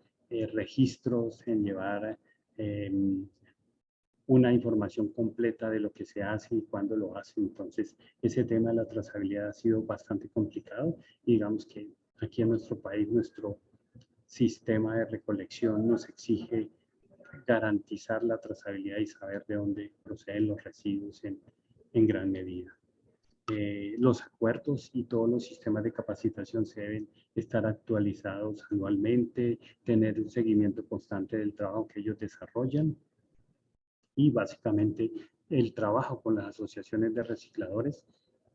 registros, en llevar una información completa de lo que se hace y cuándo lo hace. Entonces, ese tema de la trazabilidad ha sido bastante complicado. Y digamos que aquí en nuestro país, nuestro sistema de recolección nos exige garantizar la trazabilidad y saber de dónde proceden los residuos en gran medida. Los acuerdos y todos los sistemas de capacitación se deben estar actualizados anualmente, tener un seguimiento constante del trabajo que ellos desarrollan y básicamente el trabajo con las asociaciones de recicladores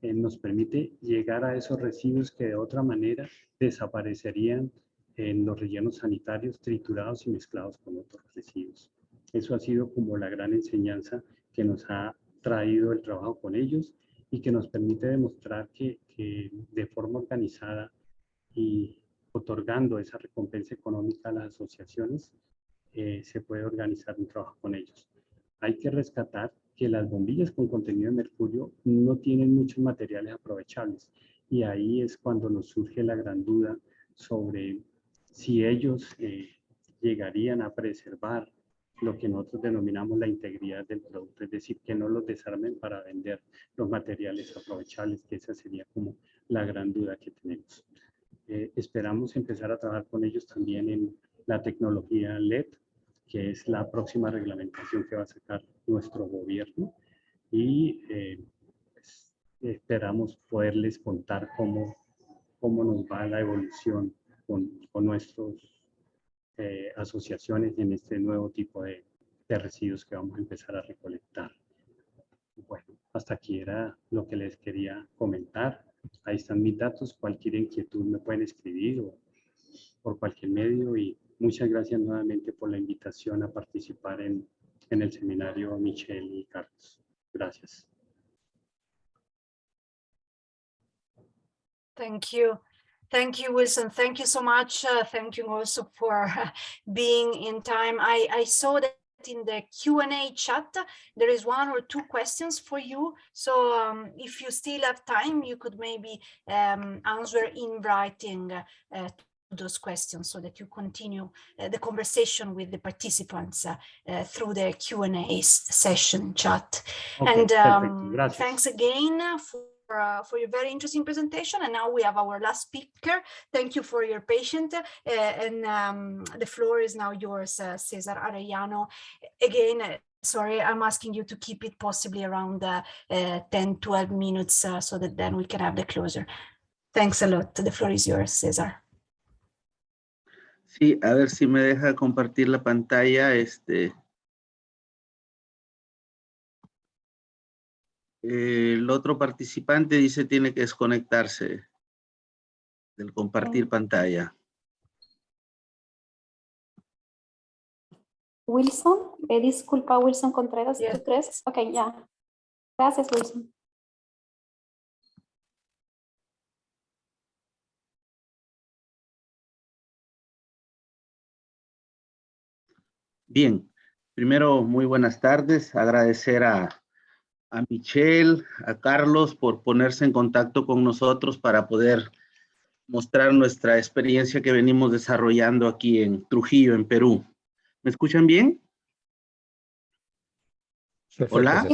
nos permite llegar a esos residuos que de otra manera desaparecerían en los rellenos sanitarios triturados y mezclados con otros residuos. Eso ha sido como la gran enseñanza que nos ha traído el trabajo con ellos y que nos permite demostrar que de forma organizada y otorgando esa recompensa económica a las asociaciones, se puede organizar un trabajo con ellos. Hay que rescatar que las bombillas con contenido de mercurio no tienen muchos materiales aprovechables y ahí es cuando nos surge la gran duda sobre si ellos llegarían a preservar lo que nosotros denominamos la integridad del producto, es decir, que no los desarmen para vender los materiales aprovechables, que esa sería como la gran duda que tenemos. Esperamos empezar a trabajar con ellos también en la tecnología LED, que es la próxima reglamentación que va a sacar nuestro gobierno y pues, esperamos poderles contar cómo nos va la evolución con nuestras asociaciones en este nuevo tipo de residuos que vamos a empezar a recolectar. Bueno, hasta aquí era lo que les quería comentar. Ahí están mis datos. Cualquier inquietud me pueden escribir o por cualquier medio y muchas gracias nuevamente por la invitación a participar en el seminario, Michelle y Carlos. Gracias. Thank you. Thank you, Wilson. Thank you so much. Thank you also for being in time. I saw that in the Q&A chat, there is 1 or 2 questions for you. So if you still have time, you could maybe answer in writing those questions so that you continue the conversation with the participants through the Q&A session chat. Okay, and thanks again for your very interesting presentation. And now we have our last speaker. Thank you for your patience. The floor is now yours, Cesar Arellano. Again, sorry, I'm asking you to keep it possibly around 10-12 minutes so that then we can have the closer. Thanks a lot. The floor is yours, Cesar. Sí, a ver si me deja compartir la pantalla. El otro participante dice tiene que desconectarse del compartir pantalla. Wilson, disculpa, Wilson Contreras, ¿tú crees? Ok, ya. Gracias, Wilson. Bien, primero muy buenas tardes, agradecer a Michelle, a Carlos por ponerse en contacto con nosotros para poder mostrar nuestra experiencia que venimos desarrollando aquí en Trujillo, en Perú. ¿Me escuchan bien? Perfecto, Hola.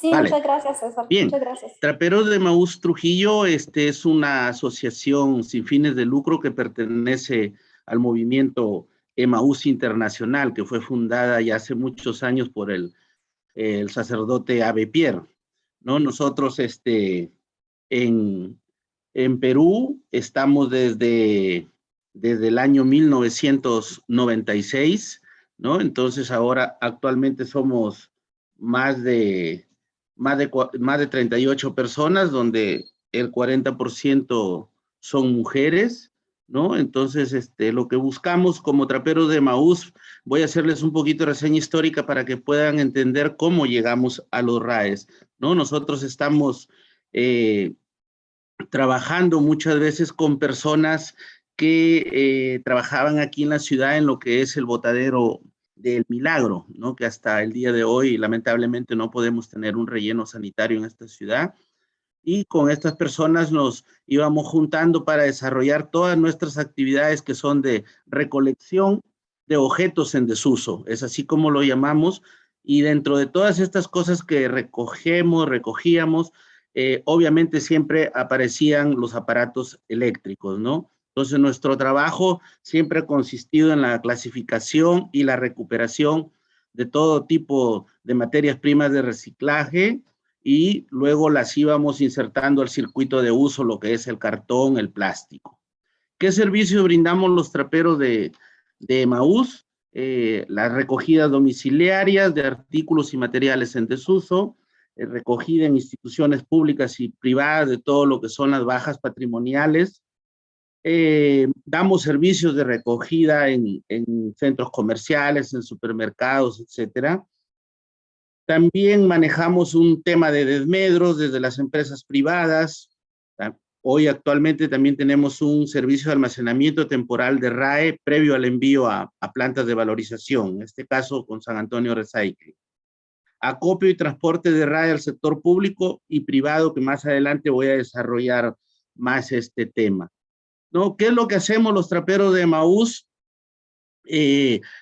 Sí, vale. Muchas gracias, César. Bien. Muchas gracias. Traperos de Emaús Trujillo es una asociación sin fines de lucro que pertenece al movimiento Emaús Internacional, que fue fundada ya hace muchos años por el sacerdote Ave Pierre, ¿no? Nosotros en Perú estamos desde el año 1996, ¿no? Entonces ahora actualmente somos más de 38 personas, donde el 40% son mujeres, ¿no? Entonces, lo que buscamos como traperos de Emaús, voy a hacerles un poquito de reseña histórica para que puedan entender cómo llegamos a los RAEs, ¿no? Nosotros estamos trabajando muchas veces con personas que trabajaban aquí en la ciudad en lo que es el botadero del Milagro, ¿no? Que hasta el día de hoy, lamentablemente, no podemos tener un relleno sanitario en esta ciudad. Y con estas personas nos íbamos juntando para desarrollar todas nuestras actividades que son de recolección de objetos en desuso, es así como lo llamamos, y dentro de todas estas cosas que recogíamos, obviamente siempre aparecían los aparatos eléctricos, ¿no? Entonces nuestro trabajo siempre ha consistido en la clasificación y la recuperación de todo tipo de materias primas de reciclaje, y luego las íbamos insertando al circuito de uso, lo que es el cartón, el plástico. ¿Qué servicios brindamos los traperos de Emaús? Las recogidas domiciliarias de artículos y materiales en desuso, recogida en instituciones públicas y privadas de todo lo que son las bajas patrimoniales. Damos servicios de recogida en centros comerciales, en supermercados, etcétera. También manejamos un tema de desmedros desde las empresas privadas. Hoy actualmente también tenemos un servicio de almacenamiento temporal de RAE previo al envío a plantas de valorización, en este caso con San Antonio Recycling. Acopio y transporte de RAE al sector público y privado, que más adelante voy a desarrollar más este tema, ¿no? ¿Qué es lo que hacemos los traperos de Emaús?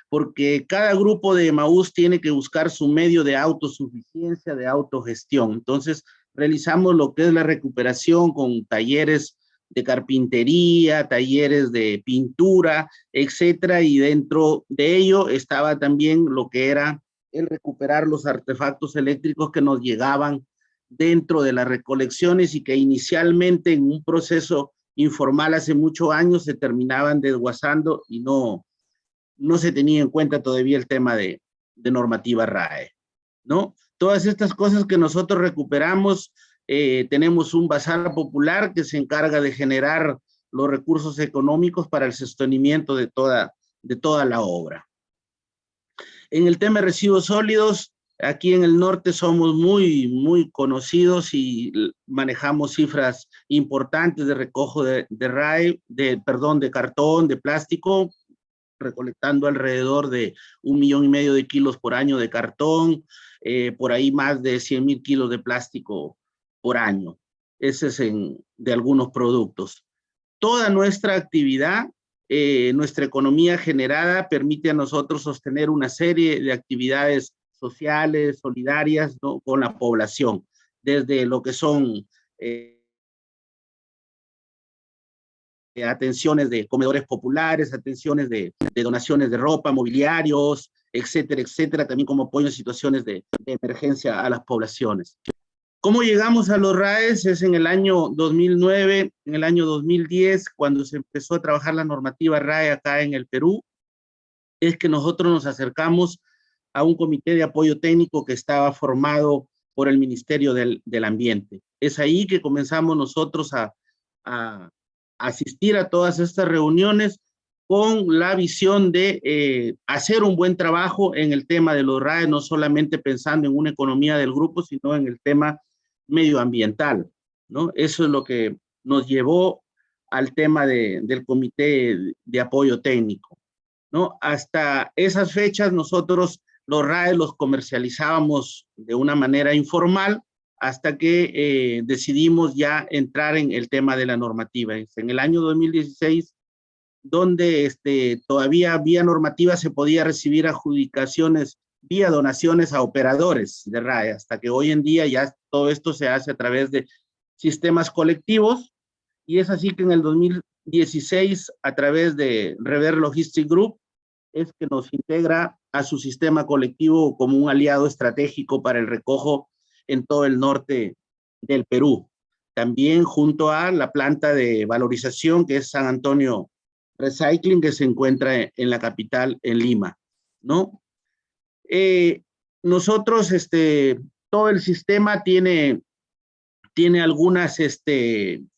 Porque cada grupo de Emaús tiene que buscar su medio de autosuficiencia, de autogestión. Entonces, realizamos lo que es la recuperación con talleres de carpintería, talleres de pintura, etcétera, y dentro de ello estaba también lo que era el recuperar los artefactos eléctricos que nos llegaban dentro de las recolecciones y que inicialmente en un proceso informal hace muchos años se terminaban desguazando y no se tenía en cuenta todavía el tema de normativa RAE, ¿no? Todas estas cosas que nosotros recuperamos, tenemos un bazar popular que se encarga de generar los recursos económicos para el sostenimiento de toda la obra. En el tema de residuos sólidos, aquí en el norte somos muy conocidos y manejamos cifras importantes de recojo de RAE, de cartón, de plástico, recolectando alrededor de 1,5 millones de kilos por año de cartón, por ahí más de 100,000 kilos de plástico por año. Ese es de algunos productos. Toda nuestra actividad, nuestra economía generada permite a nosotros sostener una serie de actividades sociales, solidarias, ¿no?, con la población, desde lo que son atenciones de comedores populares, atenciones de donaciones de ropa, mobiliarios, etcétera, etcétera, también como apoyo en situaciones de emergencia a las poblaciones. ¿Cómo llegamos a los RAEs? Es en el año 2009, en el año 2010, cuando se empezó a trabajar la normativa RAE acá en el Perú, es que nosotros nos acercamos a un comité de apoyo técnico que estaba formado por el Ministerio del Ambiente. Es ahí que comenzamos nosotros a asistir a todas estas reuniones con la visión de hacer un buen trabajo en el tema de los RAE, no solamente pensando en una economía del grupo, sino en el tema medioambiental, ¿no? Eso es lo que nos llevó al tema del comité de apoyo técnico, ¿no? Hasta esas fechas nosotros los RAE los comercializábamos de una manera informal, hasta que decidimos ya entrar en el tema de la normativa. En el año 2016, donde todavía vía normativa se podía recibir adjudicaciones vía donaciones a operadores de RAE, hasta que hoy en día ya todo esto se hace a través de sistemas colectivos, y es así que en el 2016, a través de Rever Logistic Group, es que nos integra a su sistema colectivo como un aliado estratégico para el recojo en todo el norte del Perú. También junto a la planta de valorización que es San Antonio Recycling, que se encuentra en la capital, en Lima, ¿no? Nosotros, todo el sistema tiene tiene algunas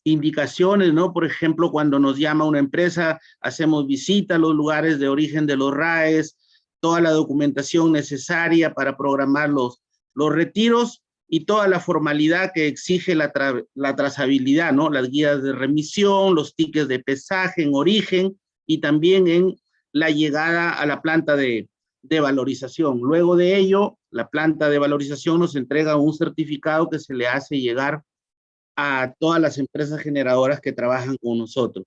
indicaciones, ¿no? Por ejemplo, cuando nos llama una empresa, hacemos visita a los lugares de origen de los RAEs, toda la documentación necesaria para programar los retiros y toda la formalidad que exige la trazabilidad, ¿no? Las guías de remisión, los tickets de pesaje en origen y también en la llegada a la planta de valorización. Luego de ello, la planta de valorización nos entrega un certificado que se le hace llegar a todas las empresas generadoras que trabajan con nosotros.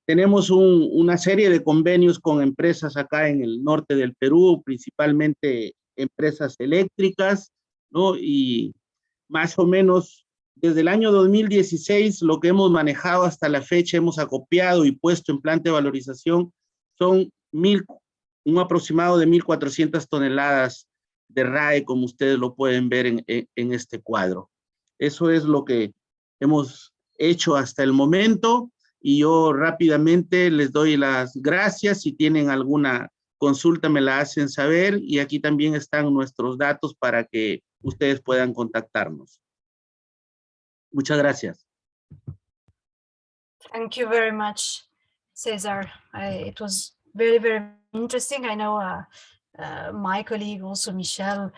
Tenemos una serie de convenios con empresas acá en el norte del Perú, principalmente empresas eléctricas, ¿no? Y más o menos desde el año 2016, lo que hemos manejado hasta la fecha, hemos acopiado y puesto en planta de valorización, son un aproximado de 1.400 toneladas de RAE, como ustedes lo pueden ver en este cuadro. Eso es lo que hemos hecho hasta el momento y yo rápidamente les doy las gracias. Si tienen alguna consulta me la hacen saber y aquí también están nuestros datos para que ustedes puedan contactarnos. Muchas gracias. Thank you very much, Cesar. It was very, very interesting. I know my colleague, also Michelle,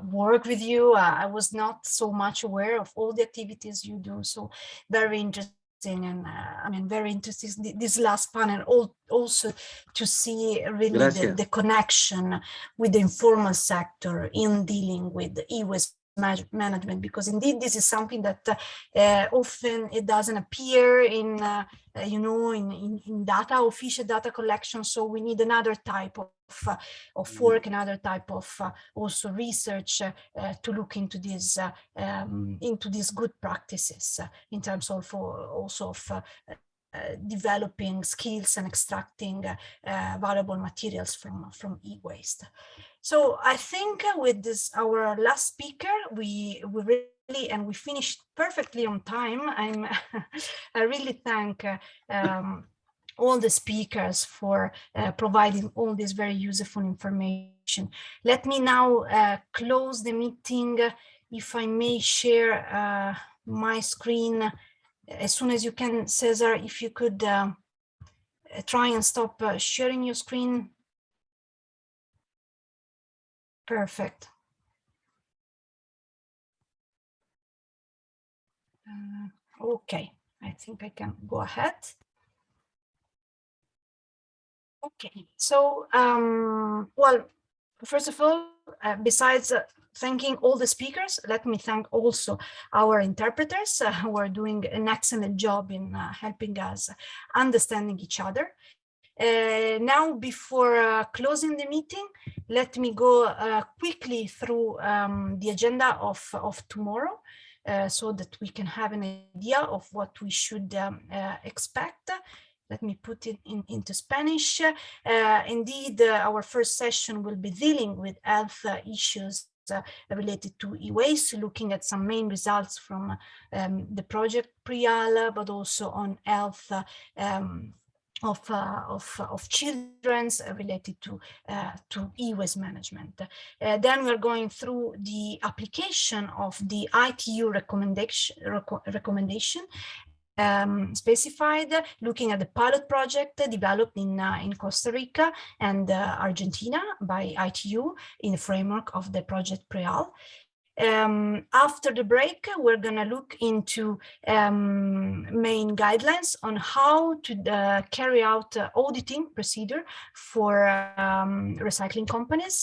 worked with you. I was not so much aware of all the activities you do, so very interesting. And I mean, very interesting this last panel, also to see really the connection with the informal sector in dealing with e-waste management, because indeed this is something that often it doesn't appear in you know, in data, official data collection. So we need another type of work, another type of also research to look into these good practices in terms of also of developing skills and extracting valuable materials from e-waste. So I think with this, our last speaker, we really, and we finished perfectly on time. I really thank all the speakers for providing all this very useful information. Let me now close the meeting. If I may share my screen as soon as you can, Cesar, if you could try and stop sharing your screen. Perfect. Okay, I think I can go ahead. Okay, so, well, first of all, besides thanking all the speakers, let me thank also our interpreters who are doing an excellent job in helping us understanding each other. Now, before closing the meeting, let me go quickly through the agenda of tomorrow so that we can have an idea of what we should expect. Let me put it into Spanish. Indeed, our first session will be dealing with health issues related to e-waste, looking at some main results from the project PRIAL, but also on health of children related to e-waste management. Then we're going through the application of the ITU recommendation specified, looking at the pilot project developed in Costa Rica and Argentina by ITU in the framework of the project PRIAL. After the break, we're going to look into main guidelines on how to carry out auditing procedure for recycling companies.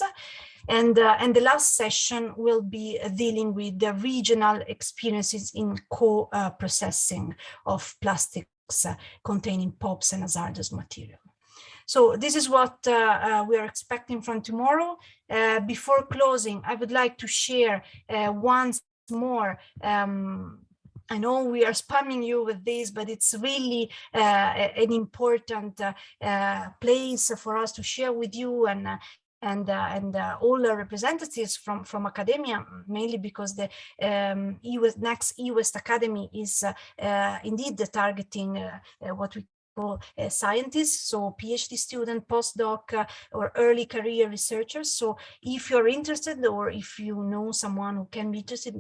And the last session will be dealing with the regional experiences in co-processing of plastics containing POPs and hazardous material. So this is what we are expecting from tomorrow. Before closing, I would like to share once more. I know we are spamming you with this, but it's really an important place for us to share with you and all the representatives from academia, mainly because the next e-waste Academy is indeed targeting what we scientists, so PhD student, postdoc, or early career researchers. So if you're interested, or if you know someone who can be interested,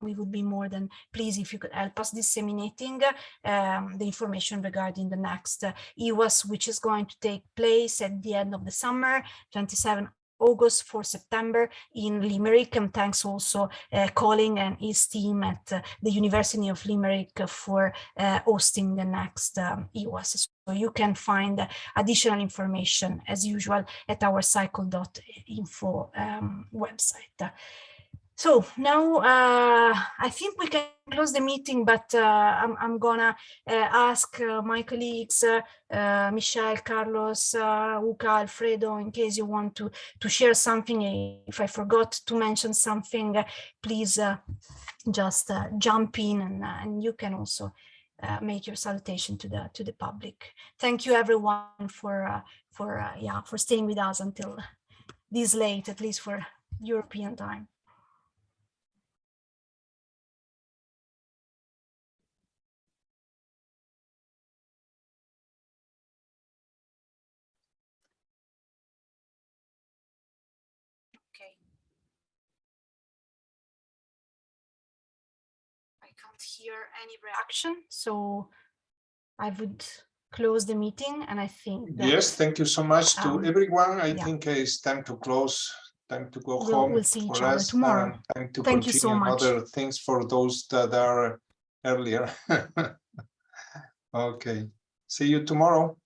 we would be more than pleased if you could help us disseminating the information regarding the next EWAS, which is going to take place at the end of the summer, 27 August for September in Limerick. And thanks also Colin and his team at the University of Limerick for hosting the next EWAS. So you can find additional information as usual at our cycle.info website. So now I think we can close the meeting, but I'm gonna ask my colleagues, Michelle, Carlos, Luca, Alfredo, in case you want to share something. If I forgot to mention something, please just jump in, and you can also make your salutation to the public. Thank you everyone for staying with us until this late, at least for European time. Okay. I can't hear any reaction, so I would close the meeting, and I think that, yes, thank you so much to everyone. I think it's time to close, time to go home. We'll see each for other us, tomorrow. time to Thank you so continue much. other things for those that are earlier. Okay, see you tomorrow.